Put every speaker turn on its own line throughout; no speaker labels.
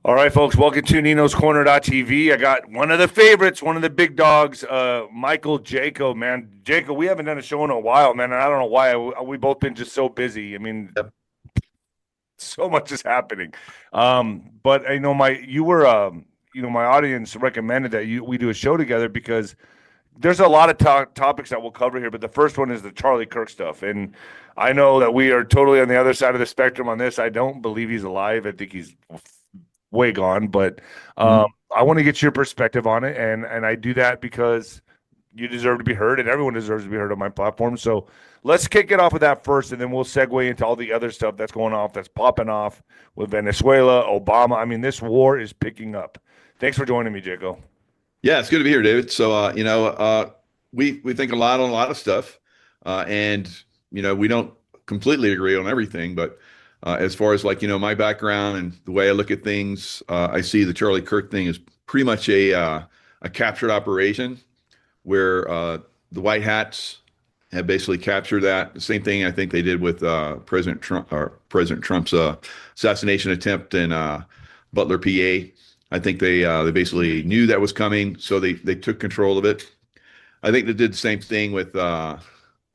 All right, folks, welcome to Nino's Corner.tv. I got one of the favorites, one of the big dogs, Michael Jaco, man. Jaco, we haven't done a show in a while, man, and I don't know why. We both been just so busy. I mean,
Yep.
so much is happening. But I know my audience recommended that we do a show together because there's a lot of topics that we'll cover here, but the first one is the Charlie Kirk stuff. And I know that we are totally on the other side of the spectrum on this. I don't believe he's alive. I think he's way gone, but I want to get your perspective on it, and I do that because you deserve to be heard, and everyone deserves to be heard on my platform. So let's kick it off with that first, and then we'll segue into all the other stuff that's going off, that's popping off with Venezuela, Obama. I mean, this war is picking up. Thanks for joining me, Jaco.
Yeah, it's good to be here, David. So, we think a lot on a lot of stuff, and we don't completely agree on everything. But as far as my background and the way I look at things, I see the Charlie Kirk thing is pretty much a captured operation where the White Hats have basically captured that. The same thing I think they did with President Trump's assassination attempt in Butler, PA. I think they basically knew that was coming, so they took control of it. I think they did the same thing with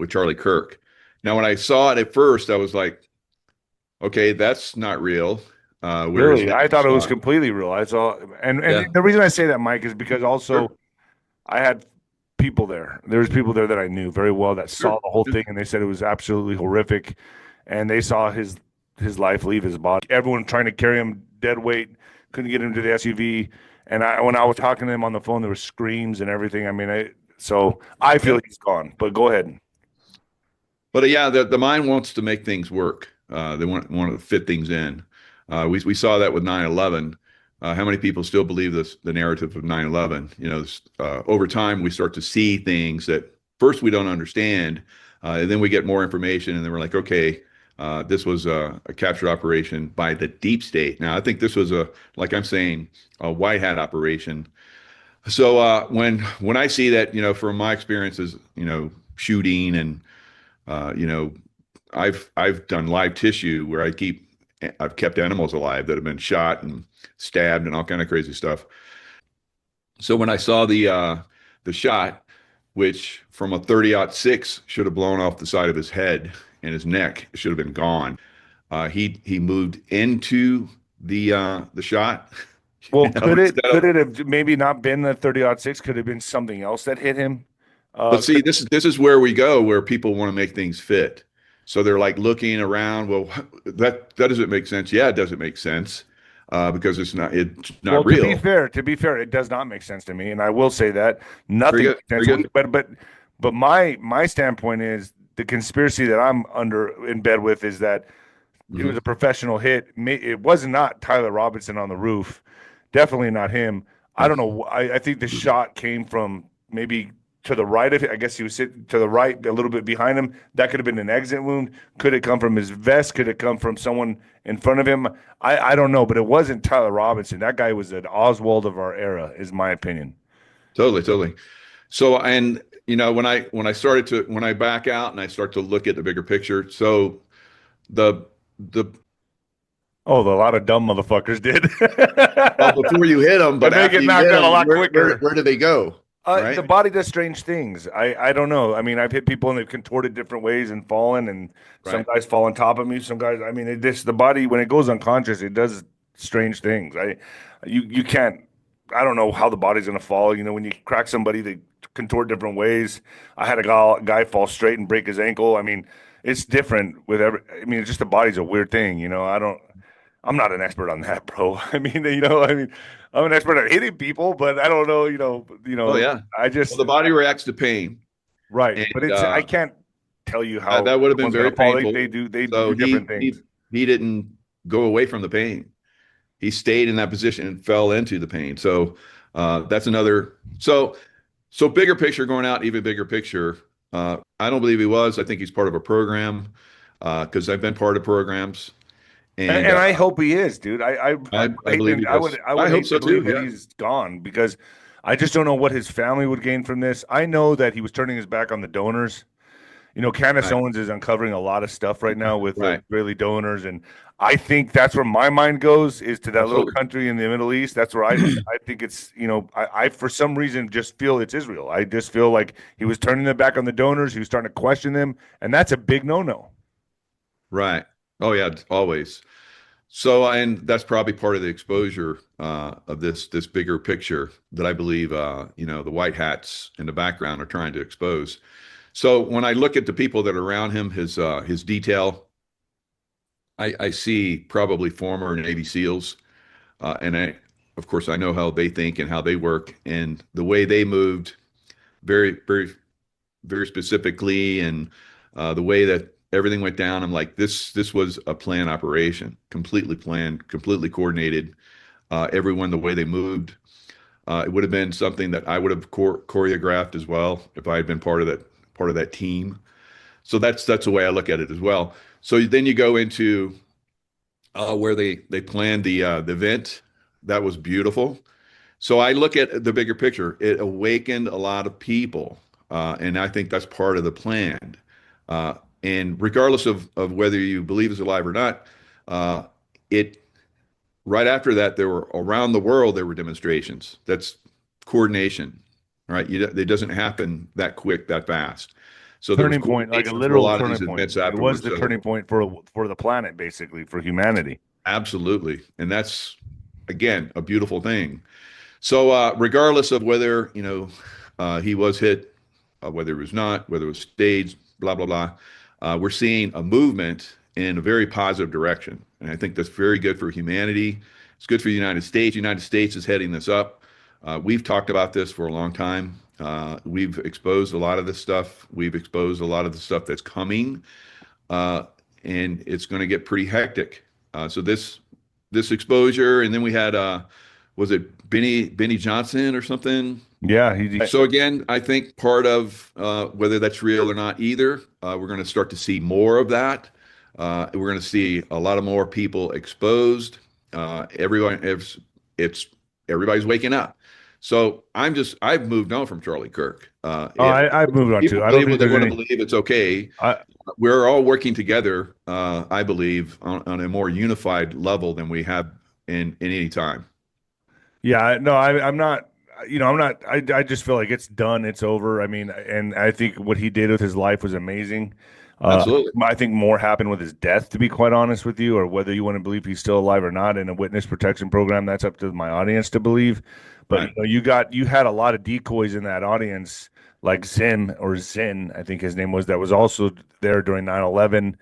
Charlie Kirk. Now, when I saw it at first, I was like, okay, that's not real.
Really, I thought it was completely real. I saw, and the reason I say that, Mike, is because also I had people there. There was people there that I knew very well that saw the whole thing, and they said it was absolutely horrific, and they saw his life leave his body. Everyone trying to carry him dead weight, couldn't get him to the SUV. And when I was talking to him on the phone, there were screams and everything. I mean, so I feel he's gone. But go ahead.
But yeah, the mind wants to make things work. They want to fit things in. We saw that with 9/11. How many people still believe the narrative of 9/11? Over time, we start to see things that first we don't understand, and then we get more information, and then we're like, okay, this was a captured operation by the deep state. Now, I think this was like I'm saying, a white hat operation. So when I see that, from my experiences, shooting and I've done live tissue where I've kept animals alive that have been shot and stabbed and all kind of crazy stuff. So when I saw the shot, which from a 30-06 should have blown off the side of his head and his neck, should have been gone. He moved into the shot.
Well, could it have maybe not been the 30-06? Could it have been something else that hit him?
But see, this is where we go, where people want to make things fit. So they're like looking around. Well, that doesn't make sense. Yeah, it doesn't make sense because it's not real.
To be fair, it does not make sense to me, and I will say that nothing makes sense. But my standpoint is the conspiracy that I'm in bed with is that it was a professional hit. It was not Tyler Robinson on the roof. Definitely not him. I don't know. I think the shot came from maybe to the right of it. I guess he was sitting to the right, a little bit behind him. That could have been an exit wound. Could it come from his vest? Could it come from someone in front of him? I don't know, but it wasn't Tyler Robinson. That guy was an Oswald of our era, is my opinion.
Totally. So, and when I back out and I start to look at the bigger picture, so the
a lot of dumb motherfuckers did.
Well, before you hit them, but
they get knocked out a lot quicker.
Where do they go? Right?
The body does strange things. I don't know. I mean, I've hit people and they've contorted different ways and fallen, and some guys fall on top of me. Some guys, I mean, the body, when it goes unconscious, it does strange things. You can't. I don't know how the body's gonna fall. When you crack somebody, they contort different ways. I had a guy fall straight and break his ankle. I mean, it's different with it's just the body's a weird thing. I'm not an expert on that, bro. I'm an expert at hitting people, but I don't know,
Oh yeah. The body reacts to pain.
Right. And, but I can't tell you how
that would have been very painful.
They do different things.
He didn't go away from the pain. He stayed in that position and fell into the pain. So that's another so bigger picture, going out even bigger picture. I don't believe he was. I think he's part of a program because I've been part of programs.
And I hope he is, dude. I
believe he is.
I would
hope so too.
That he's gone because I just don't know what his family would gain from this. I know that he was turning his back on the donors, Candace
Right.
Owens is uncovering a lot of stuff right now with
Right.
Israeli donors, and I think that's where my mind goes is to that little
Absolutely.
country in the Middle East. That's where I think it's I for some reason just feel it's Israel. I just feel like he was turning their back on the donors. He was starting to question them, and that's a big no-no.
Right. Oh yeah, always. So, and that's probably part of the exposure of this bigger picture that I believe the white hats in the background are trying to expose. So when I look at the people that are around him, his detail, I see probably former Navy SEALs, and of course, I know how they think and how they work, and the way they moved very, very, very specifically, and the way that everything went down. I'm like, this was a planned operation, completely planned, completely coordinated. Everyone, the way they moved, it would have been something that I would have choreographed as well if I had been part of that team. So that's the way I look at it as well. So then you go into where they planned the event. That was beautiful. So I look at the bigger picture. It awakened a lot of people, and I think that's part of the plan. Uh, and regardless of whether you believe it's alive or not, it right after that there were around the world there were demonstrations. That's coordination, right? It doesn't happen that quick, that fast. So there was
Turning point, like a
coordination for a
literal
lot of
turning
these
point.
events
It was
afterwards.
the
So
turning point for the planet, basically, for humanity.
absolutely, and that's again a beautiful thing. So regardless of whether he was hit, whether it was not, whether it was staged, blah blah blah, we're seeing a movement in a very positive direction, and I think that's very good for humanity. It's good for the United States. The United States is heading this up. We've talked about this for a long time. We've exposed a lot of this stuff. We've exposed a lot of the stuff that's coming, uh, and it's going to get pretty hectic. So this exposure, and then we had was it Benny Johnson or something?
Yeah, he
So again, I think part of whether that's real or not either, we're going to start to see more of that. We're going to see a lot of more people exposed. Everyone, it's everybody's waking up. So I've moved on from Charlie Kirk.
Oh, I've moved on too.
People
I don't
believe what
think
they
there's
want to
any.
believe. It's okay.
I
We're all working together, I believe, on a more unified level than we have in any time.
Yeah, no, I'm not. I'm not. I just feel like it's done. It's over. I mean, and I think what he did with his life was amazing. Uh,
Absolutely.
I think more happened with his death, to be quite honest with you, or whether you want to believe he's still alive or not in a witness protection program. That's up to my audience to believe. But
Right.
you had a lot of decoys in that audience, like Zen, I think his name was, that was also there during 9/11.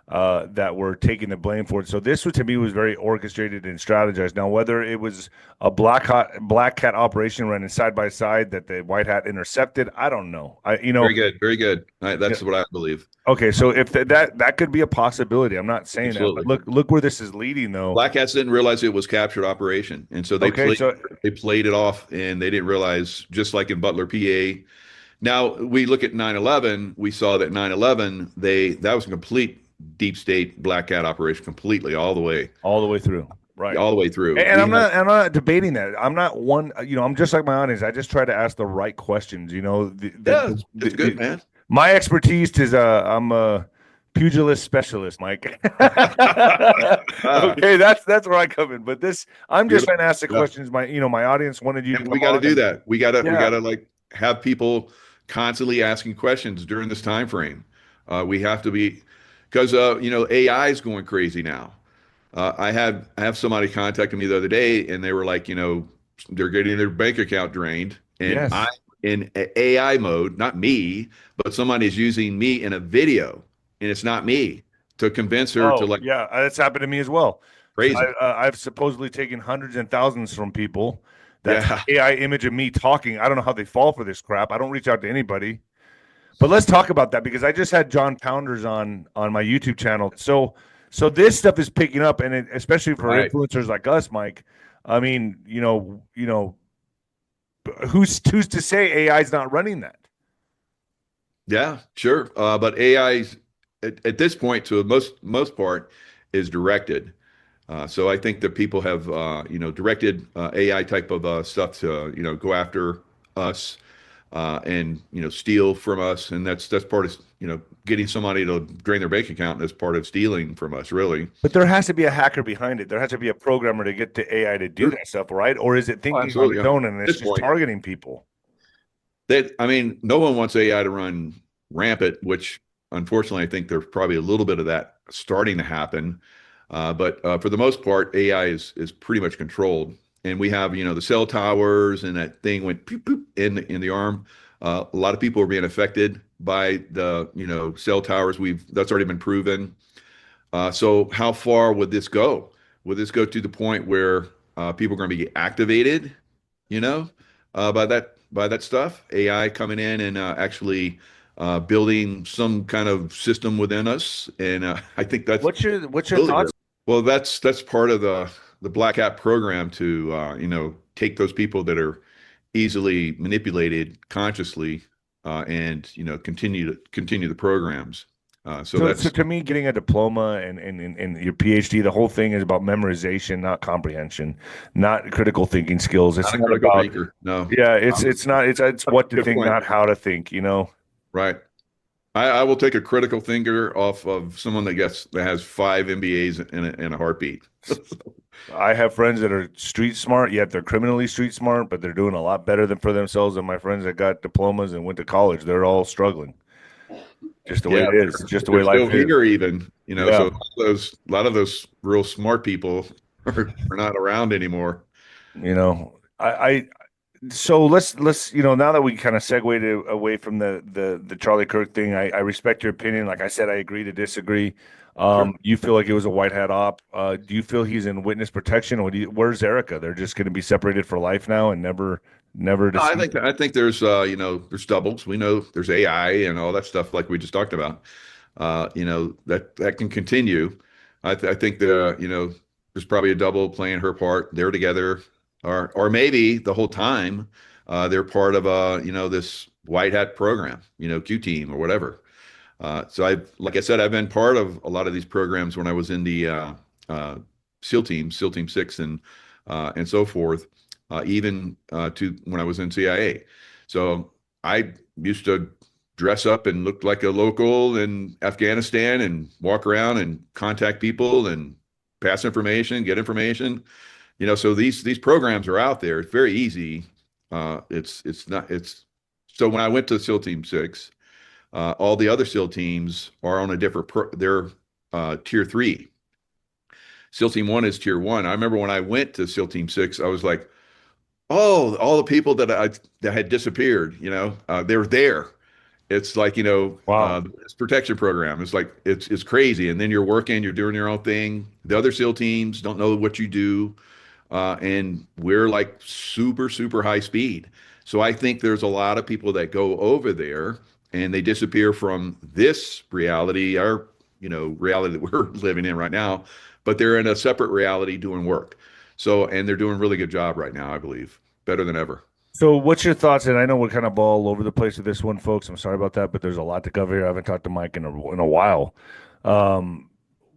That were taking the blame for it. So this was, to me, was very orchestrated and strategized. Now, whether it was a black cat operation running side by side that the white hat intercepted, I don't know.
Very good. Very good.
Yeah,
That's what I believe.
okay. So if that could be a possibility, I'm not saying that, but
Absolutely.
look where this is leading, though.
Black Hats didn't realize it was captured operation, and so
Okay, so
they played it off, and they didn't realize, just like in Butler, PA. Now we look at 9/11. We saw that 9/11 that was a complete deep state Black Hat operation, completely
all the way through, right?
all the way through.
And
We had
I'm not debating that. I'm not one. I'm just like my audience. I just try to ask the right questions.
yeah, it's good, man.
My expertise is I'm a pugilist specialist, Mike.
Ah,
Okay, that's where I come in. But this, I'm just trying
beautiful.
to ask the
Yeah.
questions. My audience wanted you to
And we
come
got to
on,
do
and
that. We got to
yeah,
like have people constantly asking questions during this time frame. We have to be because AI is going crazy now. I have somebody contacted me the other day, and they were like, they're getting their bank account drained, and I'm
yes,
in AI mode, not me, but someone is using me in a video, and it's not me to convince her to
oh
like
yeah, that's happened to me as well. So
crazy.
I've supposedly taken hundreds and thousands from people. That's
Yeah.
AI image of me talking. I don't know how they fall for this crap. I don't reach out to anybody. But let's talk about that because I just had John Pounders on my YouTube channel. So this stuff is picking up, and especially for
Right.
influencers like us, Mike. I mean, who's to say AI is not running that?
Yeah, sure. But AI at this point, to the most part, is directed. So I think that people have directed AI type of stuff to go after us and steal from us, and that's part of getting somebody to drain their bank account as part of stealing from us, really.
But there has to be a hacker behind it. There has to be a programmer to get the AI to do
Sure.
that stuff, right? Or is it
Oh,
thinking on
absolutely.
its
Yeah.
own and
At
it's
this
just
point,
targeting people?
I mean, no one wants AI to run rampant, which unfortunately I think there's probably a little bit of that starting to happen. But for the most part, AI is pretty much controlled. And we have, the cell towers and that thing went poop, poop in the arm. A lot of people are being affected by the, cell towers. That's already been proven. So how far would this go? Would this go to the point where people are going to be activated, you know, by that stuff? AI coming in and actually building some kind of system within us, and I think that's
What's your
really
thoughts?
good. Well, that's part of the Black Hat program to take those people that are easily manipulated consciously and continue the programs. So
So
that's
to me, getting a diploma and your PhD, the whole thing is about memorization, not comprehension, not critical thinking skills. It's
not a
not
critical
about,
thinker. No,
yeah, it's not, it's what to
good
think,
point.
not how to think, you know?
Right. I will take a critical thinker off of someone that has 5 MBAs in a heartbeat.
I have friends that are street smart, yet they're criminally street smart, but they're doing a lot better than for themselves than my friends that got diplomas and went to college. They're all struggling. Just the way
Yeah,
it is, just the way
they're still
life is.
here even,
Yeah.
so a lot of those real smart people are not around anymore.
You know, I so let's now that we kind of segued away from the Charlie Kirk thing, I respect your opinion. Like I said, I agree to disagree.
Sure.
You feel like it was a white hat op. Do you feel he's in witness protection, or where's Erica? They're just going to be separated for life now and never to
No, I
see.
think I think there's doubles. We know there's AI and all that stuff like we just talked about. That can continue. I think there's probably a double playing her part. They're together, or maybe the whole time they're part of this white hat program, Q team or whatever. So like I said, I've been part of a lot of these programs when I was in the uh, SEAL Team 6, and so forth, even to when I was in CIA. So I used to dress up and look like a local in Afghanistan and walk around and contact people and pass information, get information. So these programs are out there. It's very easy. It's not it's so when I went to SEAL Team 6, all the other SEAL teams are on a they're tier 3. SEAL Team 1 is tier 1. I remember when I went to SEAL Team 6, I was like, oh, all the people that had disappeared, they were there. It's like,
Wow.
this protection program. It's like it's crazy. And then you're working, you're doing your own thing. The other SEAL teams don't know what you do. And we're like super, super high speed. So I think there's a lot of people that go over there and they disappear from this reality, our, reality that we're living in right now, but they're in a separate reality doing work. So, and they're doing a really good job right now, I believe, better than ever.
So, what's your thoughts? And I know we're kind of all over the place with this one, folks. I'm sorry about that, but there's a lot to cover here. I haven't talked to Mike in a while. Um,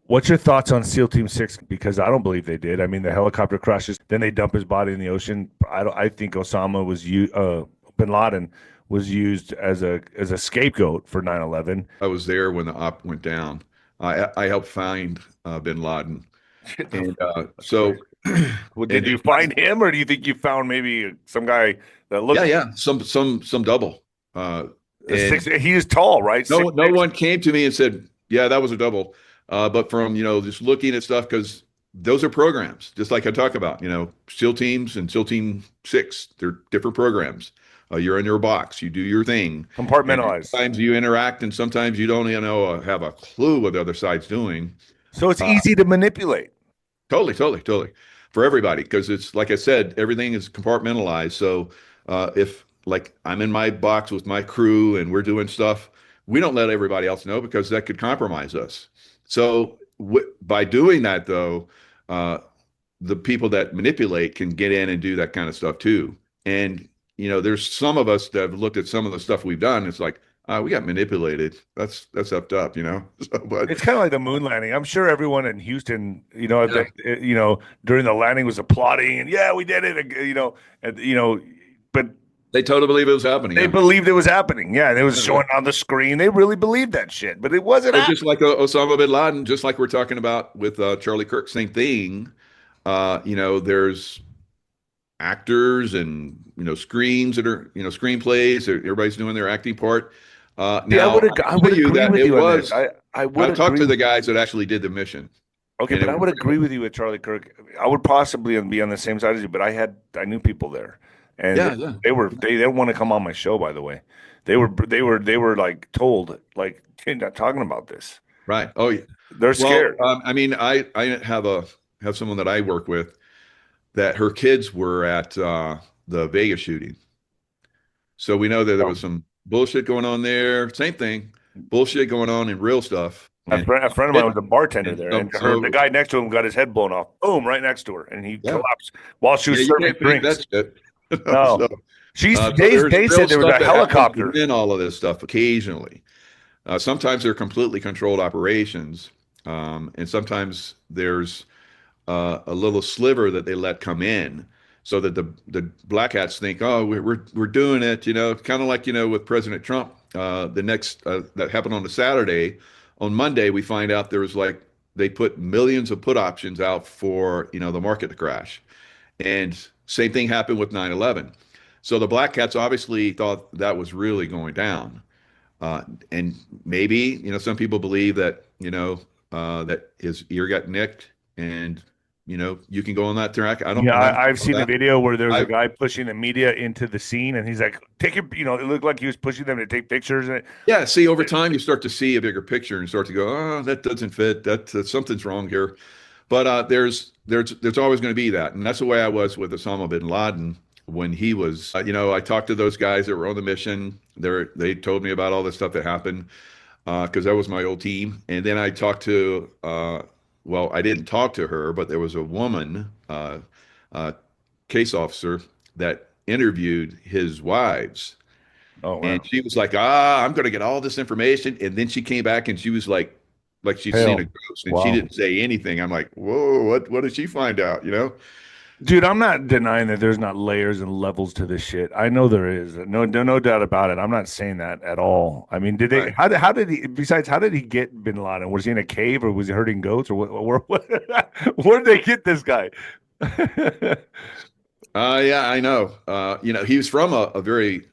what's your thoughts on SEAL Team 6? Because I don't believe they did. I mean, the helicopter crashes, then they dump his body in the ocean. I think Bin Laden was used as a scapegoat for 9/11.
I was there when the op went down. I helped find Bin Laden. And
That's crazy. Well, did
and
you find him, or do you think you found maybe some guy that
yeah,
looked
yeah, some double. And
He is tall, right?
no
6'6".
one came to me and said, yeah, that was a double. But from, just looking at stuff, because those are programs, just like I talk about, SEAL teams and SEAL Team 6, they're different programs. You're in your box, you do your thing. And
Compartmentalized.
sometimes you interact and sometimes you don't, have a clue what the other side's doing.
So it's
Uh,
easy to manipulate.
Totally, totally, totally. For everybody, because it's like I said, everything is compartmentalized. So if like I'm in my box with my crew and we're doing stuff, we don't let everybody else know because that could compromise us. So by doing that, though, uh, the people that manipulate can get in and do that kind of stuff too. And there's some of us that have looked at some of the stuff we've done. It's like, we got manipulated. That's effed up. So, but
It's kind of like the moon landing. I'm sure everyone in Houston,
yeah,
during the landing was applauding and yeah, we did it. But
They totally believe it was happening.
They
Yeah.
believed it was happening. Yeah, it was
Yeah.
showing on the screen. They really believed that shit, but it wasn't
So just
happening.
like Osama bin Laden, just like we're talking about with Charlie Kirk, same thing. There's actors and screens that are screenplays. Everybody's doing their acting part.
See,
Now I
I
can
would
tell you
agree
that
with
it
you on this.
was.
I would
I've talked to
agree.
the guys that actually did the mission,
Okay,
and
but
it
I
was
would agree with you with Charlie Kirk. I would possibly be on the same side as you, but I knew people there, and
yeah, yeah,
they didn't want to come on my show. By the way, they were like told like, "Hey, not talking about this.
right. Oh yeah.
They're
Well,
scared."
I mean, I have someone that I work with that her kids were at the Vegas shooting. So we know that there was some bullshit going on there. Same thing, bullshit going on in real stuff.
A friend of mine was a bartender
And
there,
so,
and the
so
guy next to him got his head blown off. Boom, right next to her, and he
yeah,
collapsed while she
yeah,
was
you
serving
can't fake
drinks.
that shit.
No,
So, there's
they
real
said there was
stuff
a
that happens
helicopter.
within all of this stuff occasionally. Sometimes they're completely controlled operations, and sometimes there's a little sliver that they let come in so that the black hats think, oh, we're doing it, kind of like, with President Trump. The next that happened on a Saturday. On Monday, we find out there was like they put millions of put options out for, the market to crash. And same thing happened with 9/11. So the black hats obviously thought that was really going down. Uh, and maybe, some people believe that, that his ear got nicked and, you can go on that track.
Yeah,
I don't
I've
know
seen the
that.
video where there was a
I,
guy pushing the media into the scene, and he's like, "Take your," it looked like he was pushing them to take pictures. And
yeah, see, over time, you start to see a bigger picture and start to go, oh, that doesn't fit. That something's wrong here. But there's always going to be that. And that's the way I was with Osama bin Laden when he was, I talked to those guys that were on the mission. They told me about all the stuff that happened. Because that was my old team. And then I talked to, well, I didn't talk to her, but there was a woman, uh, case officer, that interviewed his wives.
oh
And
wow,
she was like, I'm going to get all this information. And then she came back and she was like she'd seen a
hell,
ghost and she
wow,
didn't say anything. I'm like, whoa, what did she find out?
dude, I'm not denying that there's not layers and levels to this shit. I know there is, no doubt about it. I'm not saying that at all. I mean, did they?
Right.
How did he? Besides, how did he get Bin Laden? Was he in a cave or was he herding goats or where did they get this guy?
Yeah, I know. He was from a very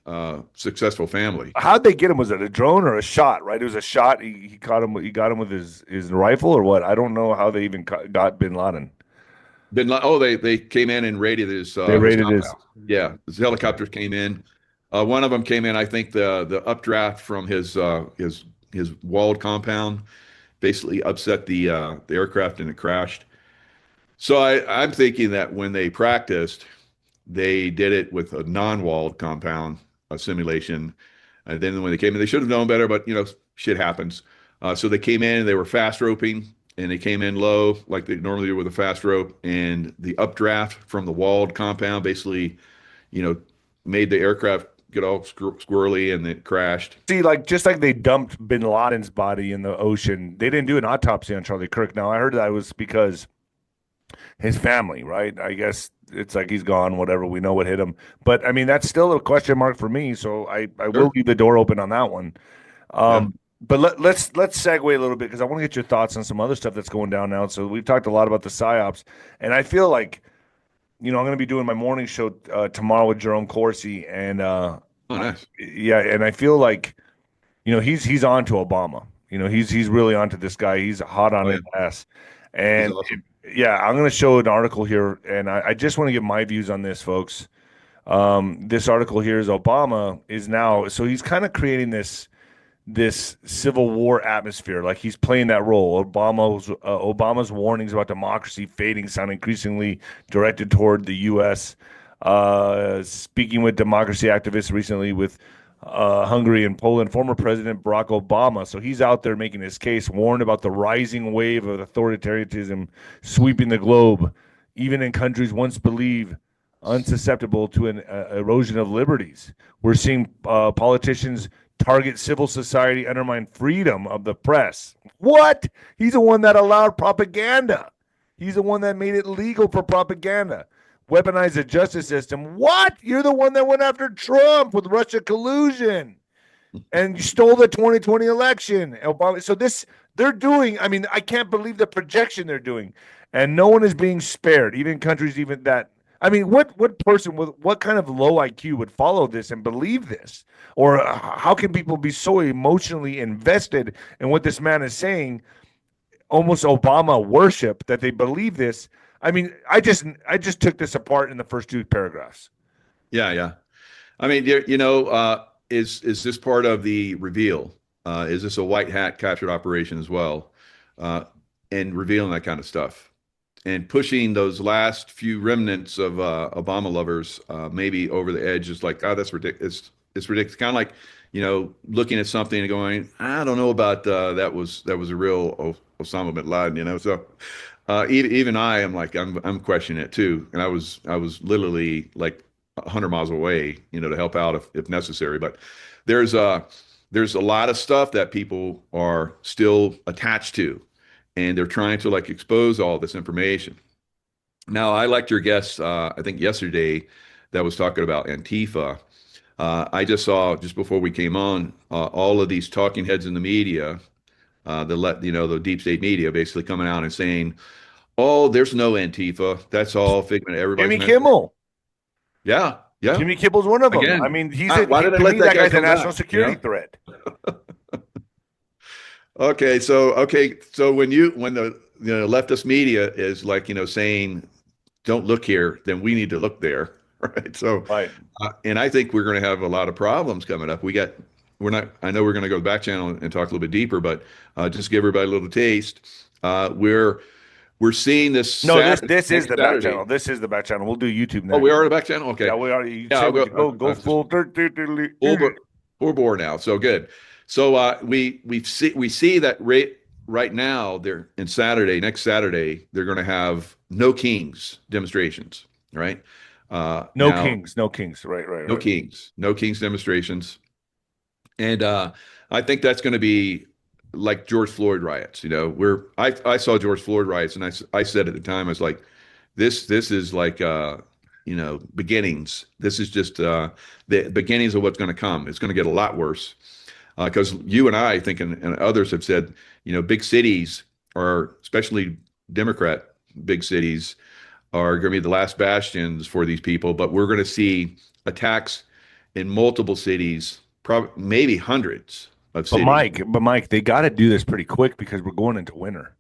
successful family.
How'd they get him? Was it a drone or a shot? Right, it was a shot. He caught him. He got him with his rifle or what? I don't know how they even got Bin Laden.
They came in and raided
They
his
raided his.
compound. Yeah, his helicopters came in. One of them came in. I think the updraft from his walled compound basically upset the aircraft and it crashed. So I'm thinking that when they practiced, they did it with a non-walled compound, a simulation, and then when they came in, they should have known better, but shit happens. So they came in and they were fast roping, and they came in low like they normally do with a fast rope, and the updraft from the walled compound basically, you know, made the aircraft get all squirrely and it crashed.
See, like just like they dumped Bin Laden's body in the ocean, they didn't do an autopsy on Charlie Kirk. Now I heard that was because his family, right? I guess it's like he's gone, whatever. We know what hit him, but I mean that's still a question mark for me. So I will
Sure.
leave the door open on that one.
Yeah.
But let's segue a little bit because I want to get your thoughts on some other stuff that's going down now. So we've talked a lot about the psyops, and I feel like I'm going to be doing my morning show tomorrow with Jerome Corsi, and
Oh, nice.
yeah, and I feel like he's on to Obama. He's really onto this guy. He's hot on
Oh,
his
yeah.
ass,
He's
and
awesome.
yeah, I'm going to show an article here, and I just want to give my views on this, folks. This article here is Obama is now, so he's kind of creating this civil war atmosphere. Like he's playing that role. Obama's warnings about democracy fading sound increasingly directed toward the U.S. Speaking with democracy activists recently with Hungary and Poland, former President Barack Obama. So he's out there making his case, warned about the rising wave of authoritarianism sweeping the globe, even in countries once believed unsusceptible to an erosion of liberties. We're seeing politicians target civil society, undermine freedom of the press. What? He's the one that allowed propaganda. He's the one that made it legal for propaganda. weaponize the justice system. What? You're the one that went after Trump with Russia collusion and you stole the 2020 election. Obama. So this they're doing. I mean, I can't believe the projection they're doing, and no one is being spared. Even countries, even that. I mean, what person with what kind of low IQ would follow this and believe this? Or how can people be so emotionally invested in what this man is saying, almost Obama worship, that they believe this? I mean, I just took this apart in the first two paragraphs.
Yeah, yeah. I mean, is this part of the reveal? Is this a white hat captured operation as well? And revealing that kind of stuff and pushing those last few remnants of Obama lovers maybe over the edge is like, oh, that's ridiculous. It's ridiculous. Kind of like, looking at something and going, I don't know about that was a real Osama bin Laden. So even I am like, I'm questioning it too. And I was literally like 100 miles away, to help out if necessary. But there's a lot of stuff that people are still attached to, and they're trying to like expose all this information. Now, I liked your guest, I think yesterday, that was talking about Antifa. I just saw just before we came on all of these talking heads in the media, the deep state media, basically coming out and saying, "Oh, there's no Antifa. That's all figment of everybody's."
Jimmy Kimmel.
Yeah, yeah.
Jimmy Kimmel's one of them.
Again,
I mean,
why did I
to
let
me,
that
that
guy
guy's a
come
national
back,
security threat.
Okay, so when the leftist media is like saying, "Don't look here," then we need to look there, right? So,
Right.
and I think we're going to have a lot of problems coming up. We're not. I know we're going to go back channel and talk a little bit deeper, but just give everybody a little taste. We're seeing this.
No,
Saturday,
this is
next
the back
Saturday.
channel. This is the back channel. We'll do YouTube
Oh,
next.
we are the back channel. Okay.
Yeah, we are. You
Yeah,
say
I'll
we
go.
go full.
Full bore now. So good. So we see that right now they're next Saturday they're going to have no kings demonstrations, right?
No
Now,
kings. Right.
no kings demonstrations, and I think that's going to be like George Floyd riots. I saw George Floyd riots, and I said at the time, I was like, this is like beginnings. This is just the beginnings of what's going to come. It's going to get a lot worse because you and I think, and others have said, big cities are, especially Democrat big cities, are going to be the last bastions for these people. But we're going to see attacks in multiple cities, probably maybe hundreds of cities.
Mike, they got to do this pretty quick because we're going into winter.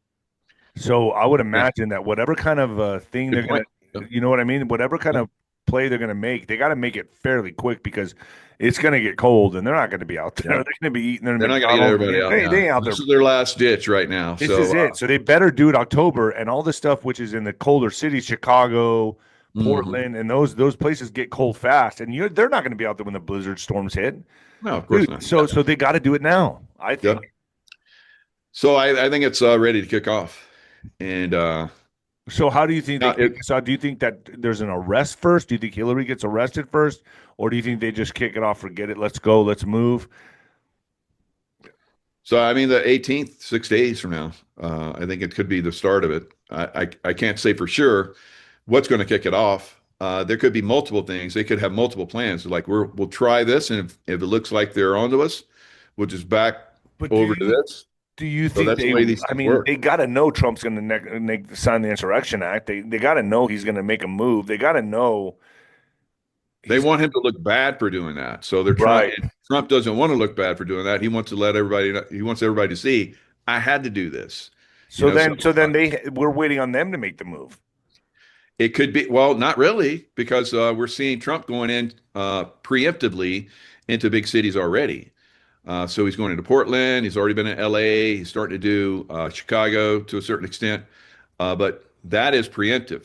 So I would imagine that whatever kind of thing
Good
they're going to, you know what I mean? Whatever kind of play they're going to make, they got to make it fairly quick because it's going to get cold and they're not going to be out there.
Yeah.
They're going to be eating their
They're not going to get
McDonald's.
everybody out.
They ain't out
This
there.
is their last ditch right now.
This is it. So they better do it October, and all the stuff which is in the colder cities, Chicago, Portland, and those places get cold fast, and they're not going to be out there when the blizzard storms hit.
No, of course not.
So they got to do it now, I think.
Yep. So I think it's ready to kick off, and
so how do you think?
Now,
Do you think that there's an arrest first? Do you think Hillary gets arrested first, or do you think they just kick it off? Forget it. Let's go. Let's move.
So I mean, the 18th, 6 days from now, I think it could be the start of it. I can't say for sure what's going to kick it off. There could be multiple things. They could have multiple plans. Like we'll try this, and if it looks like they're onto us, we'll just back over to this.
Do you think
that's the way these things work.
They got to know Trump's going to sign the Insurrection Act. They got to know he's going to make a move. They got to know.
They want him to look bad for doing that. So they're trying.
Right.
Trump doesn't want to look bad for doing that. He wants to let everybody know, he wants everybody to see, I had to do this.
So then we're waiting on them to make the move.
It could be, well, not really, because we're seeing Trump going in preemptively into big cities already. So he's going into Portland. He's already been in LA. He's starting to do Chicago to a certain extent. But that is preemptive.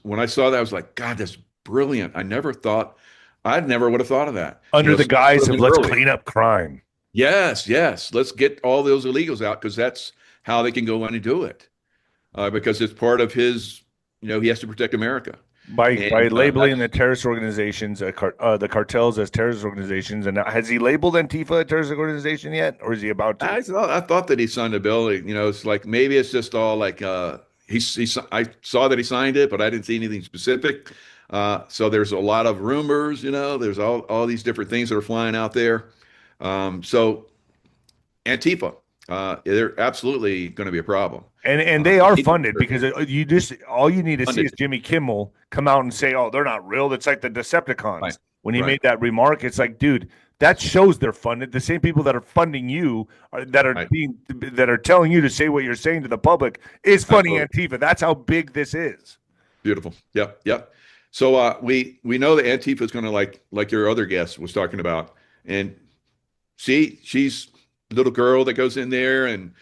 When I saw that, I was like, God, that's brilliant. I never would have thought of that.
Under the guise of let's clean up crime.
Yes. Let's get all those illegals out because that's how they can go in and do it. Because it's part of his, he has to protect America.
By labeling the terrorist organizations, the cartels as terrorist organizations. And has he labeled Antifa a terrorist organization yet? Or is he about to?
I thought that he signed a bill. It's like maybe it's just all like, I saw that he signed it, but I didn't see anything specific. So there's a lot of rumors, there's all these different things that are flying out there. So Antifa, they're absolutely going to be a problem.
And they are
They need
funded
to
because you just all you need to see
fund
is Jimmy Kimmel come out and say, "Oh, they're not real." It's like the
Right,
Decepticons when he
right,
made that remark. It's like, dude, that shows they're funded. The same people that are funding you
right.
that are telling you to say what you're saying to the public is funding
Absolutely.
Antifa. That's how big this is.
Beautiful. Yep, yep. So we know that Antifa is going to like your other guest was talking about, and she's a little girl that goes in there and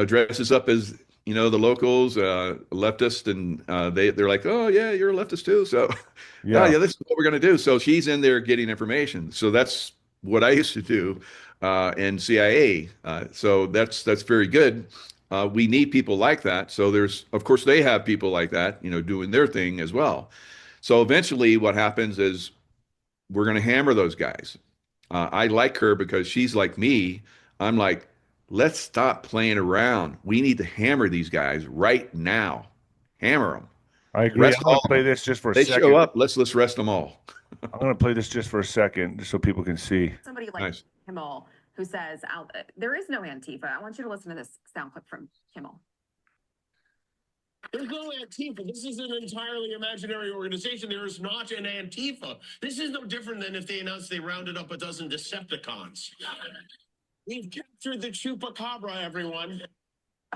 dresses up as the locals, leftist, and they're like, oh yeah, you're a leftist too. So oh
Yeah,
yeah, this is what we're going to do. So she's in there getting information. So that's what I used to do in CIA. So that's very good. We need people like that. So there's, of course, they have people like that, doing their thing as well. So eventually, what happens is we're going to hammer those guys. I like her because she's like me. I'm like, let's stop playing around. We need to hammer these guys right now. Hammer them.
I agree.
Rest
I'm going
all
to
of
play
them.
this just for a
They show
second.
up. Let's rest them all.
I'm going to play this just for a second, just so people can see.
Somebody like
Nice.
Kimmel who says, there is no Antifa. I want you to listen to this sound clip from Kimmel.
There's no Antifa. This is an entirely imaginary organization. There is not an Antifa. This is no different than if they announced they rounded up a dozen Decepticons. We've captured the Chupacabra, everyone.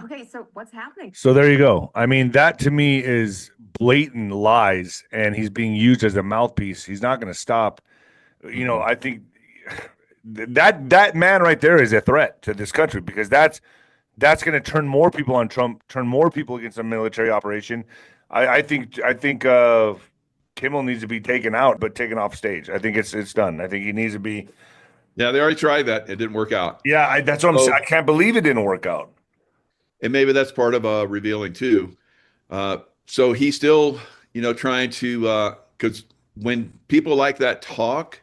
Okay, so what's happening?
So there you go. I mean, that to me is blatant lies, and he's being used as a mouthpiece. He's not going to stop. I think that man right there is a threat to this country because that's going to turn more people on Trump, turn more people against a military operation. I think Kimmel needs to be taken out, but taken off stage. I think it's done. I think he needs to be.
Yeah, they already tried that. It didn't work out.
Yeah, that's what I'm saying.
So,
I can't believe it didn't work out.
and maybe that's part of revealing too. So he's still, trying to, because when people like that talk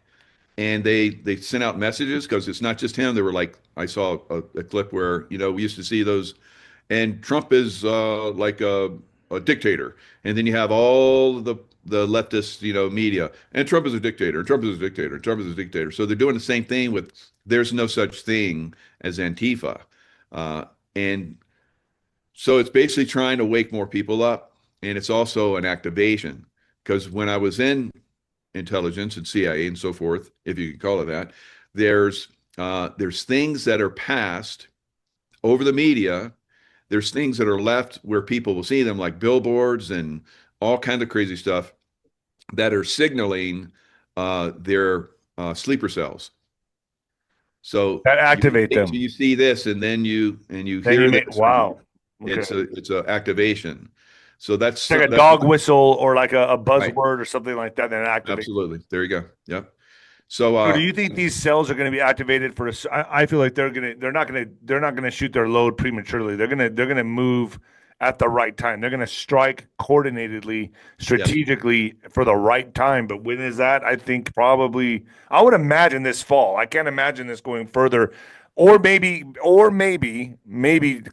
and they send out messages, because it's not just him. They were like, I saw a clip where, we used to see those, and Trump is like a dictator. And then you have all the leftist, media, and Trump is a dictator, and Trump is a dictator, and Trump is a dictator. So they're doing the same thing with there's no such thing as Antifa. And so it's basically trying to wake more people up. And it's also an activation. Because when I was in intelligence and CIA and so forth, if you can call it that, there's things that are passed over the media. There's things that are left where people will see them, like billboards and all kinds of crazy stuff that are signaling their sleeper cells. So
That
you
activate
wait till
them.
you see this, and then you
Then
hear
you
this.
make wow. Okay.
It's a activation. So
It's like a
that's
dog whistle or like a
right.
buzzword or something like that. Then activate.
Absolutely. There you go. Yep. So
So do you think these cells are going to be activated for? I feel like they're not gonna shoot their load prematurely. They're gonna move at the right time. They're gonna strike coordinatedly,
yes.
strategically for the right time. But when is that? I think probably. I would imagine this fall. I can't imagine this going further, maybe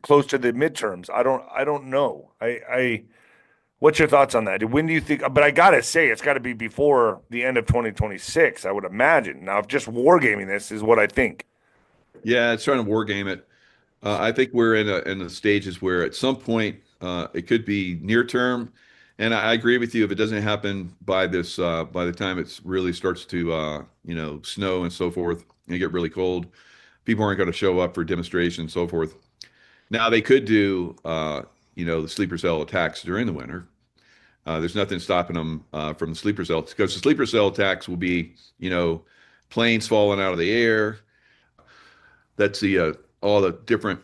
close to the midterms. I don't know. What's your thoughts on that? When do you think? But I gotta say, it's got to be before the end of 2026. I would imagine. Now, if just wargaming this is what I think.
Yeah, it's trying to war game it. I think we're in the stages where at some point it could be near term, and I agree with you. If it doesn't happen by by the time it really starts to snow and so forth, and get really cold, people aren't going to show up for demonstrations and so forth. Now they could do the sleeper cell attacks during the winter. There's nothing stopping them from the sleeper cell because the sleeper cell attacks will be planes falling out of the air. That's the all the different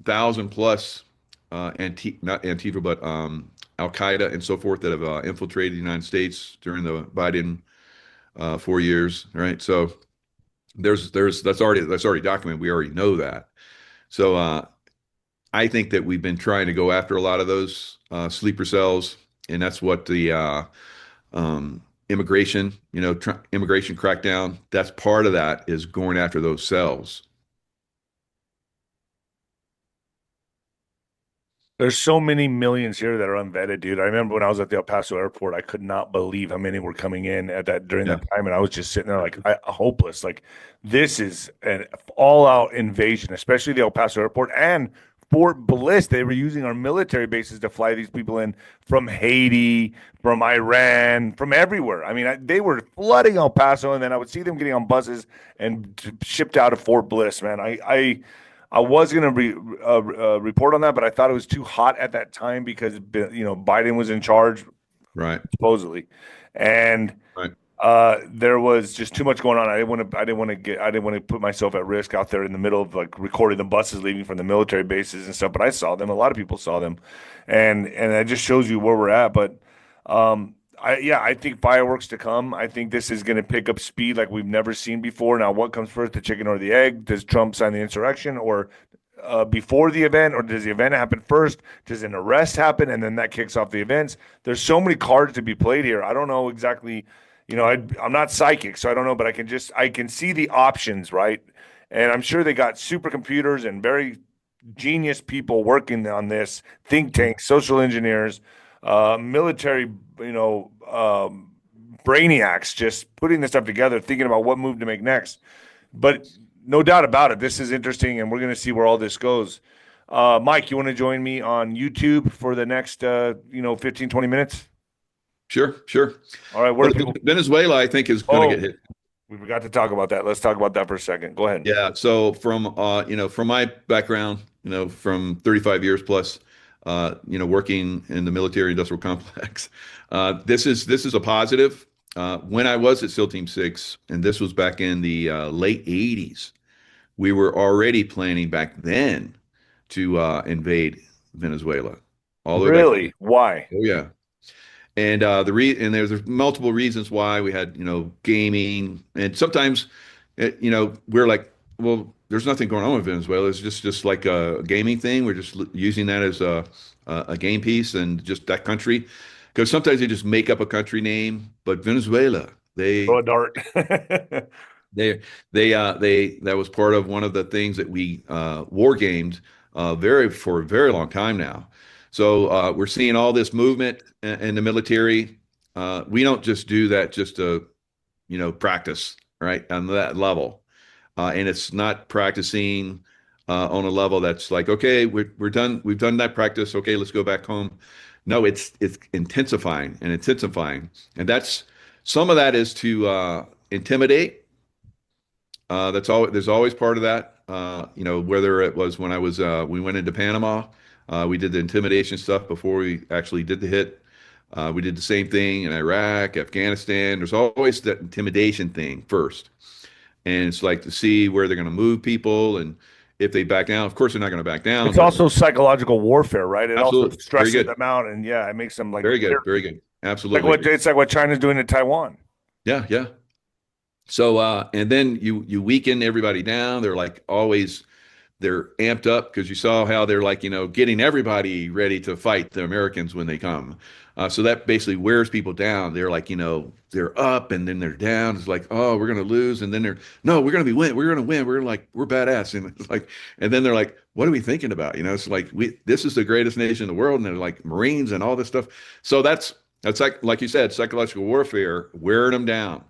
thousand plus not Antifa, but Al Qaeda and so forth that have infiltrated the United States during the Biden 4 years, right? So that's already documented. We already know that. So I think that we've been trying to go after a lot of those sleeper cells, and that's what the immigration, immigration crackdown. That's part of that is going after those cells.
There's so many millions here that are unvetted, dude. I remember when I was at the El Paso airport, I could not believe how many were coming in at that during
Yeah.
that time, and I was just sitting there like hopeless. Like this is an all-out invasion, especially the El Paso airport and Fort Bliss. They were using our military bases to fly these people in from Haiti, from Iran, from everywhere. I mean, they were flooding El Paso, and then I would see them getting on buses and shipped out of Fort Bliss. Man, I was going to report on that, but I thought it was too hot at that time because Biden was in charge
Right.
supposedly, and
Right.
there was just too much going on. I didn't want to put myself at risk out there in the middle of like recording the buses leaving from the military bases and stuff. But I saw them. A lot of people saw them, and it just shows you where we're at. But I think fireworks to come. I think this is going to pick up speed like we've never seen before. Now, what comes first, the chicken or the egg? Does Trump sign the insurrection or before the event, or does the event happen first? Does an arrest happen and then that kicks off the events? There's so many cards to be played here. I don't know exactly. I'm not psychic, so I don't know, but I can see the options, right? And I'm sure they got supercomputers and very genius people working on this, think tanks, social engineers, military, brainiacs, just putting this stuff together, thinking about what move to make next. But no doubt about it, this is interesting, and we're going to see where all this goes. Mike, you want to join me on YouTube for the next, 15, 20 minutes?
Sure.
All right.
Venezuela, I think, is going to get hit.
We forgot to talk about that. Let's talk about that for a second. Go ahead.
Yeah. So from my background, from 35 years plus, working in the military industrial complex, this is a positive. When I was at SEAL Team 6, and this was back in the late 80s, we were already planning back then to invade Venezuela. All the way back
Really? Why?
then. Oh yeah. And there's multiple reasons why. We had gaming, and sometimes we're like, well, there's nothing going on with Venezuela. It's just like a gaming thing. We're just using that as a game piece, and just that country, because sometimes they just make up a country name. But Venezuela,
Throw a dart.
that was part of one of the things that we war gamed for a very long time now. So we're seeing all this movement in the military. We don't just do that just to, practice, right, on that level. And it's not practicing on a level that's like, okay, we're done. We've done that practice. Okay, let's go back home. No, it's intensifying and intensifying. And some of that is to intimidate. There's always part of that. Whether it was when we went into Panama. We did the intimidation stuff before we actually did the hit. We did the same thing in Iraq, Afghanistan. There's always that intimidation thing first. And it's like to see where they're going to move people, and if they back down. Of course, they're not going to back down.
It's also psychological warfare, right? It
Absolutely.
also stresses them out, and it makes them like
very good. Absolutely.
It's like what China's doing in Taiwan.
Yeah. So, and then you weaken everybody down. They're like always. They're amped up because you saw how they're like, getting everybody ready to fight the Americans when they come. So that basically wears people down. They're like, they're up and then they're down. It's like, oh, we're going to lose. And then no, we're going to win. We're going to win. We're badass. And it's like, and then they're like, what are we thinking about? It's like, this is the greatest nation in the world. And they're like Marines and all this stuff. So that's like you said, psychological warfare, wearing them down.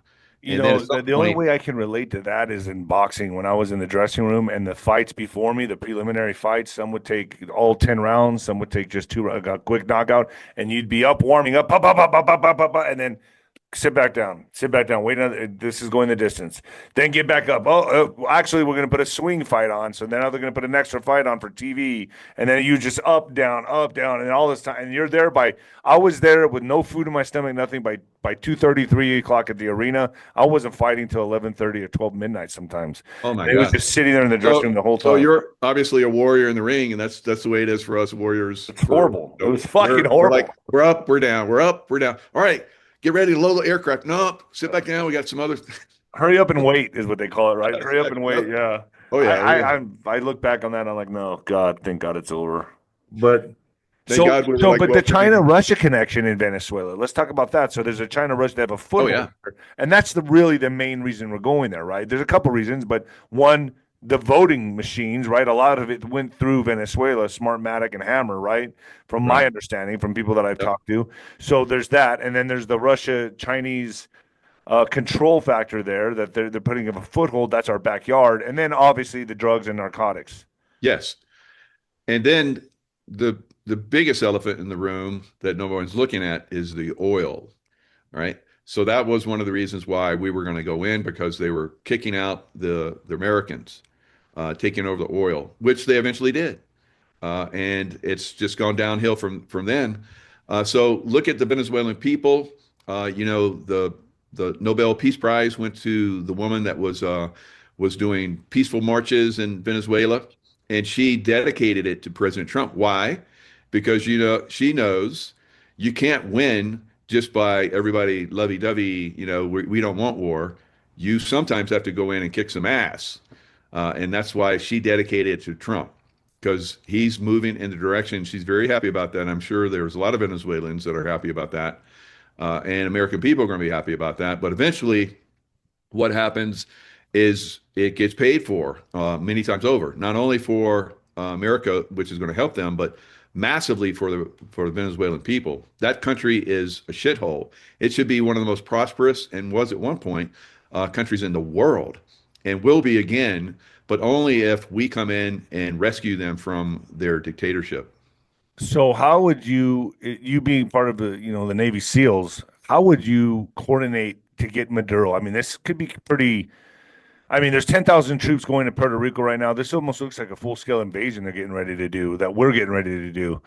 The only way I can relate to that is in boxing. When I was in the dressing room and the fights before me, the preliminary fights, some would take all 10 rounds, some would take just 2, a quick knockout, and you'd be up warming up, and then sit back down, wait another, this is going the distance, then get back up. Actually, we're going to put a swing fight on, so now they're going to put an extra fight on for TV, and then you just up, down, and all this time, and you're there I was there with no food in my stomach, nothing, by 2:30, 3 o'clock at the arena. I wasn't fighting till 11:30 or 12 midnight sometimes.
Oh my
God. It was just sitting there in the dressing room the whole time.
So you're obviously a warrior in the ring, and that's the way it is for us warriors.
It's horrible. It was fucking horrible.
We're like, we're up, we're down, we're up, we're down. All right. Get ready to load the aircraft. No, sit back down. We got some other.
Hurry up and wait is what they call it, right? Hurry up and wait. Yeah.
Oh yeah.
I look back on that and I'm like, no, God, thank God it's over. But
the
China-Russia connection in Venezuela. Let's talk about that. So there's a China-Russia. They have a foothold there, and that's really the main reason we're going there, right? There's a couple reasons, but one, the voting machines, right? A lot of it went through Venezuela, Smartmatic and Hammer, right? From my
Right.
understanding, from people that I've
Yep.
talked to. So there's that, and then there's the Russia-Chinese control factor there that they're putting up a foothold. That's our backyard, and then obviously the drugs and narcotics.
Yes. And then the biggest elephant in the room that no one's looking at is the oil, right? So that was one of the reasons why we were going to go in, because they were kicking out the Americans, taking over the oil, which they eventually did. And it's just gone downhill from then. So look at the Venezuelan people. The Nobel Peace Prize went to the woman that was doing peaceful marches in Venezuela, and she dedicated it to President Trump. Why? Because she knows you can't win just by everybody lovey-dovey. We don't want war. You sometimes have to go in and kick some ass, and that's why she dedicated it to Trump, because he's moving in the direction. She's very happy about that. I'm sure there's a lot of Venezuelans that are happy about that. And American people are going to be happy about that. But eventually, what happens is it gets paid for many times over, not only for America, which is going to help them, but massively for the Venezuelan people. That country is a shithole. It should be one of the most prosperous, and was at one point, countries in the world, and will be again, but only if we come in and rescue them from their dictatorship.
So how would you being part of the the Navy SEALs, how would you coordinate to get Maduro? I mean, this could be pretty. I mean, there's 10,000 troops going to Puerto Rico right now. This almost looks like a full-scale invasion they're getting ready to do, that we're getting ready to do.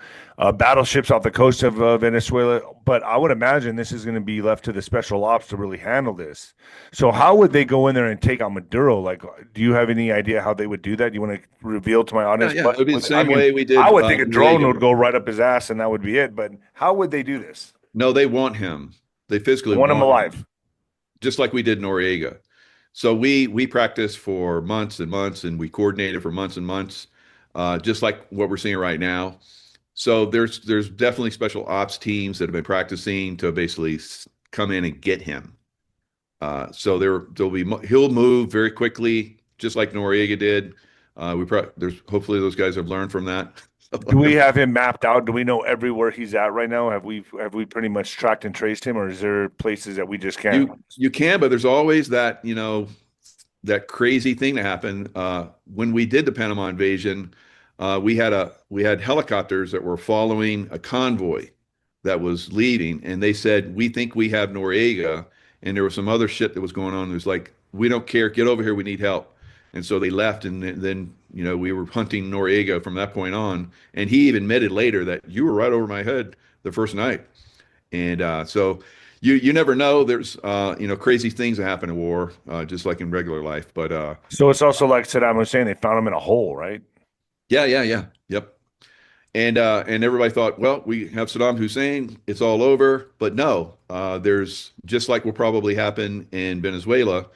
Battleships off the coast of Venezuela. But I would imagine this is going to be left to the special ops to really handle this. So how would they go in there and take out Maduro? Like, do you have any idea how they would do that? Do you want to reveal to my audience?
Yeah, it would be the same way we did.
I would think a drone
Reagan.
would go right up his ass and that would be it. But how would they do this?
No, they want him. They physically
Want him alive.
just like we did Noriega. So we practiced for months and months, and we coordinated for months and months, just like what we're seeing right now. So there's definitely special ops teams that have been practicing to basically come in and get him. So he'll move very quickly, just like Noriega did. Hopefully those guys have learned from that.
Do we have him mapped out? Do we know everywhere he's at right now? Have we pretty much tracked and traced him, or is there places that we just can't?
You can, but there's always that that crazy thing that happened when we did the Panama invasion. We had helicopters that were following a convoy that was leaving, and they said, "We think we have Noriega," and there was some other shit that was going on. It was like, "We don't care. Get over here. We need help." And so they left, and then we were hunting Noriega from that point on. And he even admitted later that you were right over my head the first night. And so you never know. There's crazy things that happen in war, just like in regular life. But
so it's also like Saddam Hussein. They found him in a hole, right?
yeah, yep. And everybody thought, well, we have Saddam Hussein, it's all over. But no, there's, just like will probably happen in Venezuela,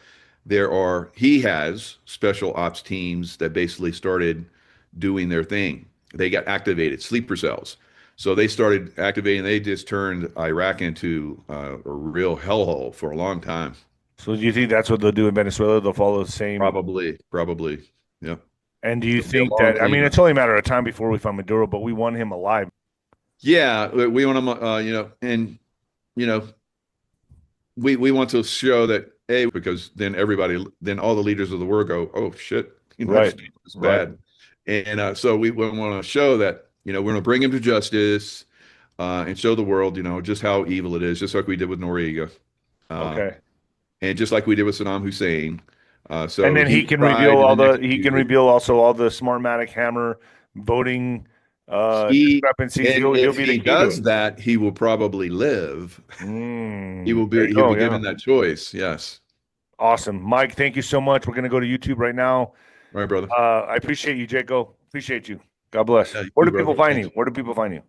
he has special ops teams that basically started doing their thing. They got activated, sleeper cells. So they started activating. They just turned Iraq into a real hellhole for a long time.
So do you think that's what they'll do in Venezuela? They'll follow the same.
Probably. Yeah.
And do you think that? I mean, it's only a matter of time before we find Maduro, but we want him alive.
Yeah, we want him. We want to show that. Because then all the leaders of the world go, oh shit,
right,
it's bad. Right. And so we want to show that, we're going to bring him to justice and show the world, just how evil it is, just like we did with Noriega.
Okay.
And just like we did with Saddam Hussein. So
and then he can reveal reveal also all the Smartmatic Hammer voting discrepancies.
If he does that, he will probably live. He'll be given that choice. Yes.
Awesome. Mike, thank you so much. We're going to go to YouTube right now.
All right, brother.
I appreciate you, Jaco. Appreciate you. God bless.
Yeah,
Where do people find you? Where do people find you?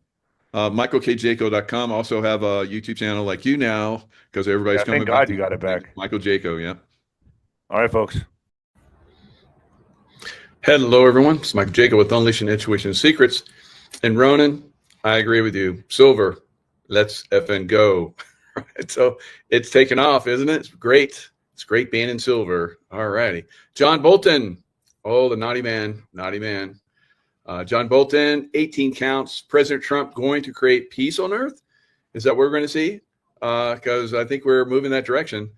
MichaelKJaco.com. Also have a YouTube channel like you now, because everybody's coming back.
Thank God you got it back.
Michael Jaco, yeah.
All right, folks.
Hello, everyone. It's Michael Jaco with Unleashing Intuition Secrets. And Ronan, I agree with you. Silver, let's effing go. So it's taken off, isn't it? It's great. It's great being in silver. All righty. John Bolton, Oh, the naughty man, naughty man. John Bolton, 18 counts. President Trump going to create peace on earth? Is that what we're going to see? Because I think we're moving that direction.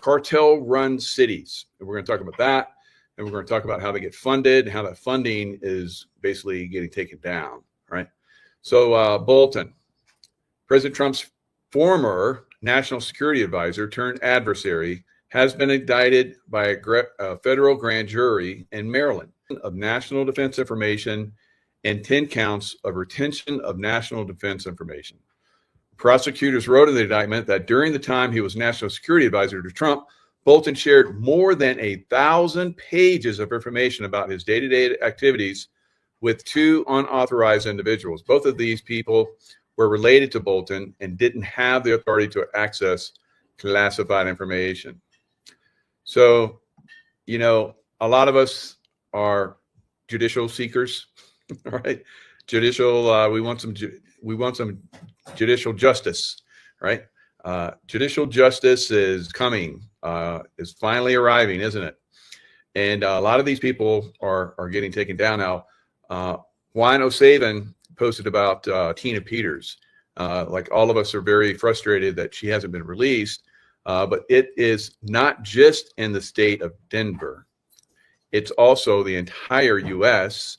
Cartel-run cities. And we're going to talk about that. And we're going to talk about how they get funded, how that funding is basically getting taken down, right? So Bolton, President Trump's former national security advisor turned adversary, has been indicted by a federal grand jury in Maryland of national defense information and 10 counts of retention of national defense information. Prosecutors wrote in the indictment that during the time he was national security advisor to Trump, Bolton shared more than 1,000 pages of information about his day-to-day activities with two unauthorized individuals. Both of these people were related to Bolton and didn't have the authority to access classified information. So, you know, a lot of us are judicial seekers, right? Judicial, we want some judicial justice, right? Judicial justice is coming, is finally arriving, isn't it? And a lot of these people are getting taken down now. Juan O'Savin posted about Tina Peters. Like all of us are very frustrated that she hasn't been released, but it is not just in the state of Denver. It's also the entire U.S.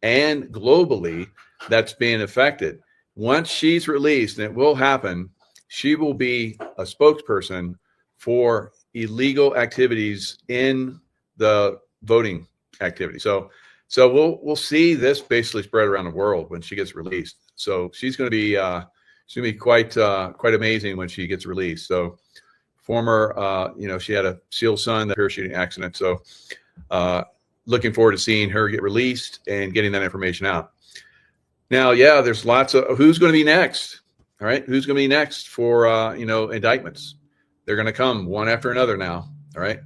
and globally that's being affected. Once she's released, and it will happen, she will be a spokesperson for illegal activities in the voting activity. So we'll see this basically spread around the world when she gets released. So she's going to be quite amazing when she gets released. So former, she had a SEAL son, that parachuting accident. So looking forward to seeing her get released and getting that information out. Now, yeah, there's lots of who's going to be next. All right, who's going to be next for indictments? They're going to come one after another now. All right,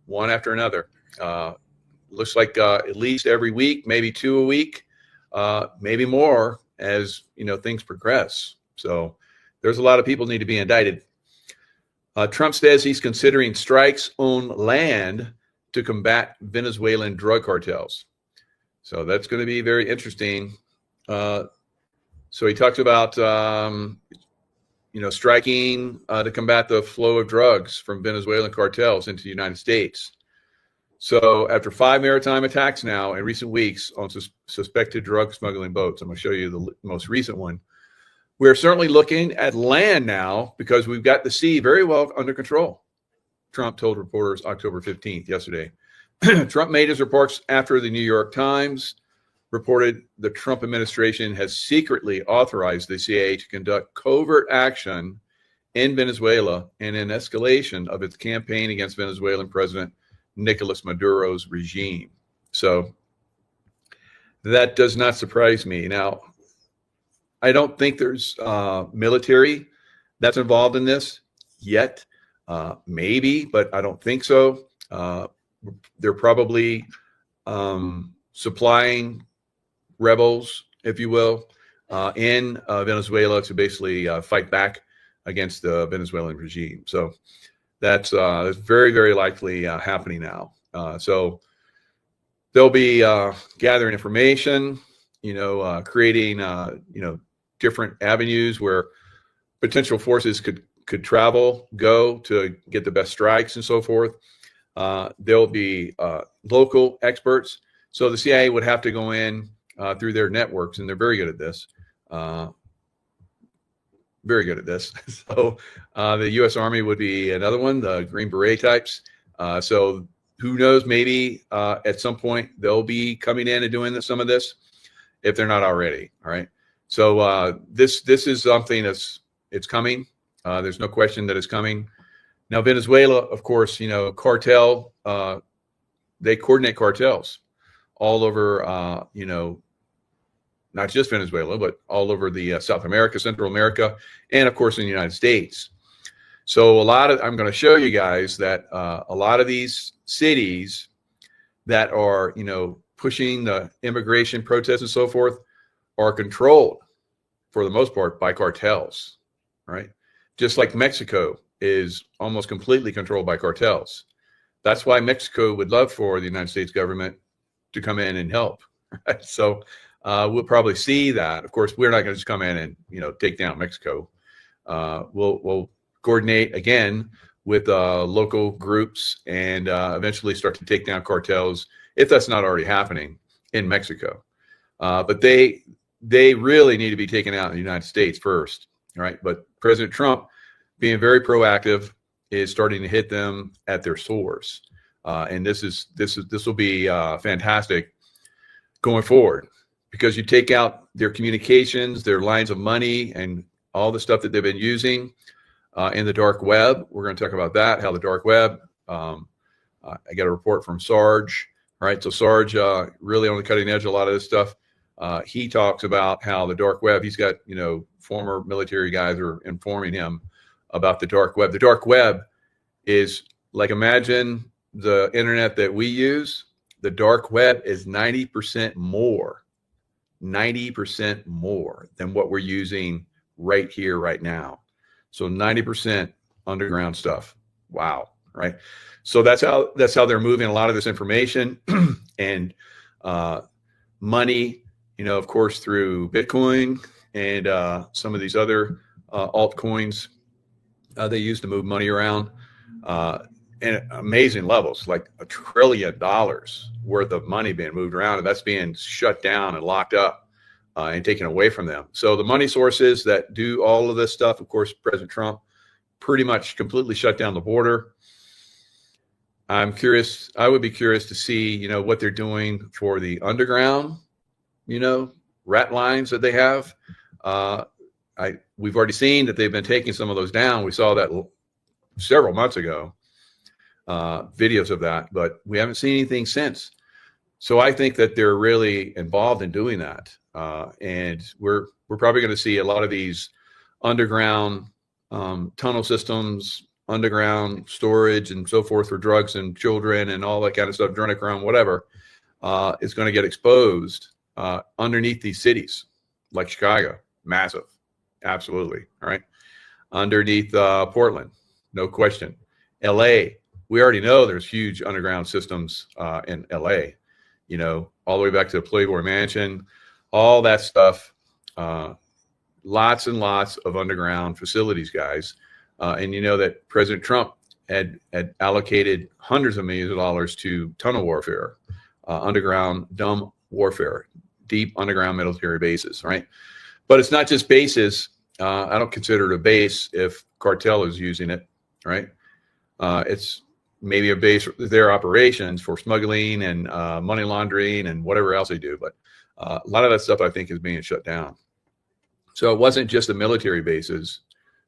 one after another. Looks like at least every week, maybe 2 a week, maybe more as things progress. So there's a lot of people need to be indicted. Trump says he's considering strikes on land to combat Venezuelan drug cartels. So that's going to be very interesting. So he talks about, striking to combat the flow of drugs from Venezuelan cartels into the United States. So after 5 maritime attacks now in recent weeks on suspected drug smuggling boats, I'm going to show you the most recent one. We're certainly looking at land now because we've got the sea very well under control, Trump told reporters October 15th, yesterday. Trump made his reports after the New York Times reported the Trump administration has secretly authorized the CIA to conduct covert action in Venezuela in an escalation of its campaign against Venezuelan President Nicolas Maduro's regime. So that does not surprise me. Now, I don't think there's military that's involved in this yet. Maybe, but I don't think so. They're probably supplying rebels, if you will, in Venezuela to basically fight back against the Venezuelan regime. So that's very, very likely happening now. So they'll be gathering information, creating, different avenues where potential forces could go to get the best strikes and so forth. There'll be local experts. So the CIA would have to go in through their networks, and they're very good at this. Very good at this. So the U.S. Army would be another one, the Green Beret types. So who knows, maybe at some point they'll be coming in and doing some of this if they're not already. All right. So this is something it's coming. There's no question that it's coming. Now, Venezuela, of course, cartel, they coordinate cartels all over, not just Venezuela, but all over the South America, Central America, and of course in the United States. So I'm going to show you guys that a lot of these cities that are, pushing the immigration protests and so forth are controlled for the most part by cartels, right? Just like Mexico is almost completely controlled by cartels. That's why Mexico would love for the United States government to come in and help. Right? So we'll probably see that. Of course, we're not going to just come in and, you know, take down Mexico. We'll coordinate again with local groups and eventually start to take down cartels if that's not already happening in Mexico. But they really need to be taken out in the United States first, right? But President Trump, being very proactive, is starting to hit them at their source, and this will be fantastic going forward, because you take out their communications, their lines of money, and all the stuff that they've been using in the dark web. We're going to talk about that, how the dark web. I got a report from Sarge. Right, so Sarge really on the cutting edge of a lot of this stuff. He talks about how the dark web. He's got, you know, former military guys are informing him about the dark web. The dark web is like, imagine the internet that we use. The dark web is 90% more than what we're using right here, right now. So 90% underground stuff. Wow. Right. So that's how they're moving a lot of this information and money, you know, of course, through Bitcoin and some of these other altcoins they use to move money around and amazing levels, like $1 trillion worth of money being moved around, and that's being shut down and locked up and taken away from them. So the money sources that do all of this stuff, of course, President Trump pretty much completely shut down the border. I'm curious. I would be curious to see, you know, what they're doing for the underground, you know, rat lines that they have. We've already seen that they've been taking some of those down. We saw that several months ago, videos of that, but we haven't seen anything since. So I think that they're really involved in doing that, and we're probably going to see a lot of these underground tunnel systems, underground storage and so forth for drugs and children and all that kind of stuff, adrenochrome, whatever, is going to get exposed underneath these cities like Chicago. Massive. Absolutely. All right. Underneath Portland. No question. LA. We already know there's huge underground systems in LA, you know, all the way back to the Playboy Mansion, all that stuff. Lots and lots of underground facilities, guys. And you know that President Trump had allocated hundreds of millions of dollars to tunnel warfare, underground dumb warfare, deep underground military bases, right? But it's not just bases. I don't consider it a base if cartel is using it, right? It's maybe a base for their operations for smuggling and money laundering and whatever else they do. But a lot of that stuff, I think, is being shut down. So it wasn't just the military bases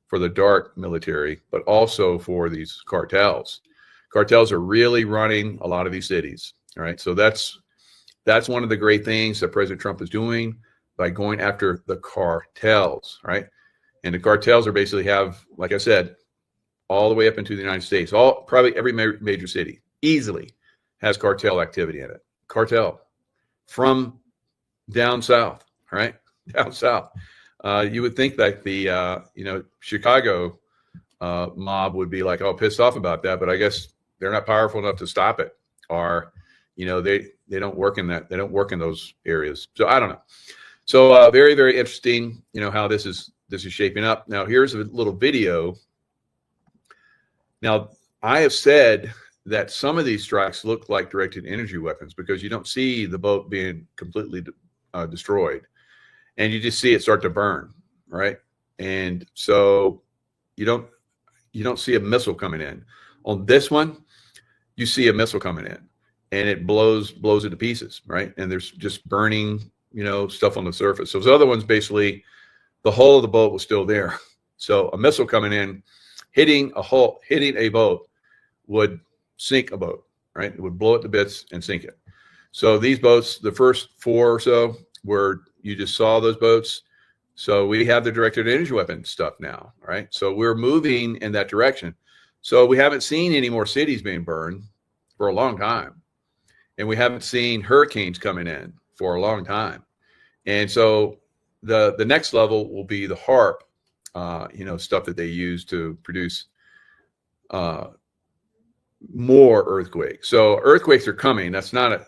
for the dark military, but also for these cartels. Cartels are really running a lot of these cities, all right? So that's one of the great things that President Trump is doing by going after the cartels, right? And the cartels are basically have, like I said, all the way up into the United States, probably every major city easily has cartel activity in it. Cartel from down south, right? Down south. You would think that the Chicago mob would be like, oh, pissed off about that, but I guess they're not powerful enough to stop it, or they don't work in that. They don't work in those areas. So I don't know. So very, very interesting. How this is shaping up. Now here's a little video. Now I have said that some of these strikes look like directed energy weapons because you don't see the boat being completely destroyed. And you just see it start to burn, right? And so you don't see a missile coming in. On this one, you see a missile coming in, and it blows it to pieces, right? And there's just burning, stuff on the surface. So the other ones, basically, the hull of the boat was still there. So a missile coming in, hitting a boat would sink a boat, right? It would blow it to bits and sink it. So these boats, the first 4 or so, were you just saw those boats. So we have the directed energy weapon stuff now, right? So we're moving in that direction. So we haven't seen any more cities being burned for a long time. And we haven't seen hurricanes coming in for a long time. And so the next level will be the HARP, stuff that they use to produce more earthquakes. So earthquakes are coming. That's not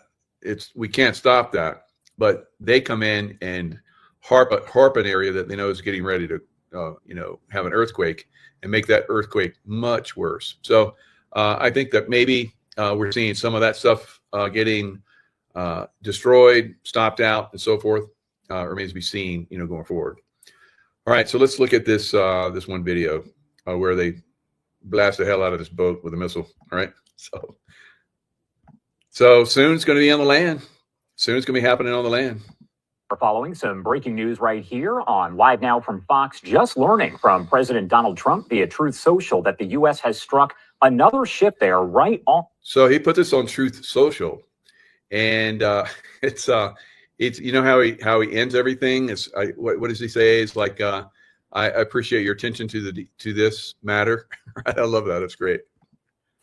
we can't stop that. But they come in and harp an area that they know is getting ready to have an earthquake and make that earthquake much worse. So I think that maybe we're seeing some of that stuff getting destroyed, stopped out, and so forth. Remains to be seen, going forward. All right, so let's look at this this one video where they blast the hell out of this boat with a missile. All right, so soon it's going to be on the land. Soon it's going to be happening on the land.
We're following some breaking news right here on Live Now from Fox. Just learning from President Donald Trump via Truth Social that the U.S. has struck another ship there right on.
So he put this on Truth Social, and it's how he ends everything. What does he say? It's like I appreciate your attention to this matter. I love that. It's great.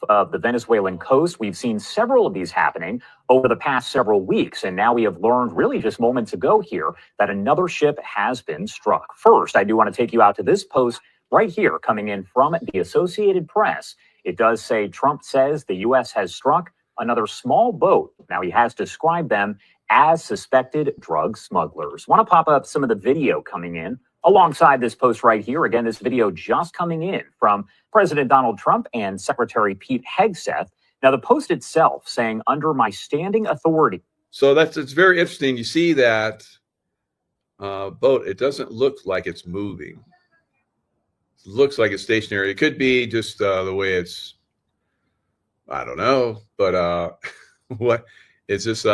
Of the Venezuelan coast. We've seen several of these happening over the past several weeks, and now we have learned really just moments ago here that another ship has been struck. First, I do want to take you out to this post right here coming in from the Associated Press. It does say Trump says the U.S. has struck another small boat. Now he has described them as suspected drug smugglers. Want to pop up some of the video coming in alongside this post right here. Again, this video just coming in from President Donald Trump and Secretary Pete Hegseth. Now, the post itself saying, under my standing authority.
So it's very interesting. You see that boat. It doesn't look like it's moving. It looks like it's stationary. It could be just the way it's, I don't know. But what is this?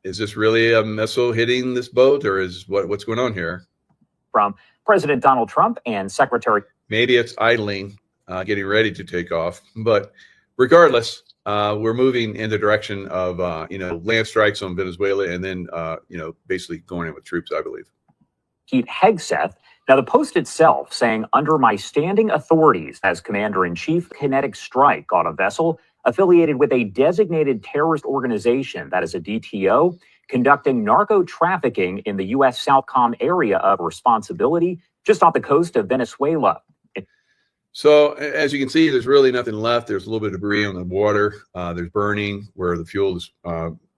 Is this really a missile hitting this boat, or is what's going on here?
From President Donald Trump and Secretary.
Maybe it's idling, getting ready to take off. But regardless, we're moving in the direction of, land strikes on Venezuela and then, basically going in with troops, I believe.
Pete Hegseth. Now, the post itself saying, under my standing authorities as commander-in-chief, kinetic strike on a vessel affiliated with a designated terrorist organization, that is a DTO, conducting narco trafficking in the U.S. Southcom area of responsibility just off the coast of Venezuela.
So as you can see, there's really nothing left. There's a little bit of debris on the water. There's burning where the fuel is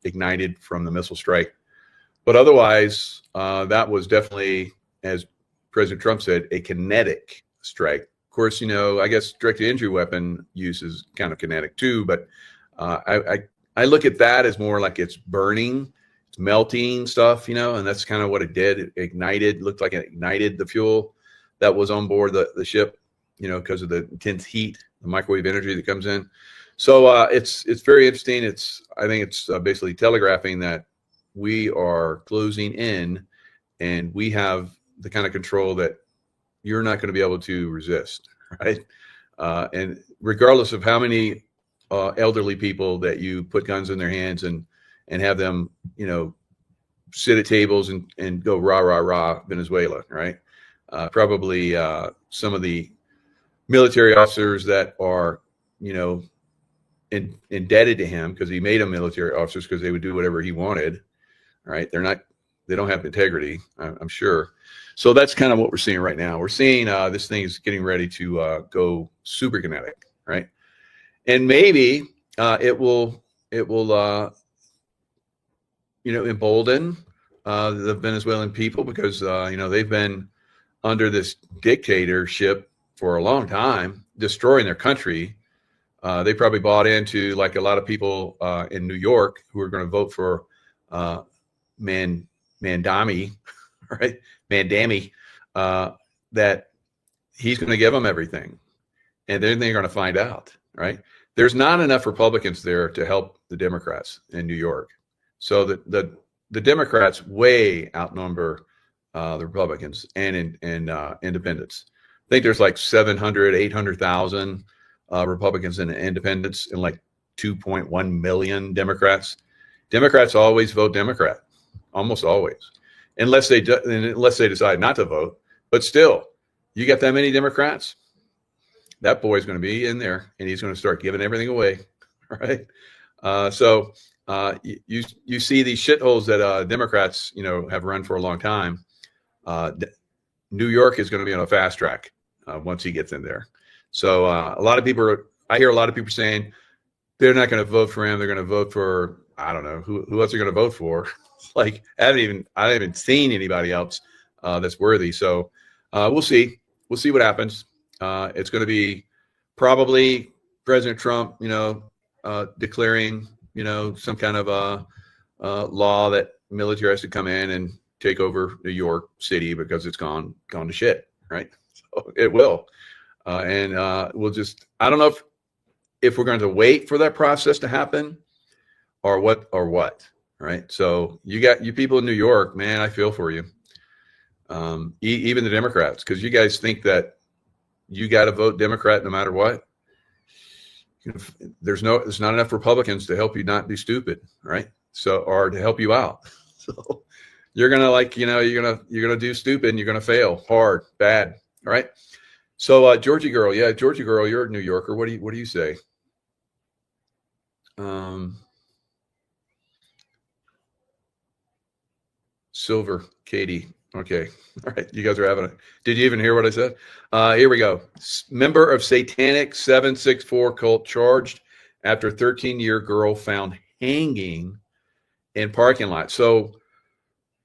ignited from the missile strike. But otherwise, that was definitely, as President Trump said, a kinetic strike. Of course, I guess direct injury weapon use is kind of kinetic too. But I look at that as more like it's burning. Melting stuff, and that's kind of what it did. It ignited, looked like it ignited the fuel that was on board the ship, because of the intense heat, the microwave energy that comes in. So it's very interesting. I think it's basically telegraphing that we are closing in, and we have the kind of control that you're not going to be able to resist, right? And regardless of how many elderly people that you put guns in their hands and have them, sit at tables and go rah, rah, rah, Venezuela, right? Probably some of the military officers that are, indebted to him because he made them military officers because they would do whatever he wanted, right? They don't have integrity, I'm sure. So that's kind of what we're seeing right now. We're seeing this thing is getting ready to go super kinetic, right? And maybe it will embolden the Venezuelan people because, they've been under this dictatorship for a long time, destroying their country. They probably bought into, like a lot of people in New York who are going to vote for Mandami, right? Mandami, that he's going to give them everything. And then they're going to find out, right? There's not enough Republicans there to help the Democrats in New York. So the Democrats way outnumber the Republicans and independents. I think there's like 700, 800,000 Republicans and independents and like 2.1 million Democrats. Democrats always vote Democrat, almost always, unless they decide not to vote. But still, you got that many Democrats, that boy's going to be in there and he's going to start giving everything away, right? So you see these shitholes that Democrats, have run for a long time. New York is going to be on a fast track once he gets in there. So I hear a lot of people saying they're not going to vote for him. They're going to vote for I don't know who else are going to vote for. Like I haven't even seen anybody else that's worthy. So we'll see. We'll see what happens. It's going to be probably President Trump, declaring, some kind of law that military has to come in and take over New York City because it's gone to shit, right? So it will. And we'll just, I don't know if we're going to wait for that process to happen or what, right? So you people in New York, man, I feel for you. Even the Democrats, because you guys think that you got to vote Democrat no matter what. There's not enough Republicans to help you not be stupid, right? So, or to help you out. So you're going to you're going to do stupid and you're going to fail hard, bad. All right. So Georgie girl, you're a New Yorker. What do you say? Silver, Katie. Okay. All right. You guys are having it. Did you even hear what I said? Here we go. Member of Satanic 764 cult charged after 13-year girl found hanging in parking lot. So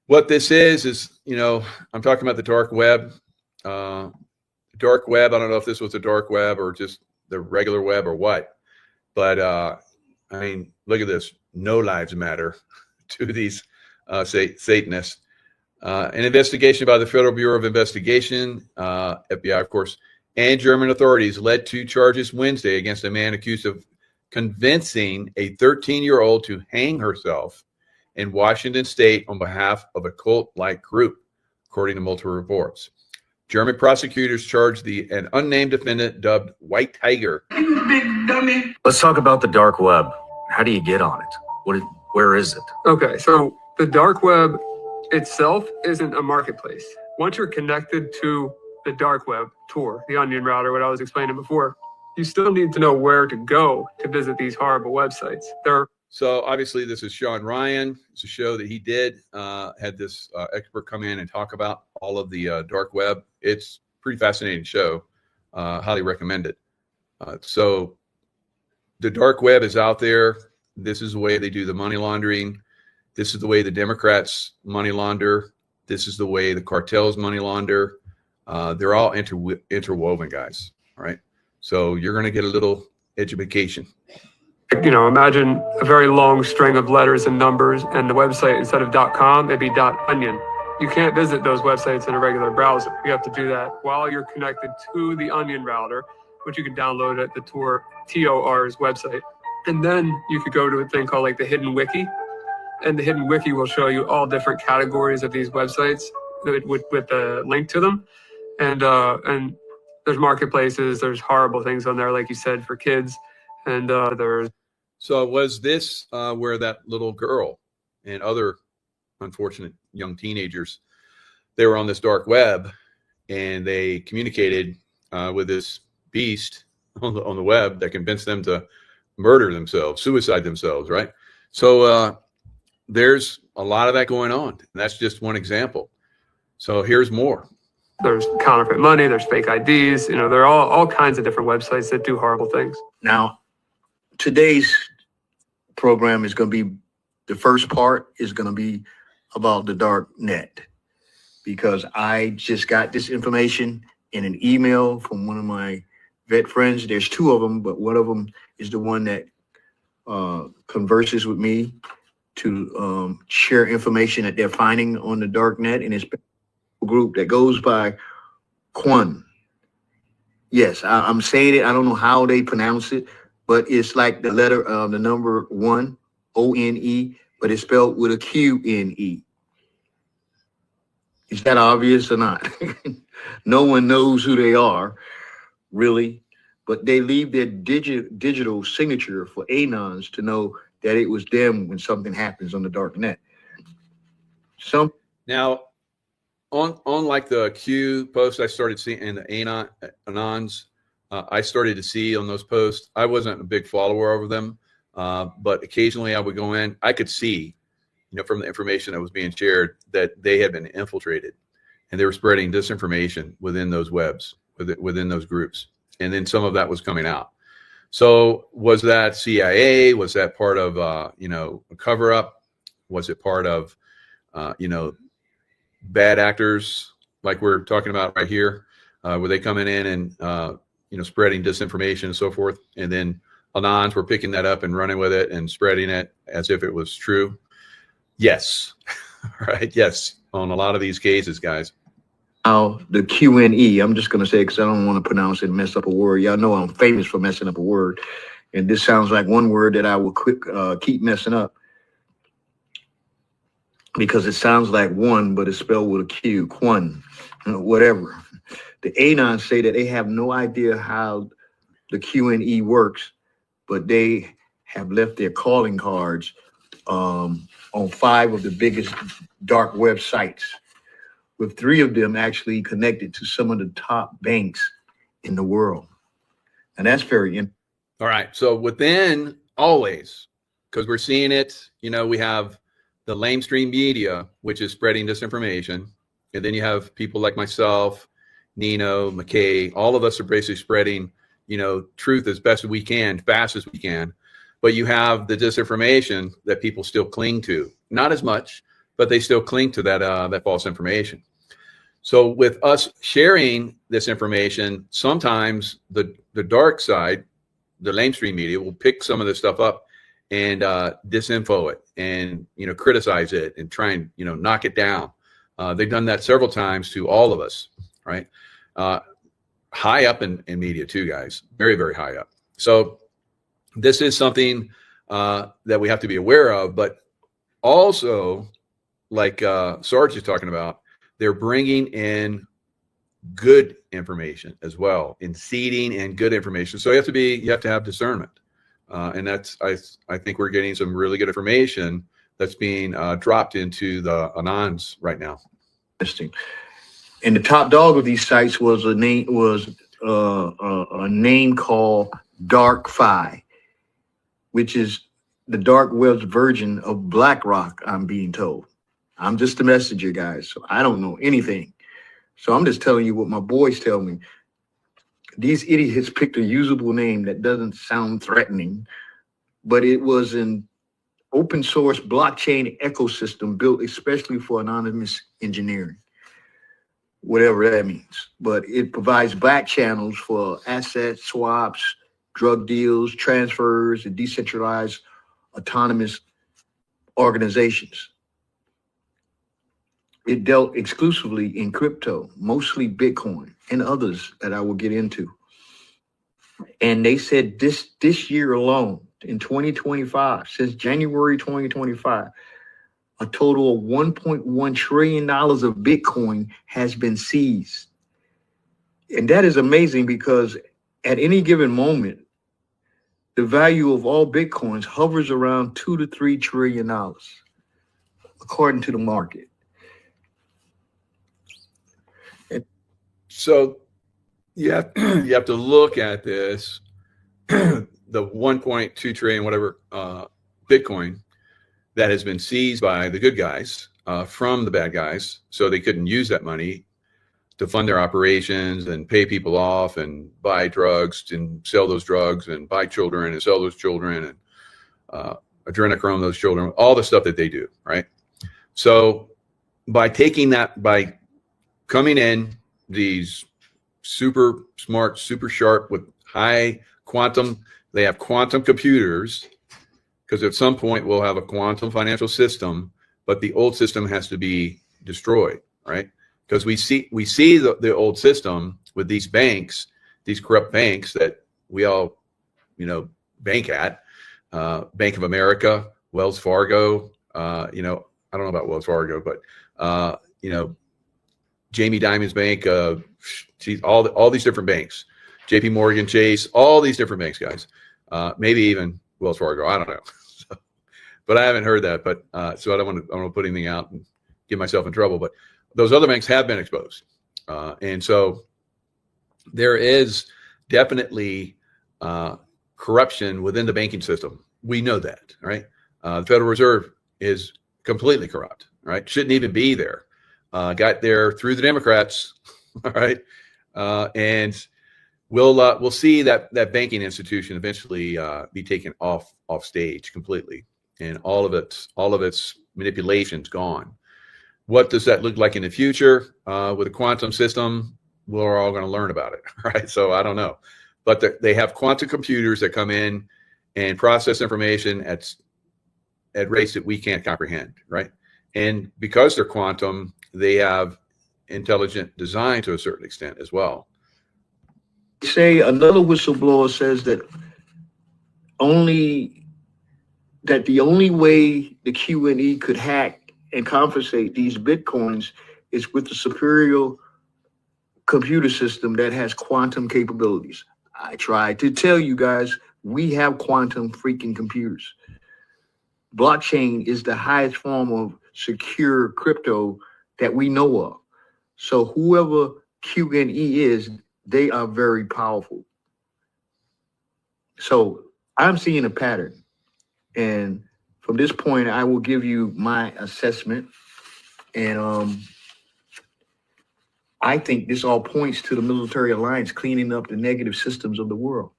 what this is, I'm talking about the dark web. Dark web. I don't know if this was the dark web or just the regular web or what. But, look at this. No lives matter to these Satanists. An investigation by the Federal Bureau of Investigation, FBI, of course, and German authorities led to charges Wednesday against a man accused of convincing a 13-year-old to hang herself in Washington State on behalf of a cult-like group, according to multiple reports. German prosecutors charged an unnamed defendant dubbed White Tiger.
You big dummy.
Let's talk about the dark web. How do you get on it? Where is it?
Okay, so the dark web itself isn't a marketplace. Once you're connected to the dark web tour, the onion router, what I was explaining before, you still need to know where to go to visit these horrible websites.
So obviously this is Sean Ryan. It's a show that he did, had this expert come in and talk about all of the dark web. It's a pretty fascinating show. Highly recommend it. So the dark web is out there. This is the way they do the money laundering. This is the way the Democrats money launder. This is the way the cartels money launder. They're all interwoven, guys. All right. So you're going to get a little education.
Imagine a very long string of letters and numbers, and the website, instead of .com, it'd be .onion. You can't visit those websites in a regular browser. You have to do that while you're connected to the onion router, which you can download at the TOR's website. And then you could go to a thing called like the Hidden Wiki. And the Hidden Wiki will show you all different categories of these websites with a link to them. And there's marketplaces, there's horrible things on there, like you said, for kids. And there's.
So was this where that little girl and other unfortunate young teenagers, they were on this dark web and they communicated with this beast on the web that convinced them to murder themselves, suicide themselves, right? So there's a lot of that going on. And that's just one example. So here's more.
There's counterfeit money, there's fake IDs, there are all kinds of different websites that do horrible things.
Now, today's program is going to be, the first part is going to be about the dark net, because I just got this information in an email from one of my vet friends. There's two of them, but one of them is the one that converses with me to share information that they're finding on the dark net, and it's a group that goes by Quan. Yes, I'm saying it. I don't know how they pronounce it, but it's like the letter, the number 1, O-N-E, but it's spelled with a Q-N-E. Is that obvious or not? No one knows who they are, really, but they leave their digital signature for anons to know that it was them when something happens on the dark net.
Now, on like the Q post I started seeing and the anons, I started to see on those posts. I wasn't a big follower of them, but occasionally I would go in. I could see, from the information that was being shared, that they had been infiltrated and they were spreading disinformation within those webs, within those groups. And then some of that was coming out. So was that CIA? Was that part of, a cover up? Was it part of, bad actors like we're talking about right here? Were they coming in and, spreading disinformation and so forth? And then Anons were picking that up and running with it and spreading it as if it was true. Yes. Right. Yes. On a lot of these cases, guys.
Now, the QNE, I'm just going to say, because I don't want to pronounce it and mess up a word. Y'all know I'm famous for messing up a word. And this sounds like one word that I will keep messing up. Because it sounds like one, but it's spelled with a Q, Quan, whatever. The Anons say that they have no idea how the QNE works, but they have left their calling cards on 5 of the biggest dark websites, with 3 of them actually connected to some of the top banks in the world. And that's very interesting.
All right. So within always, because we're seeing it, we have the lamestream media, which is spreading disinformation. And then you have people like myself, Nino, McKay, all of us are basically spreading, truth as best as we can, fast as we can. But you have the disinformation that people still cling to. Not as much, but they still cling to that false information. So with us sharing this information, sometimes the dark side, the lamestream media, will pick some of this stuff up and disinfo it and criticize it and try and knock it down. They've done that several times to all of us, right? High up in media too, guys, very, very high up. So this is something that we have to be aware of, but also, like Sarge is talking about, they're bringing in good information as well, in seeding and good information. So you have to have discernment, and that's I think we're getting some really good information that's being dropped into the Anons right now.
Interesting. And the top dog of these sites was a name called Dark-Fi, which is the dark web's version of BlackRock, I'm being told. I'm just a messenger, guys, so I don't know anything. So I'm just telling you what my boys tell me. These idiots picked a usable name that doesn't sound threatening, but it was an open source blockchain ecosystem built especially for anonymous engineering, whatever that means. But it provides back channels for asset swaps, drug deals, transfers, and decentralized autonomous organizations. It dealt exclusively in crypto, mostly Bitcoin and others that I will get into. And they said this year alone, in 2025, since January 2025, a total of $1.1 trillion of Bitcoin has been seized. And that is amazing because at any given moment, the value of all Bitcoins hovers around $2 to $3 trillion, according to the market.
So you have to look at this, the 1.2 trillion, whatever, Bitcoin that has been seized by the good guys from the bad guys. So they couldn't use that money to fund their operations and pay people off and buy drugs and sell those drugs and buy children and sell those children and adrenochrome those children, all the stuff that they do, right? So by coming in, these super smart, super sharp with high quantum, they have quantum computers, because at some point we'll have a quantum financial system, but the old system has to be destroyed, right? Because we see the old system with these banks, these corrupt banks that we all, bank at, Bank of America, Wells Fargo, I don't know about Wells Fargo, but Jamie Dimon's bank, all these different banks, JP Morgan, Chase, all these different banks, guys, maybe even Wells Fargo, I don't know. But I haven't heard that, but so I don't want to put anything out and get myself in trouble, but those other banks have been exposed. And so there is definitely corruption within the banking system. We know that, right? The Federal Reserve is completely corrupt, right? Shouldn't even be there. Got there through the Democrats, all right? And we'll see that banking institution eventually be taken off stage completely, and all of its manipulations gone. What does that look like in the future with a quantum system? We're all going to learn about it, right? So I don't know, but they have quantum computers that come in and process information at rates that we can't comprehend, right? And because they're quantum, they have intelligent design to a certain extent as well.
Say another whistleblower says that the only way the Q&E could hack and confiscate these Bitcoins is with the superior computer system that has quantum capabilities. I tried to tell you guys, we have quantum freaking computers. Blockchain is the highest form of secure crypto that we know of. So whoever Q&E is, they are very powerful. So I'm seeing a pattern. And from this point, I will give you my assessment. And I think this all points to the military alliance cleaning up the negative systems of the world.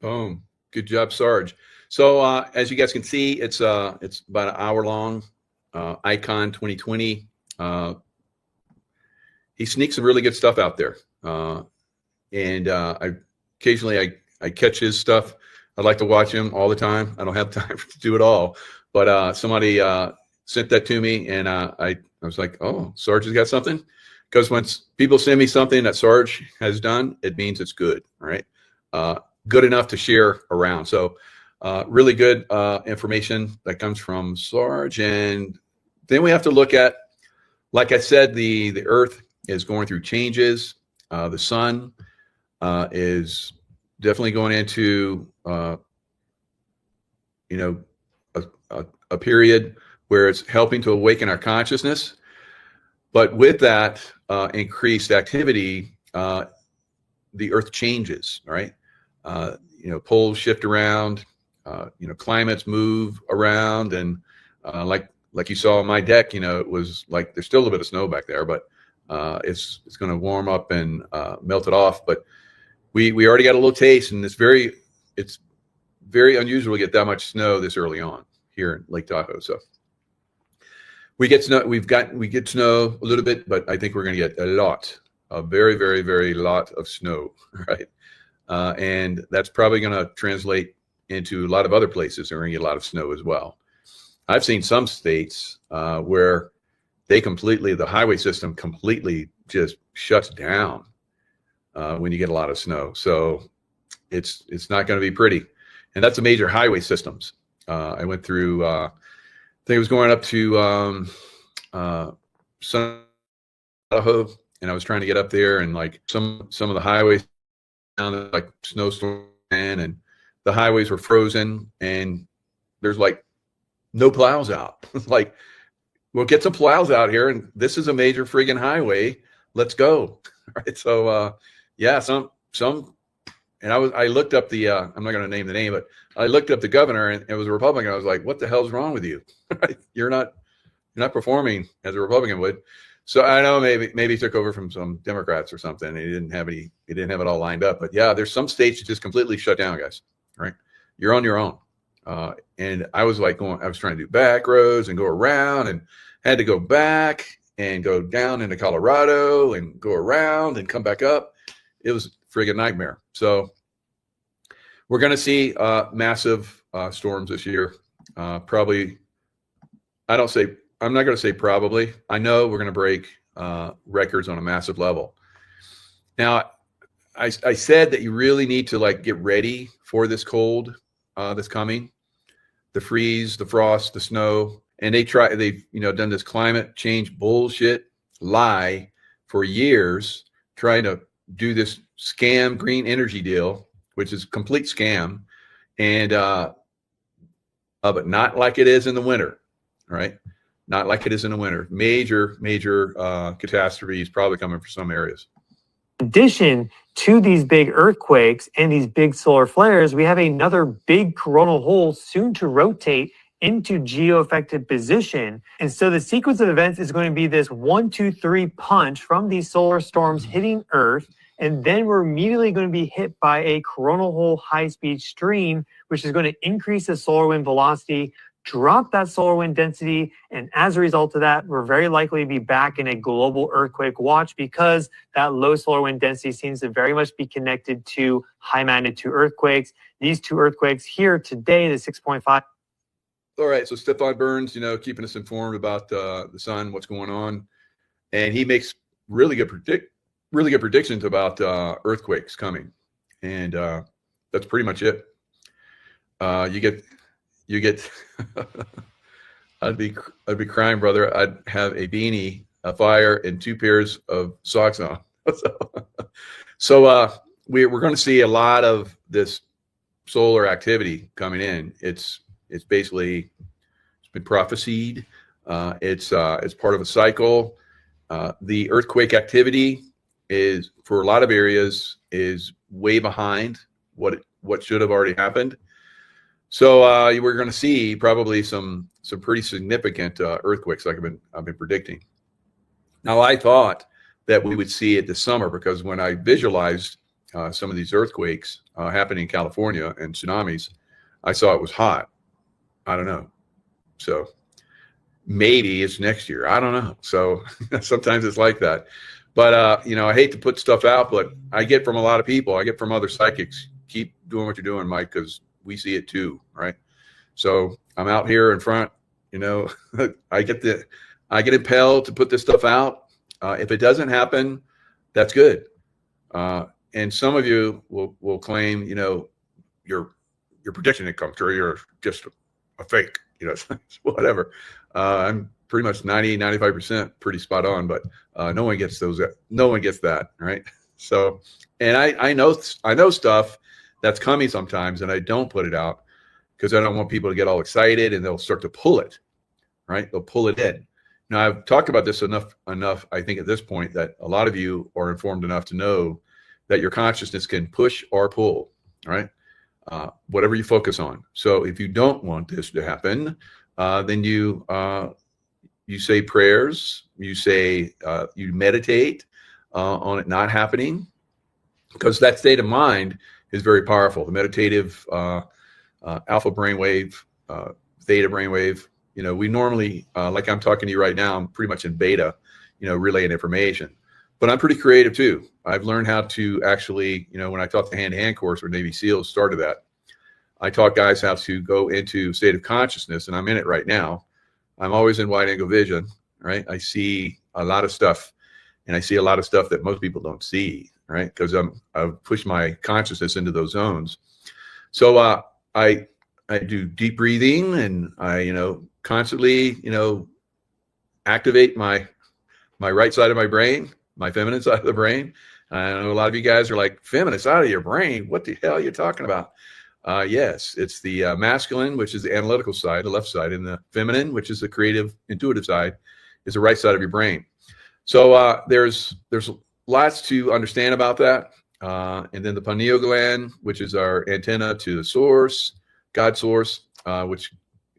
Boom. Good job, Sarge. So as you guys can see, it's about an hour long. Icon 2020. He sneaks some really good stuff out there. And I occasionally catch his stuff. I like to watch him all the time. I don't have time to do it all, but somebody sent that to me, and I was like, oh, Sarge has got something. Because when people send me something that Sarge has done, it means it's good, right? Good enough to share around. So really good information that comes from Sarge. And then we have to look at, like I said, the Earth is going through changes. The sun is definitely going into a period where it's helping to awaken our consciousness. But with that increased activity, the Earth changes, right? Poles shift around, climates move around, and like you saw on my deck, it was like there's still a little bit of snow back there, but it's going to warm up and melt it off. But we already got a little taste, and it's very unusual to get that much snow this early on here in Lake Tahoe. So we get snow. We get snow a little bit, but I think we're going to get a very, very, very lot of snow, right? And that's probably going to translate into a lot of other places. We're going to get a lot of snow as well. I've seen some states where the highway system completely just shuts down when you get a lot of snow. So it's not going to be pretty. And that's the major highway systems. I went through, I think it was going up to Tahoe, and I was trying to get up there, and like some of the highways down like snowstorm, and the highways were frozen, and there's like no plows out. Like, we'll get some plows out here, and this is a major friggin' highway. Let's go. Right. So yeah, and I looked up the I'm not going to name the name, but I looked up the governor, and it was a Republican. I was like, what the hell's wrong with you? You're not performing as a Republican would. So I know maybe he took over from some Democrats or something. And he didn't have it all lined up. But yeah, there's some states that just completely shut down, guys. Right? You're on your own. And I was like I was trying to do back roads and go around, and had to go back and go down into Colorado and go around and come back up. It was a friggin' nightmare. So we're going to see massive storms this year. Probably, I'm not going to say probably. I know we're going to break records on a massive level. Now, I said that you really need to get ready for this cold that's coming, the freeze, the frost, the snow. And they've done this climate change bullshit lie for years, trying to do this scam green energy deal, which is a complete scam, and but not like it is in the winter, right? Not like it is in the winter. Major catastrophes probably coming for some areas.
In addition to these big earthquakes and these big solar flares, we have another big coronal hole soon to rotate into geo-affected position. And so the sequence of events is going to be this 1, 2, 3 punch from these solar storms hitting Earth And then we're immediately going to be hit by a coronal hole high-speed stream, which is going to increase the solar wind velocity, drop that solar wind density, and as a result of that, we're very likely to be back in a global earthquake watch because that low solar wind density seems to very much be connected to high magnitude earthquakes. These two earthquakes here today, the 6.5.
All right, so Stefan Burns, keeping us informed about the sun, what's going on, and he makes really good predictions about earthquakes coming, and that's pretty much it. You get. I'd be crying, brother. I'd have a beanie, a fire, and 2 pairs of socks on. So we're going to see a lot of this solar activity coming in. It's basically, it's been prophesied. It's part of a cycle. The earthquake activity is, for a lot of areas, is way behind what should have already happened. So we're going to see probably some pretty significant earthquakes, like I've been predicting. Now, I thought that we would see it this summer because when I visualized some of these earthquakes happening in California and tsunamis, I saw it was hot. I don't know. So maybe it's next year. I don't know. So sometimes it's like that. But I hate to put stuff out, but I get from a lot of people. I get from other psychics. Keep doing what you're doing, Mike, because we see it too, right? So I'm out here in front, I get impelled to put this stuff out. If it doesn't happen, that's good. And some of you will claim, your prediction didn't come true. You're just a fake, whatever. I'm pretty much 95% pretty spot on, but no one gets that, right? So, and I know stuff that's coming sometimes, and I don't put it out because I don't want people to get all excited and they'll start to pull it, right? They'll pull it in. Now, I've talked about this enough, I think, at this point that a lot of you are informed enough to know that your consciousness can push or pull, right? Whatever you focus on. So if you don't want this to happen, then you say prayers, you meditate on it not happening, because that state of mind is very powerful. The meditative alpha brainwave, theta brainwave. We normally, like I'm talking to you right now, I'm pretty much in beta, relaying information. But I'm pretty creative too. I've learned how to actually, when I taught the hand-to-hand course where Navy SEALs started that, I taught guys how to go into state of consciousness, and I'm in it right now. I'm always in wide angle vision, right? I see a lot of stuff, and I see a lot of stuff that most people don't see, right? Because I've pushed my consciousness into those zones. So I do deep breathing, and I constantly activate my right side of my brain, my feminine side of the brain. I know a lot of you guys are like, feminine side of your brain? What the hell are you talking about? Yes, it's the masculine, which is the analytical side, the left side, and the feminine, which is the creative, intuitive side, is the right side of your brain. So there's lots to understand about that. And then the pineal gland, which is our antenna to the source, God source, which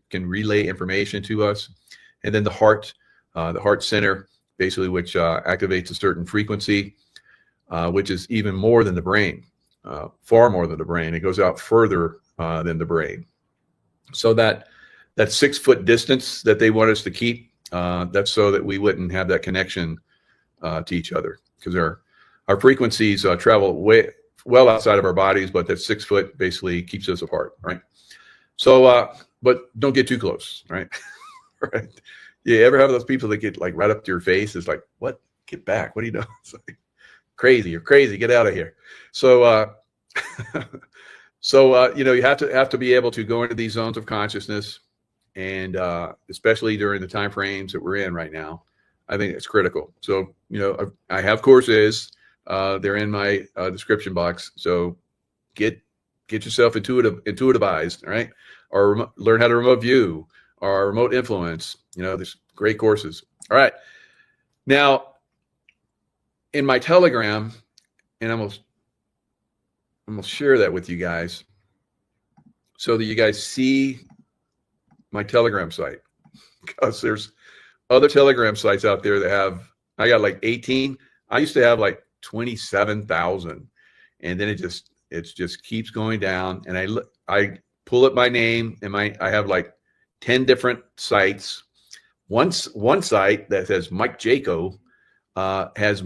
can relay information to us. And then the heart center, basically, which activates a certain frequency, which is even more than the brain, far more than the brain. It goes out further than the brain. So that 6 foot distance that they want us to keep, that's so that we wouldn't have that connection to each other, because our frequencies travel well outside of our bodies, but that 6 foot basically keeps us apart, right? So, but don't get too close, right? Right. You ever have those people that get like right up to your face? It's like, what? Get back. What are you doing? It's like, crazy. You're crazy. Get out of here. So, you have to be able to go into these zones of consciousness, and especially during the time frames that we're in right now, I think it's critical. So, I have courses. They're in my description box. So get yourself intuitivized, right? Or learn how to remote view or remote influence. There's great courses. All right. Now, in my Telegram, and I'm gonna share that with you guys so that you guys see my Telegram site, because there's other Telegram sites out there that I got like 18. I used to have like 27,000, and then it just keeps going down. And I pull up my name, and I have like 10 different sites. One site that says Mike Jaco has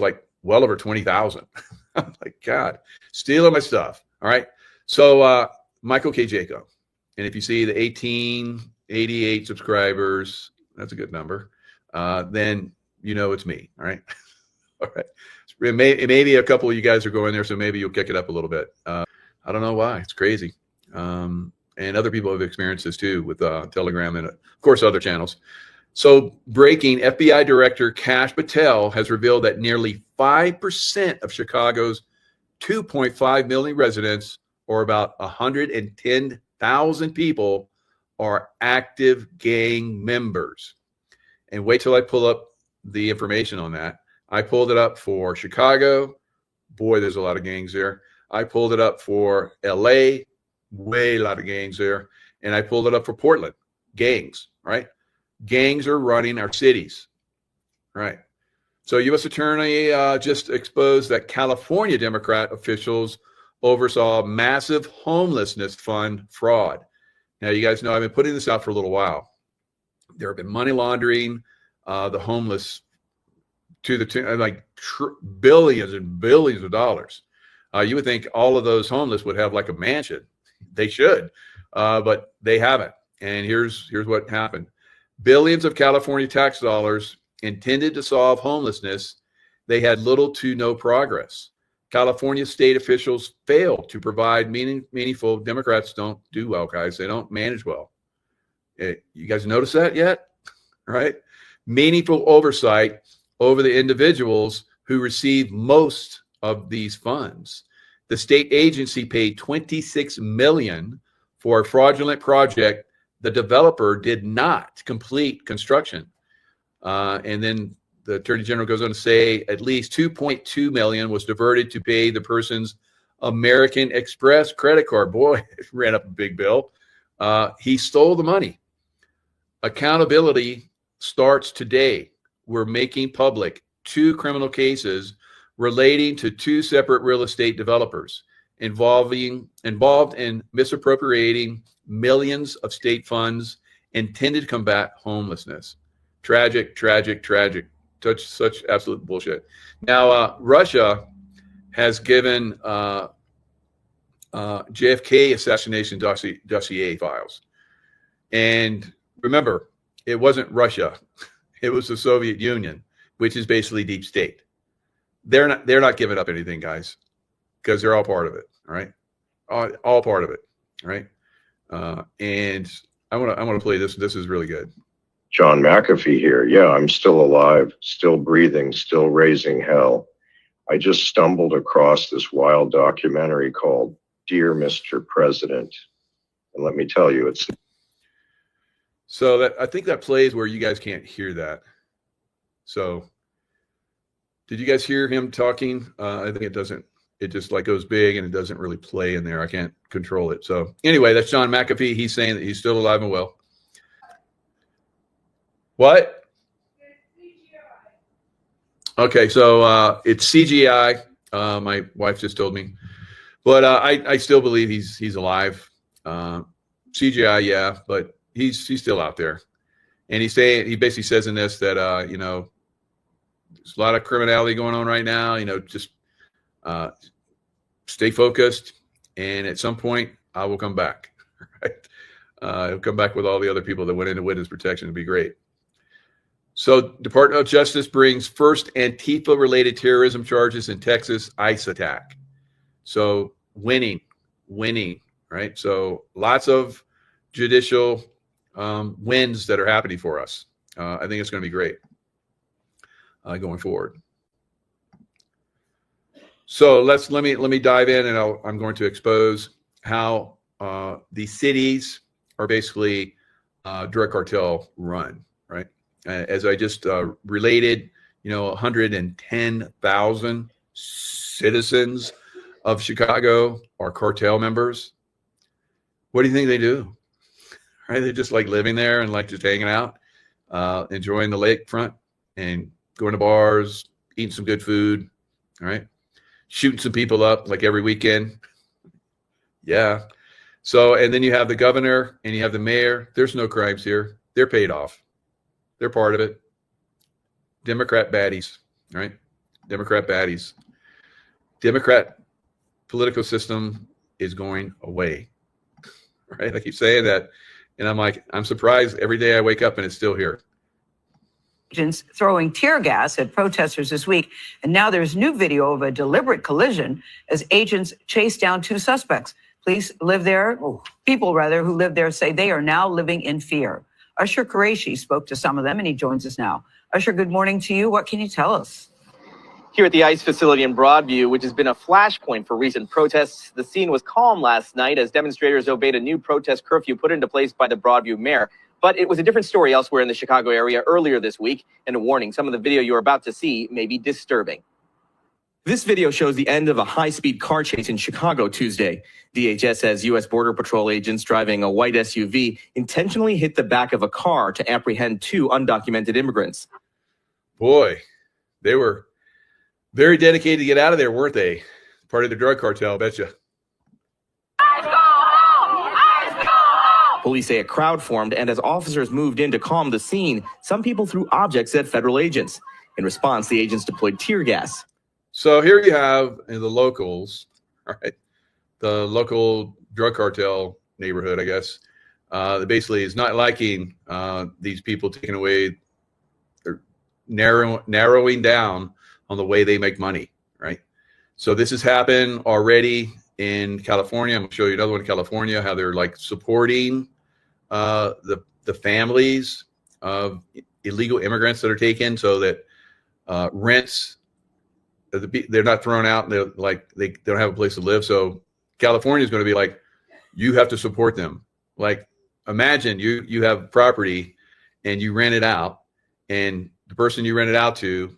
like well over 20,000. I'm like, God, stealing my stuff. All right. So Michael K. Jaco. And if you see the 1888 subscribers, that's a good number. Then you know it's me. All right. All right. Maybe a couple of you guys are going there, so maybe you'll kick it up a little bit. I don't know why. It's crazy. And other people have experienced this too with Telegram and, of course, other channels. So breaking, FBI Director Kash Patel has revealed that nearly 5% of Chicago's 2.5 million residents, or about 110,000 people, are active gang members. And wait till I pull up the information on that. I pulled it up for Chicago. Boy, there's a lot of gangs there. I pulled it up for LA. Way a lot of gangs there. And I pulled it up for Portland. Gangs, right? Gangs are running our cities, right? So U.S. Attorney just exposed that California Democrat officials oversaw massive homelessness fund fraud. Now, you guys know I've been putting this out for a little while. There have been money laundering the homeless to the billions and billions of dollars. You would think all of those homeless would have like a mansion. They should, but they haven't. And here's what happened. Billions of California tax dollars intended to solve homelessness, they had little to no progress. California state officials failed to provide meaningful. Democrats don't do well, guys. They don't manage well. You guys notice that yet? Right? Meaningful oversight over the individuals who receive most of these funds. The state agency paid $26 million for a fraudulent project. The developer did not complete construction. And then the Attorney General goes on to say at least $2.2 million was diverted to pay the person's American Express credit card. Boy, it ran up a big bill. He stole the money. Accountability starts today. We're making public 2 criminal cases relating to 2 separate real estate developers involved in misappropriating millions of state funds intended to combat homelessness. Tragic, tragic, tragic. Such absolute bullshit. Now, Russia has given JFK assassination dossier files. And remember, it wasn't Russia. It was the Soviet Union, which is basically deep state. They're not giving up anything, guys, because they're all part of it. All right. All part of it. All right. And I want to play this. This is really good.
John McAfee here. Yeah, I'm still alive, still breathing, still raising hell. I just stumbled across this wild documentary called Dear Mr. President. And let me tell you, it's...
So that I think that plays where you guys can't hear that. So did you guys hear him talking? I think it doesn't. It just like goes big and it doesn't really play in there. I can't control it. So anyway, that's John McAfee. He's saying that he's still alive and well. What? Okay, so it's CGI. My wife just told me, but I still believe he's alive. CGI, yeah, but he's still out there, and he basically says in this that there's a lot of criminality going on right now. Just stay focused, and at some point I will come back. Right? I'll come back with all the other people that went into witness protection. It'd be great. So Department of Justice brings first Antifa-related terrorism charges in Texas ICE attack. So winning, right? So lots of judicial wins that are happening for us. I think it's going to be great going forward. So let me dive in, and I'm going to expose how the cities are basically drug cartel run, right? As I just related, 110,000 citizens of Chicago are cartel members. What do you think they do? Right? They're just like living there and like just hanging out, enjoying the lakefront and going to bars, eating some good food, All right. Shooting some people up like every weekend. Yeah. So, and then you have the governor and you have the mayor. There's no crimes here. They're paid off. They're part of it. Democrat baddies, right? Democrat baddies. Democrat political system is going away, right? I keep saying that. And I'm like, I'm surprised every day I wake up and it's still here.
Agents throwing tear gas at protesters this week. And now there's new video of a deliberate collision as agents chase down two suspects. People who live there say they are now living in fear. Usher Qureshi spoke to some of them and he joins us now. Usher, good morning to you. What can you tell us?
Here at the ICE facility in Broadview, which has been a flashpoint for recent protests, the scene was calm last night as demonstrators obeyed a new protest curfew put into place by the Broadview mayor. But it was a different story elsewhere in the Chicago area earlier this week. And a warning, some of the video you're about to see may be disturbing. This video shows the end of a high-speed car chase in Chicago Tuesday. DHS says U.S. Border Patrol agents driving a white SUV intentionally hit the back of a car to apprehend two undocumented immigrants.
Boy, they were very dedicated to get out of there, weren't they? Part of the drug cartel, I betcha.
Police say a crowd formed, and as officers moved in to calm the scene, some people threw objects at federal agents. In response, the agents deployed tear gas.
So here you have the locals, right? The local drug cartel neighborhood, I guess, that basically is not liking these people taking away or narrowing down on the way they make money, right? So this has happened already in California. I'm gonna show you another one in California, how they're like supporting the families of illegal immigrants that are taken so that rents, they're not thrown out and they don't have a place to live. So California is going to be like, you have to support them. Like, imagine you have property and you rent it out, and the person you rent it out to,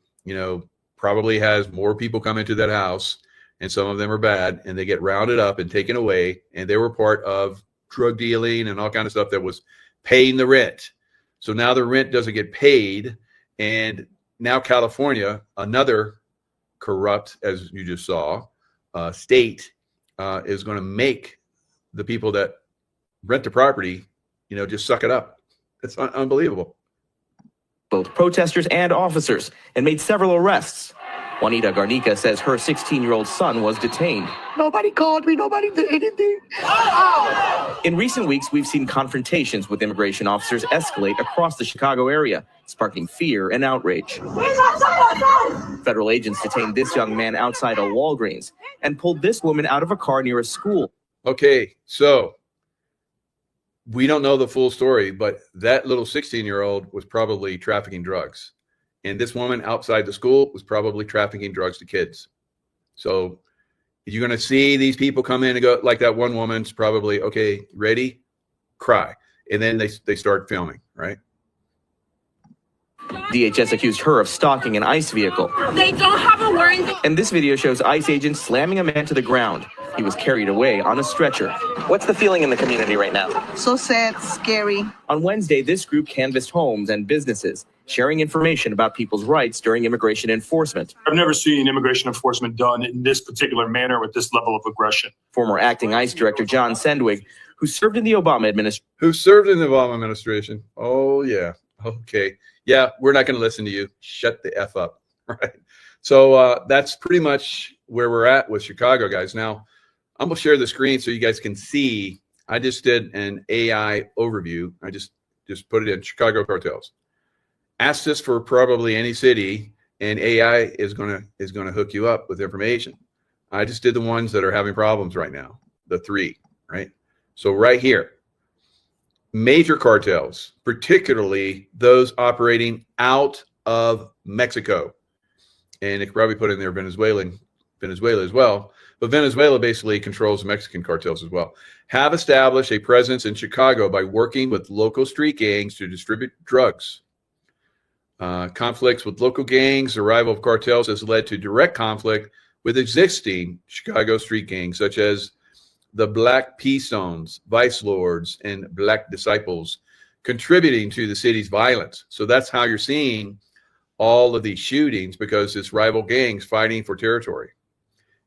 probably has more people come into that house, and some of them are bad, and they get rounded up and taken away, and they were part of drug dealing and all kind of stuff that was paying the rent. So now the rent doesn't get paid, and now California, another corrupt, as you just saw, state, is going to make the people that rent the property, just suck it up. It's unbelievable.
Both protesters and officers, and made several arrests. Juanita Garnica says her 16-year-old son was detained.
Nobody called me. Nobody did anything.
In recent weeks, we've seen confrontations with immigration officers escalate across the Chicago area, sparking fear and outrage. Federal agents detained this young man outside a Walgreens and pulled this woman out of a car near a school.
Okay, so we don't know the full story, but that little 16-year-old was probably trafficking drugs. And this woman outside the school was probably trafficking drugs to kids. So you're going to see these people come in and go, like that one woman's probably, okay, ready, cry. And then they start filming, right?
DHS accused her of stalking an ICE vehicle.
They don't have a warrant.
And this video shows ICE agents slamming a man to the ground. He was carried away on a stretcher. What's the feeling in the community right now?
So sad, scary.
On Wednesday, this group canvassed homes and businesses, sharing information about people's rights during immigration enforcement.
I've never seen immigration enforcement done in this particular manner with this level of aggression.
Former acting ICE director John Sendwig, who served in the Obama
administration. Oh, yeah. Okay. Yeah, we're not going to listen to you. Shut the F up. Right. So that's pretty much where we're at with Chicago, guys. Now, I'm going to share the screen so you guys can see. I just did an AI overview. I just put it in Chicago cartels. Ask this for probably any city, and AI is going to hook you up with information. I just did the ones that are having problems right now, the 3, right? So right here, major cartels, particularly those operating out of Mexico. And it could probably put in there Venezuela as well. But Venezuela basically controls the Mexican cartels as well. Have established a presence in Chicago by working with local street gangs to distribute drugs. Conflicts with local gangs, the arrival of cartels has led to direct conflict with existing Chicago street gangs, such as the Black P-Stones, Vice Lords, and Black Disciples, contributing to the city's violence. So that's how you're seeing all of these shootings because it's rival gangs fighting for territory.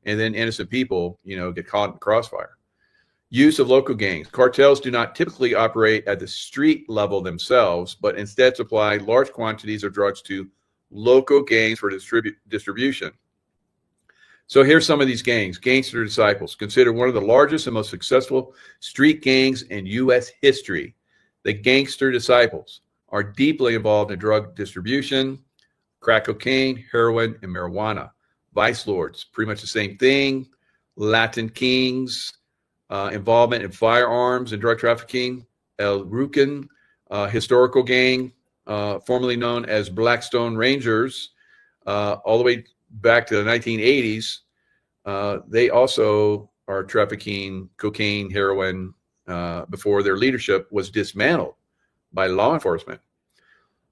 And then innocent people, get caught in the crossfire. Use of local gangs. Cartels do not typically operate at the street level themselves, but instead supply large quantities of drugs to local gangs for distribution. So here's some of these gangs. Gangster Disciples, considered one of the largest and most successful street gangs in U.S. history. The Gangster Disciples are deeply involved in drug distribution, crack cocaine, heroin, and marijuana. Vice Lords, pretty much the same thing. Latin Kings, involvement in firearms and drug trafficking. El Rucan, historical gang, formerly known as Blackstone Rangers, all the way back to the 1980s. They also are trafficking cocaine, heroin, before their leadership was dismantled by law enforcement.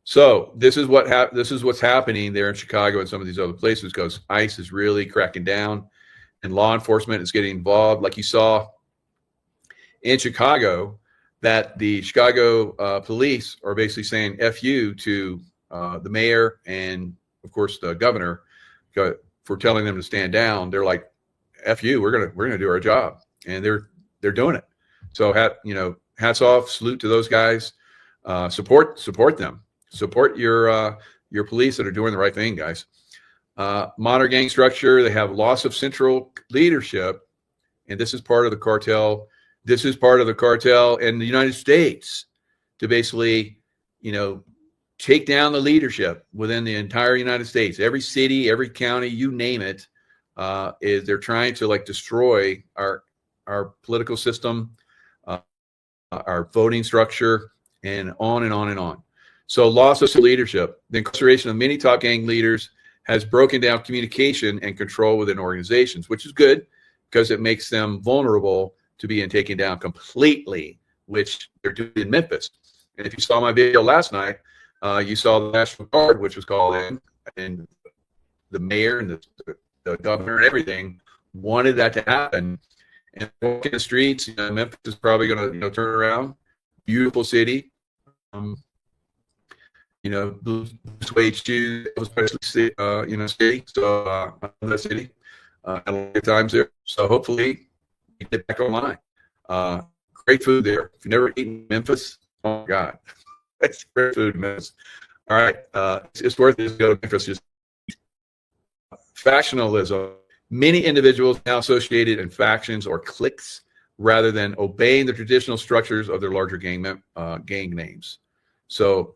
So this is what's happening there in Chicago and some of these other places, because ICE is really cracking down and law enforcement is getting involved. Like you saw in Chicago, that the Chicago police are basically saying F you to the mayor and, of course, the governor for telling them to stand down. They're like, F you, we're gonna do our job, and they're doing it. So hats off, salute to those guys. Support them. Support your police that are doing the right thing, guys. Modern gang structure. They have loss of central leadership, and this is part of the cartel. This is part of the cartel in the United States to basically, take down the leadership within the entire United States. Every city, every county, you name it, they're trying to destroy our political system, our voting structure, and on and on and on. So loss of leadership. The incarceration of many top gang leaders has broken down communication and control within organizations, which is good because it makes them vulnerable to being taken down completely, which they're doing in Memphis. And if you saw my video last night, you saw the National Guard, which was called in, and the mayor and the governor and everything wanted that to happen. And walking the streets, Memphis is probably going to turn around. Beautiful city. Blue suede shoes, especially city. So I love that city. Had a lot of times there. So hopefully you get back online. Great food there. If you've never eaten Memphis, oh my God, that's great food in Memphis. All right, it's worth it to go to Memphis. Just factionalism. Many individuals now associated in factions or cliques rather than obeying the traditional structures of their larger gang names. So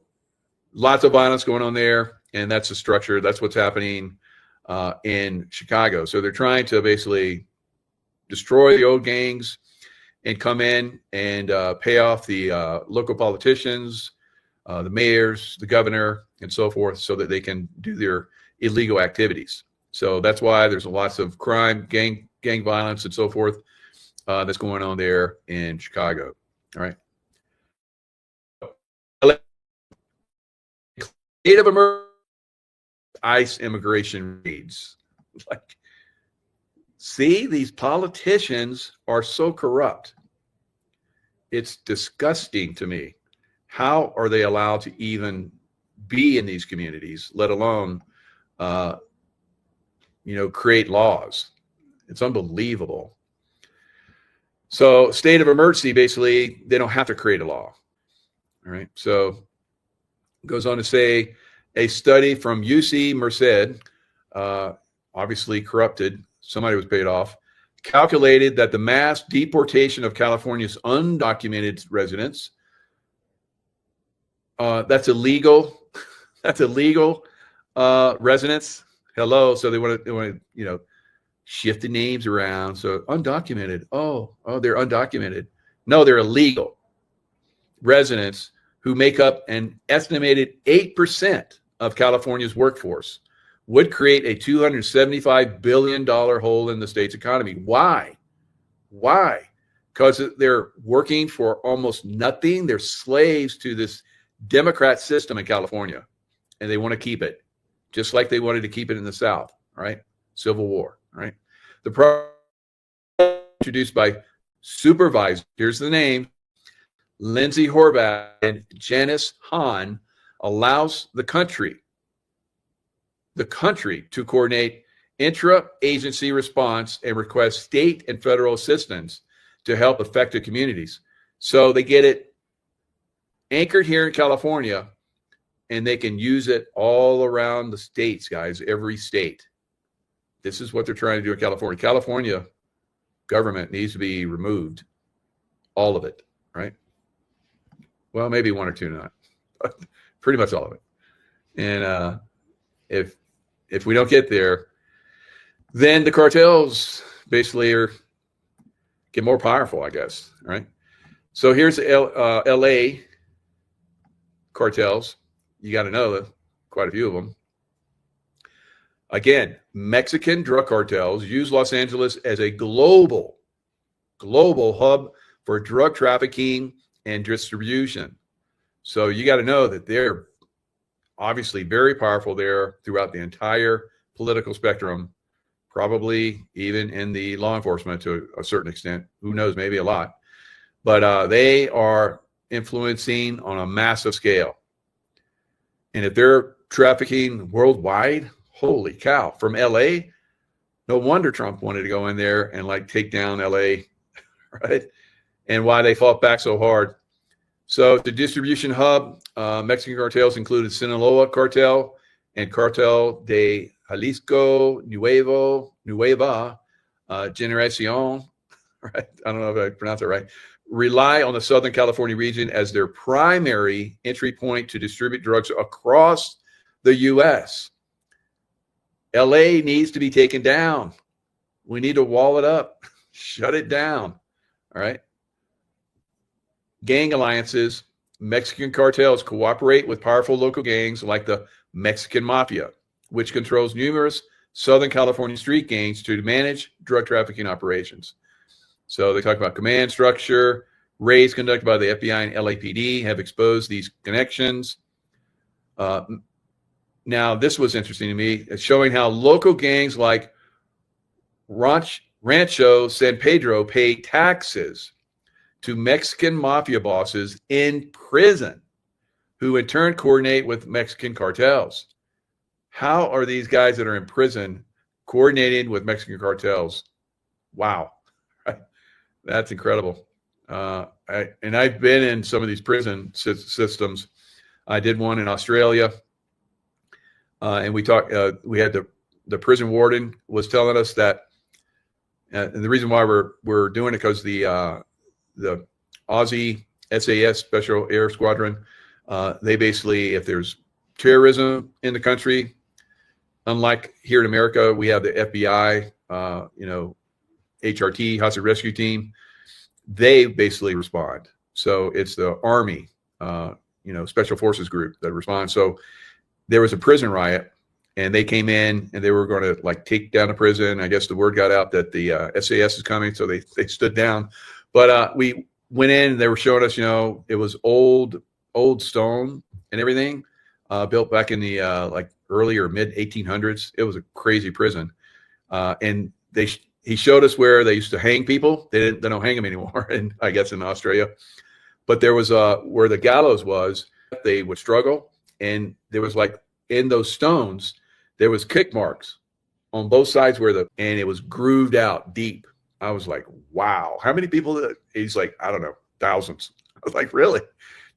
lots of violence going on there, and that's the structure. That's what's happening in Chicago. So they're trying to basically destroy the old gangs and come in and pay off the local politicians, the mayors, the governor, and so forth, so that they can do their illegal activities. So that's why there's lots of crime, gang violence, and so forth that's going on there in Chicago. All right. State of emergency, ICE immigration raids. See, these politicians are so corrupt. It's disgusting to me. How are they allowed to even be in these communities, let alone, create laws? It's unbelievable. So state of emergency, basically, they don't have to create a law. All right. So it goes on to say a study from UC Merced, obviously corrupted, somebody was paid off, calculated that the mass deportation of California's undocumented residents, that's illegal. That's illegal residents. Hello. So they want to, shift the names around. So undocumented. Oh, they're undocumented. No, they're illegal residents who make up an estimated 8% of California's workforce would create a $275 billion hole in the state's economy. Why? Because they're working for almost nothing. They're slaves to this Democrat system in California, and they want to keep it, just like they wanted to keep it in the South, right? Civil War, right? The program introduced by supervisor, here's the name, Lindsay Horvath and Janice Hahn, allows the country the country to coordinate intra-agency response and request state and federal assistance to help affected communities. So they get it anchored here in California, and they can use it all around the states, guys, every state. This is what they're trying to do in California. California government needs to be removed, all of it, right? Well, maybe one or two not, but pretty much all of it. And if we don't get there, then the cartels basically get more powerful, I guess, right? So here's LA cartels. You got to know that quite a few of them. Again, Mexican drug cartels use Los Angeles as a global hub for drug trafficking and distribution. So you got to know that they're obviously very powerful there throughout the entire political spectrum, probably even in the law enforcement to a certain extent. Who knows, maybe a lot. But they are influencing on a massive scale. And if they're trafficking worldwide, holy cow, from LA, no wonder Trump wanted to go in there and like take down LA, right? And why they fought back so hard. So the distribution hub, Mexican cartels included Sinaloa cartel and Cartel de Jalisco Nueva Generacion, right? I don't know if I pronounced it right. Rely on the Southern California region as their primary entry point to distribute drugs across the U.S. LA needs to be taken down. We need to wall it up, shut it down. All right. Gang alliances. Mexican cartels cooperate with powerful local gangs like the Mexican Mafia, which controls numerous Southern California street gangs to manage drug trafficking operations. So they talk about command structure. Raids conducted by the FBI and LAPD have exposed these connections. Now, this was interesting to me. It's showing how local gangs like Rancho San Pedro pay taxes to Mexican mafia bosses in prison, who in turn coordinate with Mexican cartels. How are these guys that are in prison coordinating with Mexican cartels? Wow. That's incredible. I've been in some of these prison systems. I did one in Australia. And we talked, we had the prison warden was telling us that, and the reason why we're doing it because the Aussie SAS Special Air Squadron, they basically, if there's terrorism in the country, unlike here in America, we have the FBI, HRT, Hostage Rescue Team, they basically respond. So it's the Army, Special Forces group that responds. So there was a prison riot, and they came in and they were going to like take down the prison. I guess the word got out that the SAS is coming, so they stood down. But we went in and they were showing us, it was old stone and everything, built back in the like early or mid 1800s. It was a crazy prison, and he showed us where they used to hang people. They don't hang them anymore, and I guess in Australia. But there was where the gallows was. They would struggle, and there was like in those stones, there was kick marks on both sides and it was grooved out deep. I was like, wow, how many people? He's like, I don't know, thousands. I was like, really?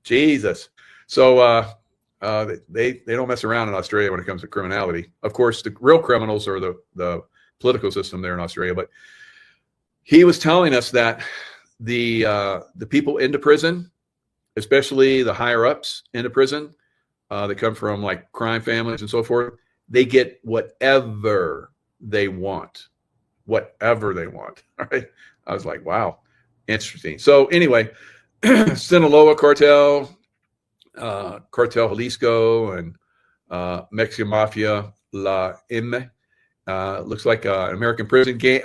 Jesus. So they don't mess around in Australia when it comes to criminality. Of course, the real criminals are the political system there in Australia. But he was telling us that the people into prison, especially the higher ups into prison, that come from like crime families and so forth, they get whatever they want. Whatever they want. All right. I was like, wow, interesting. So anyway, Sinaloa cartel, Cartel Jalisco, and Mexican Mafia, La M. Looks like an American prison gang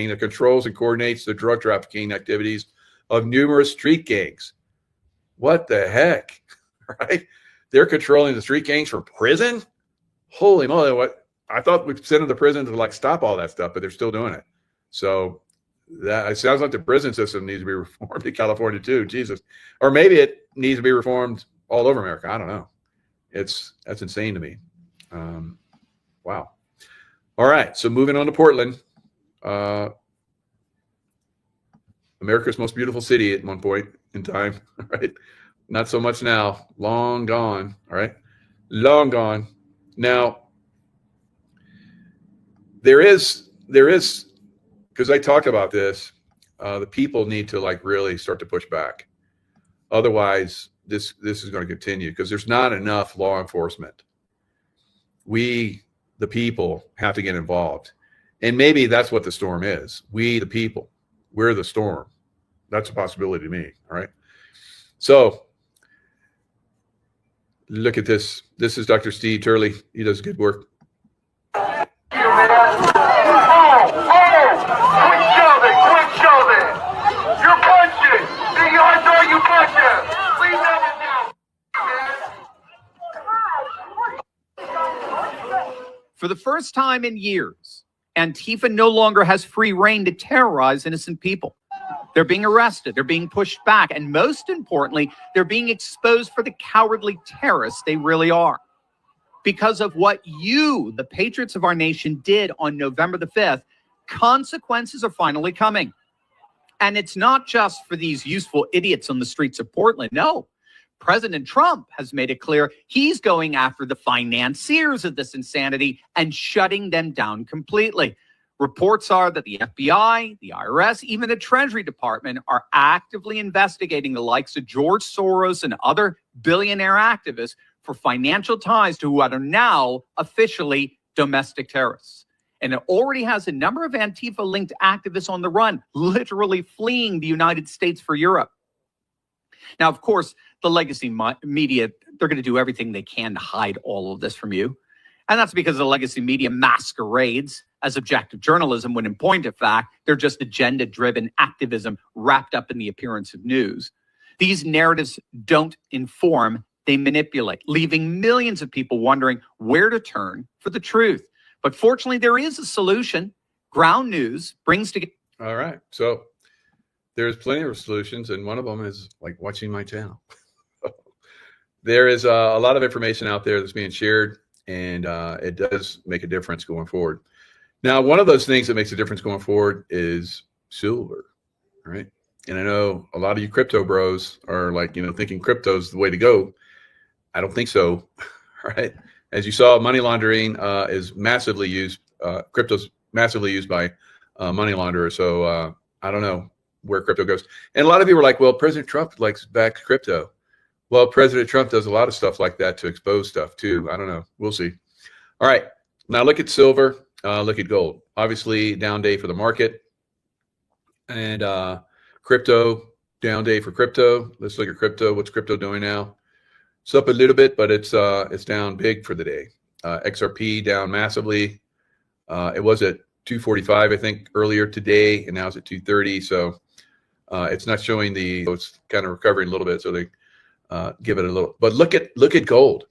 that controls and coordinates the drug trafficking activities of numerous street gangs. What the heck? Right? They're controlling the street gangs from prison? Holy moly, what? I thought we'd send them to prison to like stop all that stuff, but they're still doing it. So that it sounds like the prison system needs to be reformed in California too. Jesus. Or maybe it needs to be reformed all over America. I don't know. That's insane to me. Wow. All right. So moving on to Portland, America's most beautiful city at one point in time, right? Not so much now. Long gone. All right. Long gone. Now, there is, because I talk about this, the people need to like really start to push back. Otherwise, this is going to continue because there's not enough law enforcement. We, the people, have to get involved. And maybe that's what the storm is. We, the people, we're the storm. That's a possibility to me. All right. So look at this. This is Dr. Steve Turley. He does good work.
For the first time in years, Antifa no longer has free rein to terrorize innocent people. They're being arrested, they're being pushed back, and most importantly, they're being exposed for the cowardly terrorists they really are. Because of what you, the patriots of our nation, did on November the 5th, consequences are finally coming. And it's not just for these useful idiots on the streets of Portland. No, President Trump has made it clear he's going after the financiers of this insanity and shutting them down completely. Reports are that the FBI, the IRS, even the Treasury Department are actively investigating the likes of George Soros and other billionaire activists for financial ties to what are now officially domestic terrorists. And it already has a number of Antifa-linked activists on the run, literally fleeing the United States for Europe. Now, of course, the legacy media, they're going to do everything they can to hide all of this from you. And that's because the legacy media masquerades as objective journalism when in point of fact, they're just agenda-driven activism wrapped up in the appearance of news. These narratives don't inform, they manipulate, leaving millions of people wondering where to turn for the truth. But fortunately, there is a solution. Ground News brings together.
All right. So there's plenty of solutions, and one of them is like watching my channel. There is a lot of information out there that's being shared, and it does make a difference going forward. Now, one of those things that makes a difference going forward is silver, right? And I know a lot of you crypto bros are like, thinking crypto's the way to go. I don't think so, right? As you saw, money laundering is massively used. Crypto's massively used by money launderers. So I don't know where crypto goes. And a lot of people are like, well, President Trump likes back crypto. Well, President Trump does a lot of stuff like that to expose stuff too. I don't know. We'll see. All right. Now look at silver. Look at gold. Obviously, down day for the market. And crypto, down day for crypto. Let's look at crypto. What's crypto doing now? It's up a little bit, but it's down big for the day. XRP down massively. It was at 245, I think, earlier today, and now it's at 230. So it's not showing it's kind of recovering a little bit. So they give it a little. But look at gold,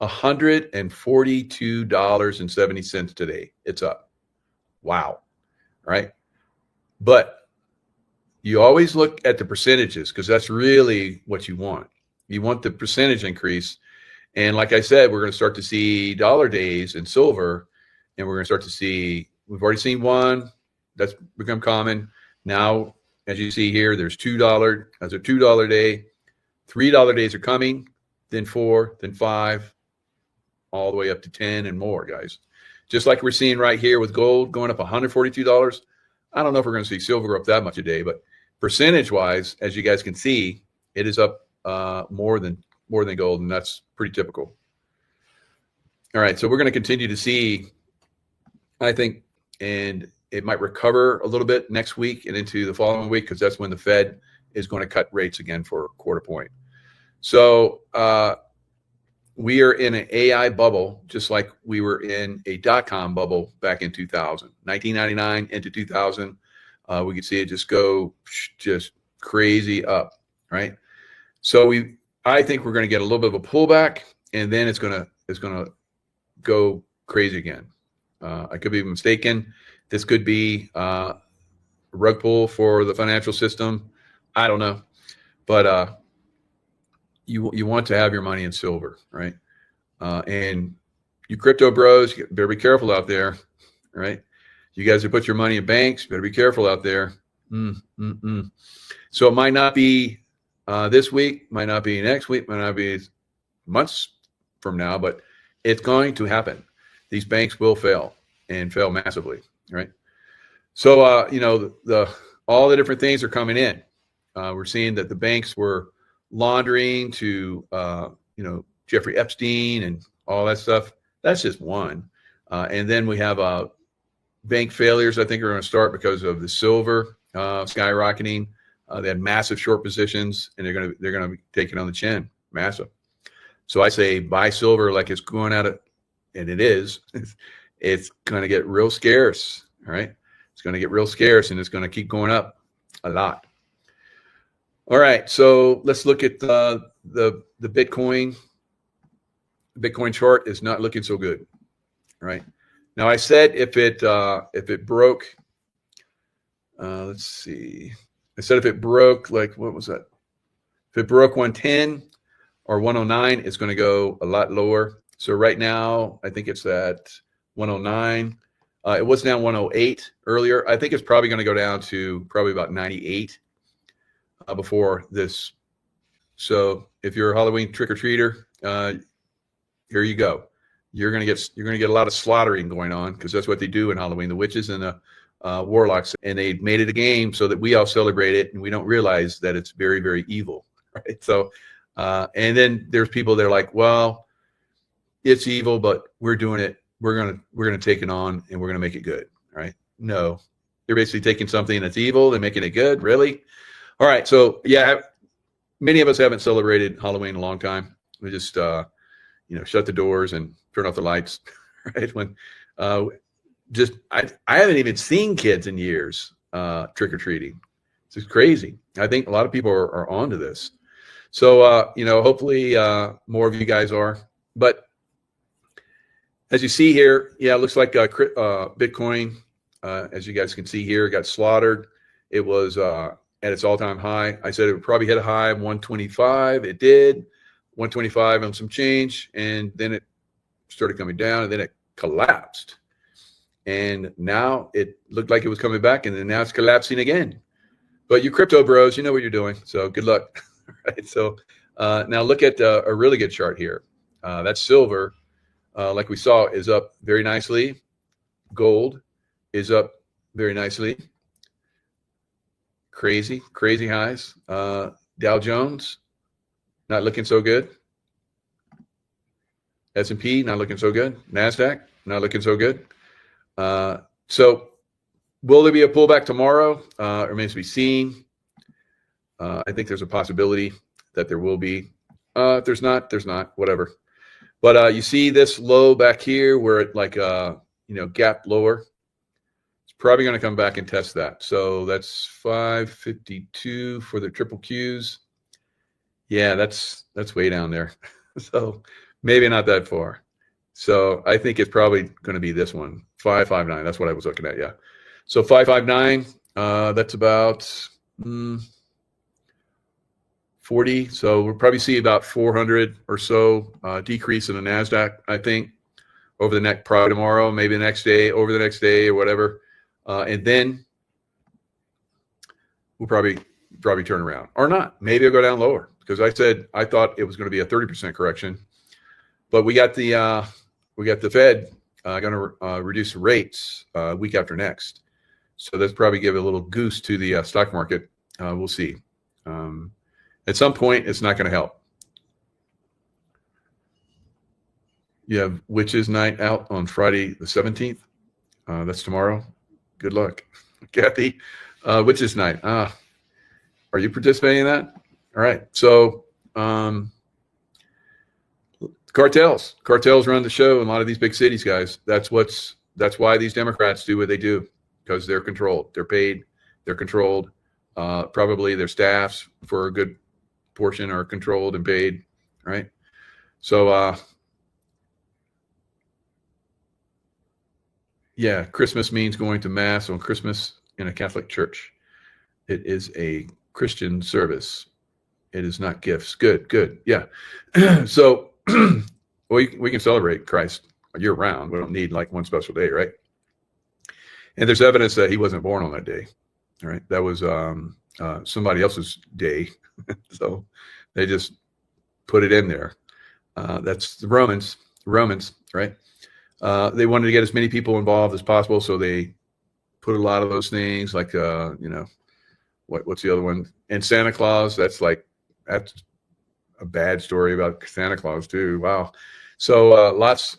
$142.70 today. It's up. Wow, right? But you always look at the percentages because that's really what you want. You want the percentage increase. And like I said, we're going to start to see dollar days in silver, and we're going to start to see, we've already seen one that's become common. Now, as you see here, there's $2, that's a $2 day. $3 days are coming, then 4, then 5, all the way up to 10 and more, guys. Just like we're seeing right here with gold going up $142. I don't know if we're going to see silver go up that much a day, but percentage-wise, as you guys can see, it is up more than gold, and that's pretty typical. All right, so we're going to continue to see, I think, and it might recover a little bit next week and into the following week because that's when the Fed is going to cut rates again for a quarter point. So we are in an AI bubble, just like we were in a dot-com bubble back in 2000, 1999 into 2000. We could see it just go just crazy up, right? So I think we're going to get a little bit of a pullback, and then it's going to go crazy again. I could be mistaken. This could be a rug pull for the financial system. I don't know, but you want to have your money in silver, right? And you crypto bros, you better be careful out there, right? You guys who put your money in banks, better be careful out there. So it might not be this week, might not be next week, might not be months from now, but it's going to happen. These banks will fail and fail massively, right? So, you know, all the different things are coming in. We're seeing that the banks were laundering to, you know, Jeffrey Epstein and all that stuff. That's just one. And then we have bank failures, I think, are going to start because of the silver skyrocketing. They had massive short positions, and they're going to be taking on the chin, massive. So I say buy silver like it's going out of, and it is. It's going to get real scarce. All right, it's going to get real scarce, and it's going to keep going up a lot. All right, so let's look at the Bitcoin. The Bitcoin chart is not looking so good. All right. Now I said if it broke, let's see. I said if it broke, like, what was that? If it broke 110 or 109, it's going to go a lot lower. So right now, I think it's at 109. It was down 108 earlier. I think it's probably going to go down to probably about 98 before this. So if you're a Halloween trick-or-treater, here you go. You're gonna get a lot of slaughtering going on, because that's what they do in Halloween. The witches and the warlocks, and they made it a game so that we all celebrate it, and we don't realize that it's very, very evil, right? So, and then there's people that are like, well, it's evil, but we're doing it. We're gonna take it on, and we're gonna make it good, right? No, they're basically taking something that's evil and making it good. Really? All right. So yeah, many of us haven't celebrated Halloween in a long time. We just you know, shut the doors and turn off the lights, right? When I haven't even seen kids in years trick-or-treating. It's just crazy. I think a lot of people are onto this. So, you know, hopefully more of you guys are. But as you see here, yeah, it looks like Bitcoin, as you guys can see here, got slaughtered. It was at its all-time high. I said it would probably hit a high of 125. It did. 125 and some change, and then it started coming down, and then it collapsed. And now it looked like it was coming back, and then now it's collapsing again. But you crypto bros, you know what you're doing, so good luck. Right? So now look at a really good chart here. That silver, like we saw, is up very nicely. Gold is up very nicely. Crazy highs. Dow Jones, not looking so good. S&P, not looking so good. NASDAQ, not looking so good. So will there be a pullback tomorrow? Remains to be seen. I think there's a possibility that there will be. If there's not, there's not, whatever. But you see this low back here where it like, you know, gap lower. It's probably going to come back and test that. So that's 552 for the triple Qs. Yeah, that's way down there. So maybe not that far. So I think it's probably going to be this one, 559. That's what I was looking at. Yeah. So 559, that's about 40. So we'll probably see about 400 or so decrease in the NASDAQ, I think, over the next, probably tomorrow, maybe the next day, over the next day or whatever. And then we'll probably turn around or not. Maybe it'll go down lower. Because I said I thought it was going to be a 30% correction, but we got the Fed going to reduce rates week after next, so that's probably give a little goose to the stock market. We'll see. At some point, it's not going to help. You have Witches Night out on Friday the 17th. That's tomorrow. Good luck, Kathy. Witches Night. Are you participating in that? All right. So cartels run the show in a lot of these big cities, guys. That's why these Democrats do what they do, because they're controlled. They're paid. They're controlled. Probably their staffs for a good portion are controlled and paid. Right. So yeah, Christmas means going to mass on Christmas in a Catholic church. It is a Christian service. It is not gifts. Good. Yeah. So we can celebrate Christ year round. We don't need like one special day, right? And there's evidence that he wasn't born on that day. All right, that was somebody else's day, so they just put it in there. That's the Romans, right? They wanted to get as many people involved as possible, so they put a lot of those things like what's the other one? And Santa Claus. That's a bad story about Santa Claus too. Wow. So lots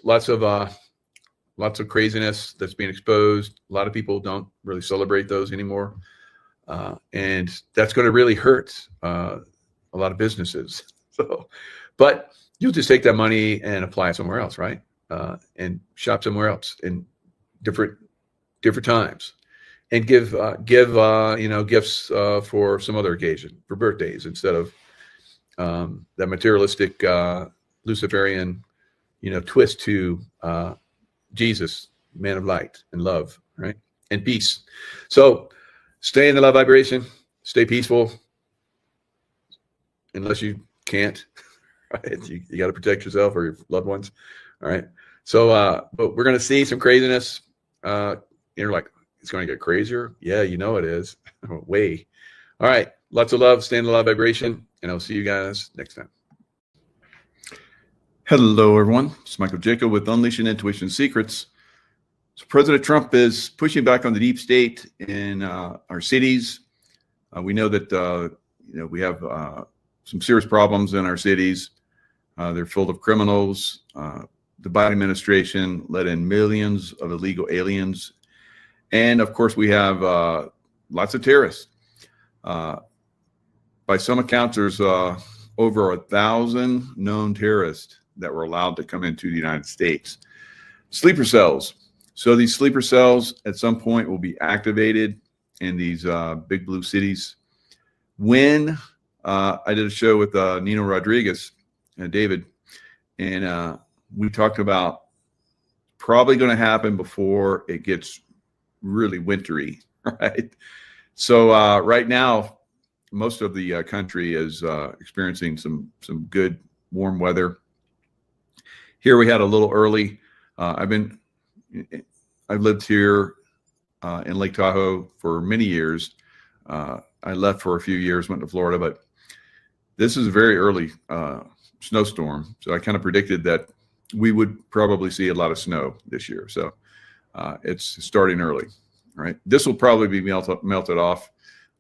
of craziness that's being exposed. A lot of people don't really celebrate those anymore, and that's going to really hurt a lot of businesses. So, but you'll just take that money and apply it somewhere else, right? And shop somewhere else in different times, and give gifts for some other occasion, for birthdays, instead of that materialistic Luciferian twist to Jesus, man of light and love, right? And peace. So stay in the love vibration, stay peaceful, unless you can't, right? You got to protect yourself or your loved ones. All right. So, but we're going to see some craziness. You're like, it's going to get crazier. Yeah, it is. Way. All right. Lots of love. Stay in the love vibration. And I'll see you guys next time. Hello, everyone. It's Michael Jaco with Unleashing Intuition Secrets. So President Trump is pushing back on the deep state in our cities. We know that, we have some serious problems in our cities. They're full of criminals. The Biden administration let in millions of illegal aliens. And of course, we have lots of terrorists. By some accounts, there's over 1,000 known terrorists that were allowed to come into the United States. Sleeper cells. So these sleeper cells at some point will be activated in these big blue cities. When I did a show with Nino Rodriguez and David, and we talked about probably going to happen before it gets really wintry, right? So right now, most of the country is experiencing some good warm weather. Here we had a little early. I've lived here in Lake Tahoe for many years. I left for a few years, went to Florida, but this is a very early snowstorm. So I kind of predicted that we would probably see a lot of snow this year. So it's starting early, right? This will probably be melted off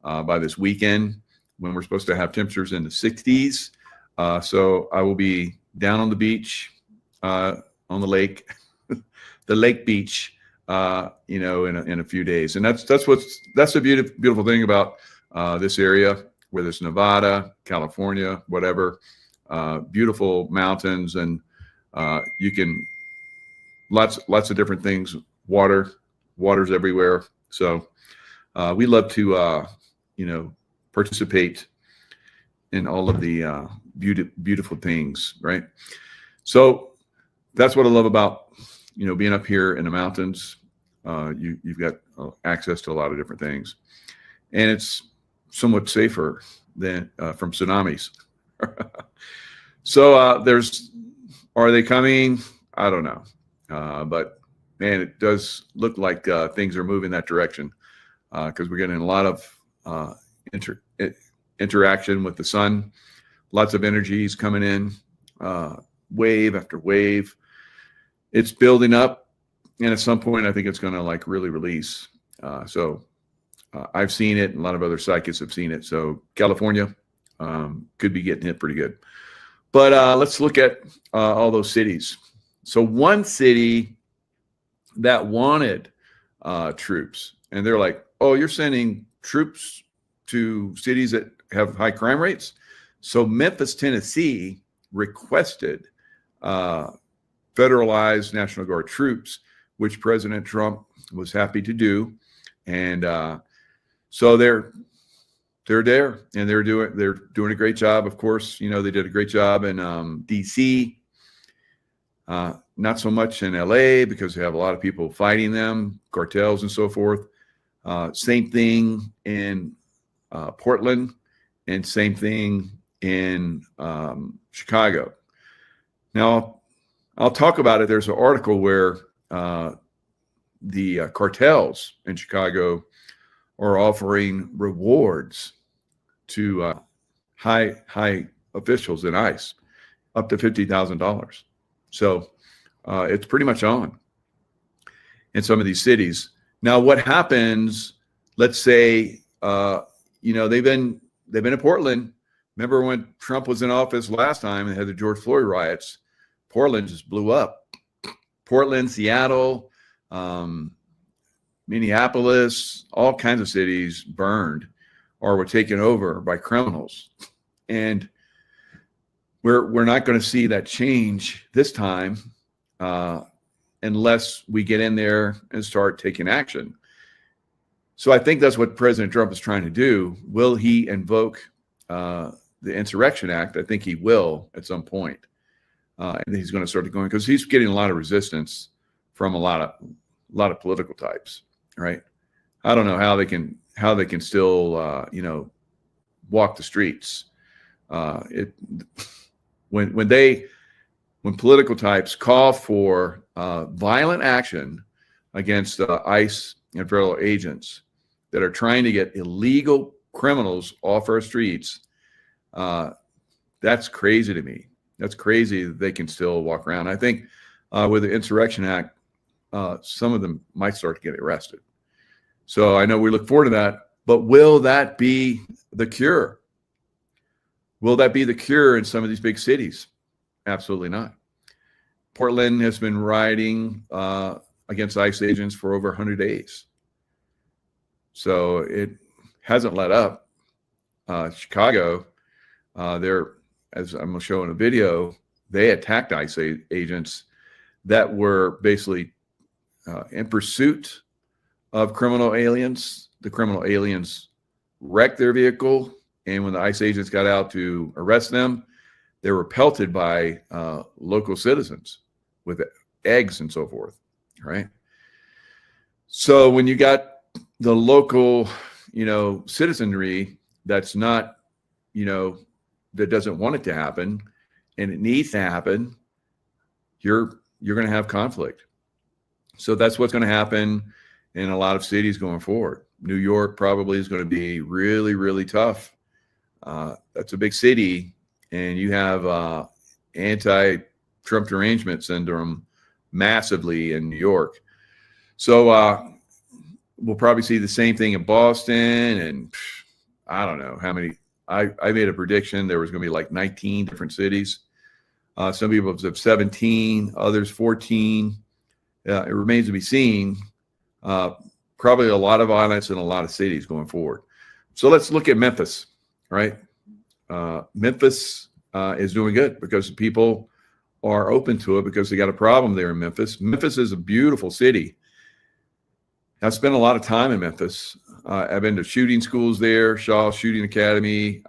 by this weekend, when we're supposed to have temperatures in the 60s. So I will be down on the beach, on the lake, the lake beach, in a few days. And that's the beautiful thing about this area, whether it's Nevada, California, whatever, beautiful mountains, and you can lots of different things. Water's everywhere. So we love to participate in all of the beautiful things, right? So that's what I love about being up here in the mountains. You've got access to a lot of different things, and it's somewhat safer than from tsunamis. So are they coming? I don't know, but man, it does look like things are moving that direction, because we're getting a lot of interaction with the sun. Lots of energies coming in, wave after wave. It's building up, and at some point, I think it's going to really release. So I've seen it, and a lot of other psychics have seen it. So California could be getting hit pretty good. But let's look at all those cities. So one city that wanted troops, and they're like, "Oh, you're sending troops to cities that have high crime rates?" So Memphis, Tennessee requested federalized National Guard troops, which President Trump was happy to do. And so they're there, and they're doing a great job. Of course, they did a great job in DC. Not so much in LA, because they have a lot of people fighting them, cartels and so forth. Same thing in Portland, and same thing in Chicago. Now, I'll talk about it. There's an article where the cartels in Chicago are offering rewards to high officials in ICE, up to $50,000. So it's pretty much on in some of these cities. Now, what happens? Let's say they've been in Portland. Remember when Trump was in office last time and had the George Floyd riots? Portland just blew up. Portland, Seattle, Minneapolis, all kinds of cities burned or were taken over by criminals. And we're not going to see that change this time unless we get in there and start taking action. So I think that's what President Trump is trying to do. Will he invoke the Insurrection Act? I think he will at some point. And he's going to start going because he's getting a lot of resistance from a lot of political types, right? I don't know how they can still walk the streets. When political types call for violent action against ICE and federal agents that are trying to get illegal criminals off our streets, that's crazy to me. That's crazy that they can still walk around. I think with the Insurrection Act, some of them might start to get arrested. So I know we look forward to that, but will that be the cure? Will that be the cure in some of these big cities? Absolutely not. Portland has been rioting against ICE agents for over 100 days. So it hasn't let up. Chicago, as I'm going to show in a video, they attacked ICE agents that were basically in pursuit of criminal aliens. The criminal aliens wrecked their vehicle, and when the ICE agents got out to arrest them, they were pelted by local citizens with eggs and so forth, right? So when you got the local, citizenry that's not, that doesn't want it to happen, and it needs to happen, you're going to have conflict. So that's what's going to happen in a lot of cities going forward. New York probably is going to be really, really tough. That's a big city, and you have anti-Trump derangement syndrome massively in New York. So we'll probably see the same thing in Boston, and I don't know how many. I made a prediction there was going to be like 19 different cities. Some people have said 17, others 14. It remains to be seen. Probably a lot of violence in a lot of cities going forward. So let's look at Memphis, right? Memphis is doing good because people are open to it because they got a problem there in Memphis. Memphis is a beautiful city. I've spent a lot of time in Memphis. I've been to shooting schools there, Shaw Shooting Academy.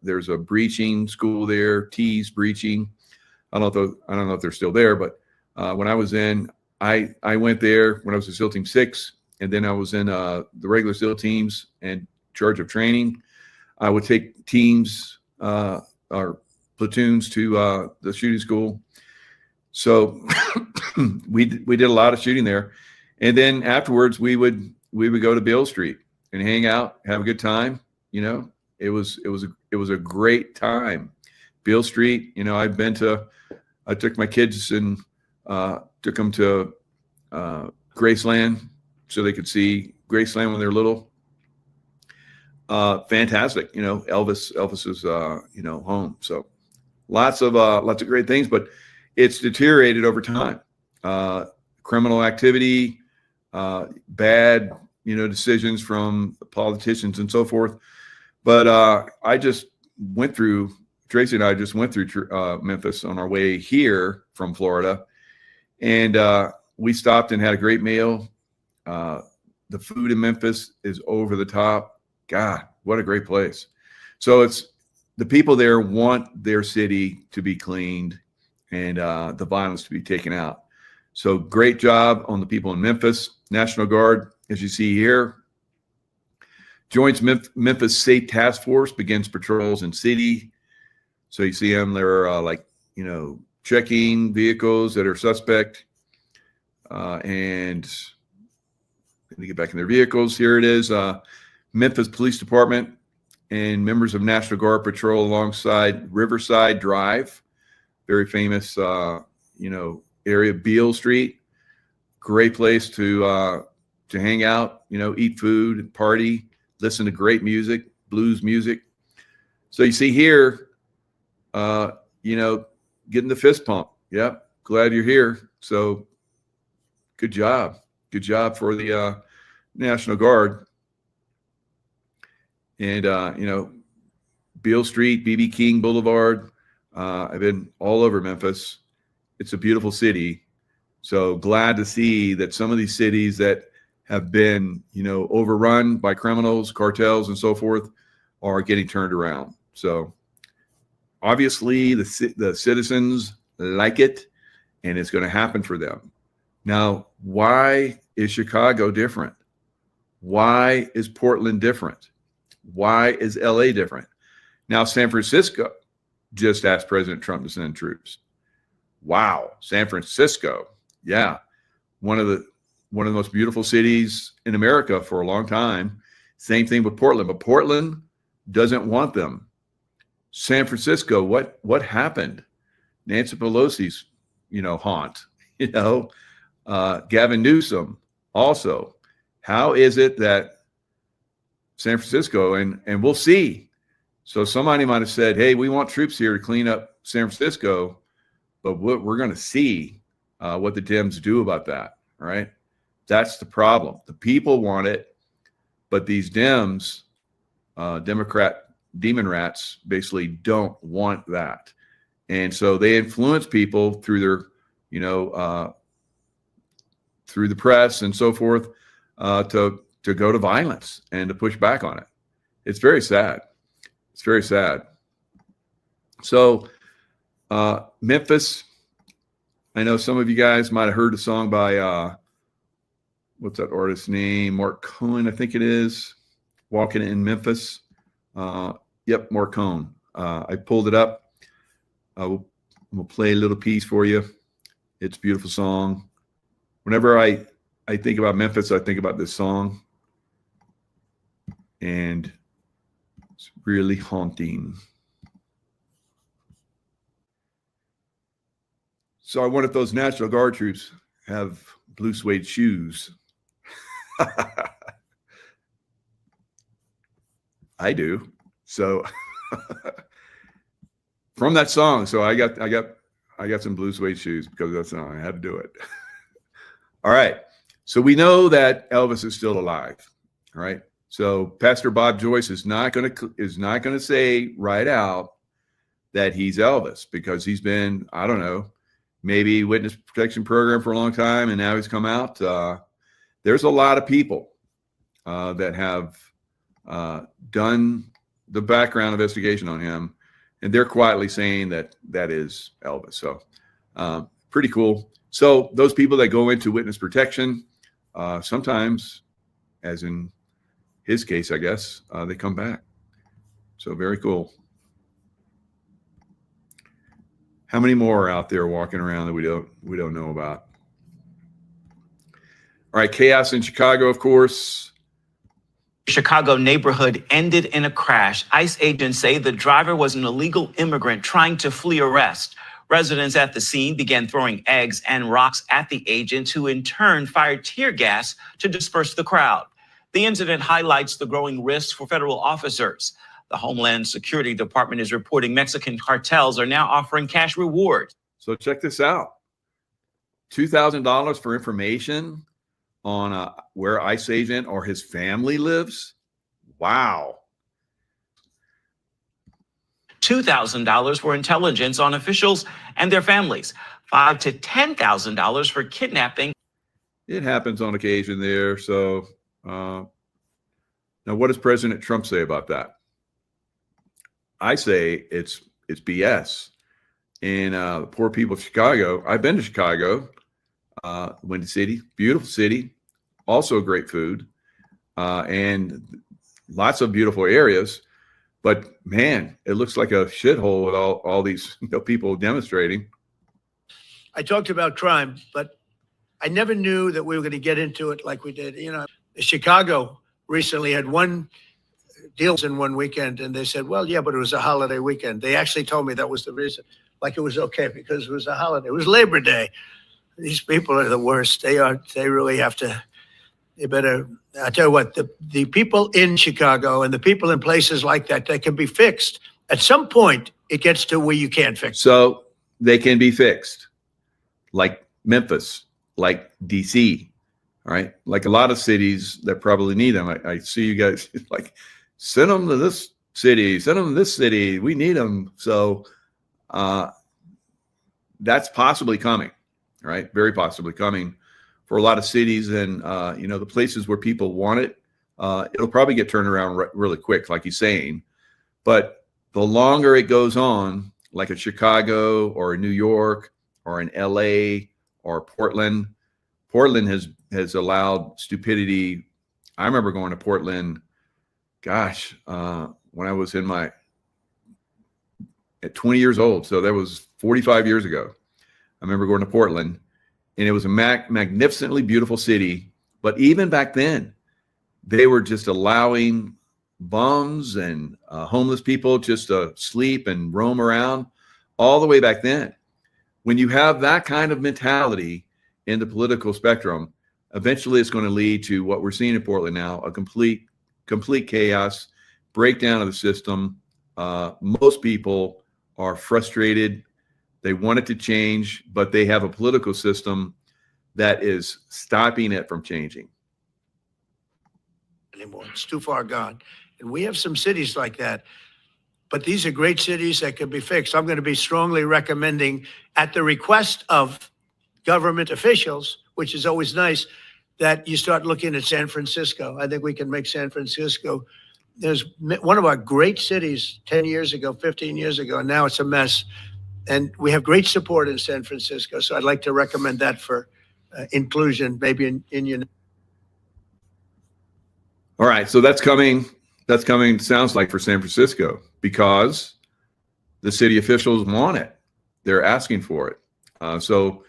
There's a breaching school there, T's Breaching. I don't know if they're still there, but when I was in, I went there when I was in SEAL Team 6, and then I was in the regular SEAL teams and charge of training. I would take teams or platoons to the shooting school. So we did a lot of shooting there, and then afterwards we would go to Beale Street and hang out, have a good time. It was a great time. Beale Street. I took my kids and took them to Graceland so they could see Graceland when they're little. Fantastic. Elvis's home. So lots of great things, but it's deteriorated over time. Criminal activity, bad decisions from politicians and so forth. But Tracy and I just went through Memphis on our way here from Florida, and we stopped and had a great meal. The food in Memphis is over the top. God, what a great place. So it's the people there want their city to be cleaned and the violence to be taken out. So great job on the people in Memphis. National Guard, as you see here, joins Memphis State Task Force, begins patrols in city. So you see them, they're checking vehicles that are suspect, and to get back in their vehicles. Here it is. Memphis Police Department and members of National Guard patrol alongside Riverside Drive, very famous, area, Beale Street. Great place to hang out, eat food, party, listen to great music, blues music. So you see here, getting the fist pump. Yep, glad you're here. So good job. Good job for the National Guard. And, Beale Street, B.B. King Boulevard. I've been all over Memphis. It's a beautiful city. So glad to see that some of these cities that have been, overrun by criminals, cartels, and so forth are getting turned around. So obviously the citizens like it, and it's going to happen for them. Now, why is Chicago different? Why is Portland different? Why is LA different? Now, San Francisco just asked President Trump to send troops. Wow, San Francisco. Yeah. One of the most beautiful cities in America for a long time. Same thing with Portland, but Portland doesn't want them. San Francisco, what happened? Nancy Pelosi's, haunt, Gavin Newsom also. How is it that San Francisco, and we'll see. So somebody might have said, hey, we want troops here to clean up San Francisco, but we're going to see what the Dems do about that, right? That's the problem. The people want it, but these Dems, Democrat demon rats, basically don't want that. And so they influence people through their, through the press and so forth, to go to violence and to push back on it. It's very sad. It's very sad. So Memphis, I know some of you guys might have heard a song by, what's that artist's name? Mark Cohen, I think it is. Walking in Memphis. Yep, Mark Cohen. I pulled it up. I'm going to play a little piece for you. It's a beautiful song. Whenever I think about Memphis, I think about this song. And it's really haunting. So I wonder if those National Guard troops have blue suede shoes. I do. So from that song, so I got some blue suede shoes because of that song. I had to do it. All right. So we know that Elvis is still alive. All right. So Pastor Bob Joyce is not going to say right out that he's Elvis, because he's been, I don't know, maybe witness protection program for a long time, and now he's come out. There's a lot of people that have done the background investigation on him, and they're quietly saying that that is Elvis. So pretty cool. So those people that go into witness protection, sometimes, as in his case, I guess, they come back. So very cool. How many more are out there walking around that we don't know about? All right, chaos in Chicago, of course.
Chicago neighborhood ended in a crash. ICE agents say the driver was an illegal immigrant trying to flee arrest. Residents at the scene began throwing eggs and rocks at the agents, who in turn fired tear gas to disperse the crowd. The incident highlights the growing risks for federal officers. The Homeland Security Department is reporting Mexican cartels are now offering cash rewards.
So check this out. $2,000 for information on where ICE agent or his family lives. Wow.
$2,000 for intelligence on officials and their families. $5,000 to $10,000 for kidnapping.
It happens on occasion there. So now what does President Trump say about that? I say it's BS. And poor people of Chicago, I've been to Chicago, Windy City, beautiful city, also great food, and lots of beautiful areas. But man, it looks like a shithole with all these people demonstrating.
I talked about crime, but I never knew that we were going to get into it like we did. You know, Chicago recently had one deals in one weekend, and they said, well, yeah, but it was a holiday weekend. They actually told me that was the reason. Like it was okay because it was a holiday. It was Labor Day. These people are the worst. They really have to, they better, I tell you what, the people in Chicago and the people in places like that, they can be fixed. At some point, it gets to where you can't fix.
So they can be fixed, like Memphis, like DC, all right? Like a lot of cities that probably need them. I see you guys like, send them to this city, send them to this city. We need them. So that's possibly coming, right? Very possibly coming for a lot of cities. And, you know, the places where people want it, it'll probably get turned around really quick, like he's saying. But the longer it goes on, like a Chicago or a New York or an LA or Portland has allowed stupidity. I remember going to Portland, gosh, when I was at 20 years old. So that was 45 years ago. I remember going to Portland, and it was a magnificently beautiful city. But even back then, they were just allowing bums and homeless people just to sleep and roam around all the way back then. When you have that kind of mentality in the political spectrum, eventually it's going to lead to what we're seeing in Portland now, a complete chaos, breakdown of the system. Most people are frustrated. They want it to change, but they have a political system that is stopping it from changing.
Anymore. It's too far gone. And we have some cities like that. But these are great cities that can be fixed. I'm going to be strongly recommending, at the request of government officials, which is always nice, that you start looking at San Francisco. I think we can make San Francisco. There's one of our great cities 10 years ago, 15 years ago, and now it's a mess. And we have great support in San Francisco. So I'd like to recommend that for inclusion, maybe in your.
All right. So that's coming, sounds like, for San Francisco, because the city officials want it. They're asking for it. So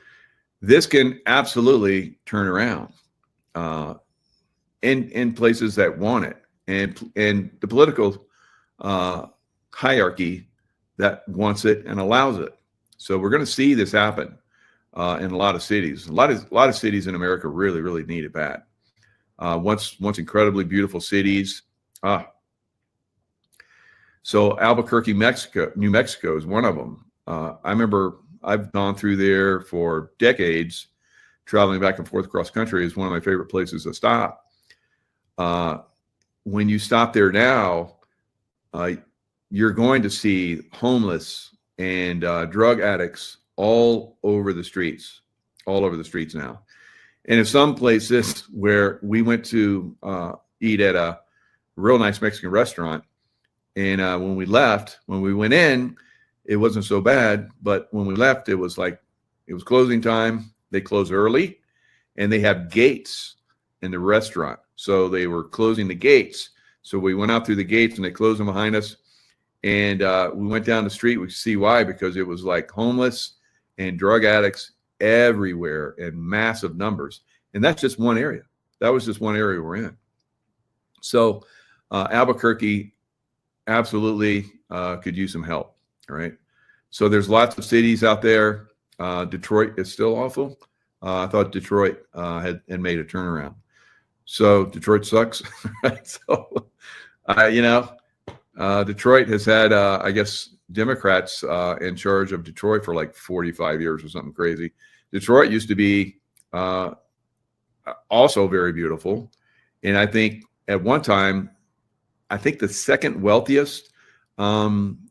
this can absolutely turn around in places that want it, and the political hierarchy that wants it and allows it. So we're going to see this happen in a lot of cities. A lot of cities in America really, really need it bad. Once incredibly beautiful cities. So Albuquerque, New Mexico is one of them. I remember I've gone through there for decades, traveling back and forth across country. Is one of my favorite places to stop. When you stop there now, you're going to see homeless and drug addicts all over the streets now. And in some places where we went to eat at a real nice Mexican restaurant, and when we went in, it wasn't so bad. But when we left, it was closing time. They close early, and they have gates in the restaurant. So they were closing the gates. So we went out through the gates, and they closed them behind us. And we went down the street. We could see why, because it was like homeless and drug addicts everywhere in massive numbers. And that's just one area. That was just one area we're in. So Albuquerque absolutely could use some help. All right. So there's lots of cities out there. Detroit is still awful. I thought Detroit had made a turnaround. So Detroit sucks. So, Detroit has had, I guess, Democrats in charge of Detroit for like 45 years or something crazy. Detroit used to be also very beautiful. And I think at one time, the second wealthiest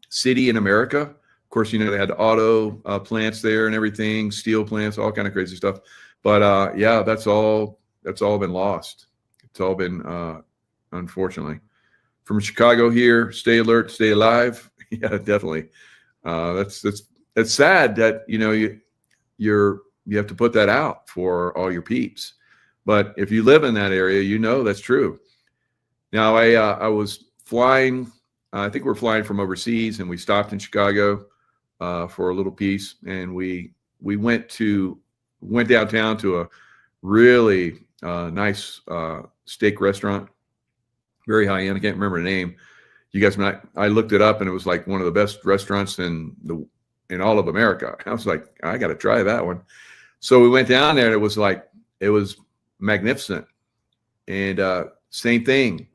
city in America. Of course, they had auto plants there and everything, steel plants, all kind of crazy stuff. But yeah, that's all been lost. It's all been, unfortunately. From Chicago here, stay alert, stay alive. Yeah, definitely. That's sad that you have to put that out for all your peeps. But if you live in that area, that's true. Now I was flying. I think we're flying from overseas, and we stopped in Chicago for a little piece, and we we went downtown to a really nice steak restaurant, very high end. I can't remember the name. You guys, I looked it up, and it was like one of the best restaurants in all of America. I was like, I got to try that one. So we went down there, and it was magnificent. And same thing.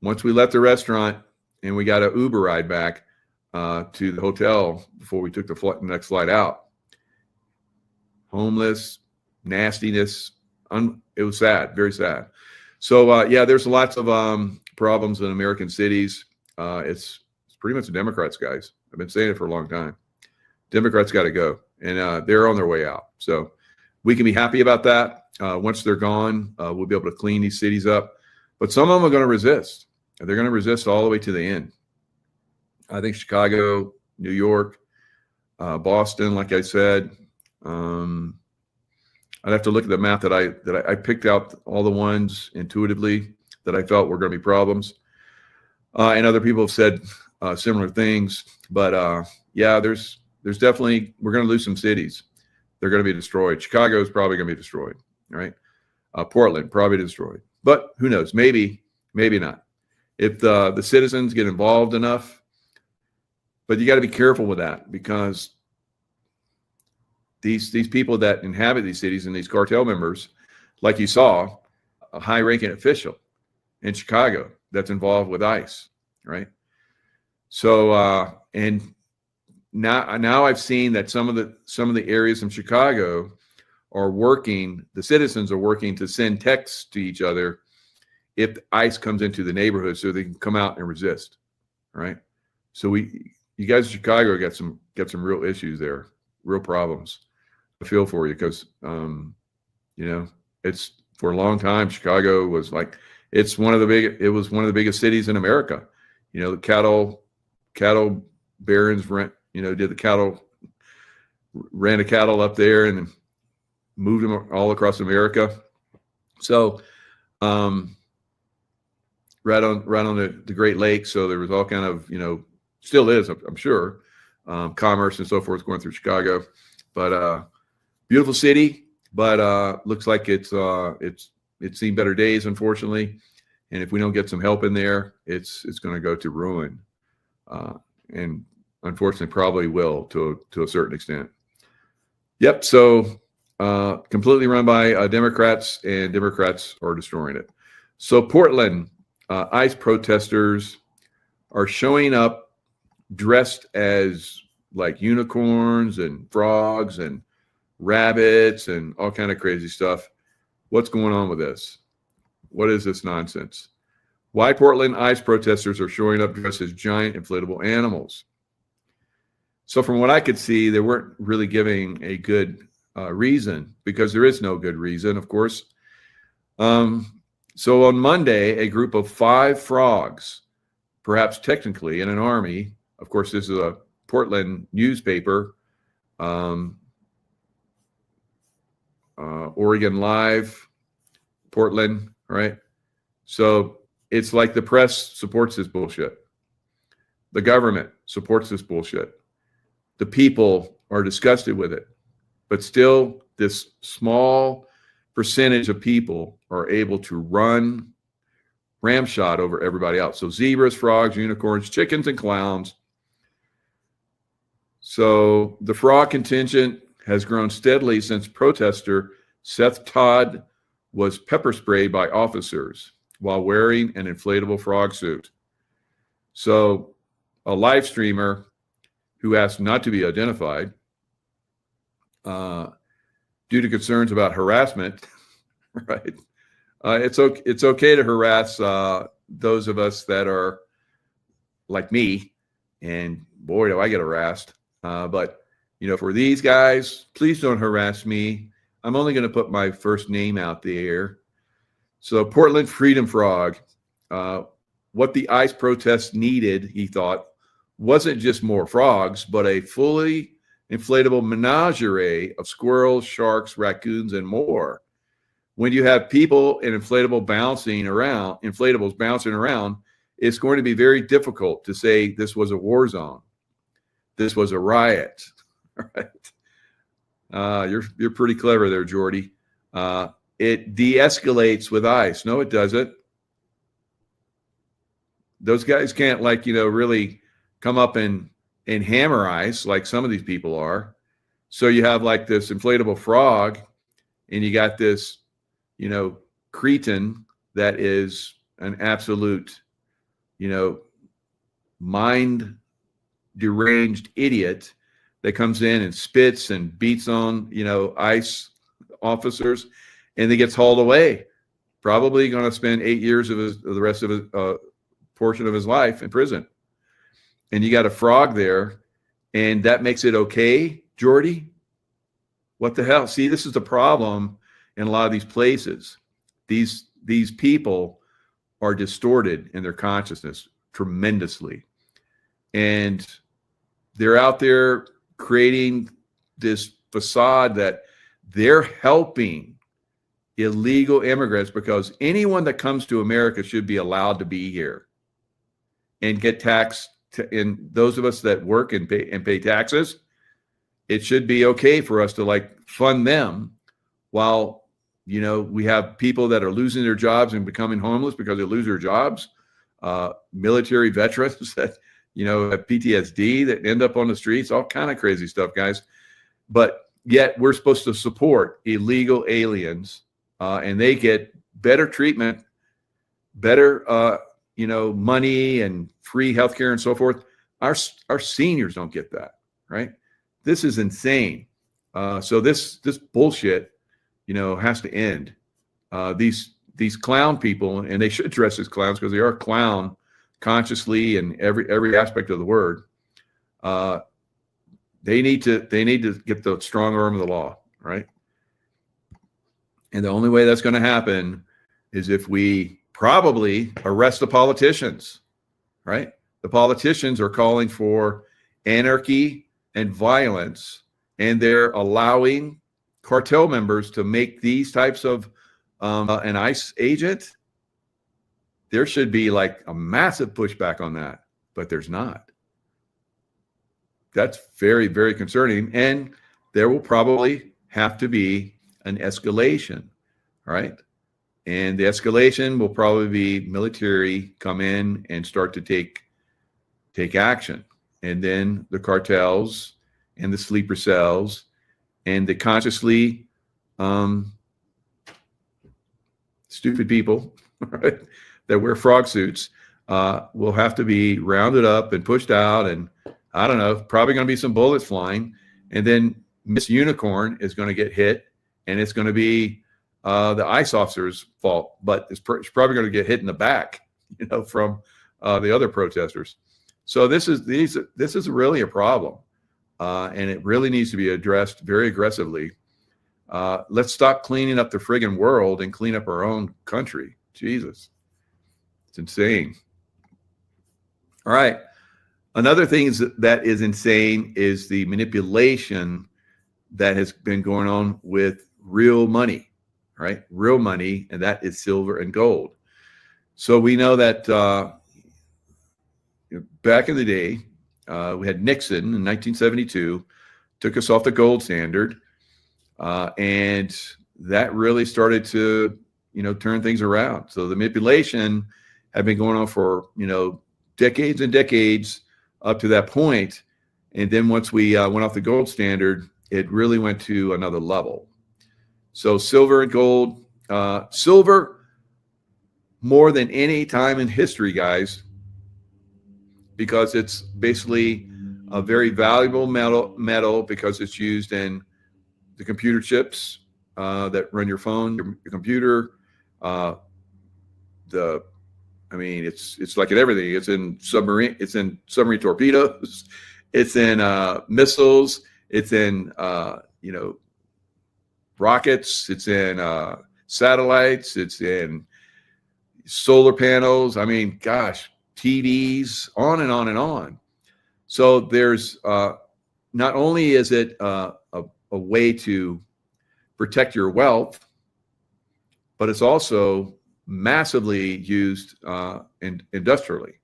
Once we left the restaurant and we got an Uber ride back to the hotel before we took the next flight out, homeless, nastiness. It was sad, very sad. So yeah, there's lots of problems in American cities. It's pretty much the Democrats, guys. I've been saying it for a long time. Democrats got to go, and they're on their way out. So we can be happy about that. Once they're gone, we'll be able to clean these cities up. But some of them are going to resist. They're going to resist all the way to the end. I think Chicago, New York, Boston, like I said. I'd have to look at the map that I picked out, all the ones intuitively that I felt were going to be problems. And other people have said similar things. But yeah, there's definitely, we're going to lose some cities. They're going to be destroyed. Chicago is probably going to be destroyed, right? Portland probably destroyed. But who knows? Maybe not. If the citizens get involved enough. But you got to be careful with that, because these people that inhabit these cities and these cartel members, like you saw, a high-ranking official in Chicago that's involved with ICE, right? So and now I've seen that some of the areas in Chicago are working. The citizens are working to send texts to each other if ICE comes into the neighborhood, so they can come out and resist, right? So you guys in Chicago got some real issues there, real problems. I feel for you, because it's, for a long time, Chicago was like, it was one of the biggest cities in America. The cattle barons ran the cattle up there and moved them all across America. So right on the Great Lakes. So there was all kind of, still is, I'm sure, commerce and so forth going through Chicago. But beautiful city, but looks like it's seen better days, unfortunately. And if we don't get some help in there, it's going to go to ruin, and unfortunately probably will to a certain extent. Yep. So completely run by Democrats, and Democrats are destroying it. So Portland, ICE protesters are showing up dressed as like unicorns and frogs and rabbits and all kind of crazy stuff. What's going on with this? What is this nonsense? Why Portland ICE protesters are showing up dressed as giant inflatable animals? So from what I could see, they weren't really giving a good reason, because there is no good reason, of course. So on Monday, a group of 5 frogs, perhaps technically in an army, of course, this is a Portland newspaper, Oregon Live, Portland, right? So it's like the press supports this bullshit. The government supports this bullshit. The people are disgusted with it. But still, this small percentage of people are able to run ramshot over everybody else. So zebras, frogs, unicorns, chickens, and clowns. So the frog contingent has grown steadily since protester Seth Todd was pepper sprayed by officers while wearing an inflatable frog suit. So a live streamer who asked not to be identified due to concerns about harassment, right? It's okay to harass those of us that are like me, and boy, do I get harassed. But for these guys, please don't harass me. I'm only going to put my first name out there. So Portland Freedom Frog, what the ICE protests needed, he thought, wasn't just more frogs, but a fully inflatable menagerie of squirrels, sharks, raccoons, and more. When you have people and inflatables bouncing around, it's going to be very difficult to say this was a war zone. This was a riot. Right? You're pretty clever there, Jordy. It de-escalates with ice. No, it doesn't. Those guys can't really come up and hammer ice like some of these people are. So you have like this inflatable frog, and you got this, cretin that is an absolute, mind deranged idiot that comes in and spits and beats on, ICE officers, and he gets hauled away. Probably going to spend 8 years of the rest of his portion of his life in prison. And you got a frog there, and that makes it okay, Jordy? What the hell? See, this is the problem in a lot of these places. These people are distorted in their consciousness tremendously. And they're out there creating this facade that they're helping illegal immigrants, because anyone that comes to America should be allowed to be here and get taxed. And those of us that work and pay taxes, it should be okay for us to fund them while, we have people that are losing their jobs and becoming homeless because they lose their jobs. Military veterans that, have PTSD that end up on the streets, all kind of crazy stuff, guys. But yet we're supposed to support illegal aliens, and they get better treatment, better, money and free healthcare and so forth. Our seniors don't get that, right? This is insane. So this bullshit, has to end. These clown people, and they should dress as clowns because they are clown consciously in every aspect of the word. They need to get the strong arm of the law, right? And the only way that's going to happen is if we probably arrest the politicians, right? The politicians are calling for anarchy and violence, and they're allowing cartel members to make these types of an ICE agent. There should be a massive pushback on that, but there's not. That's very, very concerning. And there will probably have to be an escalation, right? And the escalation will probably be military come in and start to take action. And then the cartels and the sleeper cells and the consciously stupid people, right, that wear frog suits will have to be rounded up and pushed out. And I don't know, probably going to be some bullets flying. And then Miss Unicorn is going to get hit, and it's going to be the ICE officer's fault, but it's probably going to get hit in the back, from the other protesters. So this is really a problem, and it really needs to be addressed very aggressively. Let's stop cleaning up the friggin' world and clean up our own country. Jesus, it's insane. All right. Another thing that is insane is the manipulation that has been going on with real money, right? Real money, and that is silver and gold. So we know that back in the day, we had Nixon in 1972, took us off the gold standard, and that really started to, turn things around. So the manipulation had been going on for, decades and decades up to that point. And then once we went off the gold standard, it really went to another level. So silver and gold, silver more than any time in history, guys, because it's basically a very valuable metal because it's used in the computer chips that run your phone, your computer. It's like in everything. It's in submarine torpedoes. It's in missiles. It's in rockets. It's in satellites. It's in solar panels. Gosh, TVs, on and on and on. So there's not only is it a way to protect your wealth, but it's also massively used industrially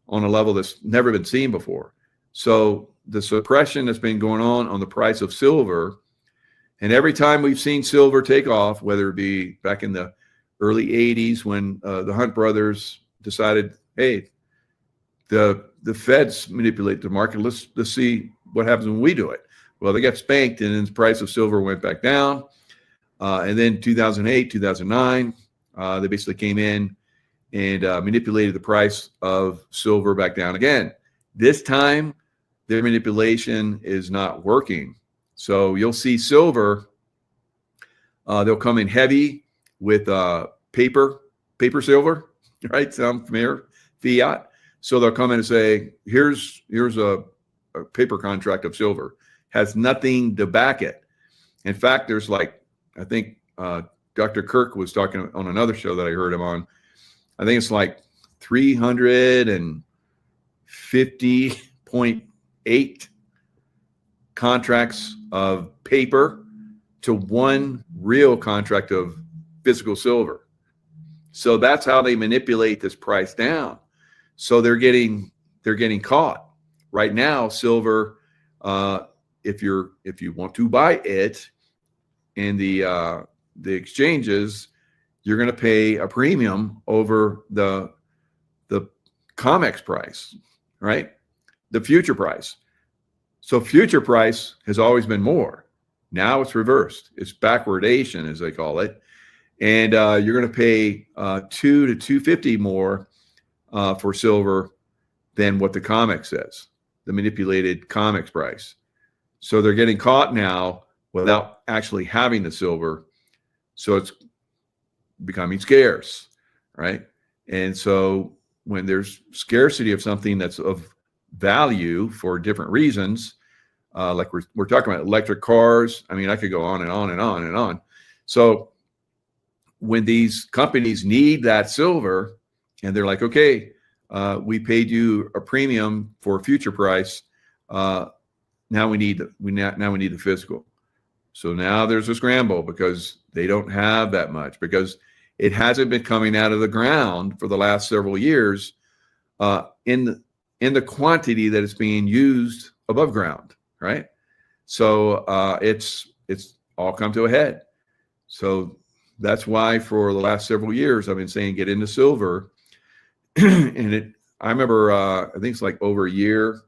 on a level that's never been seen before. So the suppression that's been going on the price of silver And every time we've seen silver take off, whether it be back in the early 80s when the Hunt brothers decided, hey, the feds manipulate the market. Let's see what happens when we do it. Well, they got spanked, and then the price of silver went back down. And then 2008, 2009, they basically came in and manipulated the price of silver back down again. This time, their manipulation is not working. So you'll see silver, they'll come in heavy with paper silver, right? Sound familiar? Fiat. So they'll come in and say, here's a paper contract of silver. Has nothing to back it. In fact, there's like, I think Dr. Kirk was talking on another show that I heard him on. I think it's like 350.8 contracts of paper to one real contract of physical silver. So that's how they manipulate this price down. So they're getting caught. Right now, silver, if you want to buy it in the exchanges, you're going to pay a premium over the COMEX price, right? The future price. So future price has always been more. Now it's reversed. It's backwardation, as they call it. And you're going to pay $2 to $2.50 more for silver than what the COMEX says, the manipulated COMEX price. So they're getting caught now without actually having the silver. So it's becoming scarce, right? And so when there's scarcity of something that's of value for different reasons, like we're talking about electric cars. I mean, I could go on and on and on and on. So when these companies need that silver and they're like, okay, we paid you a premium for future price. Now we need the physical. So now there's a scramble because they don't have that much, because it hasn't been coming out of the ground for the last several years in the quantity that is being used above ground, right? So it's all come to a head. So that's why for the last several years I've been saying get into silver. And I remember I think it's like over a year,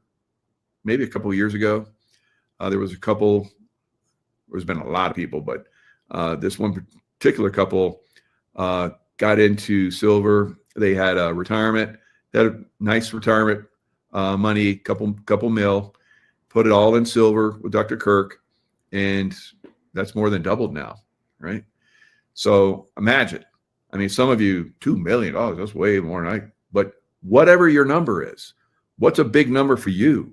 maybe a couple of years ago, there was a couple. There's been a lot of people, but this one particular couple got into silver. They had a retirement, they had a nice retirement money, couple mil, put it all in silver with Dr. Kirk, and that's more than doubled now, right? So imagine, I mean, some of you, $2 million, that's way more than but whatever your number is, what's a big number for you?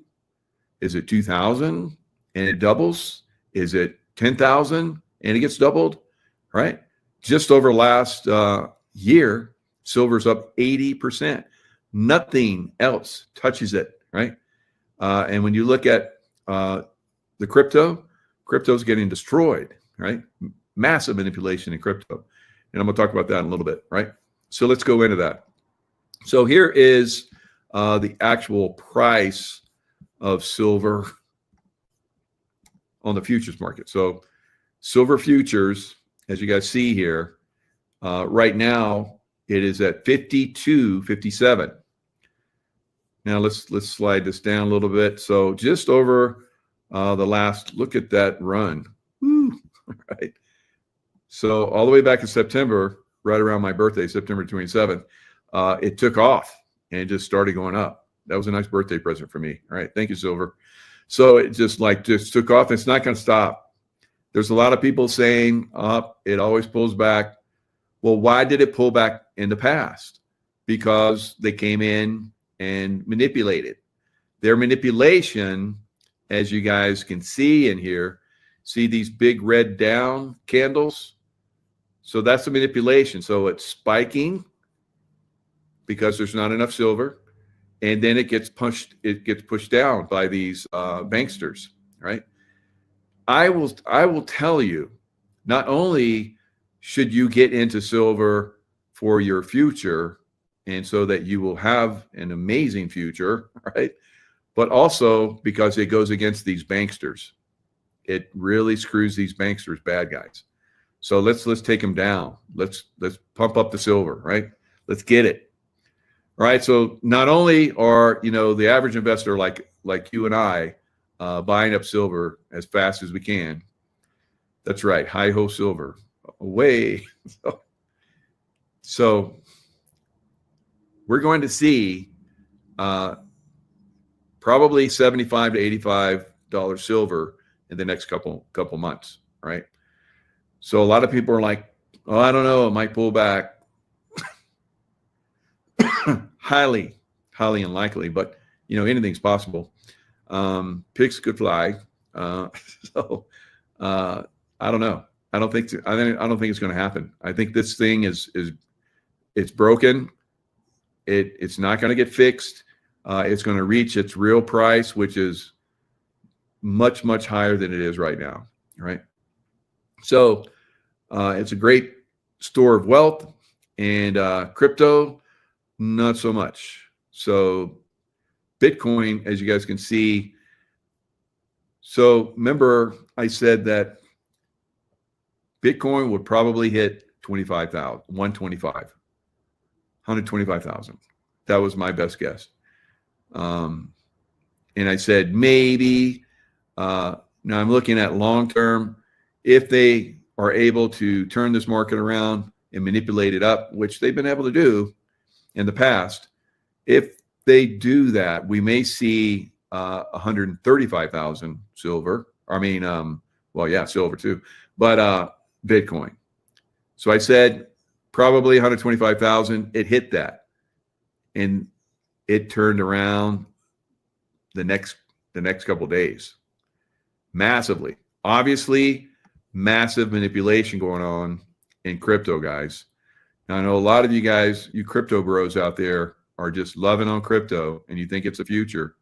Is it 2,000 and it doubles? Is it 10,000 and it gets doubled, right? Just over last year, silver's up 80%. Nothing else touches it, right? And when you look at the crypto's getting destroyed, right? Massive manipulation in crypto. And I'm going to talk about that in a little bit, right? So let's go into that. So here is the actual price of silver on the futures market. So silver futures, as you guys see here, right now it is at 52.57. Now let's slide this down a little bit. So just over the last, look at that run. Woo, right? So all the way back in September, right around my birthday, September 27th, it took off and just started going up. That was a nice birthday present for me. All right. Thank you, silver. So it just took off. It's not going to stop. There's a lot of people saying it always pulls back. Well, why did it pull back in the past? Because they came in and manipulated. Their manipulation, as you guys can see in here, see these big red down candles? So that's the manipulation. So it's spiking because there's not enough silver. And then it gets pushed down by these banksters, right? I will tell you, not only should you get into silver for your future, and so that you will have an amazing future, right? But also because it goes against these banksters. it really screws these banksters, bad guys. So let's take them down. Let's pump up the silver, right? Let's get it. All right. So not only are, the average investor like you and I buying up silver as fast as we can. That's right. Hi ho silver away. So we're going to see probably $75 to $85 silver in the next couple months, right? So a lot of people are like, oh, I don't know, it might pull back. highly unlikely, but anything's possible. Pigs could fly. So I don't know. I don't think it's going to happen. I think this thing is it's broken. It's not going to get fixed. It's going to reach its real price, which is much, much higher than it is right now, right? So it's a great store of wealth, and crypto, not so much. So Bitcoin, as you guys can see, so remember I said that Bitcoin would probably hit 125,000. That was my best guess. And I said, maybe, now I'm looking at long-term, if they are able to turn this market around and manipulate it up, which they've been able to do in the past, if they do that, we may see 135,000 silver. Silver too, but Bitcoin. So I said probably 125,000. It hit that, and it turned around the next couple of days massively. Obviously, massive manipulation going on in crypto, guys. Now, I know a lot of you guys, you crypto bros out there, are just loving on crypto and you think it's the future.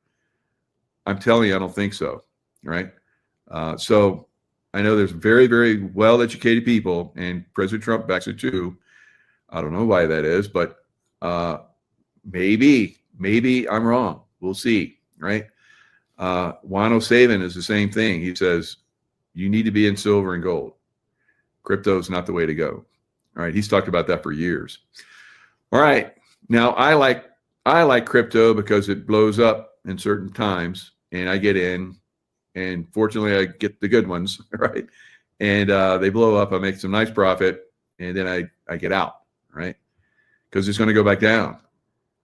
I'm telling you, I don't think so, right? So I know there's very, very well-educated people, and President Trump backs it too. I don't know why that is, but maybe I'm wrong. We'll see, right? Juan O'Savin is the same thing. He says, you need to be in silver and gold. Crypto is not the way to go. All right. He's talked about that for years. All right. Now I like crypto because it blows up in certain times, and I get in, and fortunately I get the good ones, right? And they blow up. I make some nice profit, and then I get out, right? Because it's going to go back down.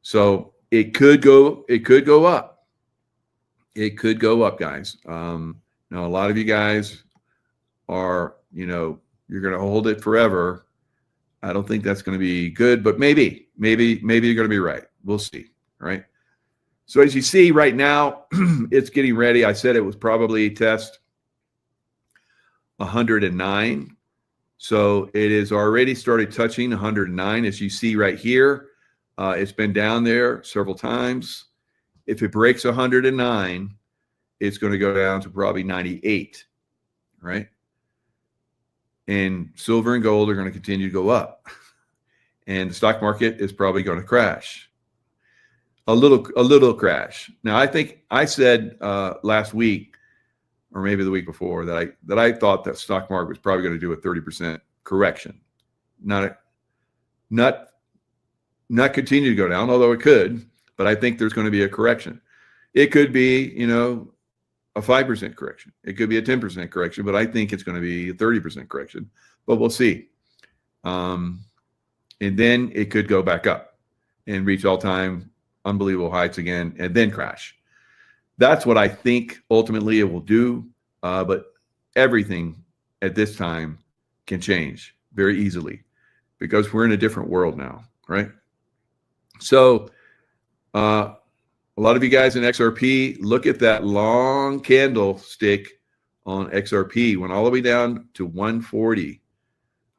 So it could go up. It could go up, guys. Now, a lot of you guys are, you're going to hold it forever. I don't think that's going to be good, but maybe you're going to be right. We'll see, right? So as you see right now, it's getting ready. I said it was probably test 109. So it is already started touching 109. As you see right here, it's been down there several times. If it breaks 109, it's going to go down to probably 98, right? And silver and gold are going to continue to go up. And the stock market is probably going to crash. A little crash. Now, I think I said last week, or maybe the week before, that I thought that stock market was probably going to do a 30% correction. Not continue to go down, although it could, but I think there's going to be a correction. It could be, a 5% correction. It could be a 10% correction, but I think it's going to be a 30% correction, but we'll see. And then it could go back up and reach all-time unbelievable heights again and then crash. That's what I think ultimately it will do, but everything at this time can change very easily because we're in a different world now, right? So a lot of you guys in XRP, look at that long candlestick on XRP, went all the way down to 140.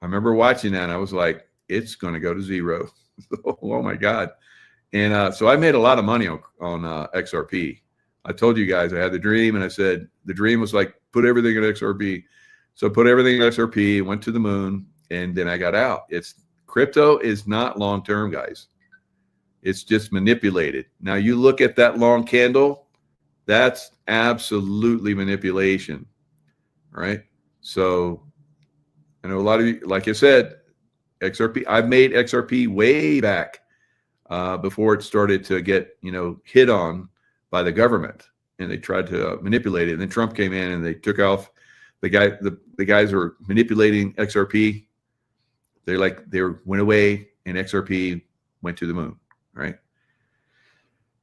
I remember watching that, and I was like, it's going to go to zero. Oh my God. And so I made a lot of money on XRP. I told you guys I had the dream, and I said the dream was like, put everything in XRP. So I put everything in XRP, went to the moon, and then I got out. Crypto is not long-term, guys. It's just manipulated. Now you look at that long candle, that's absolutely manipulation. All right. So I know a lot of you, like I said, XRP, I've made XRP way back before it started to get, hit on by the government, and they tried to manipulate it. And then Trump came in and they took off the guys who were manipulating XRP. They went away, and XRP went to the moon. Right.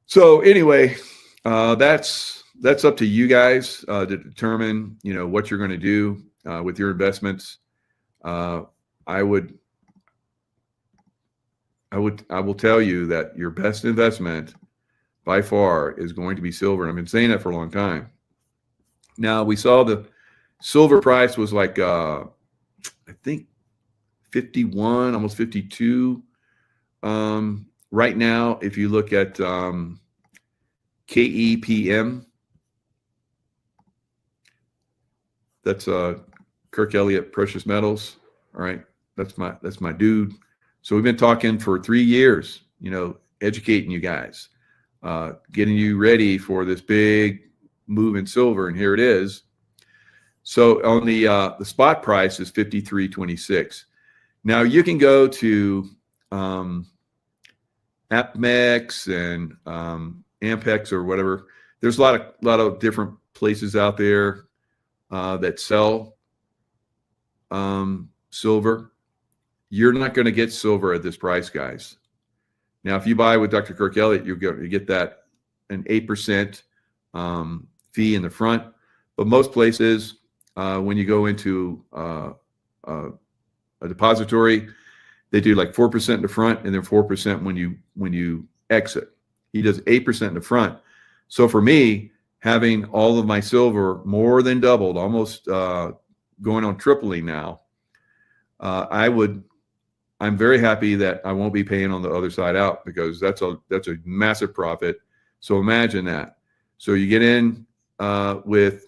So anyway, that's up to you guys to determine, what you're going to do with your investments. I will tell you that your best investment by far is going to be silver. And I've been saying that for a long time. Now, we saw the silver price was like, I think 51, almost 52. Right now, if you look at KEPM, that's Kirk Elliott Precious Metals. All right, that's my dude. So we've been talking for 3 years, educating you guys, getting you ready for this big move in silver, and here it is. So on the spot price is 53.26. Now you can go to APMEX and Ampex or whatever. There's a lot of different places out there that sell silver. You're not going to get silver at this price, guys. Now, if you buy with Dr. Kirk Elliott, you get that an 8% fee in the front. But most places, when you go into a depository, they do like 4% in the front and then 4% when you exit. He does 8% in the front. So for me, having all of my silver more than doubled, almost going on tripling now, I'm very happy that I won't be paying on the other side out, because that's a massive profit. So imagine that. So you get in with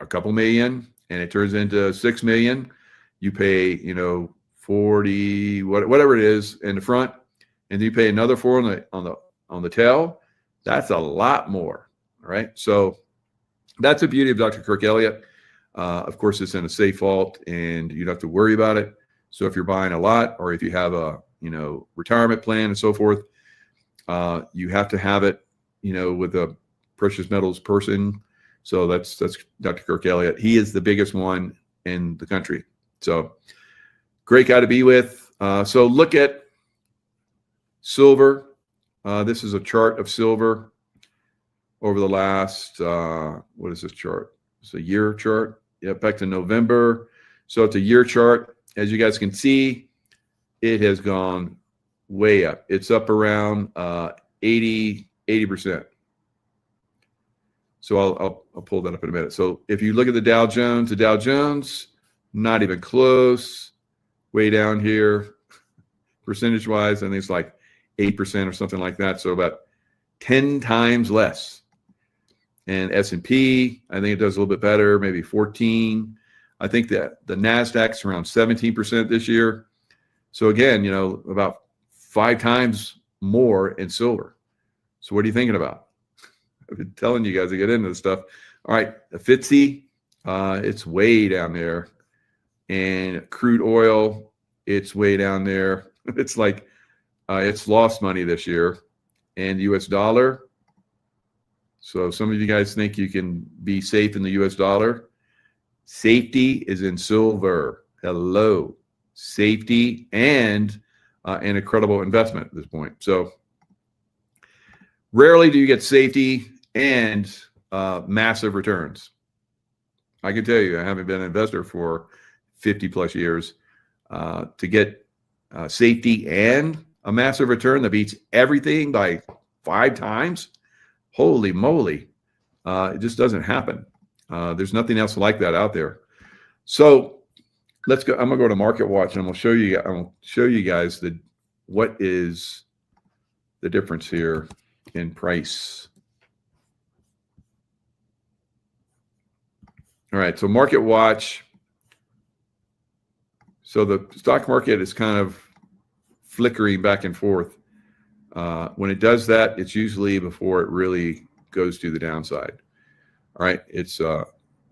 a couple million and it turns into 6 million. You pay, 40, whatever it is in the front, and you pay another 4 on the tail. That's a lot more. All right. So that's the beauty of Dr. Kirk Elliott. Of course, it's in a safe vault and you don't have to worry about it. So if you're buying a lot, or if you have a, retirement plan and so forth, you have to have it, with a precious metals person. So that's Dr. Kirk Elliott. He is the biggest one in the country. So great guy to be with. So look at silver. This is a chart of silver over the last, what is this chart? It's a year chart. Yeah, back to November. So it's a year chart. As you guys can see, it has gone way up. It's up around 80%. So I'll pull that up in a minute. So if you look at the Dow Jones, not even close, way down here, percentage-wise, I think it's like 8% or something like that. So about 10 times less. And S&P, I think it does a little bit better, maybe 14. I think that the NASDAQ's around 17% this year. So again, about 5 times more in silver. So what are you thinking about? I've been telling you guys to get into this stuff. All right, the FTSE, it's way down there. And crude oil, it's way down there. It's like, it's lost money this year. And US dollar. So some of you guys think you can be safe in the US dollar. Safety is in silver. Hello. Safety and an incredible investment at this point. So rarely do you get safety and massive returns. I can tell you, I haven't been an investor for 50 plus years. To get safety and a massive return that beats everything by 5 times, holy moly, it just doesn't happen. There's nothing else like that out there. So let's go. I'm gonna go to Market Watch and I'm gonna show you guys what is the difference here in price. All right, so Market Watch. So the stock market is kind of flickering back and forth. When it does that, it's usually before it really goes to the downside. All right, it's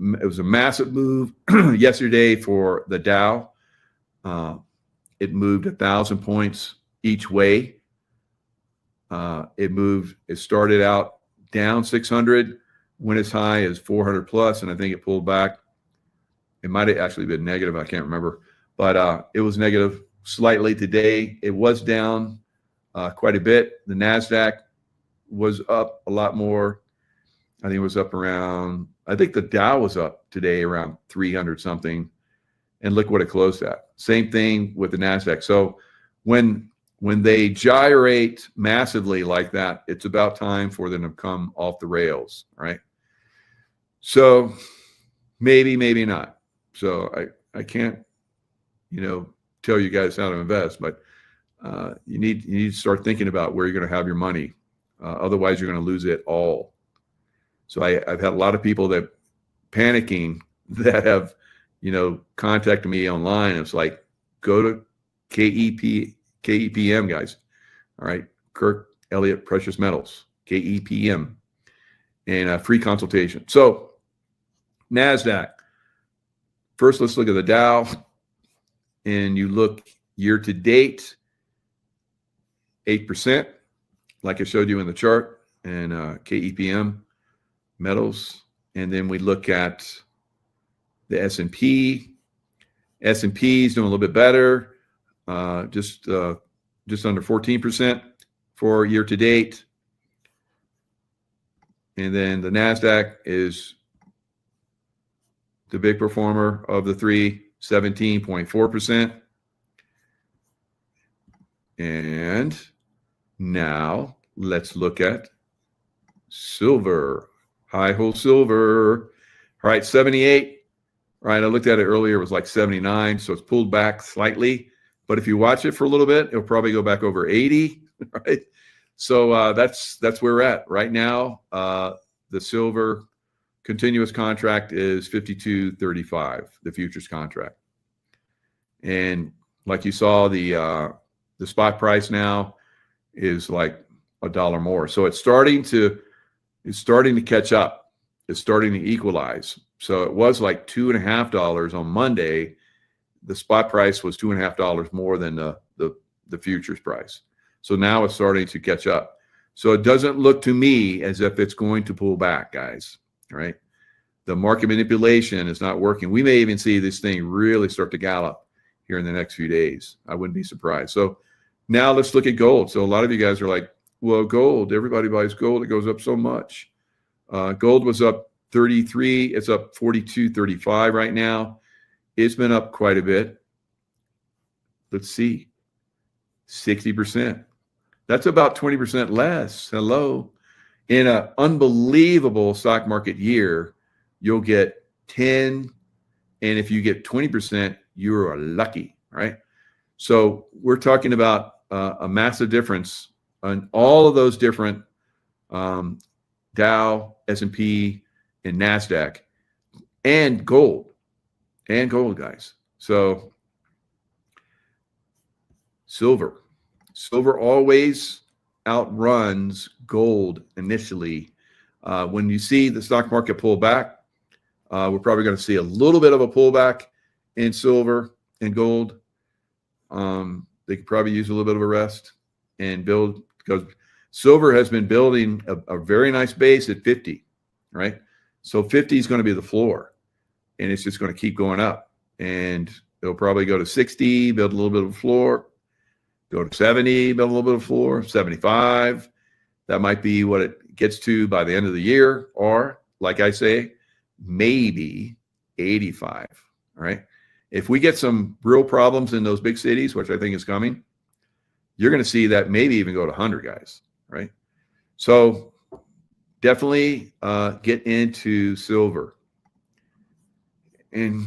it was a massive move yesterday for the Dow. It moved 1,000 points each way. It started out down 600, went as high as 400 plus, and I think it pulled back. It might have actually been negative. I can't remember, but it was negative slightly today. It was down quite a bit. The NASDAQ was up a lot more. I think it was up around, I think the Dow was up today around 300 something, and look what it closed at. Same thing with the NASDAQ. So when they gyrate massively like that, it's about time for them to come off the rails, right? So maybe not. So I can't, tell you guys how to invest, but you need to start thinking about where you're going to have your money. Otherwise, you're going to lose it all. So I've had a lot of people that panicking that have, contacted me online. It's like, go to KEPM, guys. All right. Kirk Elliott Precious Metals, KEPM, and a free consultation. So NASDAQ. First, let's look at the Dow. And you look year to date, 8%, like I showed you in the chart, and KEPM metals. And then we look at the S&P. S&P is doing a little bit better, just under 14% for year to date. And then the NASDAQ is the big performer of the three, 17.4%. And now let's look at silver. High-hole silver. All right, 78. All right, I looked at it earlier. It was like 79, so it's pulled back slightly. But if you watch it for a little bit, it'll probably go back over 80. Right? So that's where we're at right now. The silver continuous contract is 52.35, the futures contract. And like you saw, the spot price now is like $1 more. So it's starting to catch up. It's starting to equalize. So it was like $2.50 on Monday. The spot price was $2.50 more than the futures price. So now it's starting to catch up. So it doesn't look to me as if it's going to pull back, guys. Right? The market manipulation is not working. We may even see this thing really start to gallop here in the next few days. I wouldn't be surprised. So now let's look at gold. So a lot of you guys are like, well, gold, everybody buys gold. It goes up so much. Gold was up 33. It's up 42.35 right now. It's been up quite a bit. Let's see. 60%. That's about 20% less. Hello. In an unbelievable stock market year, you'll get 10. And if you get 20%, you're lucky, right? So we're talking about a massive difference on all of those different Dow, S&P, and NASDAQ, and gold, guys. So silver always outruns gold initially. When you see the stock market pull back, we're probably going to see a little bit of a pullback in silver and gold. They could probably use a little bit of a rest and build, because silver has been building a very nice base at 50, right? So 50 is going to be the floor, and it's just going to keep going up. And it'll probably go to 60, build a little bit of a floor, go to 70, build a little bit of a floor, 75. That might be what it gets to by the end of the year, or, like I say, maybe 85, right? If we get some real problems in those big cities, which I think is coming, you're going to see that maybe even go to 100, guys, right? So definitely get into silver. And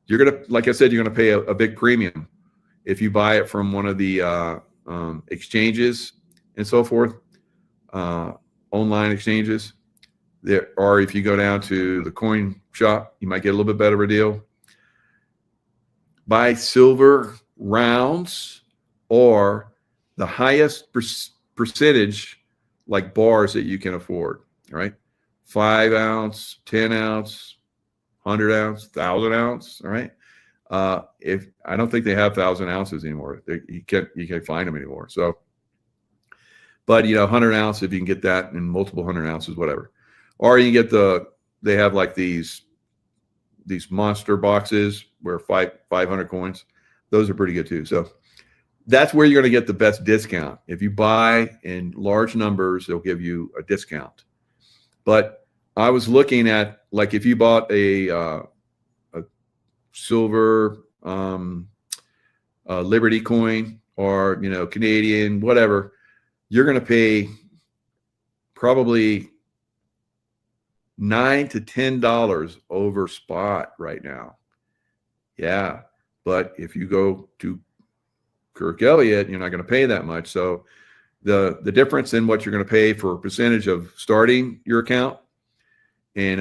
you're going to, like I said, you're going to pay a big premium if you buy it from one of the exchanges and so forth, online exchanges. There, or if you go down to the coin shop, you might get a little bit better of a deal. Buy silver rounds or the highest percentage, like bars, that you can afford, right? 5 ounce, 10 ounce, 100 ounce, 1,000 ounce. All right. If I don't think they have 1,000 ounces anymore, you can't find them anymore. So, but 100 ounce, if you can get that in multiple 100 ounces, whatever, or you get they have like these monster boxes where 500 coins. Those are pretty good too. So that's where you're going to get the best discount. If you buy in large numbers, they'll give you a discount. But I was looking at, like, if you bought a silver Liberty coin or Canadian, whatever, you're going to pay probably $9 to $10 over spot right now. Yeah, but if you go to Kirk Elliott, you're not going to pay that much. So the difference in what you're going to pay for a percentage of starting your account, and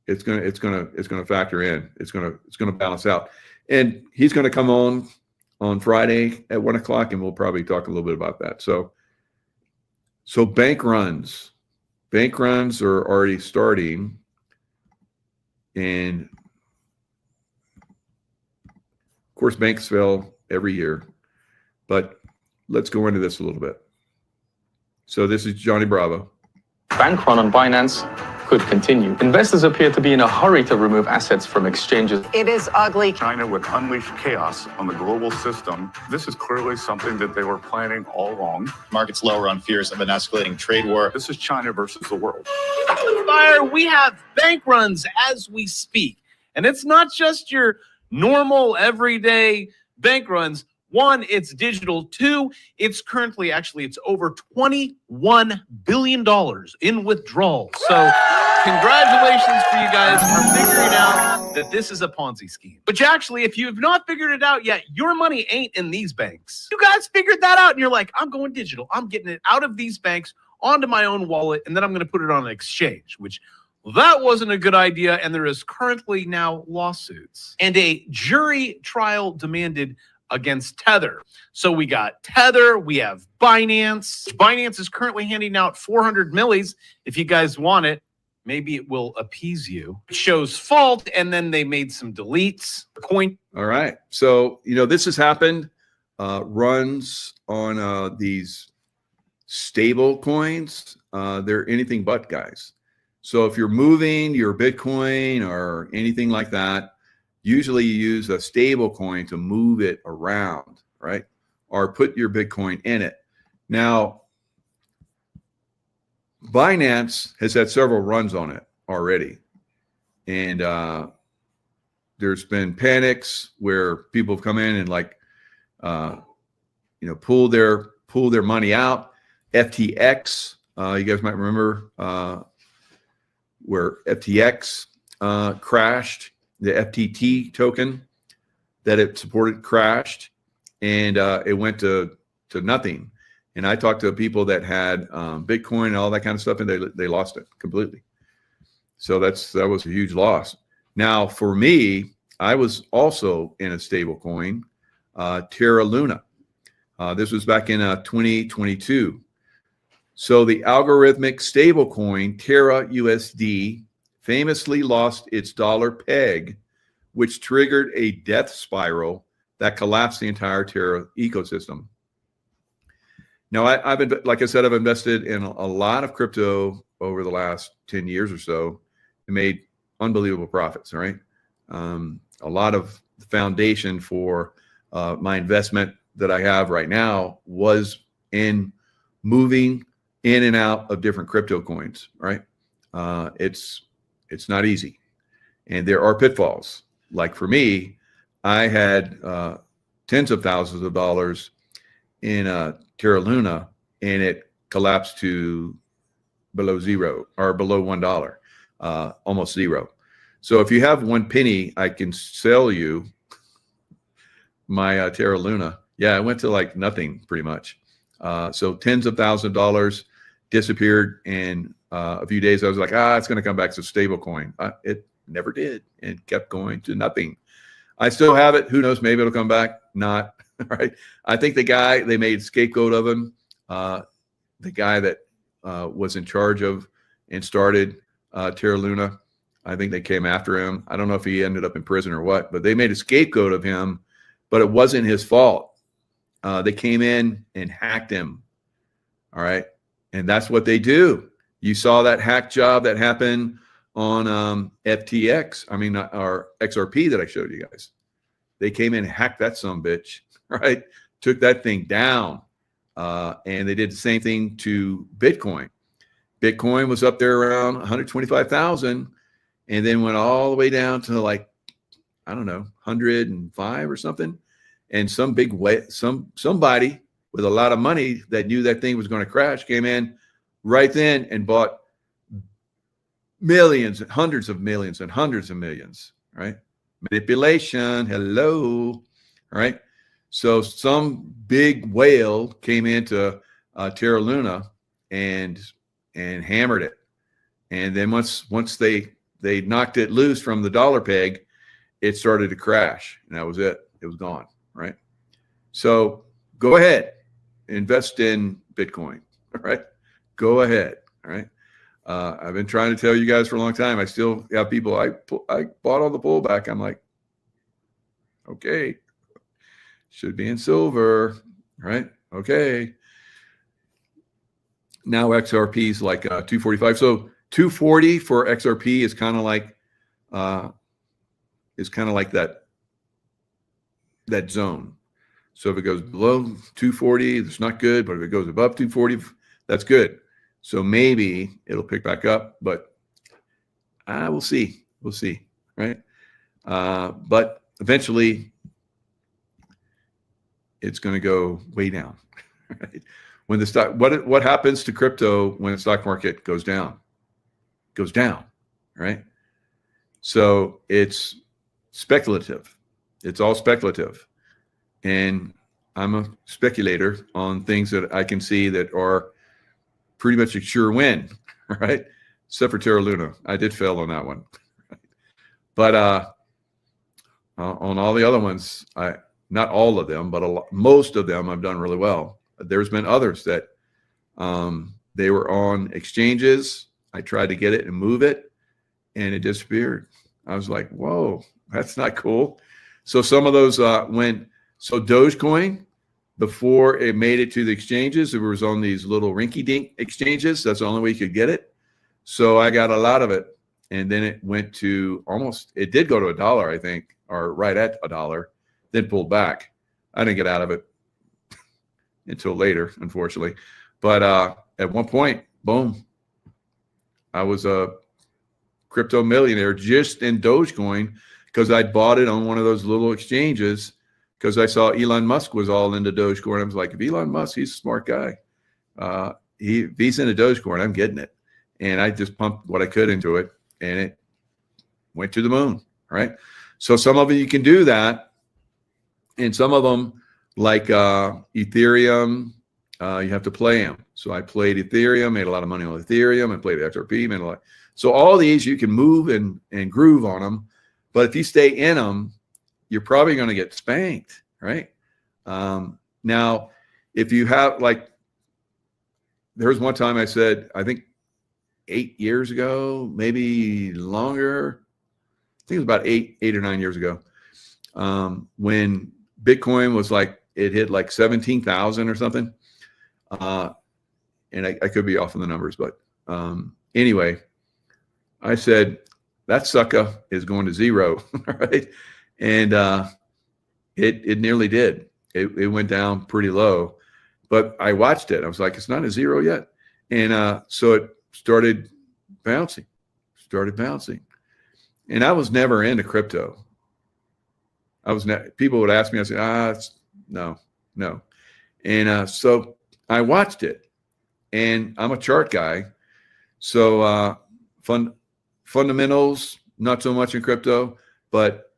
it's going to factor in. It's going to balance out. And he's going to come on Friday at 1 o'clock, and we'll probably talk a little bit about that. So bank runs are already starting, and of course banks fail every year, but let's go into this a little bit. So this is Johnny Bravo.
Bank run on Binance could continue. Investors appear to be in a hurry to remove assets from exchanges.
It is ugly.
China would unleash chaos on the global system. This is clearly something that they were planning all along.
Markets lower on fears of an escalating trade war.
This is China versus the world.
Fire, we have bank runs as we speak. And it's not just your normal everyday bank runs. One, it's digital. Two, it's currently it's over $21 billion in withdrawals. So congratulations for you guys for figuring out that this is a Ponzi scheme. But actually, if you have not figured it out yet, your money ain't in these banks. You guys figured that out and you're like, I'm going digital. I'm getting it out of these banks onto my own wallet, and then I'm going to put it on an exchange, which that wasn't a good idea. And there is currently now lawsuits. And a jury trial demanded against Tether. So we got Tether, we have Binance. Binance is currently handing out 400 millis. If you guys want it, maybe it will appease you. It shows fault, and then they made some deletes. Coin.
All right. So, this has happened. Runs on these stable coins. They're anything but, guys. So if you're moving your Bitcoin or anything like that, usually you use a stable coin to move it around, right? Or put your Bitcoin in it. Now, Binance has had several runs on it already. And there's been panics where people have come in and pull their money out. FTX, you guys might remember where FTX crashed. The FTT token that it supported crashed, and it went to nothing. And I talked to people that had Bitcoin and all that kind of stuff, and they lost it completely. So that was a huge loss. Now, for me, I was also in a stable coin, Terra Luna. This was back in 2022. So the algorithmic stable coin Terra USD famously lost its dollar peg, which triggered a death spiral that collapsed the entire Terra ecosystem. Now, I've invested in a lot of crypto over the last 10 years or so and made unbelievable profits, all right? A lot of the foundation for my investment that I have right now was in moving in and out of different crypto coins, right? It's not easy. And there are pitfalls. Like for me, I had tens of thousands of dollars in Terra Luna, and it collapsed to below zero or below $1, almost zero. So if you have 1 penny, I can sell you my Terra Luna. Yeah, it went to like nothing pretty much. So tens of thousands of dollars disappeared in a few days. I was like, it's going to come back to stable coin. It never did, and kept going to nothing. I still have it. Who knows? Maybe it'll come back. Not right. I think the guy, they made scapegoat of him. The guy that was in charge of and started Terra Luna. I think they came after him. I don't know if he ended up in prison or what, but they made a scapegoat of him, but it wasn't his fault. They came in and hacked him. All right. And that's what they do. You saw that hack job that happened on our XRP that I showed you guys. They came in and hacked that sumbitch, right? Took that thing down. And they did the same thing to Bitcoin. Bitcoin was up there around 125,000 and then went all the way down to like, I don't know, 105 or something. And some big way, somebody with a lot of money that knew that thing was going to crash came in right then and bought millions, hundreds of millions and hundreds of millions, right? Manipulation, hello, right? So some big whale came into Terra Luna and hammered it. And then once they knocked it loose from the dollar peg, it started to crash. And that was it. It was gone, right? So go ahead, invest in Bitcoin, all right? Go ahead, all right? I've been trying to tell you guys for a long time. I still have people, I bought all the pullback. I'm like, okay, should be in silver, right? Okay. Now XRP is like 245. So 240 for XRP is kind of like that zone. So if it goes below 240, it's not good. But if it goes above 240, that's good. So maybe it'll pick back up, but we'll see. We'll see, right? But eventually, it's going to go way down. Right? When the stock, what happens to crypto when the stock market goes down? Goes down, right? So it's speculative. It's all speculative, and I'm a speculator on things that I can see that are pretty much a sure win, right? Except for Terra Luna. I did fail on that one. But on all the other ones, not all of them, but most of them I've done really well. There's been others that they were on exchanges. I tried to get it and move it, and it disappeared. I was like, whoa, that's not cool. So some of those went. So Dogecoin, before it made it to the exchanges, it was on these little rinky-dink exchanges. That's the only way you could get it. So I got a lot of it. And then it went to it did go to $1, I think, or right at $1, then pulled back. I didn't get out of it until later, unfortunately. But at one point, boom, I was a crypto millionaire just in Dogecoin because I bought it on one of those little exchanges. Because I saw Elon Musk was all into Dogecoin. I was like, if Elon Musk, he's a smart guy. If he's into Dogecoin, I'm getting it. And I just pumped what I could into it, and it went to the moon, right? So some of you can do that. And some of them, like Ethereum, you have to play them. So I played Ethereum, made a lot of money on Ethereum. I played XRP, made a lot. So all these, you can move and groove on them. But if you stay in them, you're probably going to get spanked, right? Now, if you have there was one time I said, I think 8 years ago, maybe longer. I think it was about eight or 9 years ago, when Bitcoin was it hit 17,000 or something. And I could be off on the numbers, but anyway, I said, that sucker is going to zero, right? And it nearly did. It went down pretty low, but I watched it. I was like, it's not a zero yet. And so it started bouncing. And I was never into crypto. People would ask me, I said, no. And so I watched it, and I'm a chart guy. So fundamentals, not so much in crypto, but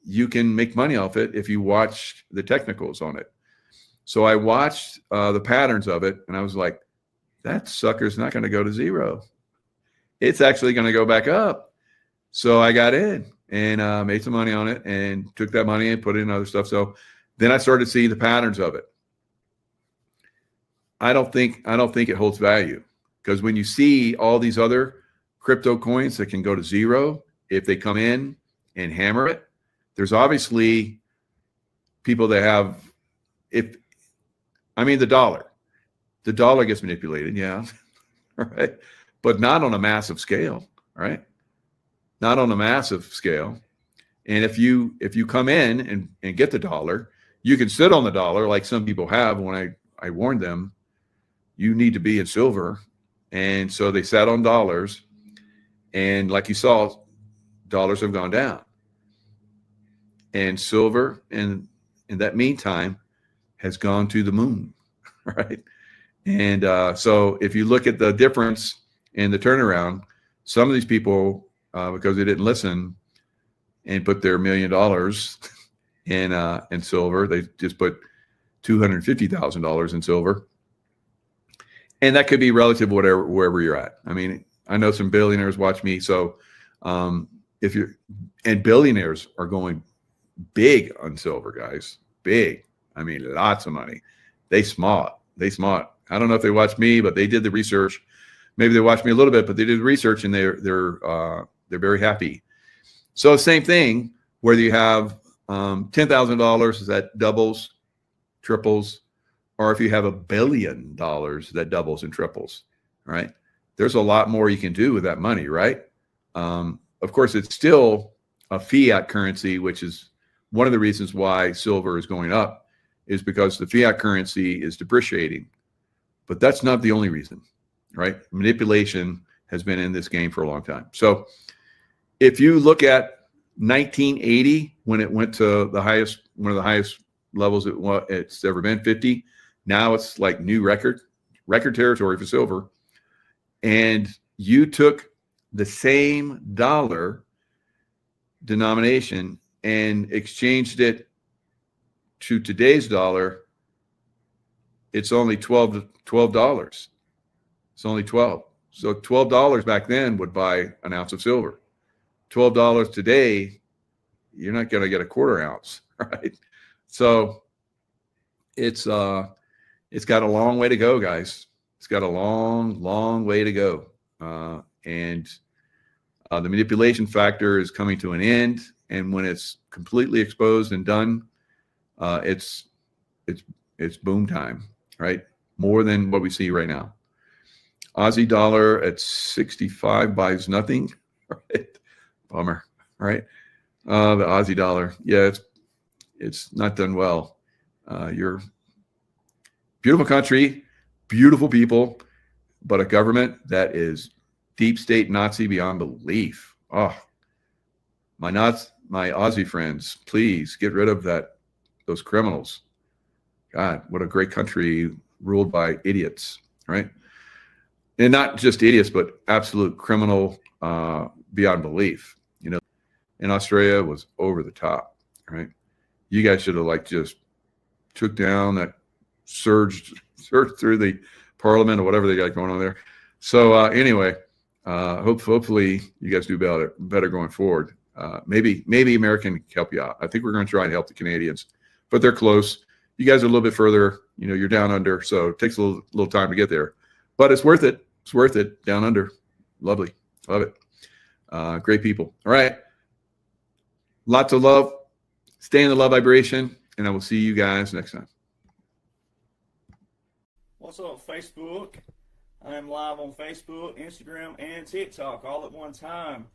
you can make money off it if you watch the technicals on it. So I watched the patterns of it, and I was like, that sucker's not going to go to zero. It's actually going to go back up. So I got in and made some money on it and took that money and put it in other stuff. So then I started seeing the patterns of it. I don't think it holds value. Because when you see all these other crypto coins that can go to zero, if they come in and hammer it, there's obviously people that have, the dollar gets manipulated, yeah, right, but not on a massive scale, right? Not on a massive scale. And if you come in and get the dollar, you can sit on the dollar like some people have. When I warned them, you need to be in silver. And so they sat on dollars. And like you saw, dollars have gone down. And silver in that meantime has gone to the moon, right? And so if you look at the difference in the turnaround, some of these people, because they didn't listen and put their $1 million in silver, they just put $250,000 in silver. And that could be relative wherever you're at. I mean, I know some billionaires watch me. So billionaires are going big on silver, guys, big. I mean, lots of money. They smart. I don't know if they watch me, but they did the research. Maybe they watched me a little bit, but they did the research and they're very happy. So same thing, whether you have $10,000 that doubles, triples, or if you have $1 billion that doubles and triples, right? There's a lot more you can do with that money, right? Of course, it's still a fiat currency, which is one of the reasons why silver is going up, is because the fiat currency is depreciating. But that's not the only reason, right? Manipulation has been in this game for a long time. So if you look at 1980, when it went to the highest, one of the highest levels it's ever been, 50, now it's like new record territory for silver. And you took the same dollar denomination and exchanged it to today's dollar, it's only $12. It's only 12. So $12 back then would buy an ounce of silver. $12 today, you're not going to get a quarter ounce, right? So it's got a long way to go, guys. It's got a long way to go. And the manipulation factor is coming to an end. And when it's completely exposed and done, it's boom time, right? More than what we see right now. Aussie dollar at 65 buys nothing, right? Bummer, right? The Aussie dollar, yeah, it's not done well. You're beautiful country, beautiful people, but a government that is deep state Nazi beyond belief. Oh, my Aussie friends, please get rid of those criminals. God, what a great country ruled by idiots, right? And not just idiots, but absolute criminal beyond belief. You know, in Australia was over the top, right? You guys should have just took down that surged through the parliament or whatever they got going on there. So anyway, hopefully you guys do better going forward. Maybe America can help you out. I think we're going to try and help the Canadians, but they're close. You guys are a little bit further. You know, you're down under, so it takes a little time to get there. But it's worth it. It's worth it. Down under. Lovely. Love it. Great people. All right. Lots of love. Stay in the love vibration, and I will see you guys next time.
What's up, Facebook? I am live on Facebook, Instagram, and TikTok all at one time.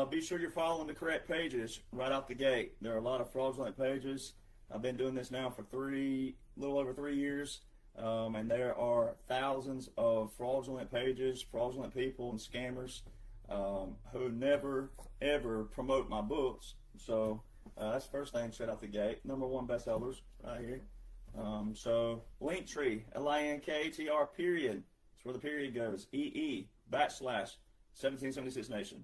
Be sure you're following the correct pages right out the gate. There are a lot of fraudulent pages. I've been doing this now for a little over 3 years. And there are thousands of fraudulent pages, fraudulent people, and scammers who never, ever promote my books. So that's the first thing straight out the gate. #1 bestsellers right here. So Linktree, LINKTR period. That's where the period goes. /1776 Nation.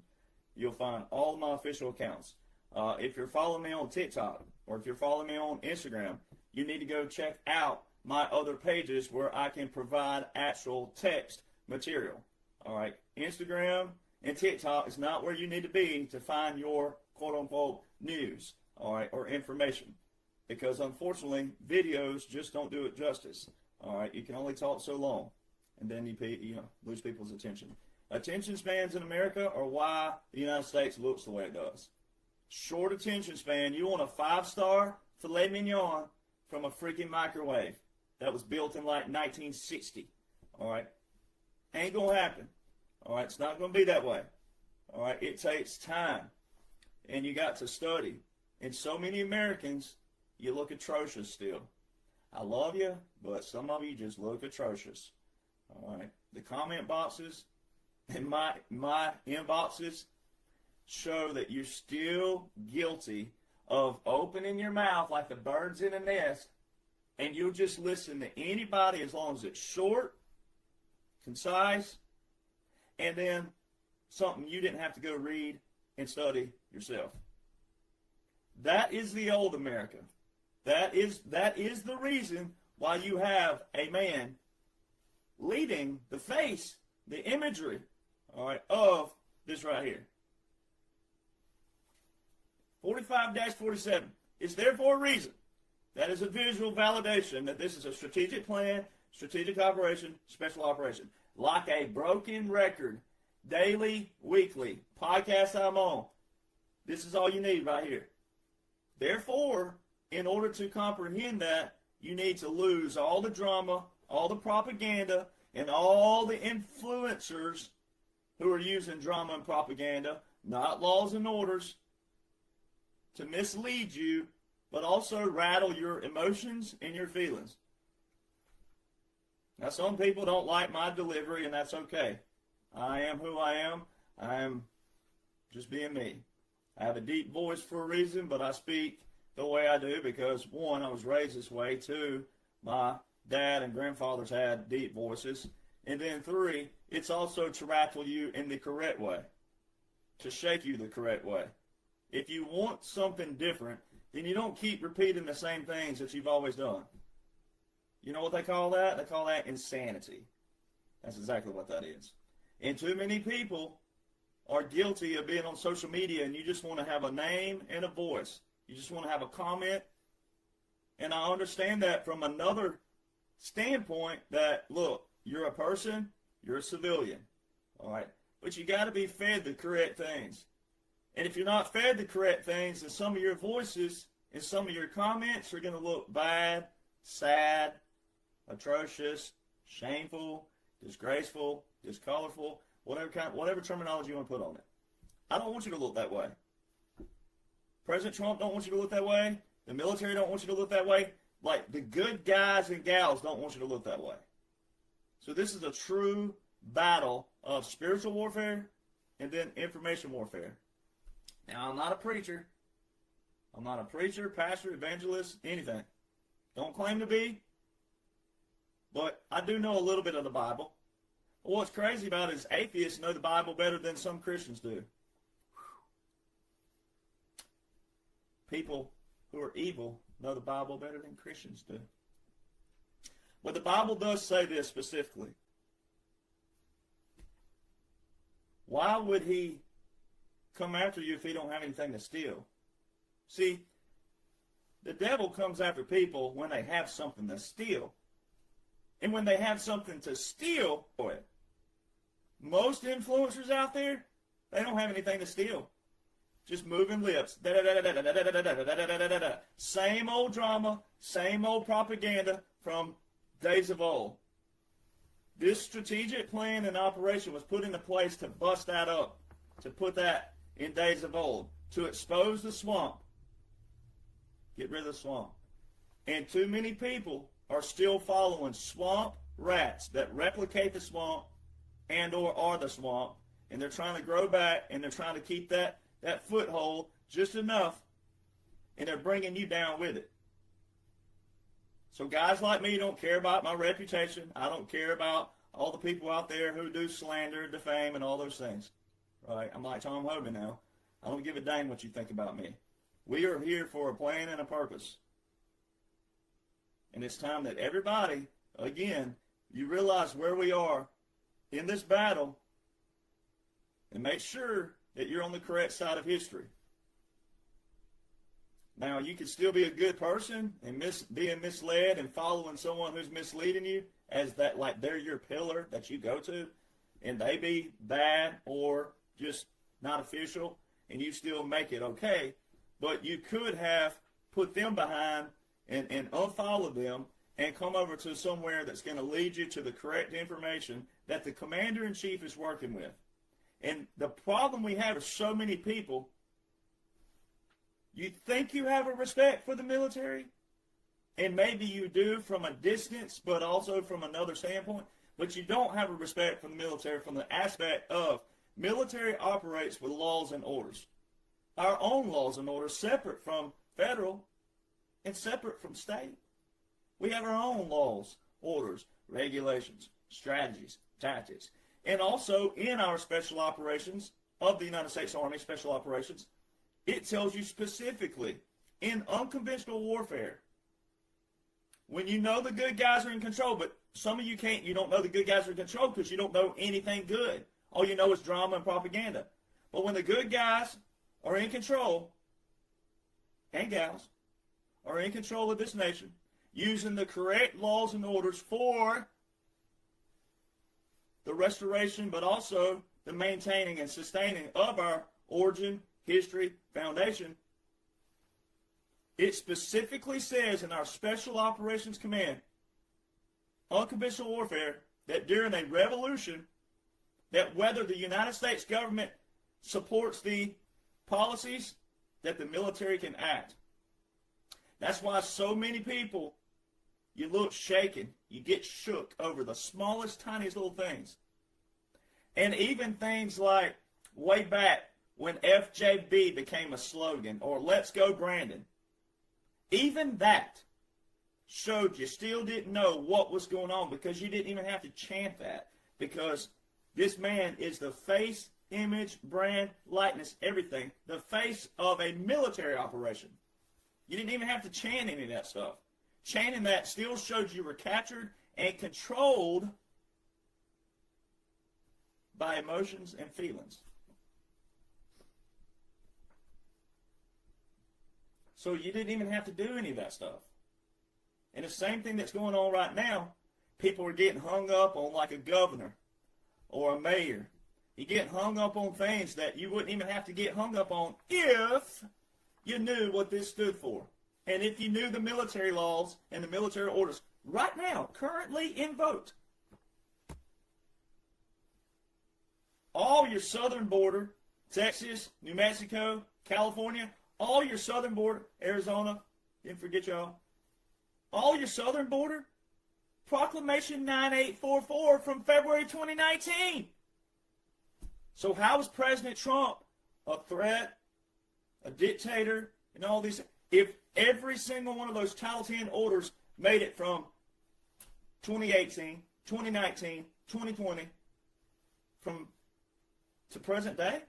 You'll find all of my official accounts. If you're following me on TikTok or if you're following me on Instagram, you need to go check out my other pages where I can provide actual text material. All right, Instagram and TikTok is not where you need to be to find your quote-unquote news, all right, or information, because unfortunately videos just don't do it justice. All right, you can only talk so long. and then you lose people's attention. Attention spans in America are why the United States looks the way it does. Short attention span. You want a 5-star filet mignon from a freaking microwave that was built in like 1960. All right, ain't gonna happen. All right, it's not gonna be that way. All right, it takes time, and you got to study. And so many Americans, you look atrocious still. I love you, but some of you just look atrocious. All right, the comment boxes and my inboxes show that you're still guilty of opening your mouth like the birds in a nest, and you'll just listen to anybody as long as it's short, concise, and then something you didn't have to go read and study yourself. That is the old America. That is the reason why you have a man leading the face, the imagery, all right, of this right here. 45-47. It's there for a reason. That is a visual validation that this is a strategic plan, strategic operation, special operation. Like a broken record, daily, weekly, podcast I'm on. This is all you need right here. Therefore, in order to comprehend that, you need to lose all the drama, all the propaganda, and all the influencers who are using drama and propaganda, not laws and orders, to mislead you, but also rattle your emotions and your feelings. Now, some people don't like my delivery, and that's okay. I am who I am. I am just being me. I have a deep voice for a reason, but I speak the way I do because, one, I was raised this way. Two, my dad and grandfathers had deep voices. And then three, it's also to rattle you in the correct way, to shake you the correct way. If you want something different, then you don't keep repeating the same things that you've always done. You know what they call that? They call that insanity. That's exactly what that is. And too many people are guilty of being on social media and you just want to have a name and a voice. You just want to have a comment. And I understand that from another standpoint that, look, you're a person, you're a civilian, all right? But you got to be fed the correct things. And if you're not fed the correct things, then some of your voices and some of your comments are going to look bad, sad, atrocious, shameful, disgraceful, discolorful, whatever terminology you want to put on it. I don't want you to look that way. President Trump don't want you to look that way. The military don't want you to look that way. Like, the good guys and gals don't want you to look that way. So this is a true battle of spiritual warfare and then information warfare. Now, I'm not a preacher. I'm not a preacher, pastor, evangelist, anything. Don't claim to be. But I do know a little bit of the Bible. But what's crazy about it is atheists know the Bible better than some Christians do. People who are evil know the Bible better than Christians do. But the Bible does say this specifically. Why would he come after you if he don't have anything to steal? See, the devil comes after people when they have something to steal. And when they have something to steal, boy, most influencers out there, they don't have anything to steal. Just moving lips. Same old drama, same old propaganda from days of old. This strategic plan and operation was put into place to bust that up, to put that in days of old, to expose the swamp. Get rid of the swamp. And too many people are still following swamp rats that replicate the swamp and or are the swamp, and they're trying to grow back, and they're trying to keep that foothold just enough, and they're bringing you down with it. So guys like me don't care about my reputation. I don't care about all the people out there who do slander, defame, and all those things. Right? I'm like Tom Hogan now. I don't give a dang what you think about me. We are here for a plan and a purpose. And it's time that everybody, again, you realize where we are in this battle and make sure that you're on the correct side of history. Now, you can still be a good person and being misled and following someone who's misleading you as that, like they're your pillar that you go to, and they be bad or just not official, and you still make it okay, but you could have put them behind and unfollow them and come over to somewhere that's going to lead you to the correct information that the commander-in-chief is working with. And the problem we have is so many people, you think you have a respect for the military, and maybe you do from a distance, but also from another standpoint, but you don't have a respect for the military from the aspect of military operates with laws and orders. Our own laws and orders, separate from federal and separate from state. We have our own laws, orders, regulations, strategies, tactics. And also in our special operations of the United States Army Special Operations, it tells you specifically in unconventional warfare, when you know the good guys are in control, but some of you you don't know the good guys are in control because you don't know anything good. All you know is drama and propaganda. But when the good guys are in control, and gals, are in control of this nation, using the correct laws and orders for the restoration, but also the maintaining and sustaining of our origin, history, foundation, it specifically says in our Special Operations Command, unconventional warfare, that during a revolution, that whether the United States government supports the policies, that the military can act. That's why so many people, you look shaken, you get shook over the smallest, tiniest little things. And even things like way back when FJB became a slogan, or Let's Go Brandon, even that showed you still didn't know what was going on because you didn't even have to chant that, because this man is the face, image, brand, likeness, everything, the face of a military operation. You didn't even have to chant any of that stuff. Chanting that still showed you were captured and controlled by emotions and feelings. So you didn't even have to do any of that stuff. And the same thing that's going on right now, people are getting hung up on like a governor or a mayor. You get hung up on things that you wouldn't even have to get hung up on if you knew what this stood for. And if you knew the military laws and the military orders right now, currently in vote. All your southern border, Texas, New Mexico, California, all your southern border, Arizona, didn't forget y'all, all your southern border, Proclamation 9844 from February 2019. So how is President Trump a threat, a dictator, and all these? If every single one of those Title 10 orders made it from 2018, 2019, 2020, to present day?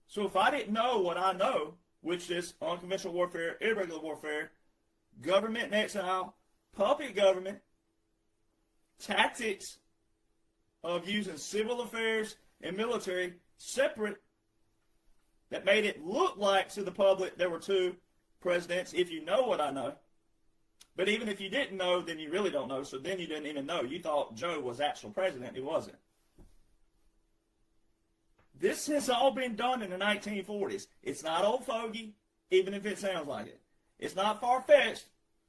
So if I didn't know what I know, which is unconventional warfare, irregular warfare, government in exile, puppet government, tactics of using civil affairs and military separate, that made it look like to the public there were two presidents, if you know what I know. But even if you didn't know, then you really don't know, so then you didn't even know. You thought Joe was actual president. He wasn't. This has all been done in the 1940s. It's not old fogey, even if it sounds like it. It's not far-fetched,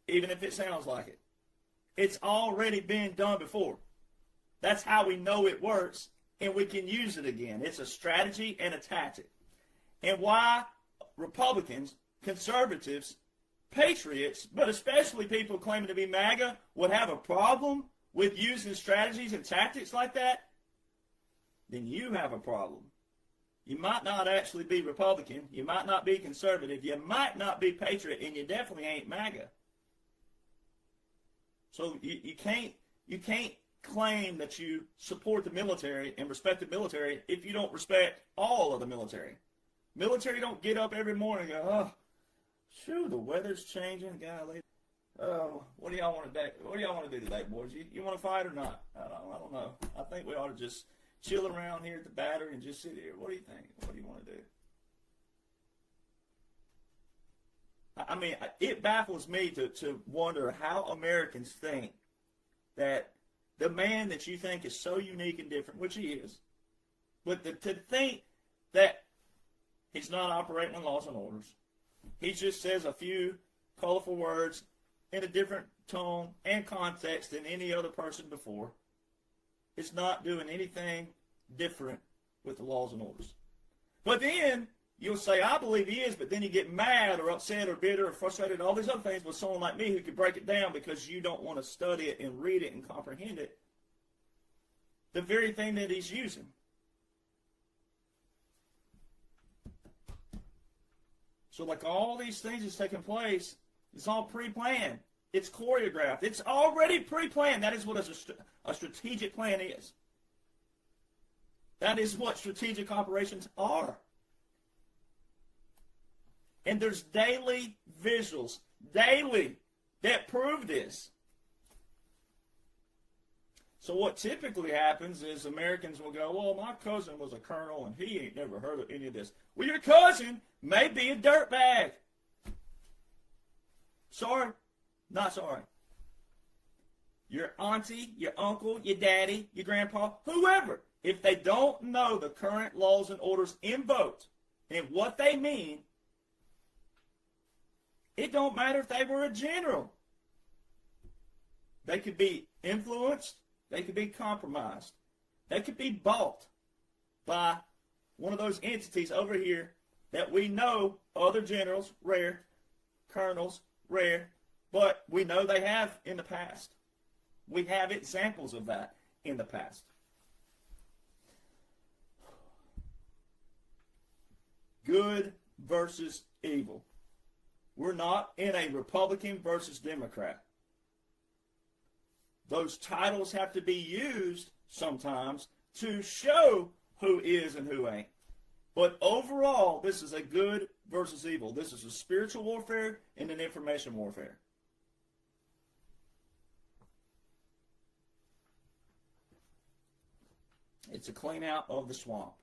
even if it sounds like it. It's already been done before. That's how we know it works, and we can use it again. It's a strategy and a tactic. And why Republicans, conservatives, patriots, but especially people claiming to be MAGA, would have a problem with using strategies and tactics like that, then you have a problem. You might not actually be Republican. You might not be conservative. You might not be patriot, and you definitely ain't MAGA. So you can't claim that you support the military and respect the military if you don't respect all of the military. Military don't get up every morning and go, oh, shoo, the weather's changing, golly. Oh, what do y'all want to do? What do y'all want to do today, boys? You want to fight or not? I don't know. I think we ought to just chill around here at the battery and just sit here. What do you think? What do you want to do? I mean, it baffles me to wonder how Americans think that the man that you think is so unique and different, which he is, but to think that he's not operating on laws and orders. He just says a few colorful words in a different tone and context than any other person before. It's not doing anything different with the laws and orders. But then you'll say, I believe he is, but then you get mad or upset or bitter or frustrated and all these other things with someone like me who could break it down because you don't want to study it and read it and comprehend it. The very thing that he's using. So like all these things that's taking place, it's all pre-planned. It's choreographed. It's already pre-planned. That is what a strategic plan is. That is what strategic operations are. And there's daily visuals, daily, that prove this. So what typically happens is Americans will go, well, my cousin was a colonel and he ain't never heard of any of this. Well, your cousin may be a dirtbag. Sorry, not sorry. Your auntie, your uncle, your daddy, your grandpa, whoever, if they don't know the current laws and orders invoked and what they mean, it don't matter if they were a general. They could be influenced. They could be compromised. They could be bought by one of those entities over here that we know other generals, rare, colonels, rare, but we know they have in the past. We have examples of that in the past. Good versus evil. We're not in a Republican versus Democrat. Those titles have to be used sometimes to show who is and who ain't. But overall, this is a good versus evil. This is a spiritual warfare and an information warfare. It's a clean out of the swamp.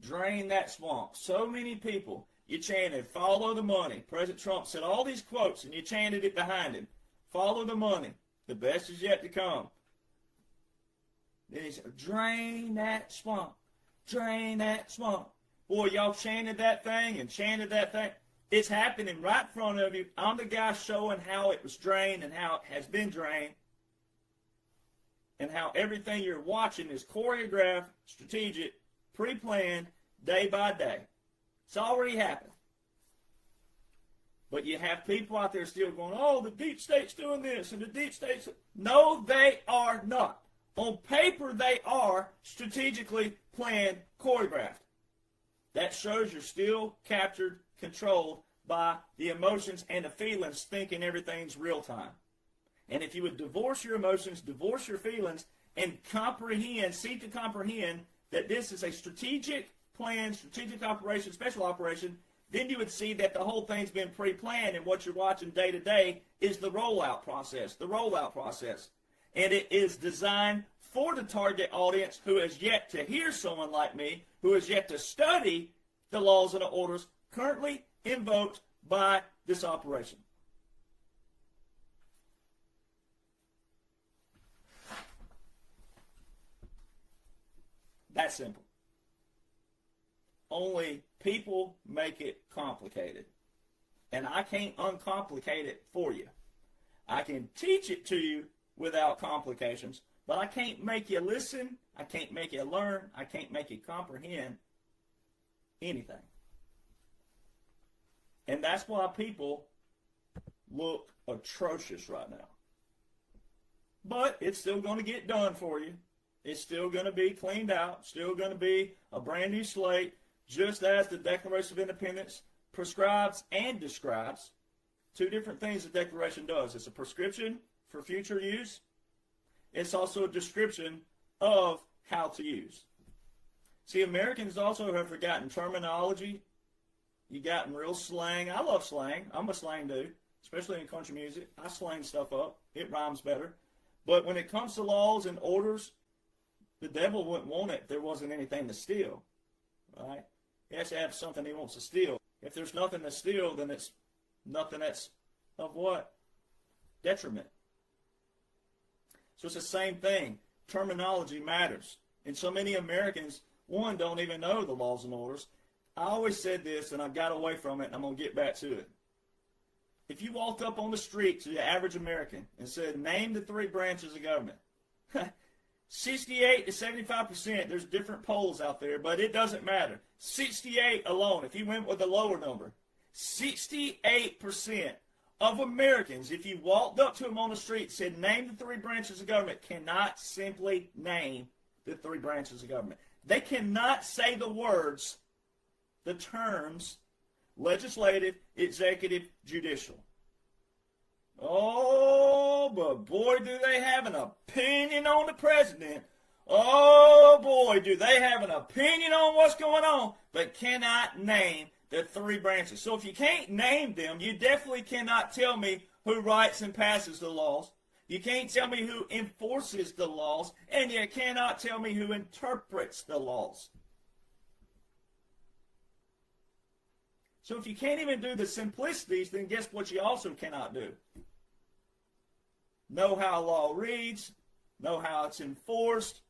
Drain that swamp. So many people, you chanted, follow the money. President Trump said all these quotes, and you chanted it behind him. Follow the money. The best is yet to come. Then he said, drain that swamp. Drain that swamp. Boy, y'all chanted that thing and chanted that thing. It's happening right in front of you. I'm the guy showing how it was drained and how it has been drained. And how everything you're watching is choreographed, strategic, pre-planned, day by day. It's already happened. But you have people out there still going, oh, the deep state's doing this and the deep state's... No, they are not. On paper, they are strategically planned, choreographed. That shows you're still captured, controlled by the emotions and the feelings, thinking everything's real time. And if you would divorce your emotions, divorce your feelings, and comprehend, seek to comprehend that this is a strategic plan, strategic operation, special operation, then you would see that the whole thing's been pre-planned, and what you're watching day to day is the rollout process, And it is designed for the target audience who has yet to hear someone like me, who has yet to study the laws and the orders currently invoked by this operation. That's simple. Only people make it complicated. And I can't uncomplicate it for you. I can teach it to you without complications, but I can't make you listen. I can't make you learn. I can't make you comprehend anything. And that's why people look atrocious right now. But it's still going to get done for you. It's still going to be cleaned out, still going to be a brand new slate, just as the Declaration of Independence prescribes and describes. Two different things the Declaration does. It's a prescription for future use. It's also a description of how to use. See, Americans also have forgotten terminology. You've gotten real slang. I love slang. I'm a slang dude, especially in country music. I slang stuff up. It rhymes better. But when it comes to laws and orders, the devil wouldn't want it if there wasn't anything to steal, right? He has to have something he wants to steal. If there's nothing to steal, then it's Nothing that's of what? Detriment. So it's the same thing. Terminology matters. And so many Americans, one, don't even know the laws and orders. I always said this, and I got away from it, and I'm going to get back to it. If you walked up on the street to the average American and said, name the 3 branches of government, 68 to 75%, there's different polls out there, but it doesn't matter. 68 alone, if you went with a lower number, 68% of Americans, if you walked up to them on the street and said, name the 3 branches of government, cannot simply name the 3 branches of government. They cannot say the words, the terms, legislative, executive, judicial. Oh, but boy, do they have an opinion on the president. Oh, boy, do they have an opinion on what's going on, but cannot name the 3 branches. So if you can't name them, you definitely cannot tell me who writes and passes the laws. You can't tell me who enforces the laws, and you cannot tell me who interprets the laws. So if you can't even do the simplicities, then guess what you also cannot do? Know how a law reads, know how it's enforced,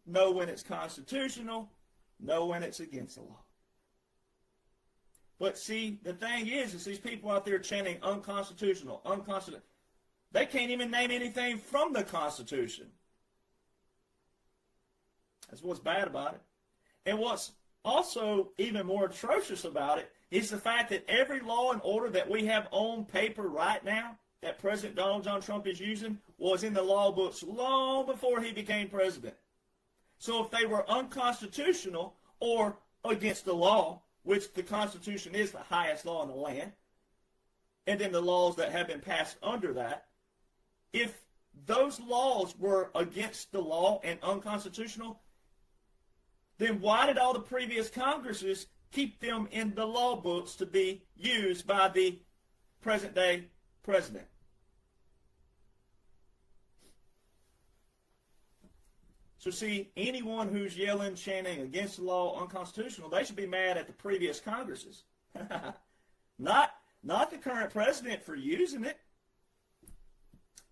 know when it's constitutional, know when it's against the law. But see, the thing is these people out there chanting unconstitutional, unconstitutional. They can't even name anything from the Constitution. That's what's bad about it. And what's also even more atrocious about it is the fact that every law and order that we have on paper right now that President Donald John Trump is using was in the law books long before he became president. So if they were unconstitutional or against the law, which the Constitution is the highest law in the land, and then the laws that have been passed under that, if those laws were against the law and unconstitutional, then why did all the previous Congresses keep them in the law books to be used by the present-day president? So see, anyone who's yelling, chanting against the law, unconstitutional, they should be mad at the previous Congresses. Not the current president for using it.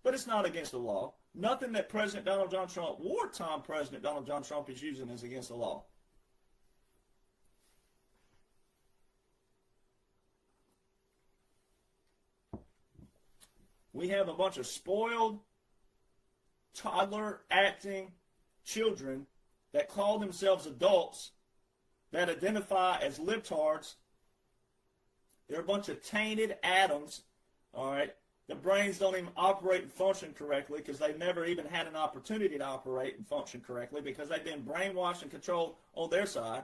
But it's not against the law. Nothing that President Donald John Trump, wartime President Donald John Trump is using is against the law. We have a bunch of spoiled, toddler-acting children that call themselves adults that identify as libtards. They're a bunch of tainted atoms, all right? The brains don't even operate and function correctly because they've never even had an opportunity to operate and function correctly because they've been brainwashed and controlled on their side.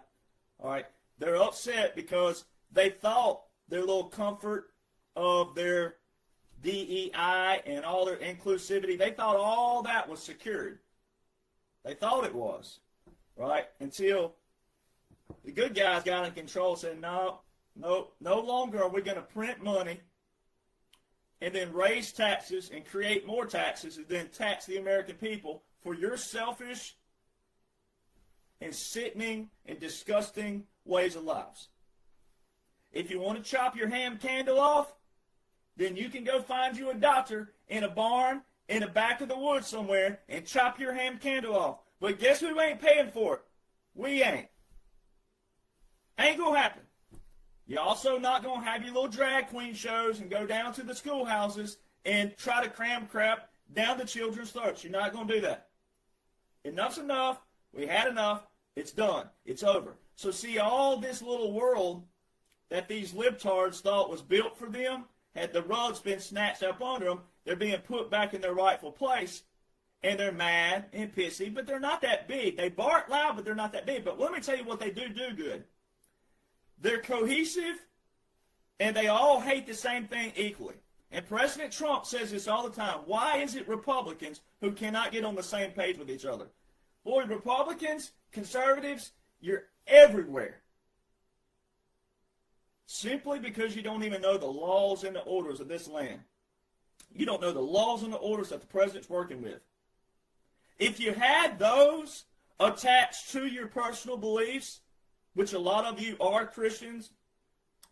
All right, they're upset because they thought their little comfort of their DEI and all their inclusivity, they thought all that was secured. They thought it was, right? Until the good guys got in control and said, no longer are we going to print money and then raise taxes and create more taxes and then tax the American people for your selfish and sickening and disgusting ways of lives. If you want to chop your ham candle off, then you can go find you a doctor in a barn in the back of the woods somewhere and chop your ham candle off. But guess who ain't paying for it? We ain't. Ain't gonna happen. You're also not going to have your little drag queen shows and go down to the schoolhouses and try to cram crap down the children's throats. You're not going to do that. Enough's enough. We had enough. It's done. It's over. So see, all this little world that these libtards thought was built for them, had the rugs been snatched up under them, they're being put back in their rightful place, and they're mad and pissy, but they're not that big. They bark loud, but they're not that big. But let me tell you what they do good. They're cohesive, and they all hate the same thing equally. And President Trump says this all the time. Why is it Republicans who cannot get on the same page with each other? Boy, Republicans, conservatives, you're everywhere. Simply because you don't even know the laws and the orders of this land. You don't know the laws and the orders that the president's working with. If you had those attached to your personal beliefs, which a lot of you are Christians,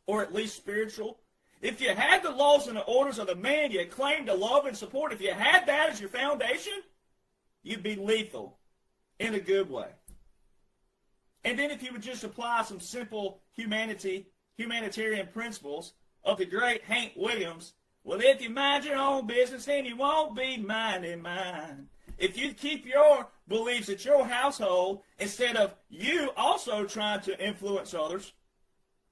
or at least spiritual, If you had the laws and the orders of the man you claim to love and support, if you had that as your foundation, you'd be lethal in a good way. And then if you would just apply some simple humanitarian principles of the great Hank Williams, well, if you mind your own business, then you won't be minding mine. If you keep your beliefs at your household instead of you also trying to influence others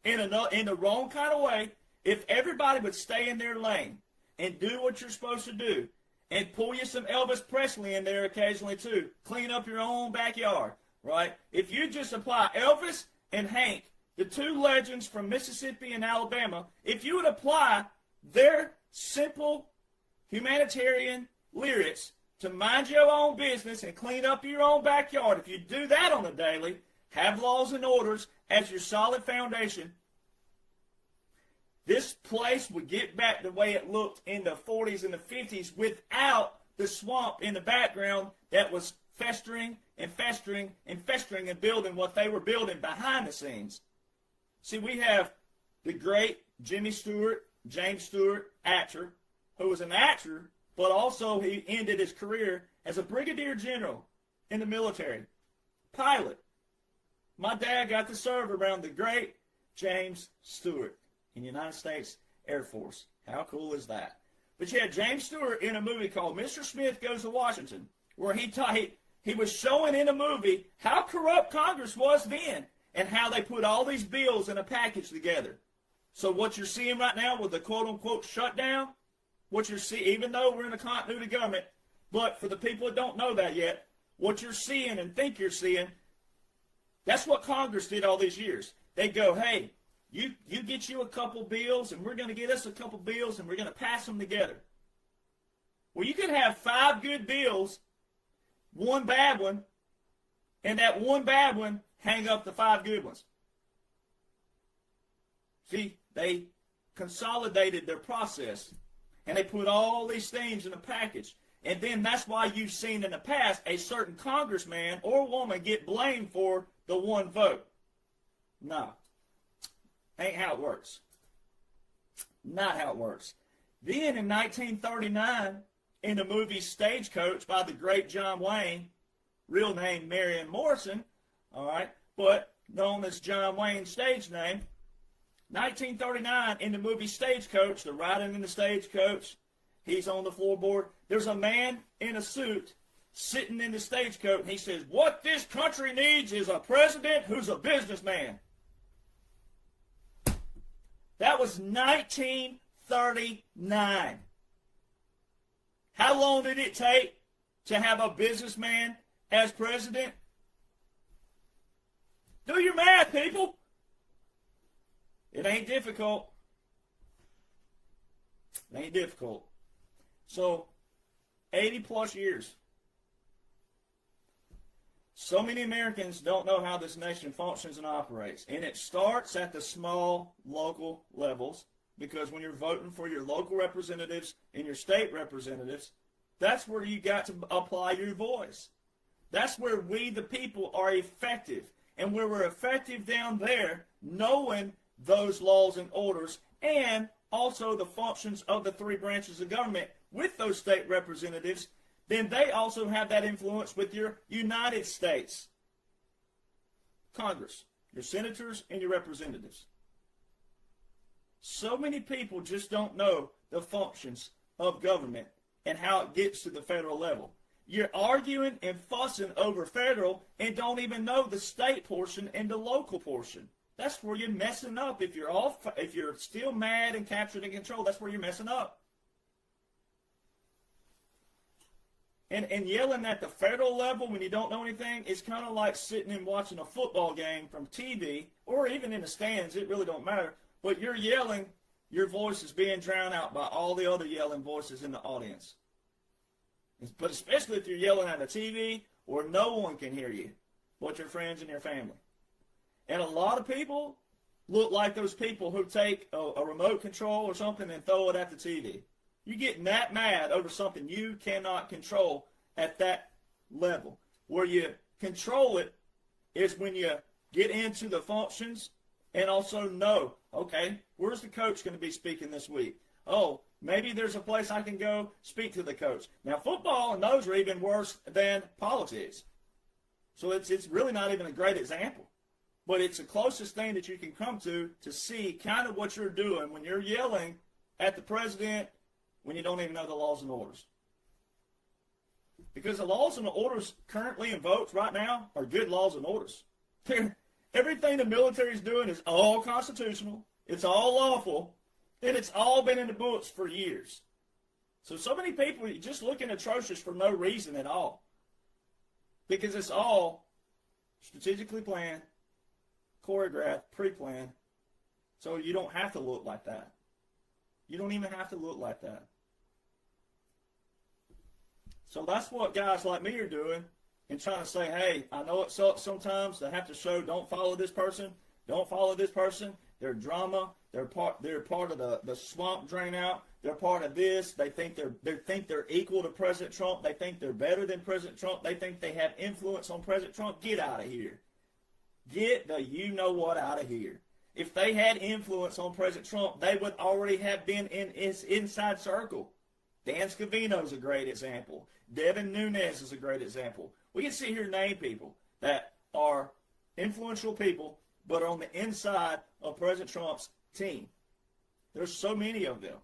in the wrong kind of way, if everybody would stay in their lane and do what you're supposed to do and pull you some Elvis Presley in there occasionally too, clean up your own backyard, right? If you just apply Elvis and Hank, the two legends from Mississippi and Alabama, if you would apply their simple humanitarian lyrics to mind your own business and clean up your own backyard, if you do that on the daily, have laws and orders as your solid foundation, this place would get back the way it looked in the 40s and the 50s without the swamp in the background that was festering and festering and festering and building what they were building behind the scenes. See, we have the great James Stewart, actor, who was an actor, but also he ended his career as a brigadier general in the military, pilot. My dad got to serve around the great James Stewart in the United States Air Force. How cool is that? But you had James Stewart in a movie called Mr. Smith Goes to Washington, where he was showing in a movie how corrupt Congress was then and how they put all these bills in a package together. So what you're seeing right now with the quote-unquote shutdown, what you're seeing, even though we're in a continuity government, but for the people that don't know that yet, what you're seeing and think you're seeing, that's what Congress did all these years. They go, hey, you get you a couple bills, and we're going to get us a couple bills, and we're going to pass them together. Well, you could have 5 good bills, 1 bad one, and that 1 bad one hang up the 5 good ones. See, they consolidated their process, and they put all these things in a package. And then that's why you've seen in the past a certain congressman or woman get blamed for the 1 vote. No. Ain't how it works. Not how it works. Then in 1939, in the movie Stagecoach by the great John Wayne, real name Marion Morrison, all right, but known as John Wayne's stage name, 1939 in the movie Stagecoach, the riding in the stagecoach, he's on the floorboard. There's a man in a suit sitting in the stagecoach, and he says, what this country needs is a president who's a businessman. That was 1939. How long did it take to have a businessman as president? Do your math, people. It ain't difficult. It ain't difficult. So, 80 plus years. So many Americans don't know how this nation functions and operates. And it starts at the small local levels, because when you're voting for your local representatives and your state representatives, that's where you got to apply your voice. That's where we, the people, are effective. And where we're effective down there, knowing those laws and orders, and also the functions of the 3 branches of government with those state representatives, then they also have that influence with your United States Congress, your senators and your representatives. So many people just don't know the functions of government and how it gets to the federal level. You're arguing and fussing over federal and don't even know the state portion and the local portion. That's where you're messing up. If you're still mad and captured in control, that's where you're messing up. And yelling at the federal level when you don't know anything is kind of like sitting and watching a football game from TV, or even in the stands. It really don't matter. But you're yelling, your voice is being drowned out by all the other yelling voices in the audience. But especially if you're yelling at a TV where no one can hear you but your friends and your family. And a lot of people look like those people who take a remote control or something and throw it at the TV. You're getting that mad over something you cannot control at that level. Where you control it is when you get into the functions and also know, okay, where's the coach going to be speaking this week? Oh, maybe there's a place I can go speak to the coach. Now, football and those are even worse than politics. So it's really not even a great example. But it's the closest thing that you can come to see kind of what you're doing when you're yelling at the president when you don't even know the laws and orders. Because the laws and the orders currently in votes right now are good laws and orders. Everything the military is doing is all constitutional. It's all lawful. And it's all been in the books for years. So many people are just looking atrocious for no reason at all. Because it's all strategically planned, choreographed, pre-planned. So you don't have to look like that. You don't even have to look like that. So that's what guys like me are doing and trying to say, hey, I know it sucks sometimes to have to show don't follow this person, don't follow this person. They're drama. They're part of the swamp drain out. They're part of this. They think they're equal to President Trump. They think they're better than President Trump. They think they have influence on President Trump. Get out of here. Get the you-know-what out of here. If they had influence on President Trump, they would already have been in his inside circle. Dan Scavino is a great example. Devin Nunes is a great example. We can sit here and name people that are influential people but are on the inside of President Trump's team. There's so many of them.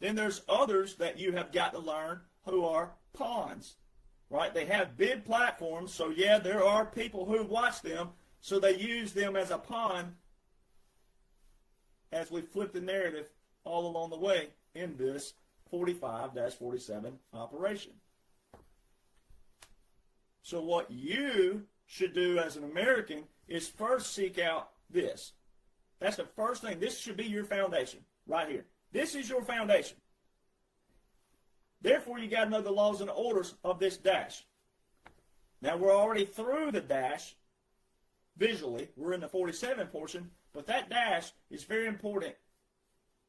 Then there's others that you have got to learn who are pawns, right? They have big platforms, so yeah, there are people who watch them, so they use them as a pawn as we flip the narrative all along the way in this 45-47 operation. So what you should do as an American is first seek out this. That's the first thing. This should be your foundation right here. This is your foundation. Therefore, you got to know the laws and the orders of this dash. Now, we're already through the dash visually. We're in the 47 portion, but that dash is very important.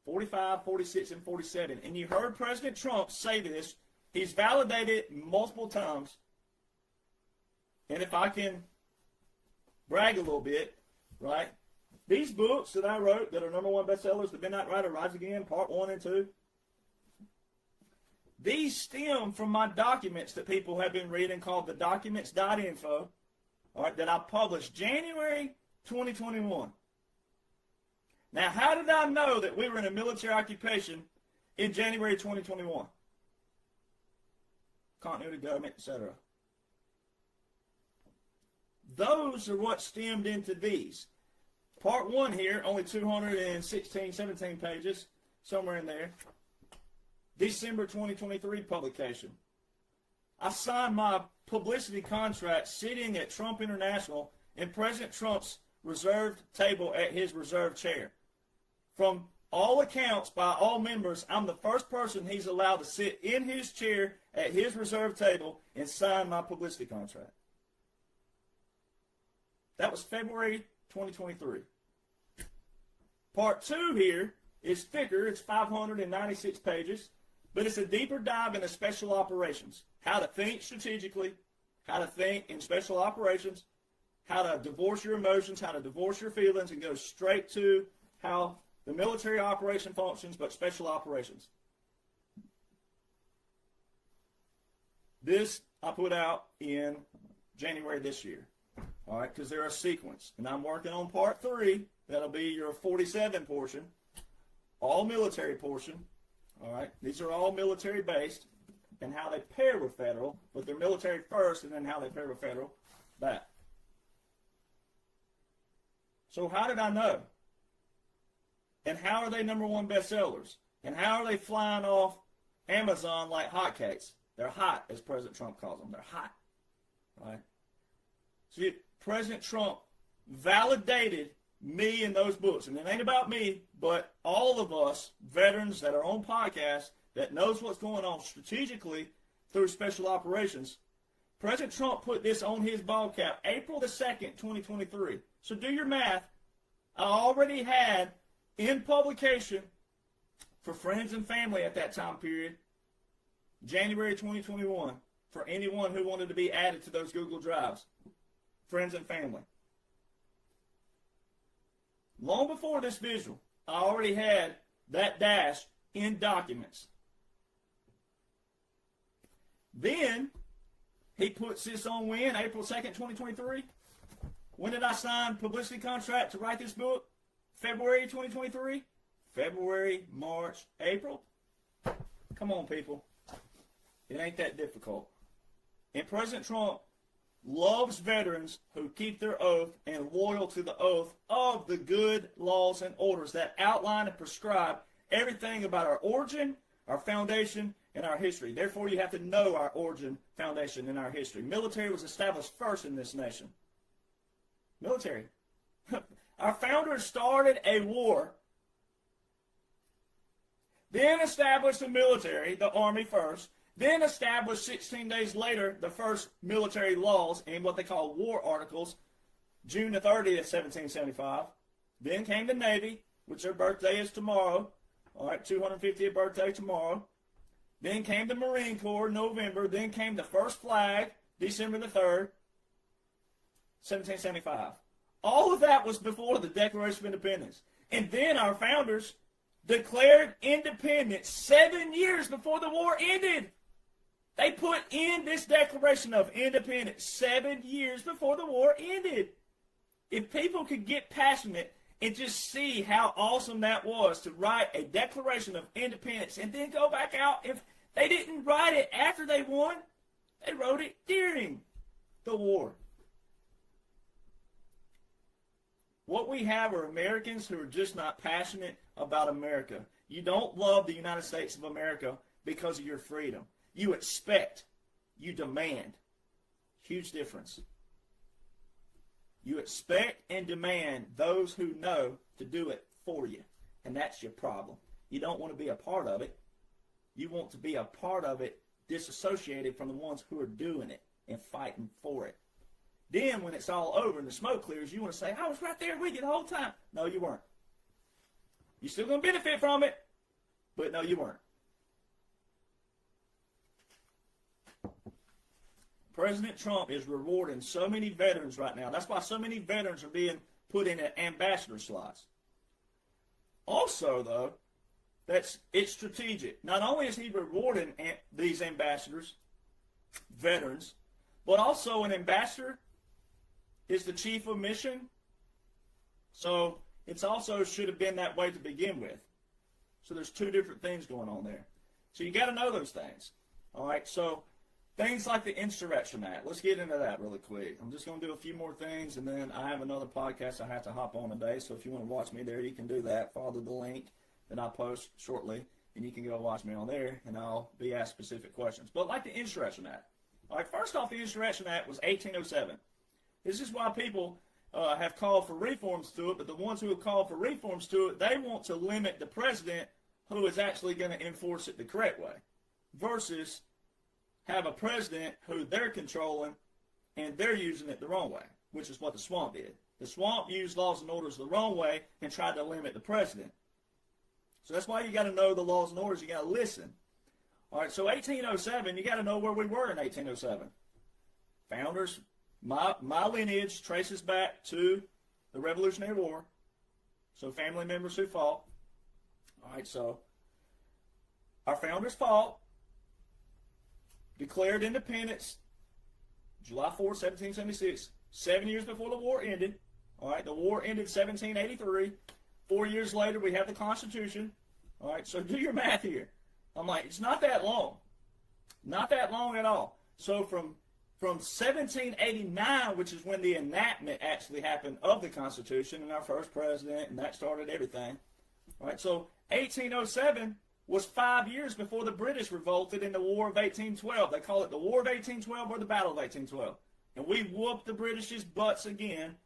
45, 46, and 47. And you heard President Trump say this. He's validated it multiple times. And if I can brag a little bit, right? These books that I wrote that are #1 bestsellers, The Midnight Rider, Rise Again, Part 1 and 2, these stem from my documents that people have been reading called the documents.info, all right, that I published January 2021. Now, how did I know that we were in a military occupation in January 2021? Continuity of government, etc. Those are what stemmed into these. Part 1 here, only 216, 17 pages, somewhere in there. December 2023 publication. I signed my publicity contract sitting at Trump International in President Trump's reserved table at his reserved chair. From all accounts, by all members, I'm the first person he's allowed to sit in his chair at his reserved table and sign my publicity contract. That was February 2023. Part 2 here is thicker. It's 596 pages, but it's a deeper dive into special operations. How to think strategically, how to think in special operations, how to divorce your emotions, how to divorce your feelings, and go straight to how the military operation functions, but special operations. This I put out in January this year. All right, because they're a sequence. And I'm working on part 3. That'll be your 47 portion. All military portion. All right, these are all military based and how they pair with federal, but they're military first and then how they pair with federal. That. So how did I know? And how are they #1 bestsellers? And how are they flying off Amazon like hotcakes? They're hot, as President Trump calls them. They're hot. Right? See, President Trump validated me in those books. And it ain't about me, but all of us veterans that are on podcasts that knows what's going on strategically through special operations. President Trump put this on his ball cap April the 2nd, 2023. So do your math. I already had in publication for friends and family at that time period, January 2021, for anyone who wanted to be added to those Google Drives. Friends and family. long before this visual, I already had that dash in documents. Then he puts this on when? April 2nd, 2023. When did I sign publicity contract to write this book? February 2023? February, March, April? Come on, people. It ain't that difficult. And President Trump loves veterans who keep their oath and loyal to the oath of the good laws and orders that outline and prescribe everything about our origin, our foundation, and our history. Therefore, you have to know our origin, foundation, and our history. Military was established first in this nation. Military. Our founders started a war, then established the military, the army first, then established 16 days later the first military laws in what they call war articles, June the 30th, 1775. Then came the Navy, which their birthday is tomorrow. All right, 250th birthday tomorrow. Then came the Marine Corps, November. Then came the first flag, December the 3rd, 1775. All of that was before the Declaration of Independence. And then our founders declared independence 7 years before the war ended. They put in this Declaration of Independence 7 years before the war ended. If people could get passionate and just see how awesome that was to write a Declaration of Independence and then go back out, if they didn't write it after they won, they wrote it during the war. What we have are Americans who are just not passionate about America. You don't love the United States of America because of your freedom. You expect, you demand. Huge difference. You expect and demand those who know to do it for you. And that's your problem. You don't want to be a part of it. You want to be a part of it disassociated from the ones who are doing it and fighting for it. Then when it's all over and the smoke clears, you want to say, I was right there with you the whole time. No, you weren't. You're still going to benefit from it, but no, you weren't. President Trump is rewarding so many veterans right now. That's why so many veterans are being put in ambassador slots. Also, though, it's strategic. Not only is he rewarding these ambassadors, veterans, but also an ambassador is the chief of mission. So it's also should have been that way to begin with. So there's two different things going on there. So you got to know those things. All right, so things like the Insurrection Act. Let's get into that really quick. I'm just going to do a few more things, and then I have another podcast I have to hop on today. So if you want to watch me there, you can do that. Follow the link that I'll post shortly, and you can go watch me on there, and I'll be asked specific questions. But like the Insurrection Act. All right, first off, the Insurrection Act was 1807. This is why people have called for reforms to it, but the ones who have called for reforms to it, they want to limit the president who is actually going to enforce it the correct way versus have a president who they're controlling and they're using it the wrong way, which is what the swamp did. The swamp used laws and orders the wrong way and tried to limit the president. So that's why you got to know the laws and orders. You got to listen. All right, so 1807, you got to know where we were in 1807. Founders, my lineage traces back to the Revolutionary War. So family members who fought. All right, so our founders fought, declared independence, July 4, 1776, 7 years before the war ended. All right, the war ended 1783. 4 years later, we have the Constitution. All right, so do your math here. I'm like, it's not that long. Not that long at all. So from 1789, which is when the enactment actually happened of the Constitution and our first president, and that started everything. All right, so 1807 was 5 years before the British revolted in the War of 1812. They call it the War of 1812 or the Battle of 1812. And we whooped the British's butts again.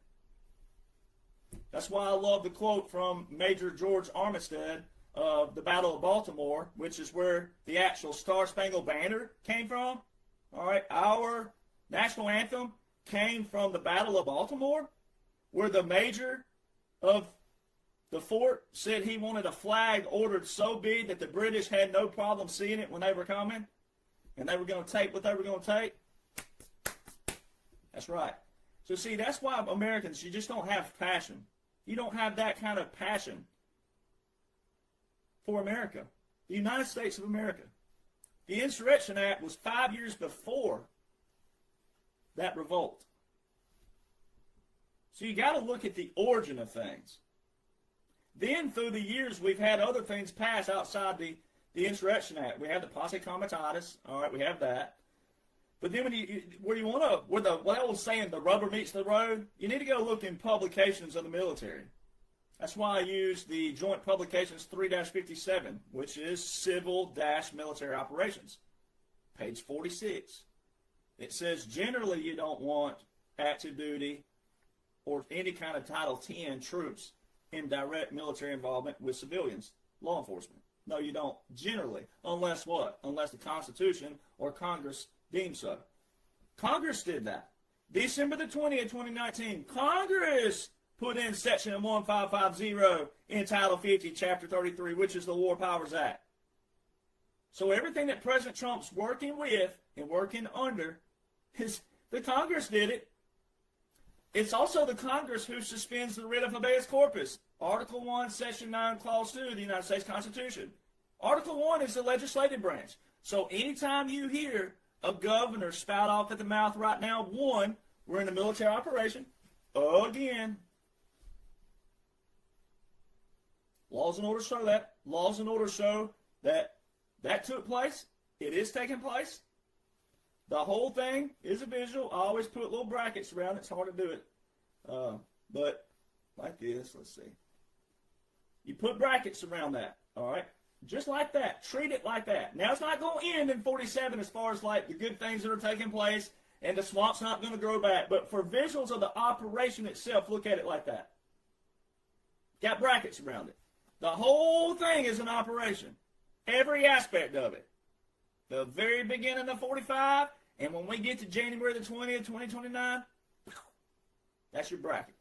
That's why I love the quote from Major George Armistead of the Battle of Baltimore, which is where the actual Star-Spangled Banner came from. All right, our national anthem came from the Battle of Baltimore, where the major of the fort said he wanted a flag ordered so big that the British had no problem seeing it when they were coming, and they were going to take what they were going to take. That's right. So see, that's why Americans, you just don't have passion. You don't have that kind of passion for America, the United States of America. The Insurrection Act was 5 years before that revolt. So you got to look at the origin of things. Then through the years, we've had other things pass outside the Insurrection Act. We have the Posse Comitatus. All right, we have that. But then where the old saying, the rubber meets the road, you need to go look in publications of the military. That's why I use the Joint Publications 3-57, which is Civil-Military Operations, page 46. It says generally you don't want active duty or any kind of Title 10 troops in direct military involvement with civilians, law enforcement. No, you don't generally, unless what? Unless the Constitution or Congress deems so. Congress did that. December the 20th, 2019, Congress put in Section 1550 in Title 50, Chapter 33, which is the War Powers Act. So everything that President Trump's working with and working under, the Congress did it. It's also the Congress who suspends the writ of habeas corpus. Article 1, Section 9, Clause 2 of the United States Constitution. Article 1 is the legislative branch. So anytime you hear a governor spout off at the mouth right now, one, we're in a military operation. Again, laws and orders show that. Laws and orders show that that took place. It is taking place. The whole thing is a visual. I always put little brackets around it. It's hard to do it. But like this, let's see. You put brackets around that, all right? Just like that. Treat it like that. Now, it's not going to end in 47 as far as like the good things that are taking place and the swamp's not going to grow back. But for visuals of the operation itself, look at it like that. Got brackets around it. The whole thing is an operation. Every aspect of it. The very beginning of 45, and when we get to January the 20th, 2029, that's your bracket.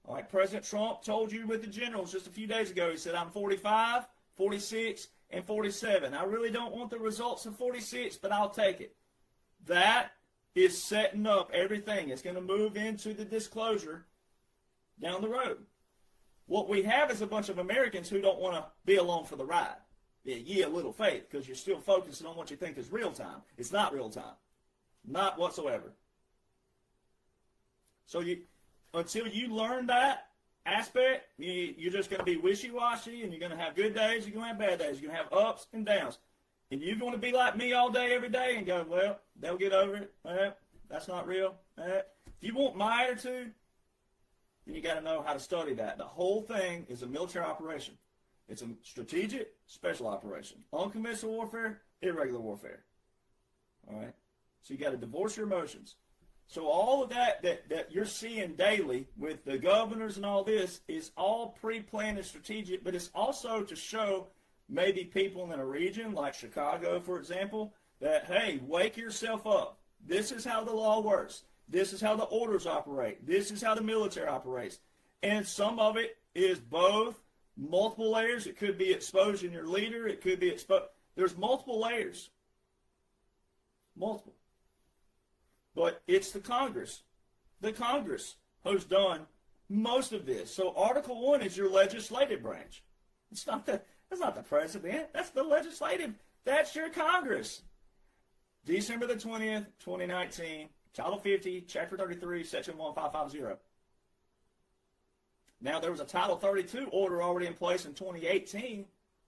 All right, President Trump told you with the generals just a few days ago, he said, I'm 45, 46, and 47. I really don't want the results of 46, but I'll take it. That is setting up everything. It's going to move into the disclosure down the road. What we have is a bunch of Americans who don't want to be along for the ride. Yeah, a little faith, because you're still focusing on what you think is real time. It's not real time. Not whatsoever. So until you learn that aspect, you're just going to be wishy-washy, and you're going to have good days, you're going to have bad days, you're going to have ups and downs. And you're going to be like me all day, every day, and go, well, they'll get over it. That's not real. If you want my attitude, then you got to know how to study that. The whole thing is a military operation. It's a strategic special operation. Unconventional warfare, irregular warfare. All right? So you got to divorce your emotions. So all of that you're seeing daily with the governors and all this is all pre-planned and strategic, but it's also to show maybe people in a region like Chicago, for example, that, hey, wake yourself up. This is how the law works. This is how the orders operate. This is how the military operates. And some of it is both multiple layers. It could be exposing your leader. It could be there's multiple layers. Multiple. But it's the Congress who's done most of this. So Article 1 is your legislative branch. That's not the president. That's the legislative. That's your Congress. December the 20th, 2019, Title 50, Chapter 33, Section 1550. Now, there was a Title 32 order already in place in 2018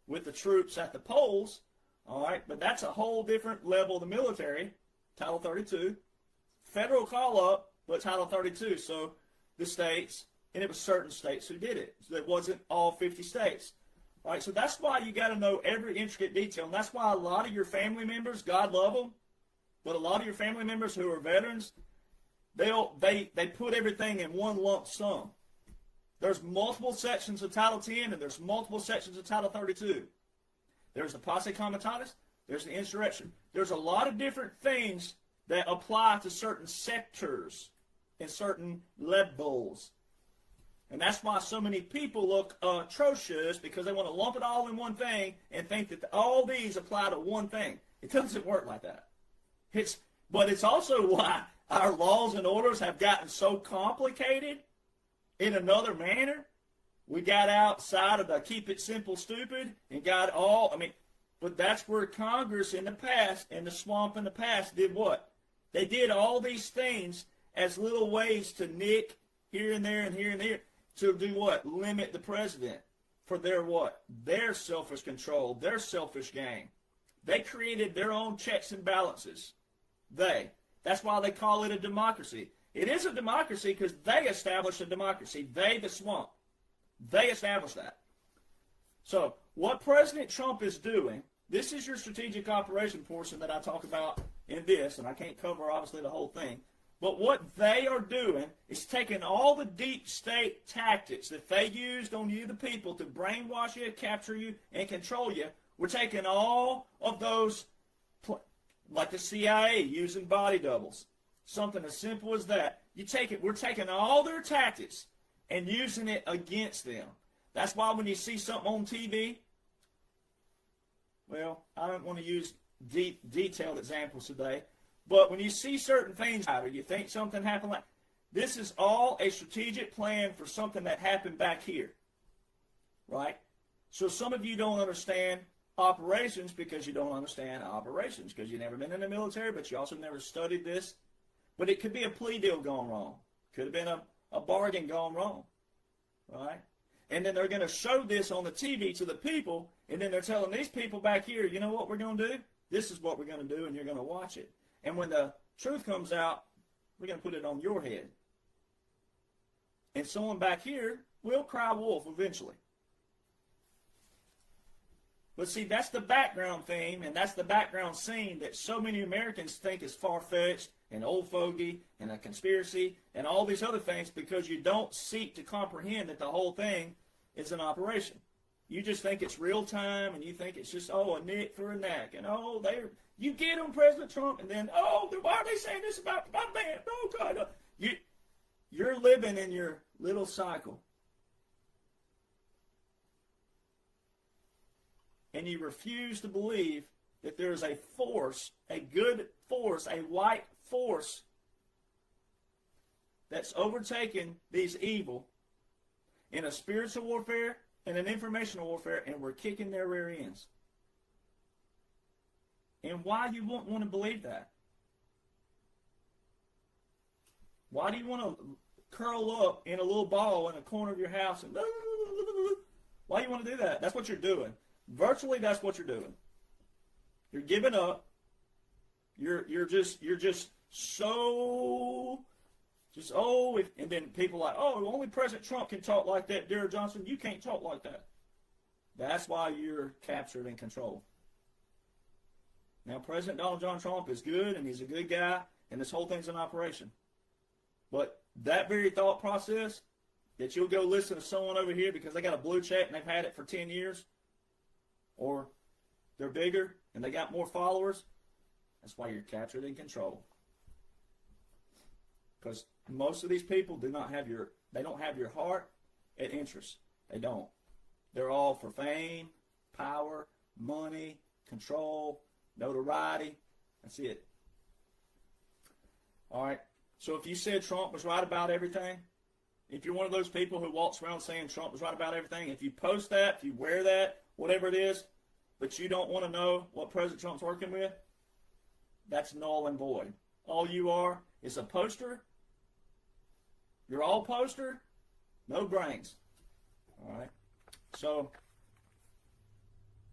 with the troops at the polls, all right, but that's a whole different level of the military, Title 32. Federal call-up, but Title 32. So the states, and it was certain states who did it. So it wasn't all 50 states. All right, so that's why you got to know every intricate detail, and that's why a lot of your family members, God love them, but a lot of your family members who are veterans, they put everything in one lump sum. There's multiple sections of Title 10, and there's multiple sections of Title 32. There's the Posse Comitatus. There's the insurrection. There's a lot of different things that apply to certain sectors and certain levels. And that's why so many people look atrocious, because they want to lump it all in one thing and think that all these apply to one thing. It doesn't work like that. But it's also why our laws and orders have gotten so complicated in another manner, We got outside of the keep it simple stupid and got all, but that's where Congress in the past and the swamp in the past did what? They did all these things as little ways to nick here and there and here and there to do what? Limit the president for their what? Their selfish control, their selfish gain. They created their own checks and balances. That's why they call it a democracy. It is a democracy because they established a democracy. They, the swamp. They established that. So what President Trump is doing, this is your strategic operation portion that I talk about in this, and I can't cover obviously the whole thing. But what they are doing is taking all the deep state tactics that they used on you, the people, to brainwash you, capture you, and control you. We're taking all of those, like the CIA using body doubles, something as simple as that. We're taking all their tactics and using it against them. That's why when you see something on TV, well, I don't want to use detailed examples today, but when you see certain things or you think something happened like this is all a strategic plan for something that happened back here, right? So some of you don't understand operations because you don't understand operations because you've never been in the military, but you also never studied this. But it could be a plea deal gone wrong. Could have been a bargain gone wrong, right? And then they're going to show this on the TV to the people, and then they're telling these people back here, you know what we're going to do? This is what we're going to do, and you're going to watch it. And when the truth comes out, we're going to put it on your head. And someone back here will cry wolf eventually. But see, that's the background theme, and that's the background scene that so many Americans think is far-fetched and old fogey and a conspiracy and all these other things because you don't seek to comprehend that the whole thing is an operation. You just think it's real time, and you think it's just, a nick for a knack, and you get on President Trump, and then, why are they saying this about my man? Oh, God. You're living in your little cycle. And you refuse to believe that there is a force, a good force, a white force that's overtaken these evil in a spiritual warfare and an informational warfare, and we're kicking their rear ends. And why you won't want to believe that? Why do you want to curl up in a little ball in a corner of your house and why do you want to do that? That's what you're doing. Virtually, that's what you're doing. You're giving up. You're just so and then people are like, only President Trump can talk like that, Darrell Johnson. You can't talk like that. That's why you're captured and controlled. Now, President Donald John Trump is good, and he's a good guy, and this whole thing's an operation. But that very thought process, that you'll go listen to someone over here because they got a blue check and they've had it for 10 years, or they're bigger and they got more followers, that's why you're captured and controlled. Because most of these people they don't have your heart and interest. They don't. They're all for fame, power, money, control, notoriety. That's it. All right. So if you said Trump was right about everything, if you're one of those people who walks around saying Trump was right about everything, if you post that, if you wear that, whatever it is, but you don't want to know what President Trump's working with, that's null and void. All you are is a poster. You're all poster, no brains. All right. So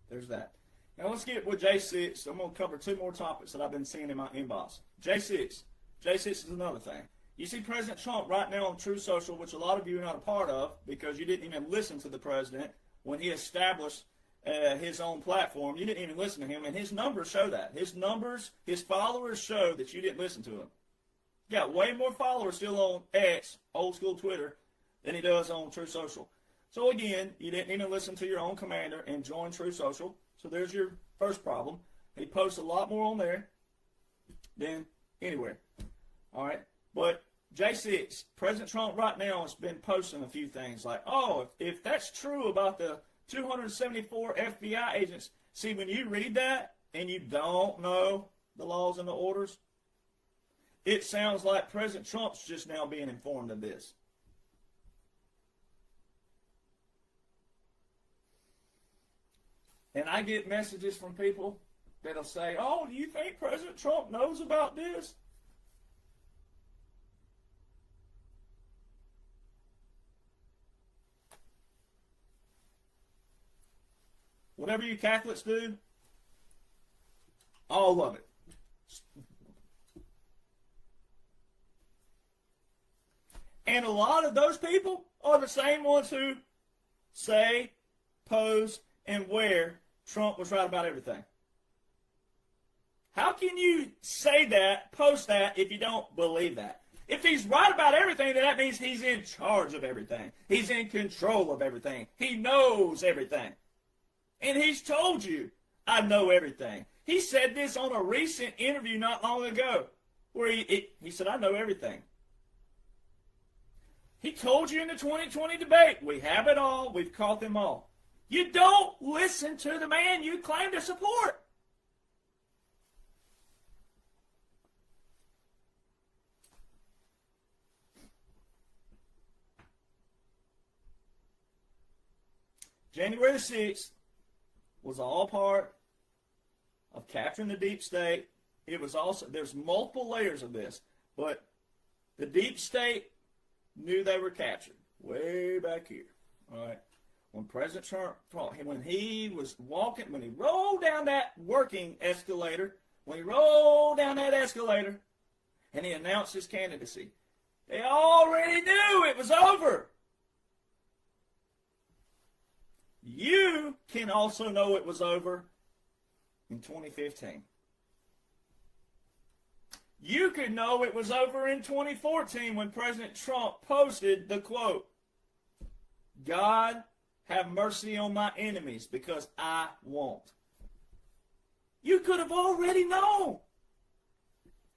there's that. Now let's get with J6. I'm going to cover two more topics that I've been seeing in my inbox. J6. J6 is another thing. You see President Trump right now on True Social, which a lot of you are not a part of because you didn't even listen to the president when he established his own platform. You didn't even listen to him, and his numbers show that. His numbers, his followers show that you didn't listen to him. He got way more followers still on X, old school Twitter, than he does on True Social. So again, you didn't even listen to your own commander and join True Social. So there's your first problem. He posts a lot more on there than anywhere. All right. But J6, President Trump right now has been posting a few things like, if that's true about the 274 FBI agents, see, when you read that and you don't know the laws and the orders, it sounds like President Trump's just now being informed of this. And I get messages from people that'll say, oh, do you think President Trump knows about this? Whatever you Catholics do, all of it. And a lot of those people are the same ones who say, pose, and wear Trump was right about everything. How can you say that, post that, if you don't believe that? If he's right about everything, then that means he's in charge of everything. He's in control of everything. He knows everything. And he's told you, I know everything. He said this on a recent interview not long ago, where he said, I know everything. He told you in the 2020 debate, we have it all, we've caught them all. You don't listen to the man you claim to support. January the 6th was all part of capturing the deep state. It was also, there's multiple layers of this, but the deep state knew they were captured way back here. All right. When President Trump, when he was walking, when he rolled down that working escalator, when he rolled down that escalator and he announced his candidacy, they already knew it was over. You can also know it was over in 2015. You could know it was over in 2014 when President Trump posted the quote, God, have mercy on my enemies because I won't. You could have already known.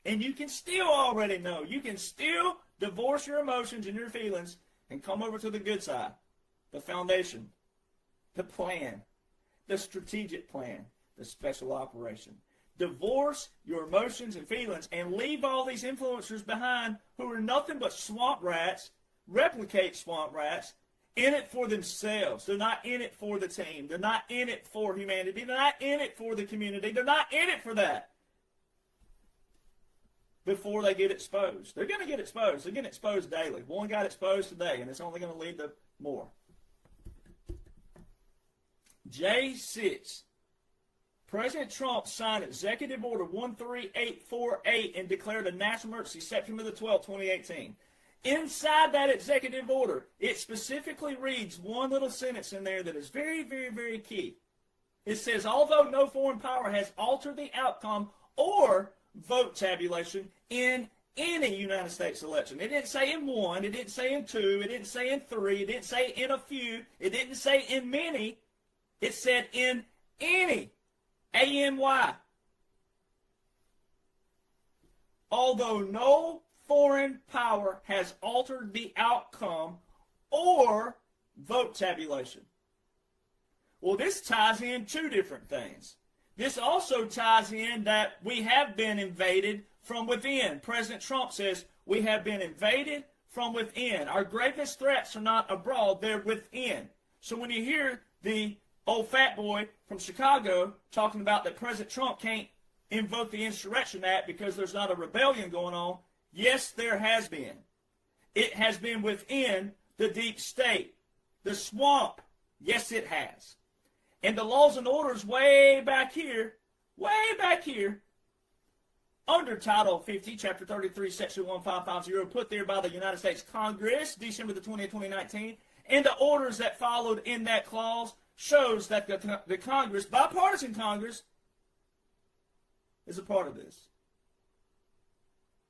And you can still already know. You can still divorce your emotions and your feelings and come over to the good side, the foundation, the plan, the strategic plan, the special operation. Divorce your emotions and feelings and leave all these influencers behind who are nothing but swamp rats, replicate swamp rats, in it for themselves. They're not in it for the team. They're not in it for humanity. They're not in it for the community. They're not in it for that. Before they get exposed. They're going to get exposed. They're getting exposed daily. One got exposed today, and it's only going to lead to more. J6. President Trump signed Executive Order 13848 and declared a national emergency September the 12th, 2018. Inside that executive order, it specifically reads one little sentence in there that is very, very, very key. It says, although no foreign power has altered the outcome or vote tabulation in any United States election. It didn't say in one, it didn't say in two, it didn't say in three, it didn't say in a few, it didn't say in many. It said in any. A-N-Y. Although no foreign power has altered the outcome or vote tabulation. Well, this ties in two different things. This also ties in that we have been invaded from within. President Trump says we have been invaded from within. Our gravest threats are not abroad, they're within. So when you hear the old fat boy from Chicago talking about that President Trump can't invoke the Insurrection Act because there's not a rebellion going on, yes, there has been. It has been within the deep state, the swamp. Yes, it has. And the laws and orders way back here, under Title 50, Chapter 33, Section 1550, put there by the United States Congress, December the 20th, 2019, and the orders that followed in that clause shows that the Congress, bipartisan Congress, is a part of this.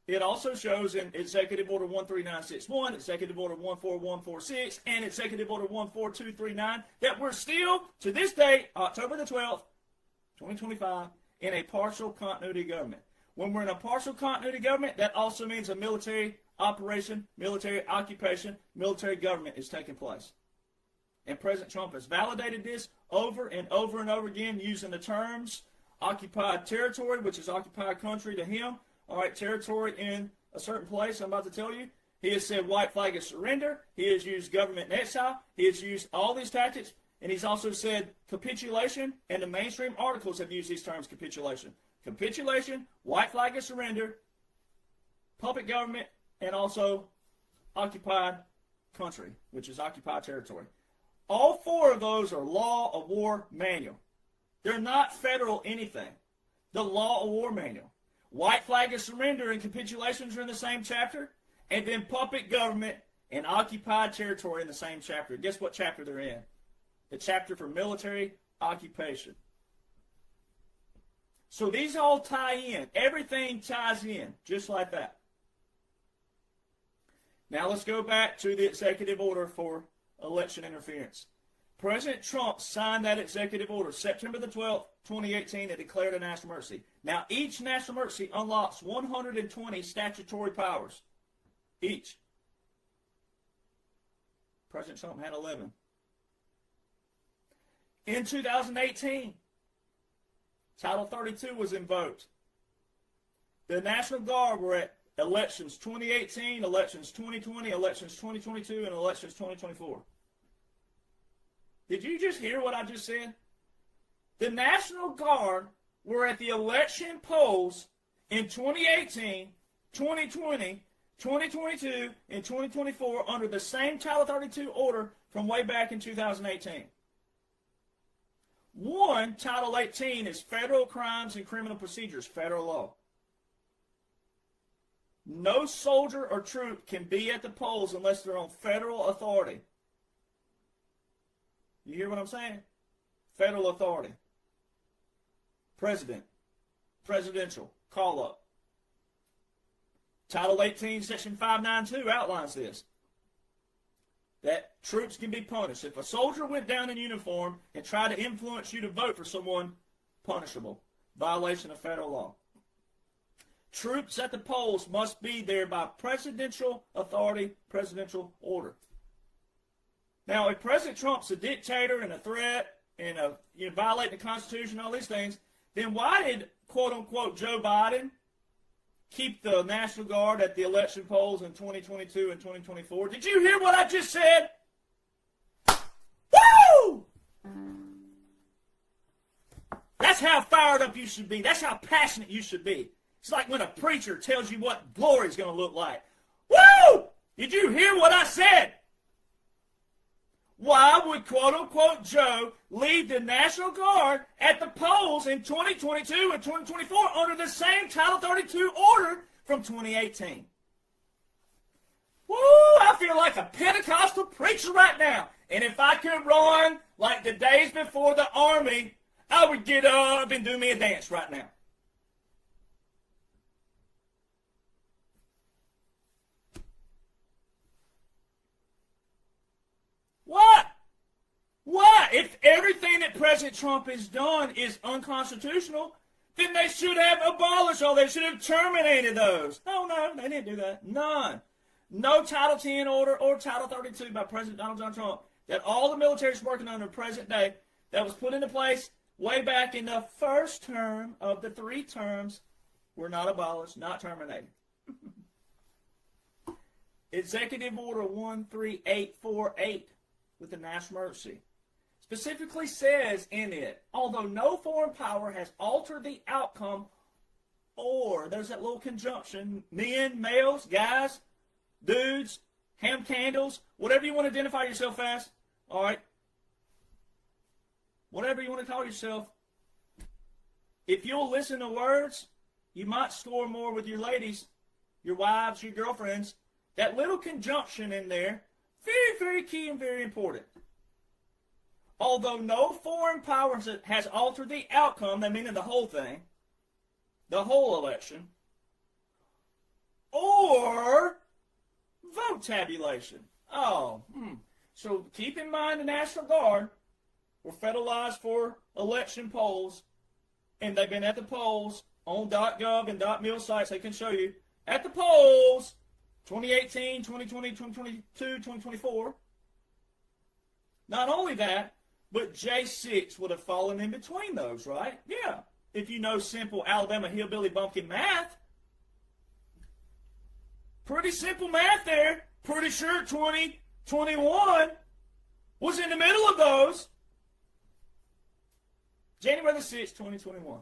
It also shows in Executive Order 13961, Executive Order 14146, and Executive Order 14239 that we're still, to this day, October the 12th, 2025, in a partial continuity government. When we're in a partial continuity government, that also means a military operation, military occupation, military government is taking place. And President Trump has validated this over and over and over again using the terms occupied territory, which is occupied country to him. All right, territory in a certain place, I'm about to tell you. He has said white flag is surrender. He has used government in exile. He has used all these tactics. And he's also said capitulation, and the mainstream articles have used these terms: capitulation, white flag of surrender, puppet government, and also occupied country, which is occupied territory. All four of those are law of war manual. They're not federal anything. The law of war manual. White flag of surrender and capitulations are in the same chapter, and then puppet government and occupied territory in the same chapter. Guess what chapter they're in? The chapter for military occupation. So these all tie in. Everything ties in, just like that. Now let's go back to the executive order for election interference. President Trump signed that executive order September the 12th, 2018, that declared a national emergency. Now, each national emergency unlocks 120 statutory powers. Each. President Trump had 11. In 2018, Title 32 was invoked. The National Guard were at elections 2018, elections 2020, elections 2022, and elections 2024. Did you just hear what I just said? The National Guard were at the election polls in 2018, 2020, 2022, and 2024 under the same Title 32 order from way back in 2018. One, Title 18 is Federal Crimes and Criminal Procedures, federal law. No soldier or troop can be at the polls unless they're on federal authority. You hear what I'm saying? Federal authority. President. Presidential. Call up. Title 18, Section 592 outlines this. That troops can be punished. If a soldier went down in uniform and tried to influence you to vote for someone, punishable. Violation of federal law. Troops at the polls must be there by presidential authority, presidential order. Now, if President Trump's a dictator and a threat and violating the Constitution and all these things, then why did, quote-unquote, Joe Biden keep the National Guard at the election polls in 2022 and 2024? Did you hear what I just said? Woo! That's how fired up you should be. That's how passionate you should be. It's like when a preacher tells you what glory is going to look like. Woo! Did you hear what I said? Why would, quote-unquote, Joe lead the National Guard at the polls in 2022 and 2024 under the same Title 32 order from 2018? Woo! I feel like a Pentecostal preacher right now. And if I could run like the days before the army, I would get up and do me a dance right now. What? What? If everything that President Trump has done is unconstitutional, then they should have abolished all. They should have terminated those. Oh, no, they didn't do that. None. No Title 10 order or Title 32 by President Donald John Trump that all the military is working under present day that was put into place way back in the first term of the 3 terms were not abolished, not terminated. Executive Order 13848 with the national emergency specifically says in it, although no foreign power has altered the outcome, or there's that little conjunction, men, males, guys, dudes, ham candles, whatever you want to identify yourself as, all right, whatever you want to call yourself, if you'll listen to words, you might score more with your ladies, your wives, your girlfriends. That little conjunction in there, very, very key and very important. Although no foreign power has altered the outcome, that meaning the whole thing, the whole election, or vote tabulation. So keep in mind the National Guard were federalized for election polls, and they've been at the polls on .gov and .mil sites. They can show you at the polls 2018, 2020, 2022, 2024. Not only that, but J6 would have fallen in between those, right? Yeah. If you know simple Alabama hillbilly bumpkin math. Pretty simple math there. Pretty sure 2021 was in the middle of those. January the 6th, 2021.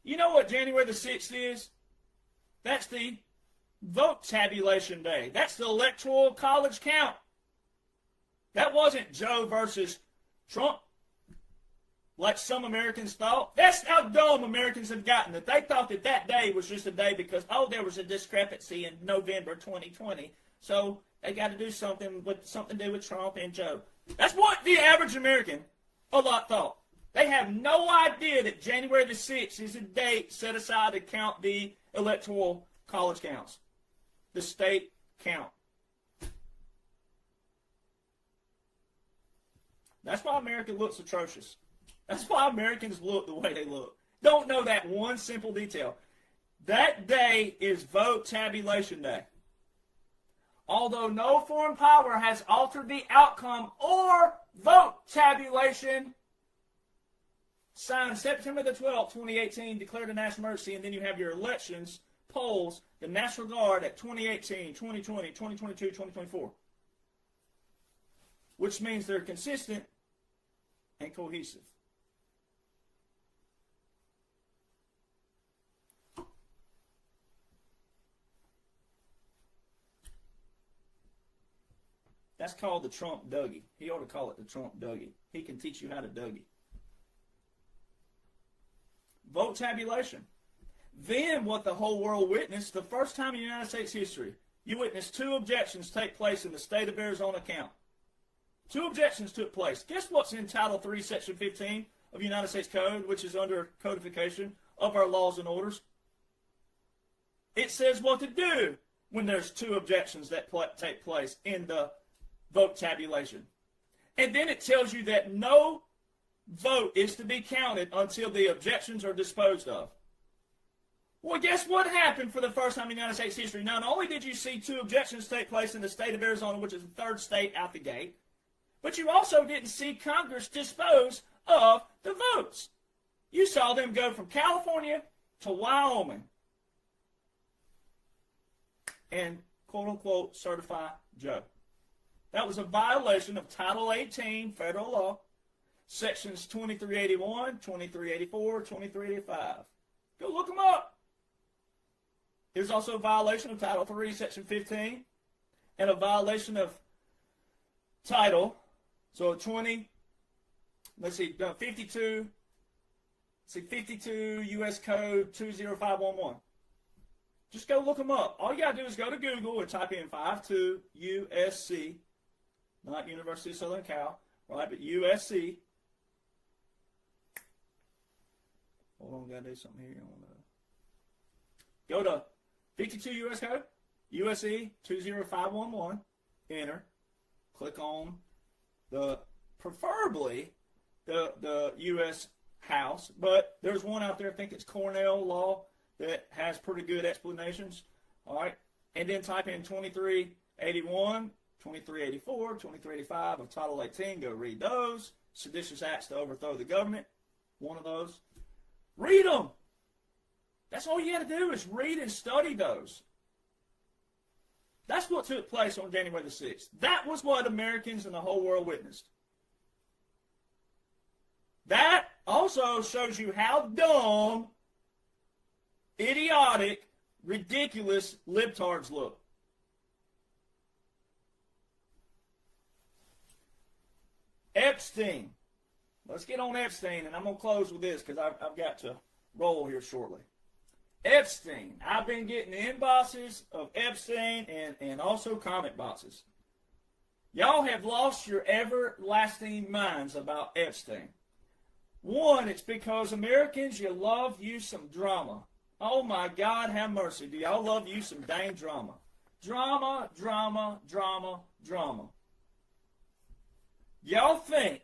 You know what January the 6th is? That's the vote tabulation day. That's the electoral college count. That wasn't Joe versus Trump, like some Americans thought. That's how dumb Americans have gotten, that they thought that that day was just a day because, there was a discrepancy in November 2020. So they got to do something to do with Trump and Joe. That's what the average American a lot thought. They have no idea that January the 6th is a date set aside to count the electoral college counts, the state count. That's why America looks atrocious. That's why Americans look the way they look. Don't know that one simple detail. That day is vote tabulation day. Although no foreign power has altered the outcome or vote tabulation, signed September the 12th, 2018, declared a national emergency, and then you have your elections, polls, the National Guard at 2018, 2020, 2022, 2024. Which means they're consistent and cohesive. That's called the Trump Dougie. He ought to call it the Trump Dougie. He can teach you how to Dougie. Vote tabulation. Then what the whole world witnessed, the first time in United States history, you witnessed 2 objections take place in the state of Arizona count. 2 objections took place. Guess what's in Title 3, Section 15 of United States Code, which is under codification of our laws and orders? It says what to do when there's 2 objections that take place in the vote tabulation. And then it tells you that no vote is to be counted until the objections are disposed of. Well, guess what happened for the first time in United States history? Not only did you see 2 objections take place in the state of Arizona, which is the 3rd state out the gate, but you also didn't see Congress dispose of the votes. You saw them go from California to Wyoming and, quote-unquote, certify Joe. That was a violation of Title 18 federal law, Sections 2381, 2384, 2385. Go look them up. It was also a violation of Title 3, Section 15, and a violation of Title, 52 U.S. Code 20511. Just go look them up. All you got to do is go to Google and type in 52 USC, not University of Southern Cal, right, but USC. Hold on, got to do something here. Go to 52 U.S. Code, USC 20511, enter. Click on preferably the U.S. House, but there's one out there, I think it's Cornell Law, that has pretty good explanations. All right, and then type in 2381, 2384, 2385 of Title 18. Go read those. Seditious acts to overthrow the government, one of those. Read them. That's all you got to do is read and study those. That's what took place on January the 6th. That was what Americans and the whole world witnessed. That also shows you how dumb, idiotic, ridiculous libtards look. Epstein. Let's get on Epstein, and I'm going to close with this because I've got to roll here shortly. Epstein. I've been getting inboxes of Epstein and also comment boxes. Y'all have lost your everlasting minds about Epstein. One, it's because Americans, you love you some drama. Oh my God, have mercy. Do y'all love you some dang drama? Drama, drama, drama, drama. Y'all think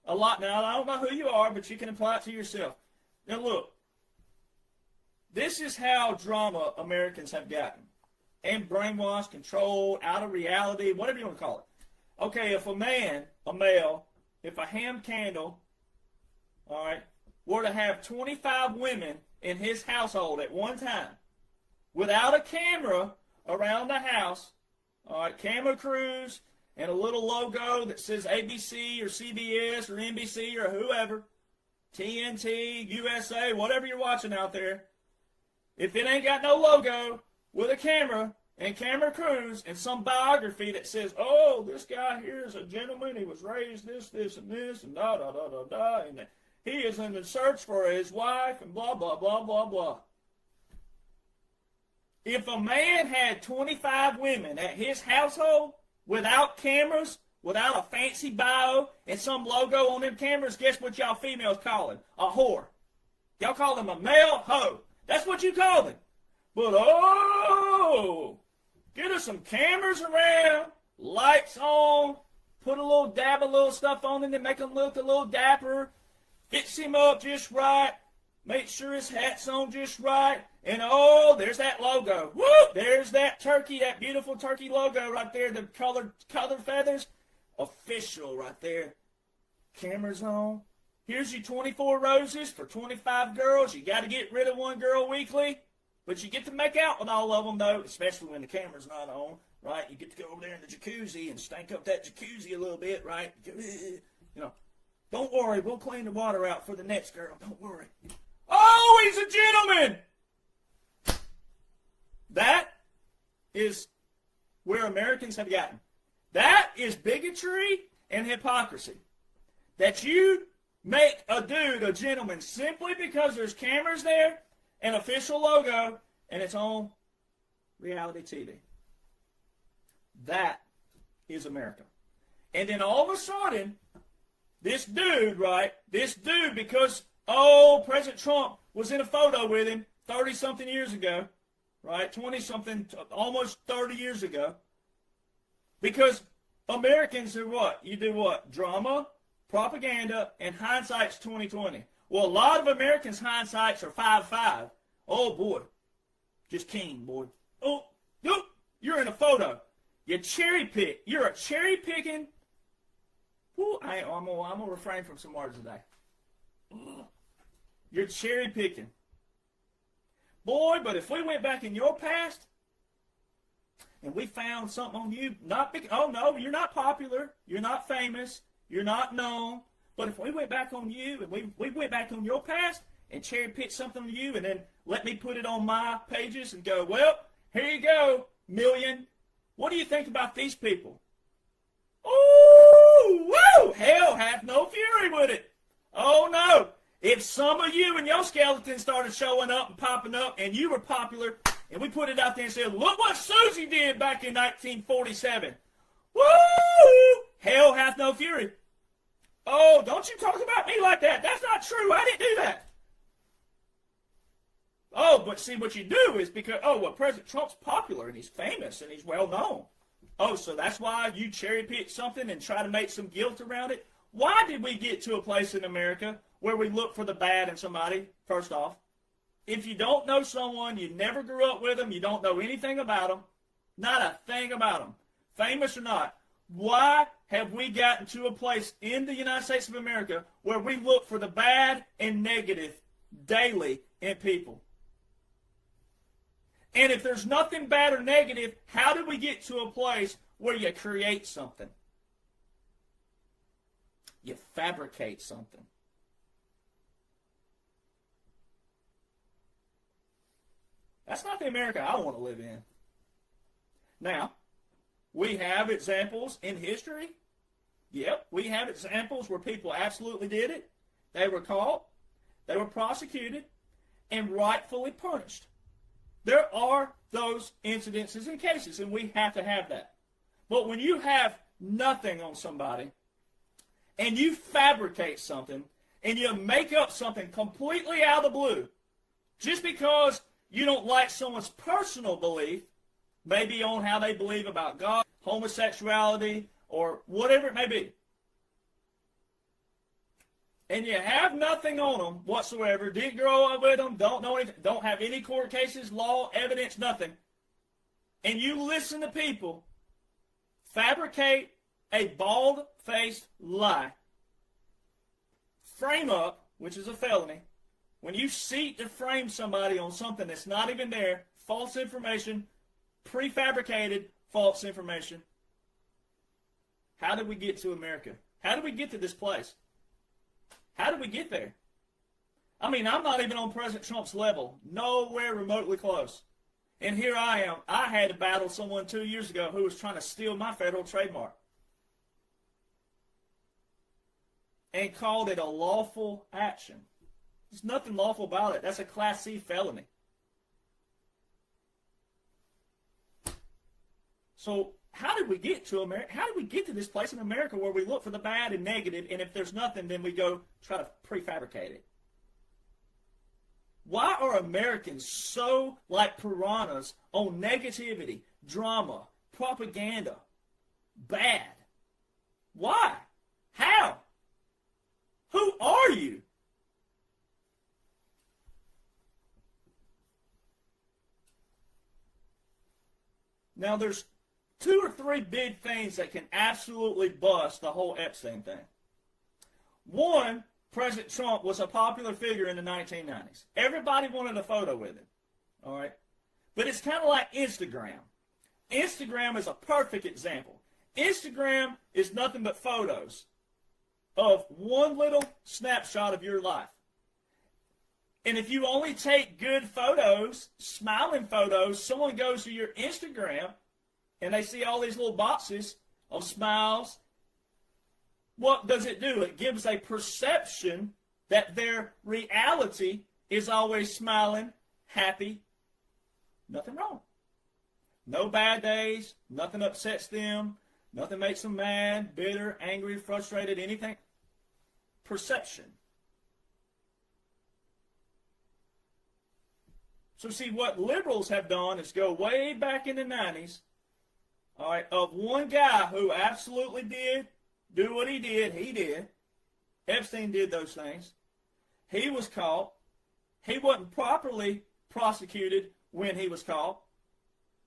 a lot. Now, I don't know who you are, but you can apply it to yourself. Now look. This is how drama Americans have gotten. And brainwashed, controlled, out of reality, whatever you want to call it. Okay, if a male, if a ham candle, all right, were to have 25 women in his household at one time, without a camera around the house, all right, camera crews, and a little logo that says ABC or CBS or NBC or whoever, TNT, USA, whatever you're watching out there, if it ain't got no logo with a camera and camera crews and some biography that says, oh, this guy here is a gentleman, he was raised this, and this, and da, da, da, da, da, and he is in the search for his wife, and blah, blah, blah, blah, blah. If a man had 25 women at his household without cameras, without a fancy bio and some logo on them cameras, guess what y'all females call him? A whore. Y'all call him a male hoe. That's what you call him. But oh, get us some cameras around, lights on, put a little dab of little stuff on him to make him look a little dapper, fix him up just right, make sure his hat's on just right, and oh, there's that logo. Woo! There's that turkey, that beautiful turkey logo right there, the colored feathers. Official right there. Cameras on. Here's your 24 roses for 25 girls. You got to get rid of one girl weekly, but you get to make out with all of them, though, especially when the camera's not on, right? You get to go over there in the jacuzzi and stank up that jacuzzi a little bit, right? You know, don't worry, we'll clean the water out for the next girl. Don't worry. Oh, he's a gentleman! That is where Americans have gotten. That is bigotry and hypocrisy. That you make a dude a gentleman simply because there's cameras there, an official logo, and it's on reality TV. That is America. And then all of a sudden, this dude, right, because, oh, President Trump was in a photo with him 30-something years ago, right, 20-something, almost 30 years ago, because Americans do what? You do what? Drama, propaganda, and hindsight's 20/20. Well, a lot of Americans' hindsights are 5/5. Oh boy, just keen, boy. Oh, you're in a photo. You cherry pick. You're a cherry picking. I'm gonna refrain from some words today. You're cherry picking, boy. But if we went back in your past and we found something on you, oh no, you're not popular, you're not famous, you're not known. But if we went back on you and we went back on your past and cherry picked something on you and then let me put it on my pages and go, well, here you go, million. What do you think about these people? Ooh, woo! Hell hath no fury with it. Oh no. If some of you and your skeletons started showing up and popping up and you were popular, and we put it out there and said, look what Susie did back in 1947. Woo! Hell hath no fury. Oh, don't you talk about me like that. That's not true. I didn't do that. Oh, but see, what you do is because, oh, well, President Trump's popular and he's famous and he's well known. Oh, so that's why you cherry pick something and try to make some guilt around it? Why did we get to a place in America where we look for the bad in somebody, first off? If you don't know someone, you never grew up with them, you don't know anything about them, not a thing about them, famous or not, why have we gotten to a place in the United States of America where we look for the bad and negative daily in people? And if there's nothing bad or negative, how do we get to a place where you create something? You fabricate something. That's not the America I want to live in. Now, we have examples in history. Yep, we have examples where people absolutely did it. They were caught, they were prosecuted, and rightfully punished. There are those incidences and cases, and we have to have that. But when you have nothing on somebody, and you fabricate something, and you make up something completely out of the blue, just because you don't like someone's personal belief, maybe on how they believe about God, homosexuality, or whatever it may be, and you have nothing on them whatsoever, didn't grow up with them, don't know anything, don't have any court cases, law, evidence, nothing, and you listen to people fabricate a bald-faced lie, frame up, which is a felony, when you seek to frame somebody on something that's not even there, false information, prefabricated false information. How did we get to America? How did we get to this place? How did we get there? I mean, I'm not even on President Trump's level, nowhere remotely close. And here I am. I had to battle someone 2 years ago who was trying to steal my federal trademark and called it a lawful action. There's nothing lawful about it. That's a Class C felony. So how did we get to America? How did we get to this place in America where we look for the bad and negative, and if there's nothing, then we go try to prefabricate it? Why are Americans so like piranhas on negativity, drama, propaganda, bad? Why? How? Who are you? Now, there's 2 or 3 big things that can absolutely bust the whole Epstein thing. One, President Trump was a popular figure in the 1990s. Everybody wanted a photo with him, all right? But it's kind of like Instagram. Instagram is a perfect example. Instagram is nothing but photos of one little snapshot of your life. And if you only take good photos, smiling photos, someone goes to your Instagram and they see all these little boxes of smiles. What does it do? It gives a perception that their reality is always smiling, happy, nothing wrong. No bad days, nothing upsets them, nothing makes them mad, bitter, angry, frustrated, anything. Perception. So see, what liberals have done is go way back in the 90s, all right, of one guy who absolutely did do what he did. He did. Epstein did those things. He was caught. He wasn't properly prosecuted when he was caught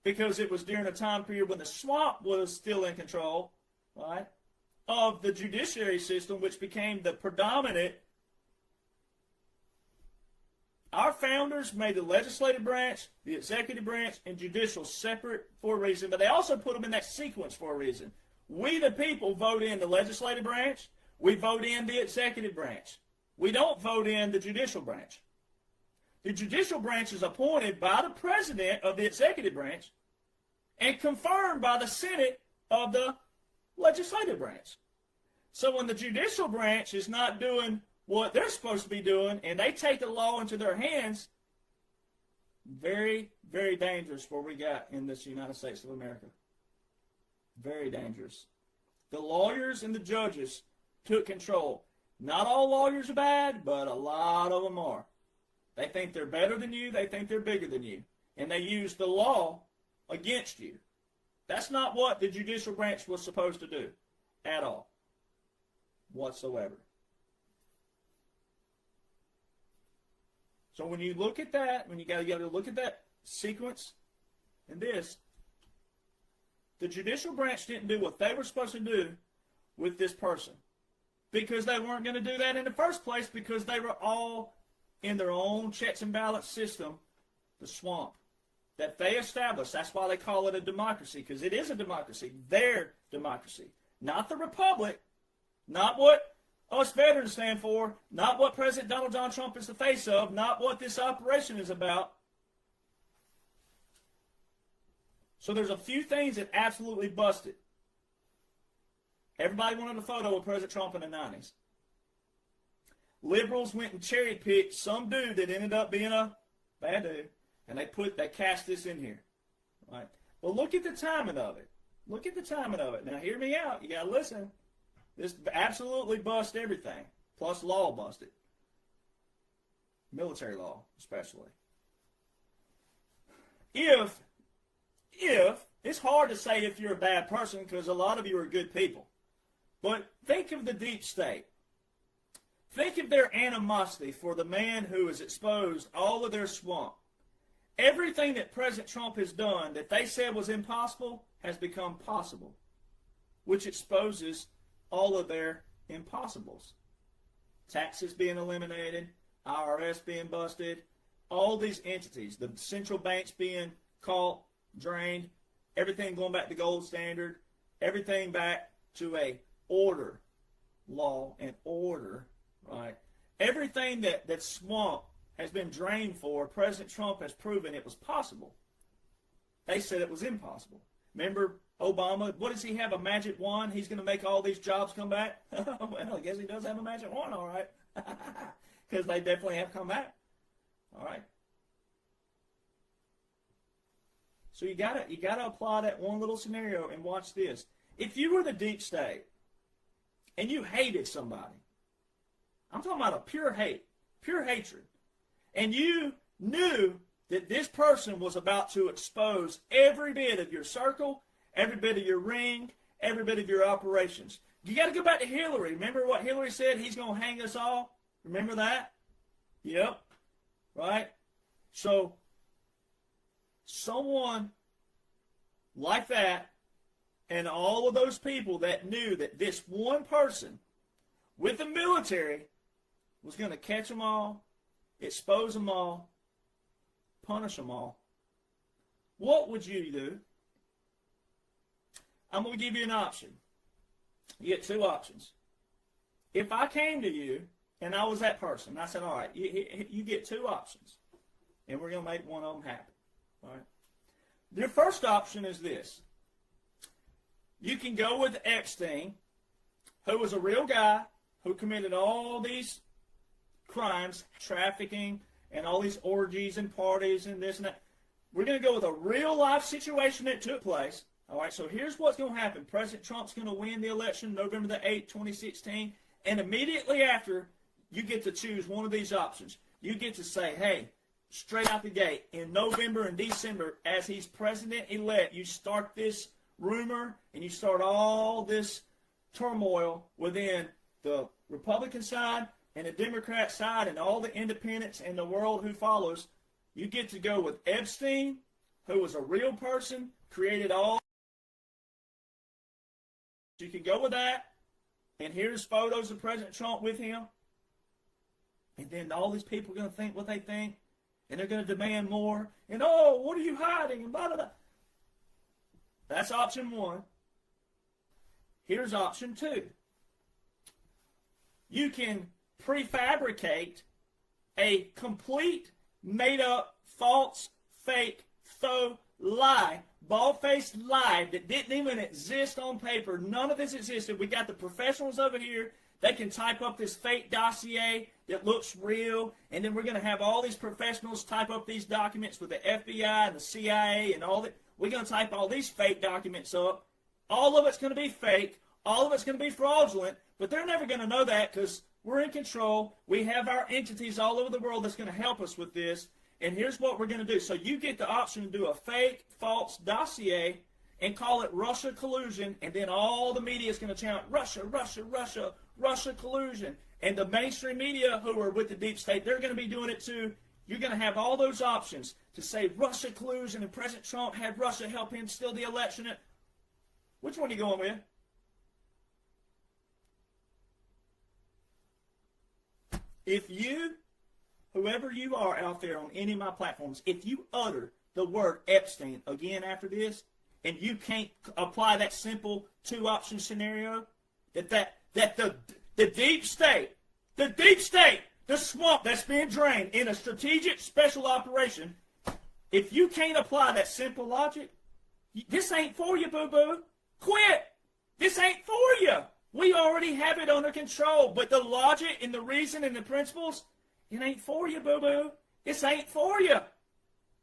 because it was during a time period when the swamp was still in control, right, of the judiciary system, which became the predominant. Our founders made the legislative branch, the executive branch, and judicial separate for a reason, but they also put them in that sequence for a reason. We, the people, vote in the legislative branch. We vote in the executive branch. We don't vote in the judicial branch. The judicial branch is appointed by the president of the executive branch and confirmed by the Senate of the legislative branch. So when the judicial branch is not doing what they're supposed to be doing and they take the law into their hands, very, very dangerous what we got in this United States of America. Very dangerous. The lawyers and the judges took control. Not all lawyers are bad, but a lot of them are. They think they're better than you. They think they're bigger than you. And they use the law against you. That's not what the judicial branch was supposed to do at all, whatsoever. So when you look at that, when you got to look at that sequence and this, the judicial branch didn't do what they were supposed to do with this person because they weren't going to do that in the first place because they were all in their own checks and balance system, the swamp, that they established. That's why they call it a democracy, because it is a democracy, their democracy, not the republic, not what us veterans stand for, not what President Donald John Trump is the face of, not what this operation is about. So there's a few things that absolutely busted. Everybody wanted a photo of President Trump in the 90s. Liberals went and cherry-picked some dude that ended up being a bad dude, and they cast this in here. Right? Well, look at the timing of it. Look at the timing of it. Now, hear me out. You got to listen. This absolutely bust everything, plus law busted. Military law, especially. If it's hard to say if you're a bad person because a lot of you are good people, but think of the deep state. Think of their animosity for the man who has exposed all of their swamp. Everything that President Trump has done that they said was impossible has become possible, which exposes all of their impossibles. Taxes being eliminated, IRS being busted, all these entities, the central banks being caught, drained, everything going back to gold standard, everything back to a order, law and order, right? everything that swamp has been drained for, President Trump has proven it was possible. They said it was impossible. Remember Obama? What does he have, a magic wand? He's going to make all these jobs come back? Well, I guess he does have a magic wand, all right. Because they definitely have come back. All right. So you gotta apply that one little scenario and watch this. If you were the deep state and you hated somebody, I'm talking about a pure hate, pure hatred, and you knew that this person was about to expose every bit of your circle, every bit of your ring, every bit of your operations. You got to go back to Hillary. Remember what Hillary said? He's going to hang us all. Remember that? Yep. Right? So, someone like that and all of those people that knew that this one person with the military was going to catch them all, expose them all, punish them all. What would you do? I'm going to give you an option. You get two options. If I came to you and I was that person, I said, all right, you get two options, and we're going to make one of them happen. All right. Your first option is this. You can go with Epstein, who was a real guy who committed all these crimes, trafficking, and all these orgies and parties and this and that. We're going to go with a real life situation that took place. All right, so here's what's going to happen. President Trump's going to win the election November the 8th, 2016, and immediately after, you get to choose one of these options. You get to say, hey, straight out the gate, in November and December, as he's president-elect, you start this rumor and you start all this turmoil within the Republican side and the Democrat side and all the independents and the world who follows. You get to go with Epstein, who was a real person, created all. You can go with that, and here's photos of President Trump with him. And then all these people are going to think what they think, and they're going to demand more. And, oh, what are you hiding? And blah, blah, blah. That's option one. Here's option two. You can prefabricate a complete, made-up, false, fake, faux lie, bald-faced lie that didn't even exist on paper. None of this existed. We got the professionals over here. They can type up this fake dossier that looks real, and then we're going to have all these professionals type up these documents with the FBI and the CIA and all that. We're going to type all these fake documents up. All of it's going to be fake. All of it's going to be fraudulent, but they're never going to know that because we're in control. We have our entities all over the world that's going to help us with this, and here's what we're going to do. So you get the option to do a fake, false dossier and call it Russia collusion, and then all the media is going to chant, Russia, Russia, Russia, Russia collusion. And the mainstream media who are with the deep state, they're going to be doing it too. You're going to have all those options to say Russia collusion and President Trump had Russia help him steal the election. Which one are you going with? If you, whoever you are out there on any of my platforms, if you utter the word Epstein again after this, and you can't apply that simple two-option scenario, that the deep state, the swamp that's being drained in a strategic special operation, if you can't apply that simple logic, this ain't for you, boo-boo. Quit. This ain't for you. We already have it under control, but the logic and the reason and the principles, it ain't for you, boo-boo. This ain't for you.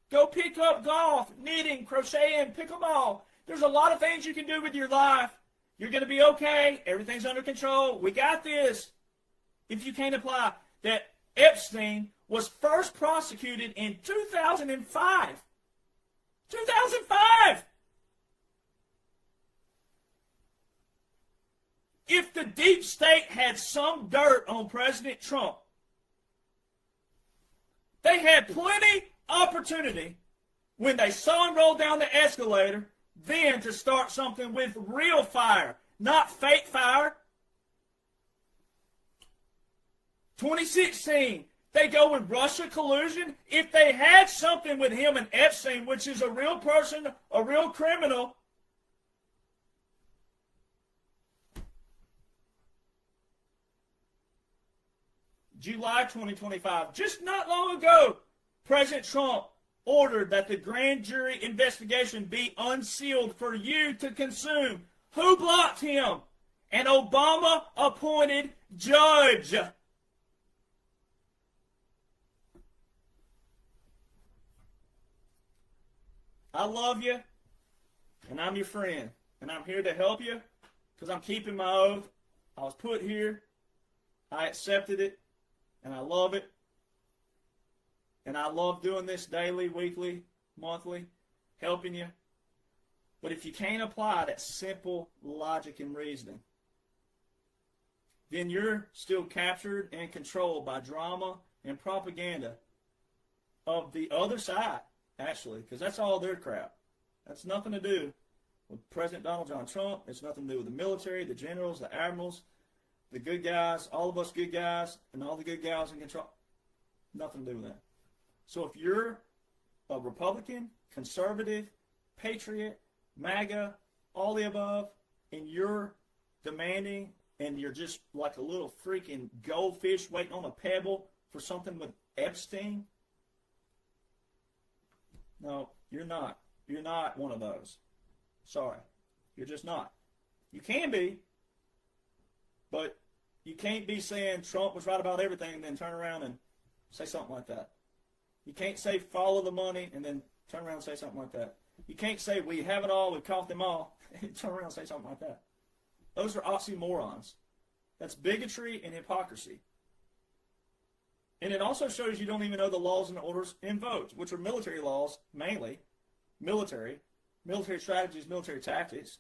Go pick up golf, knitting, crocheting, pick them all. There's a lot of things you can do with your life. You're going to be okay. Everything's under control. We got this. If you can't apply that Epstein was first prosecuted in 2005. 2005! If the deep state had some dirt on President Trump, they had plenty opportunity when they saw him roll down the escalator then to start something with real fire, not fake fire. 2016, they go with Russia collusion. If they had something with him and Epstein, which is a real person, a real criminal, July 2025, just not long ago, President Trump ordered that the grand jury investigation be unsealed for you to consume. Who blocked him? An Obama-appointed judge. I love you, and I'm your friend, and I'm here to help you because I'm keeping my oath. I was put here, I accepted it, and I love it. And I love doing this daily, weekly, monthly, helping you. But if you can't apply that simple logic and reasoning, then you're still captured and controlled by drama and propaganda of the other side, actually, because that's all their crap. That's nothing to do with President Donald John Trump. It's nothing to do with the military, the generals, the admirals, the good guys, all of us good guys, and all the good gals in control. Nothing to do with that. So if you're a Republican, conservative, patriot, MAGA, all the above, and you're demanding and you're just like a little freaking goldfish waiting on a pebble for something with Epstein, no, you're not. You're not one of those. Sorry. You're just not. You can be, but you can't be saying Trump was right about everything and then turn around and say something like that. You can't say follow the money and then turn around and say something like that. You can't say we have it all, we caught them all, and turn around and say something like that. Those are oxymorons. That's bigotry and hypocrisy. And it also shows you don't even know the laws and orders invoked, which are military laws, mainly, military strategies, military tactics,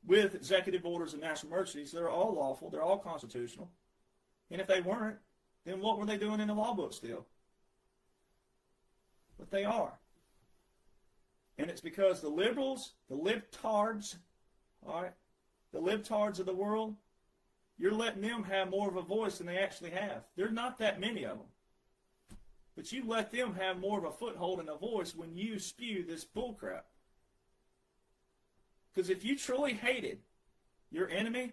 with executive orders and national emergencies. They're all lawful, they're all constitutional. And if they weren't, then what were they doing in the law book still? But they are. And it's because the liberals, the libtards, all right, the libtards of the world, you're letting them have more of a voice than they actually have. There are not that many of them. But you let them have more of a foothold and a voice when you spew this bullcrap. Because if you truly hated your enemy,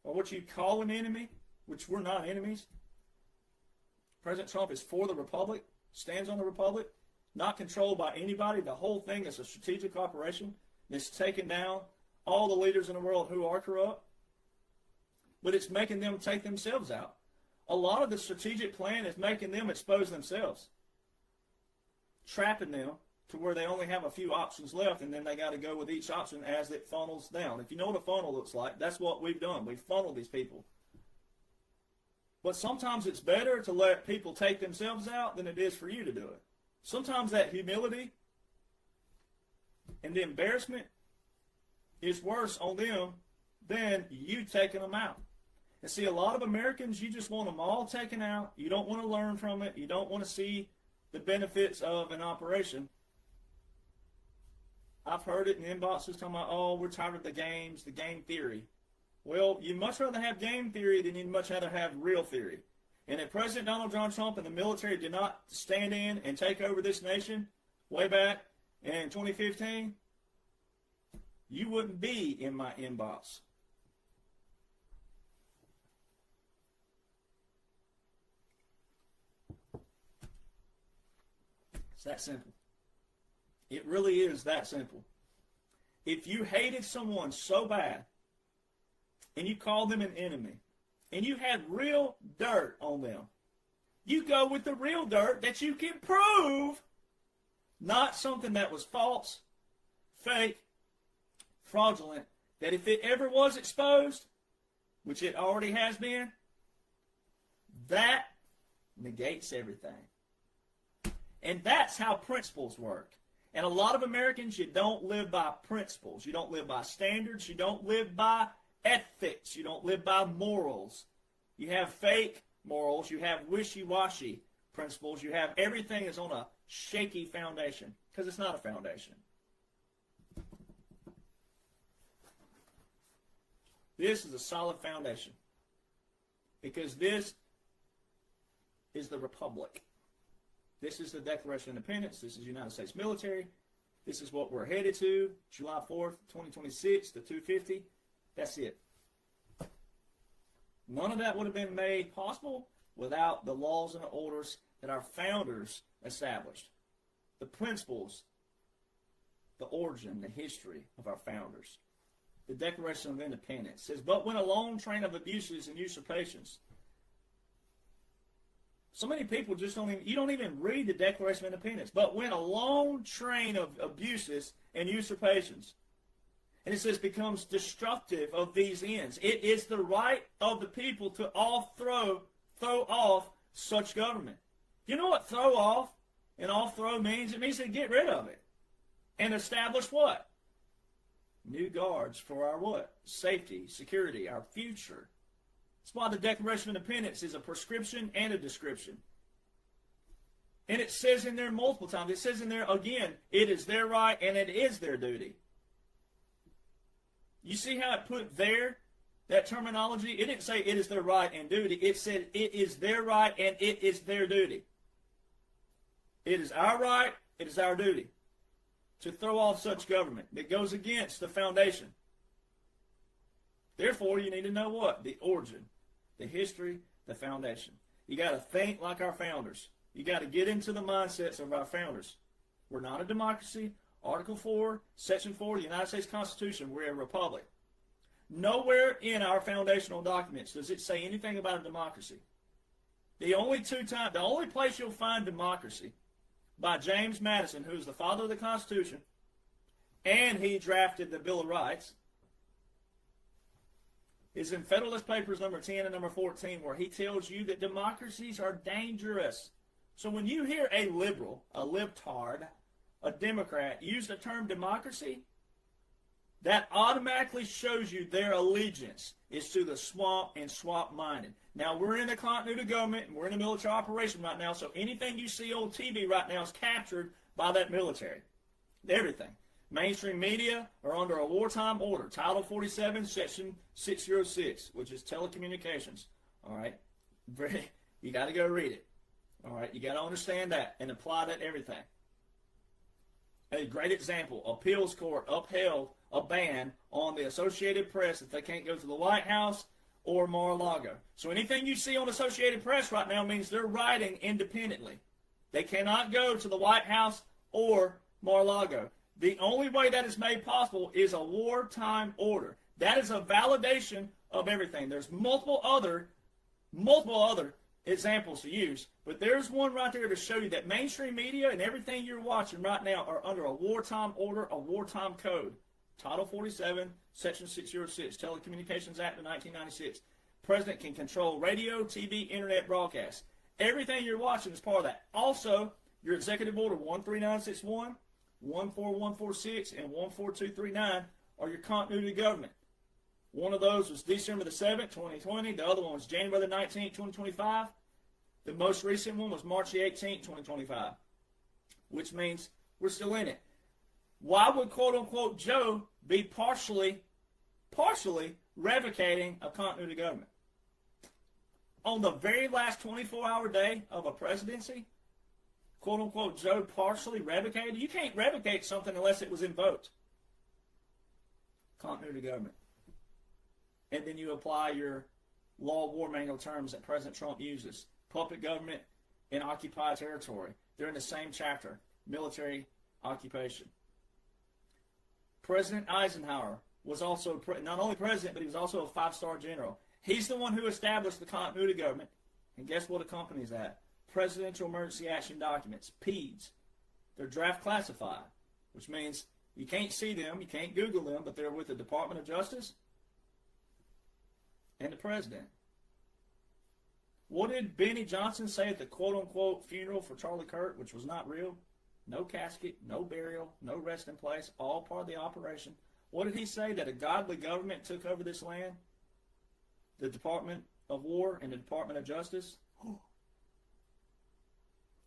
or what you call an enemy, which we're not enemies, President Trump is for the Republic, stands on the Republic, not controlled by anybody. The whole thing is a strategic operation that's taking down all the leaders in the world who are corrupt, but it's making them take themselves out. A lot of the strategic plan is making them expose themselves, trapping them to where they only have a few options left, and then they got to go with each option as it funnels down. If you know what a funnel looks like, that's what we've done. We've funneled these people. But sometimes it's better to let people take themselves out than it is for you to do it. Sometimes that humility and the embarrassment is worse on them than you taking them out. And see, a lot of Americans, you just want them all taken out. You don't want to learn from it. You don't want to see the benefits of an operation. I've heard it in inboxes talking about, oh, we're tired of the games, the game theory. Well, you'd much rather have game theory than you'd much rather have real theory. And if President Donald John Trump and the military did not stand in and take over this nation way back in 2015, you wouldn't be in my inbox. It's that simple. It really is that simple. If you hated someone so bad and you called them an enemy and you had real dirt on them, you go with the real dirt that you can prove, not something that was false, fake, fraudulent, that if it ever was exposed, which it already has been, that negates everything. And that's how principles work. And a lot of Americans, you don't live by principles. You don't live by standards. You don't live by ethics. You don't live by morals. You have fake morals. You have wishy-washy principles. You have everything is on a shaky foundation because it's not a foundation. This is a solid foundation because this is the Republic. This is the Declaration of Independence. This is the United States military. This is what we're headed to, July 4th, 2026, the 250. That's it. None of that would have been made possible without the laws and the orders that our founders established. The principles, the origin, the history of our founders. The Declaration of Independence says, but when a long train of abuses and usurpations. So many people just you don't even read the Declaration of Independence. But when a long train of abuses and usurpations, and it says, becomes destructive of these ends, it is the right of the people to throw off such government. You know what throw off and off-throw means? It means to get rid of it and establish what? New guards for our what? Safety, security, our future. That's why the Declaration of Independence is a prescription and a description. And it says in there multiple times. It says in there, again, it is their right and it is their duty. You see how it put there, that terminology? It didn't say it is their right and duty. It said it is their right and it is their duty. It is our right, it is our duty to throw off such government that goes against the foundation. Therefore, you need to know what? The origin, the history, the foundation. You got to think like our founders. You got to get into the mindsets of our founders. We're not a democracy. Article 4, Section 4 of the United States Constitution, we're a republic. Nowhere in our foundational documents does it say anything about a democracy. The only place you'll find democracy by James Madison, who's the father of the Constitution, and he drafted the Bill of Rights, is in Federalist Papers number 10 and number 14, where he tells you that democracies are dangerous. So when you hear a liberal, a libtard, a Democrat use the term democracy, that automatically shows you their allegiance is to the swamp and swamp-minded. Now, we're in the continuity of government, and we're in a military operation right now, so anything you see on TV right now is captured by that military. Everything. Mainstream media are under a wartime order, Title 47, Section 606, which is telecommunications. All right? You got to go read it. All right? You got to understand that and apply that to everything. A great example, appeals court upheld a ban on the Associated Press that they can't go to the White House or Mar-a-Lago. So anything you see on Associated Press right now means they're writing independently. They cannot go to the White House or Mar-a-Lago. The only way that is made possible is a wartime order. That is a validation of everything. There's multiple other examples to use, but there's one right there to show you that mainstream media and everything you're watching right now are under a wartime order, a wartime code. Title 47, Section 606, Telecommunications Act of 1996. President can control radio, TV, internet broadcasts. Everything you're watching is part of that. Also, your Executive Order 13961, 14146, and 14239 are your continuity of government. One of those was December the 7th, 2020. The other one was January the 19th, 2025. The most recent one was March the 18th, 2025, which means we're still in it. Why would quote-unquote Joe be partially revocating a continuity of government? On the very last 24-hour day of a presidency, quote-unquote Joe partially revocated? You can't revocate something unless it was invoked. Continuity of government. And then you apply your law war manual terms that President Trump uses. Puppet government and occupied territory. They're in the same chapter. Military occupation. President Eisenhower was also not only president, but he was also a 5-star general. He's the one who established the continuity of government. And guess what accompanies that? Presidential Emergency Action Documents, PEDs. They're draft classified, which means you can't see them, you can't Google them, but they're with the Department of Justice and the President. What did Benny Johnson say at the quote-unquote funeral for Charlie Kirk, which was not real? No casket, no burial, no resting place, all part of the operation. What did he say? That a godly government took over this land? The Department of War and the Department of Justice?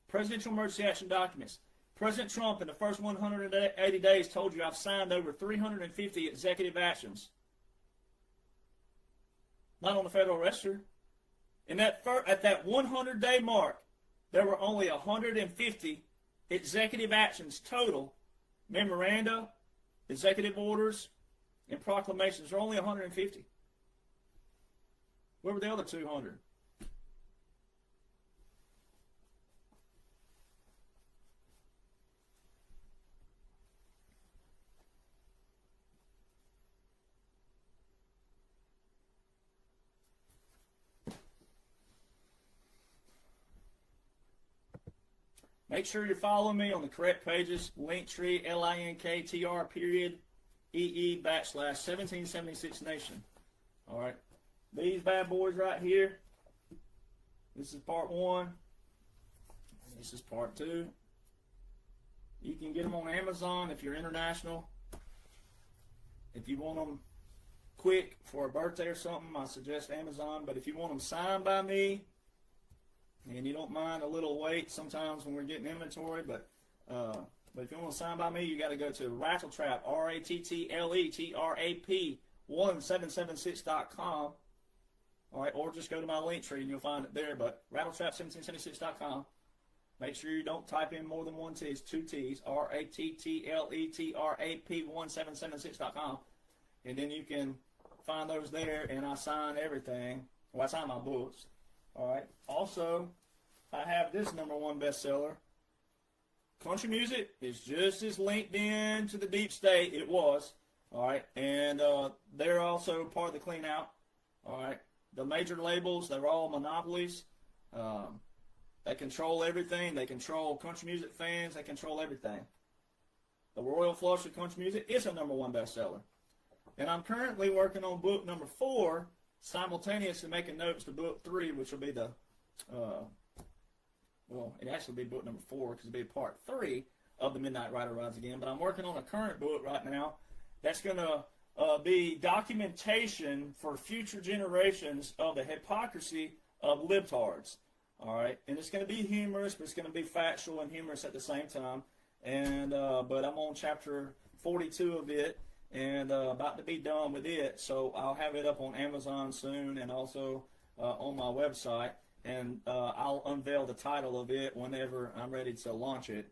Presidential Emergency Action Documents. President Trump in the first 180 days told you I've signed over 350 executive actions. Not on the Federal Register. And at that 100-day mark, there were only 150 executive actions total, memoranda, executive orders, and proclamations. There are only 150. Where were the other 200? Make sure you're following me on the correct pages. Linktree, linktr.ee/1776nation. All right. These bad boys right here. This is part 1. This is part 2. You can get them on Amazon if you're international. If you want them quick for a birthday or something, I suggest Amazon. But if you want them signed by me, and you don't mind a little wait sometimes when we're getting inventory, but if you want to sign by me, you got to go to Rattletrap, RATTLETRAP 1776.com. All right, or just go to my link tree and you'll find it there. But Rattletrap1776.com. Make sure you don't type in more than one T. It's 2 T's. RATTLETRAP 1776.com. And then you can find those there, and I sign everything. Well, I sign my books. All right. Also, I have this #1 bestseller. Country music is just as linked in to the deep state. It was. All right. And they're also part of the clean out. All right. The major labels, they're all monopolies. They control everything. They control country music fans. They control everything. The Royal Flush of Country Music is a #1 bestseller. And I'm currently working on book #4, simultaneously making notes to book 3, which will be the, it actually be book #4 because it'll be part 3 of The Midnight Rider Rides Again. But I'm working on a current book right now that's going to be documentation for future generations of the hypocrisy of libtards. All right, and it's going to be humorous, but it's going to be factual and humorous at the same time. And but I'm on chapter 42 of it, and about to be done with it. So I'll have it up on Amazon soon, and also on my website. And I'll unveil the title of it whenever I'm ready to launch it.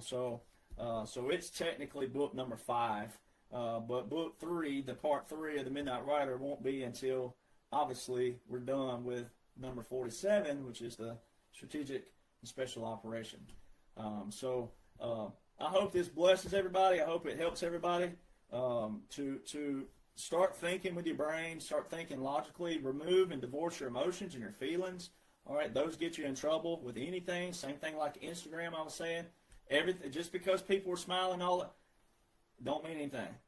So it's technically book #5, but book 3, the part 3 of the Midnight Rider, won't be until obviously we're done with #47, which is the strategic and special operation. I hope this blesses everybody. I hope it helps everybody to start thinking with your brain, start thinking logically, remove and divorce your emotions and your feelings. All right, those get you in trouble with anything. Same thing like Instagram, I was saying. Everything, just because people are smiling, all that, don't mean anything.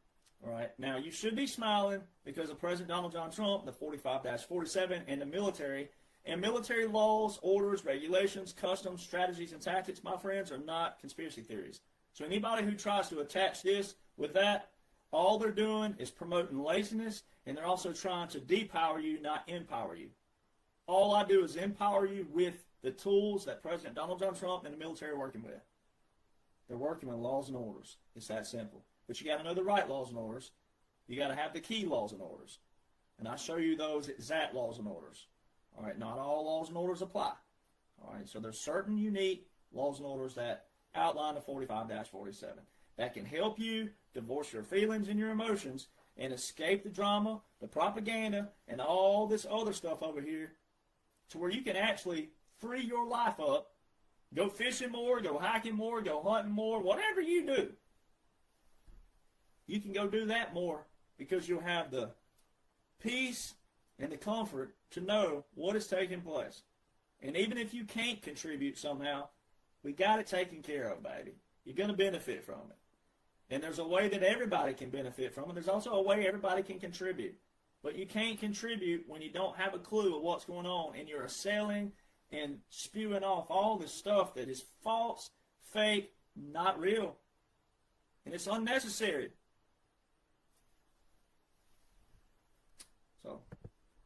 All right, now you should be smiling because of President Donald John Trump, the 45-47, and the military. And military laws, orders, regulations, customs, strategies, and tactics, my friends, are not conspiracy theories. So anybody who tries to attach this with that, all they're doing is promoting laziness, and they're also trying to depower you, not empower you. All I do is empower you with the tools that President Donald John Trump and the military are working with. They're working with laws and orders. It's that simple. But you got to know the right laws and orders. You got to have the key laws and orders. And I show you those exact laws and orders. All right, not all laws and orders apply. All right, so there's certain unique laws and orders that outline the 45-47 that can help you divorce your feelings and your emotions and escape the drama, the propaganda, and all this other stuff over here to where you can actually free your life up, go fishing more, go hiking more, go hunting more, whatever you do. You can go do that more because you'll have the peace and the comfort to know what is taking place. And even if you can't contribute somehow, we got it taken care of, baby. You're going to benefit from it. And there's a way that everybody can benefit from it. There's also a way everybody can contribute. But you can't contribute when you don't have a clue of what's going on and you're selling and spewing off all this stuff that is false, fake, not real. And it's unnecessary. So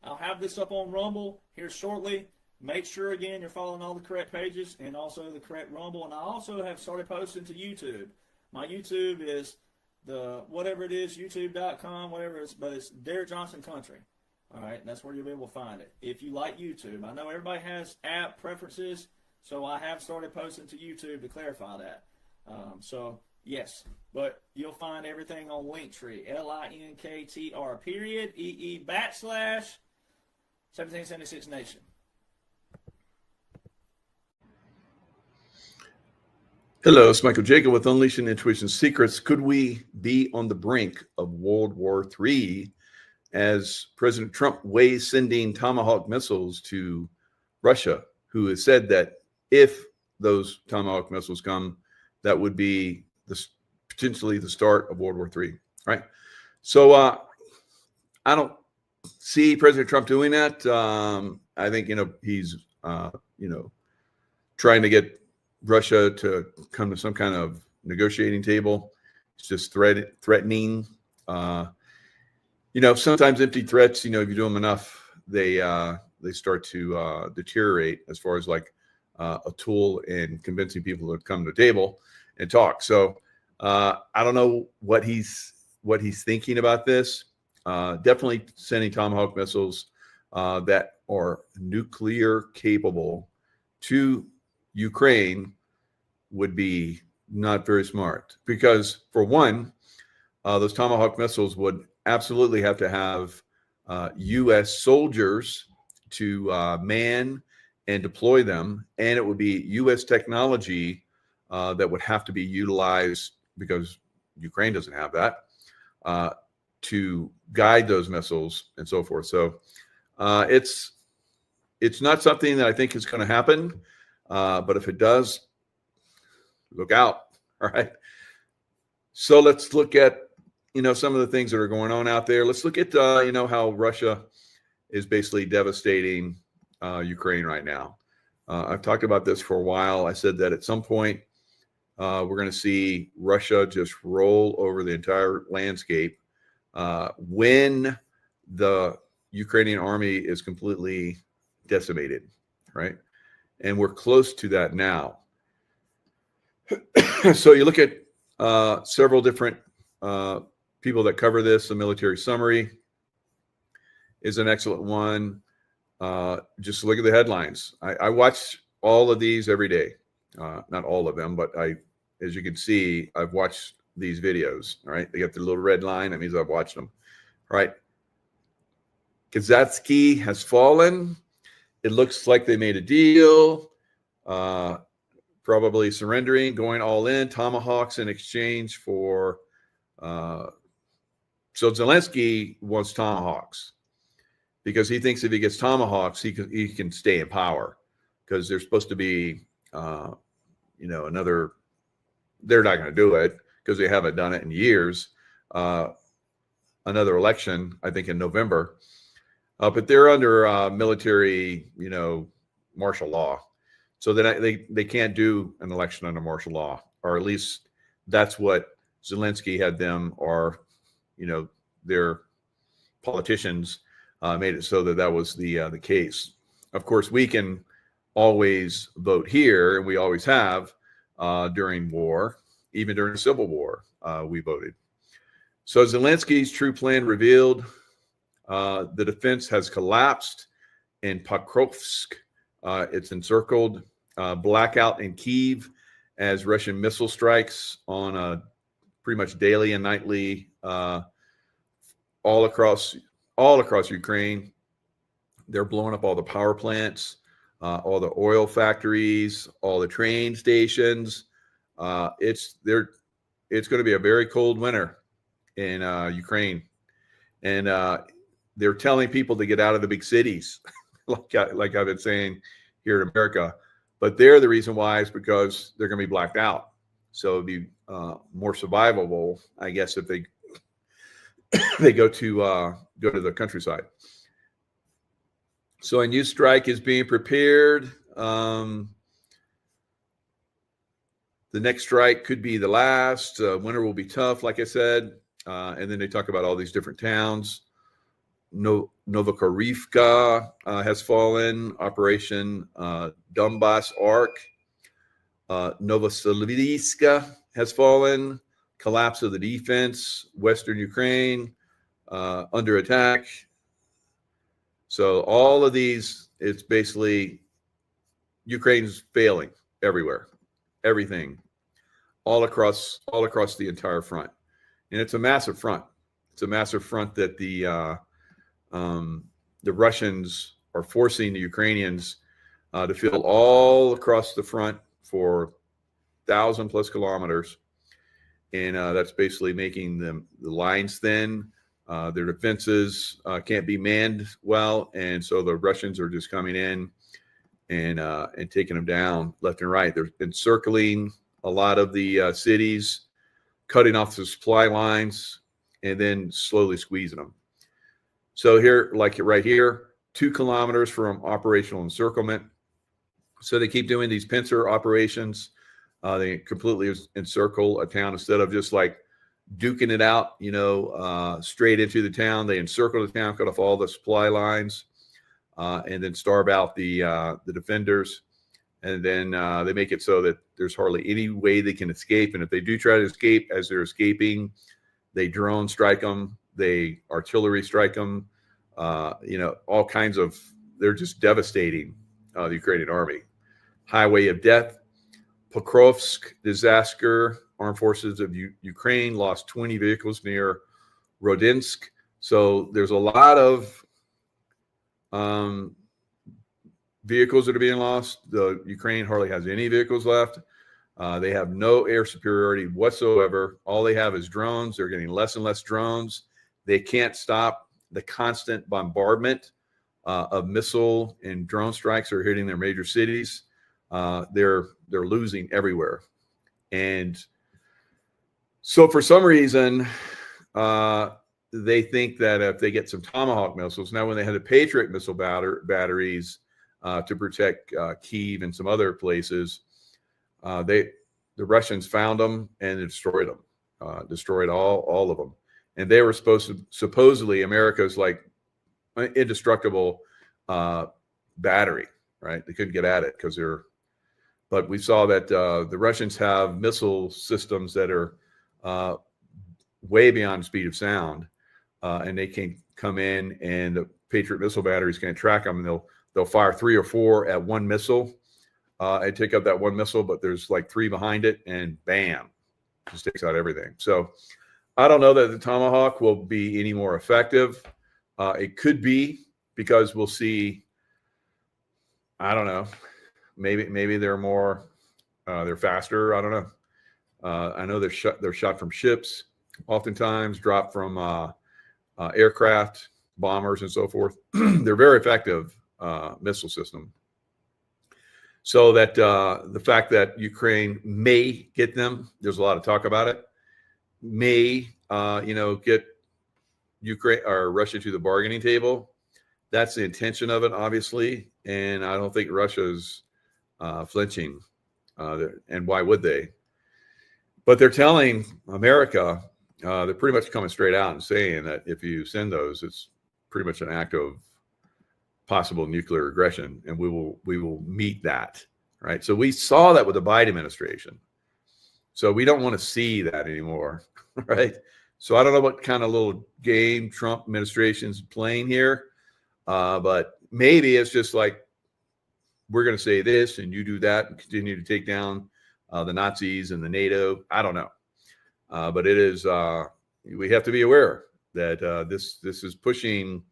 I'll have this up on Rumble here shortly. Make sure, again, you're following all the correct pages and also the correct Rumble. And I also have started posting to YouTube. My YouTube is the whatever it is, youtube.com, whatever it is, but it's Derek Johnson Country. All right, and that's where you'll be able to find it if you like YouTube. I know everybody has app preferences, so I have started posting to YouTube to clarify that. So, yes, but you'll find everything on Linktree, LINKTR period, EE/1776nation.
Hello, it's Michael Jaco with Unleashing Intuition Secrets. Could we be on the brink of World War III as President Trump weighs sending Tomahawk missiles to Russia, who has said that if those Tomahawk missiles come, that would be potentially the start of World War III, right? So I don't see President Trump doing that. I think, he's, trying to get Russia to come to some kind of negotiating table. It's just threatening. Sometimes empty threats, if you do them enough, they start to deteriorate as far as like a tool in convincing people to come to the table and talk. So I don't know what he's thinking about this. Definitely sending Tomahawk missiles that are nuclear capable to Ukraine would be not very smart, because for one, those Tomahawk missiles would absolutely have to have U.S. soldiers to man and deploy them, and it would be U.S. technology that would have to be utilized, because Ukraine doesn't have that, to guide those missiles and so forth. So it's not something that I think is going to happen, but if it does, look out. All right. So let's look at some of the things that are going on out there. Let's look at how Russia is basically devastating Ukraine right now. I've talked about this for a while. I said that at some point we're going to see Russia just roll over the entire landscape when the Ukrainian army is completely decimated, right? And we're close to that now. So you look at several different people that cover this. The Military Summary is an excellent one. Just look at the headlines. I watch all of these every day. Not all of them, but as you can see, I've watched these videos. All right. They got the little red line. That means I've watched them. All right. Kazatsky has fallen. It looks like they made a deal. Probably surrendering, going all in, Tomahawks in exchange for. So Zelensky wants Tomahawks because he thinks if he gets Tomahawks, he can stay in power, because there's supposed to be, another. They're not going to do it because they haven't done it in years. Another election, I think, in November, but they're under military, martial law. So they can't do an election under martial law, or at least that's what Zelensky had them, or their politicians made it so that was the case. Of course, we can always vote here, and we always have during war, even during the Civil War, we voted. So Zelensky's true plan revealed: the defense has collapsed in Pokrovsk. It's encircled. Blackout in Kyiv as Russian missile strikes on pretty much daily and nightly all across Ukraine. They're blowing up all the power plants, all the oil factories, all the train stations. It's going to be a very cold winter in Ukraine, and they're telling people to get out of the big cities, like I've been saying here in America. But the reason why is because they're going to be blacked out. So it'd be more survivable, I guess, if they go to the countryside. So a new strike is being prepared. The next strike could be the last. Winter will be tough, like I said. And then they talk about all these different towns. Novokorivka has fallen. Operation Donbass Ark. Novosibirsk has fallen. Collapse of the defense. Western Ukraine under attack. So all of these, it's basically Ukraine's failing everywhere, everything, all across the entire front, and it's a massive front. It's a massive front that the Russians are forcing the Ukrainians to fill all across the front for 1,000+ kilometers, and that's basically making the lines thin. Their defenses can't be manned well, and so the Russians are just coming in and taking them down left and right. They're encircling a lot of the cities, cutting off the supply lines, and then slowly squeezing them. So here, like right here, 2 kilometers from operational encirclement. So they keep doing these pincer operations. They completely encircle a town instead of just like duking it out, straight into the town. They encircle the town, cut off all the supply lines, and then starve out the defenders. And then they make it so that there's hardly any way they can escape. And if they do try to escape, as they're escaping, they drone strike them, they artillery strike them, all kinds of, they're just devastating the Ukrainian army. Highway of death, Pokrovsk disaster, armed forces of Ukraine lost 20 vehicles near Rodinsk. So there's a lot of vehicles that are being lost. The Ukraine hardly has any vehicles left. They have no air superiority whatsoever. All they have is drones. They're getting less and less drones. They can't stop the constant bombardment of missile and drone strikes that are hitting their major cities. They're losing everywhere. And so for some reason, they think that if they get some Tomahawk missiles, now when they had the Patriot missile batteries to protect Kyiv and some other places, the Russians found them and destroyed them, destroyed all of them. And they were supposedly America's like indestructible battery, right? They couldn't get at it because but we saw that the Russians have missile systems that are way beyond the speed of sound, and they can come in, and the Patriot missile batteries can track them, and they'll fire 3 or 4 at one missile and take up that one missile, but there's like 3 behind it, and bam, just takes out everything. So I don't know that the Tomahawk will be any more effective. It could be, because we'll see. I don't know. Maybe they're more. They're faster. I don't know. I know they're shot from ships, oftentimes dropped from aircraft, bombers, and so forth. They're very effective missile system. So that the fact that Ukraine may get them, there's a lot of talk about it, may get Ukraine or Russia to the bargaining table. That's the intention of it, obviously, and I don't think Russia's flinching. And why would they? But they're telling America, they're pretty much coming straight out and saying that if you send those, it's pretty much an act of possible nuclear aggression, and we will meet that, right? So we saw that with the Biden administration. So we don't want to see that anymore, right? So I don't know what kind of little game Trump administration's playing here, but maybe it's just like, we're going to say this and you do that and continue to take down the Nazis and the NATO. I don't know. But it is, we have to be aware that this is pushing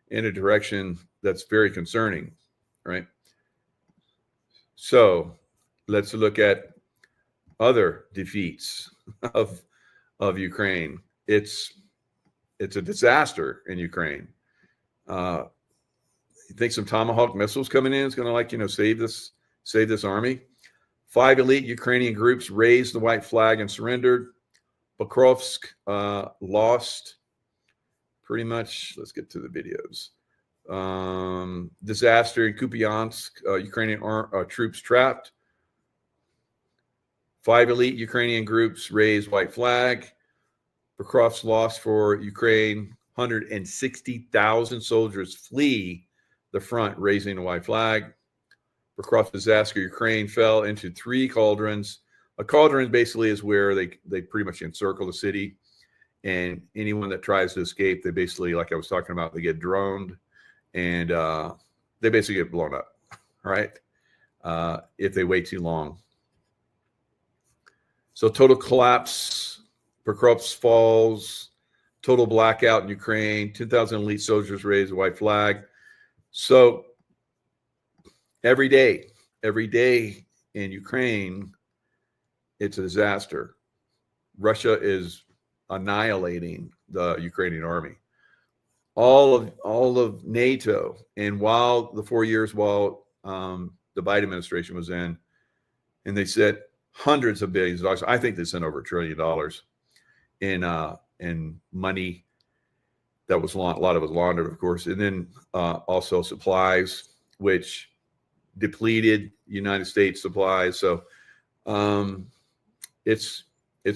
in a direction that's very concerning, right? So let's look at other defeats of Ukraine. It's a disaster in Ukraine. You think some Tomahawk missiles coming in is going to save this army? 5 elite Ukrainian groups raised the white flag and surrendered. Pokrovsk lost pretty much. Let's get to the videos. Disaster in Kupiansk, Ukrainian troops trapped. 5 elite Ukrainian groups raised white flag. Pokrovsk lost for Ukraine. 160,000 soldiers flee the front, raising a white flag. Pokrovsk disaster, Ukraine fell into 3 cauldrons. A cauldron basically is where they pretty much encircle the city, and anyone that tries to escape, they basically, like I was talking about, they get droned, and they basically get blown up, right? If they wait too long. So total collapse, Pokrovsk falls, total blackout in Ukraine, 10,000 elite soldiers raise a white flag. So every day in Ukraine, it's a disaster. Russia is annihilating the Ukrainian army. All of NATO, and while the 4 years while the Biden administration was in, and they said hundreds of billions of dollars. I think they sent over $1 trillion in money that was a lot of it was laundered, of course, and then also supplies, which depleted United States supplies. So it's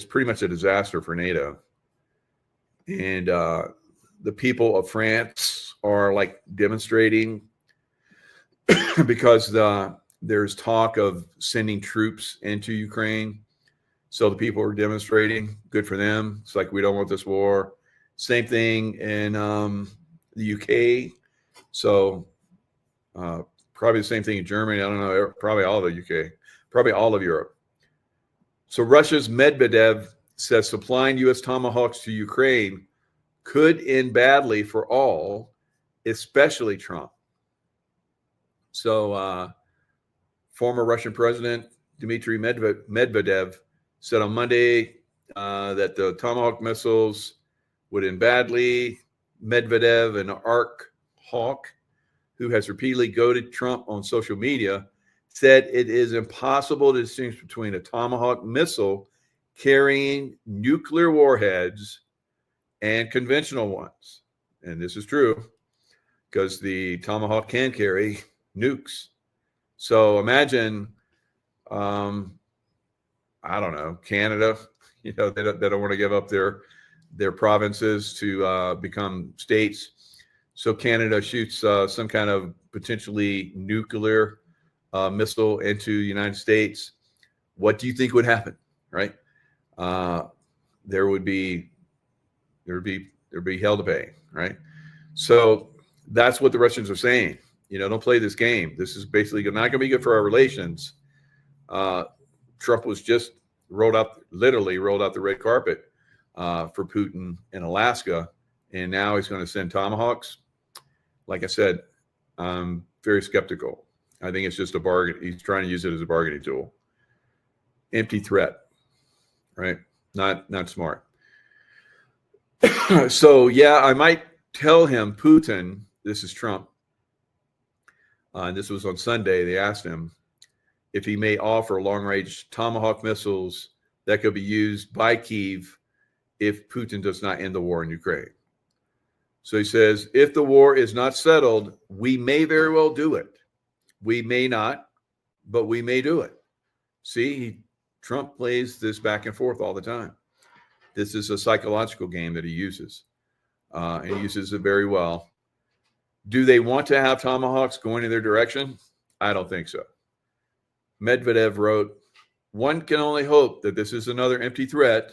pretty much a disaster for NATO. And the people of France are like demonstrating because there's talk of sending troops into Ukraine. So the people are demonstrating. Good for them. It's like, we don't want this war. Same thing in the UK. So probably the same thing in Germany. I don't know. Probably all of the UK. Probably all of Europe. So Russia's Medvedev says supplying U.S. Tomahawks to Ukraine could end badly for all, especially Trump. So former Russian President Dmitry Medvedev said on Monday that the Tomahawk missiles would end badly. Medvedev, an ARC hawk who has repeatedly goaded Trump on social media, said it is impossible to distinguish between a Tomahawk missile carrying nuclear warheads and conventional ones. And this is true because the Tomahawk can carry nukes. So imagine, I don't know, Canada, they don't want to give up their provinces to become states. So Canada shoots some kind of potentially nuclear missile into the United States. What do you think would happen, right? There would be hell to pay, right? So that's what the Russians are saying. Don't play this game. This is basically not going to be good for our relations. Trump was just literally rolled out the red carpet for Putin in Alaska, and now he's going to send Tomahawks. Like I said, I'm very skeptical. I think it's just a bargain. He's trying to use it as a bargaining tool. Empty threat, right? Not smart. So yeah, I might tell him, Putin, this is Trump. And this was on Sunday. They asked him if he may offer long-range Tomahawk missiles that could be used by Kyiv if Putin does not end the war in Ukraine. So he says, if the war is not settled, we may very well do it. We may not, but we may do it. See, Trump plays this back and forth all the time. This is a psychological game that he uses, and he uses it very well. Do they want to have Tomahawks going in their direction? I don't think so. Medvedev wrote, one can only hope that this is another empty threat,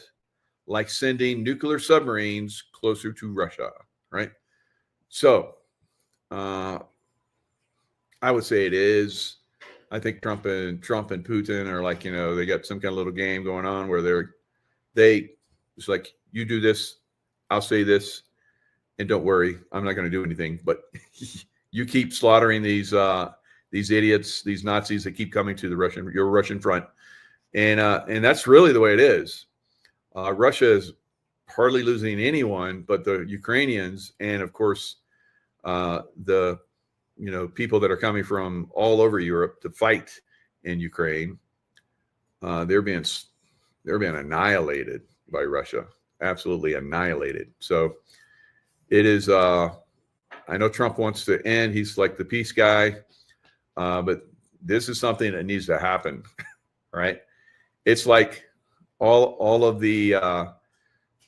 like sending nuclear submarines closer to Russia, right? So I would say it is. I think Trump and Putin are like, they got some kind of little game going on where it's like, you do this, I'll say this, and don't worry, I'm not going to do anything. But you keep slaughtering these idiots, these Nazis that keep coming to your Russian front, and that's really the way it is. Russia is hardly losing anyone but the Ukrainians, and of course, the people that are coming from all over Europe to fight in Ukraine. They're being annihilated by Russia, absolutely annihilated. So it is. I know Trump wants to end. He's like the peace guy, but this is something that needs to happen, right? It's like all of the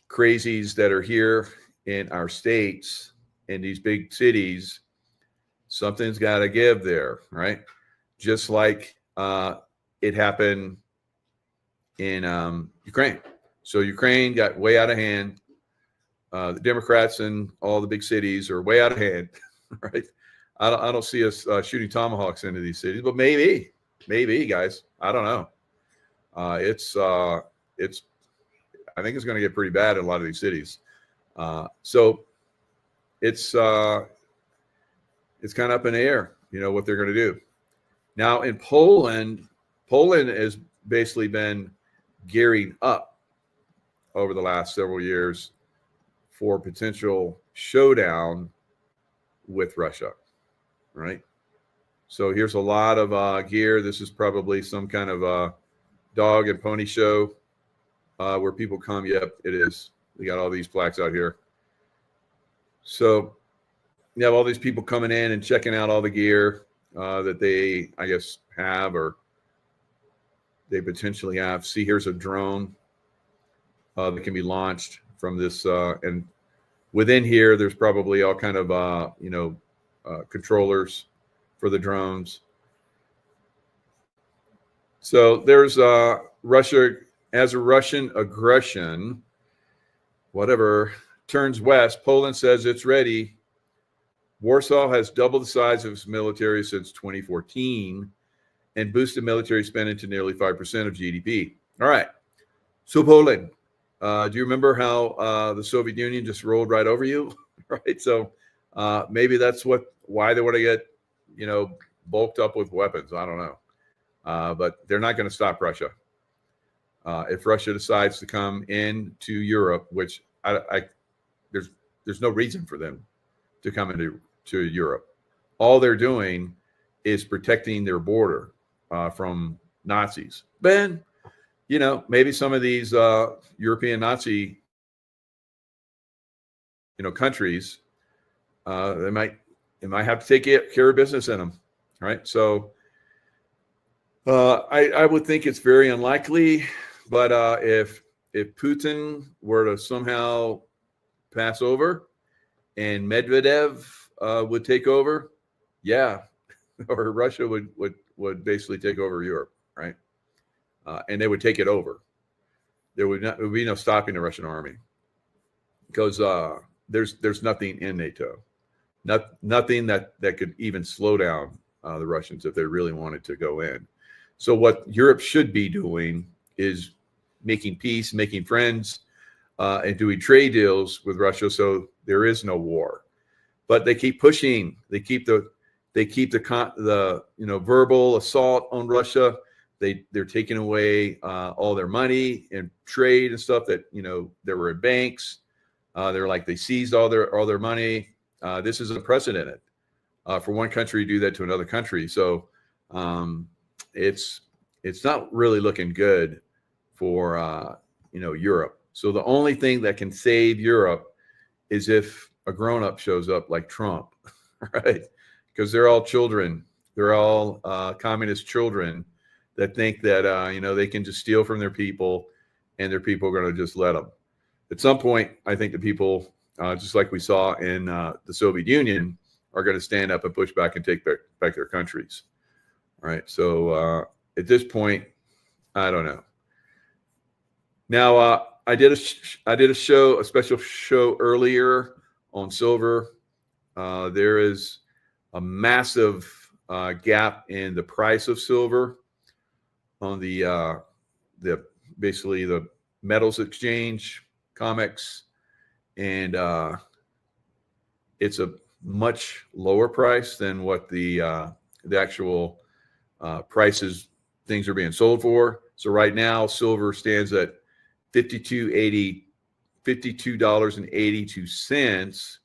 crazies that are here in our states, in these big cities. Something's got to give there, right? Just like it happened in Ukraine. So Ukraine got way out of hand. The Democrats in all the big cities are way out of hand, right? I don't see us shooting tomahawks into these cities, but maybe, guys. I don't know. I think it's going to get pretty bad in a lot of these cities. So it's kind of up in the air, what they're going to do. Now in Poland has basically been gearing up over the last several years for potential showdown with Russia, right? So here's a lot of gear. This is probably some kind of dog and pony show where people come. Yep, it is. We got all these plaques out here. So you have all these people coming in and checking out all the gear that they, I guess, have or they potentially have. See, here's a drone that can be launched from this. And within here, there's probably all kind of, controllers for the drones. So there's Russia as a Russian aggression, whatever, turns west. Poland says it's ready. Warsaw has doubled the size of its military since 2014 and boosted military spending to nearly 5% of GDP. All right. So Poland, do you remember how the Soviet Union just rolled right over you? Right. So maybe that's why they want to get, bulked up with weapons. I don't know. But they're not going to stop Russia. If Russia decides to come into Europe, which there's no reason for them to come into Europe. All they're doing is protecting their border from Nazis. Ben, maybe some of these European Nazi, countries, they might have to take care of business in them, right? So I would think it's very unlikely, but if Putin were to somehow pass over and Medvedev would take over, yeah, or Russia would basically take over Europe, right? And they would take it over. There would be no stopping the Russian army because there's nothing in NATO, nothing that could even slow down the Russians if they really wanted to go in. So what Europe should be doing is making peace, making friends, and doing trade deals with Russia, so there is no war. But they keep pushing. They keep the verbal assault on Russia. They're taking away all their money and trade and stuff that that were in banks. They seized all their money. This is unprecedented for one country to do that to another country. So it's not really looking good for Europe. So the only thing that can save Europe is if a grown-up shows up like Trump, right? Because they're all children. They're all communist children that think that they can just steal from their people, and their people are going to just let them. At some point, I think the people, just like we saw in the Soviet Union, are going to stand up and push back and take back their countries. All right. So at this point, I don't know. Now, I did a special show earlier on silver. There is a massive gap in the price of silver on the basically the metals exchange, COMEX, and it's a much lower price than what the actual prices things are being sold for. So right now, silver stands at $52.82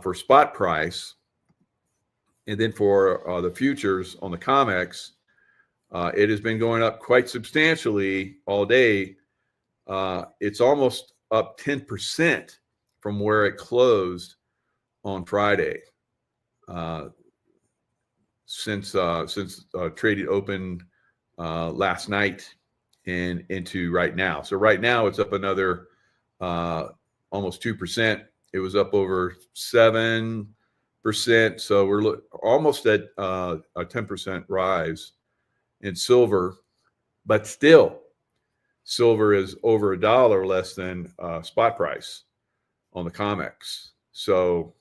for spot price, and then for the futures on the COMEX, it has been going up quite substantially all day. It's almost up 10% from where it closed on Friday, since trading opened last night and into right now. So right now it's up another almost 2%. It was up over 7%. So we're almost at a 10% rise in silver, but still silver is over $1 less than spot price on the COMEX. So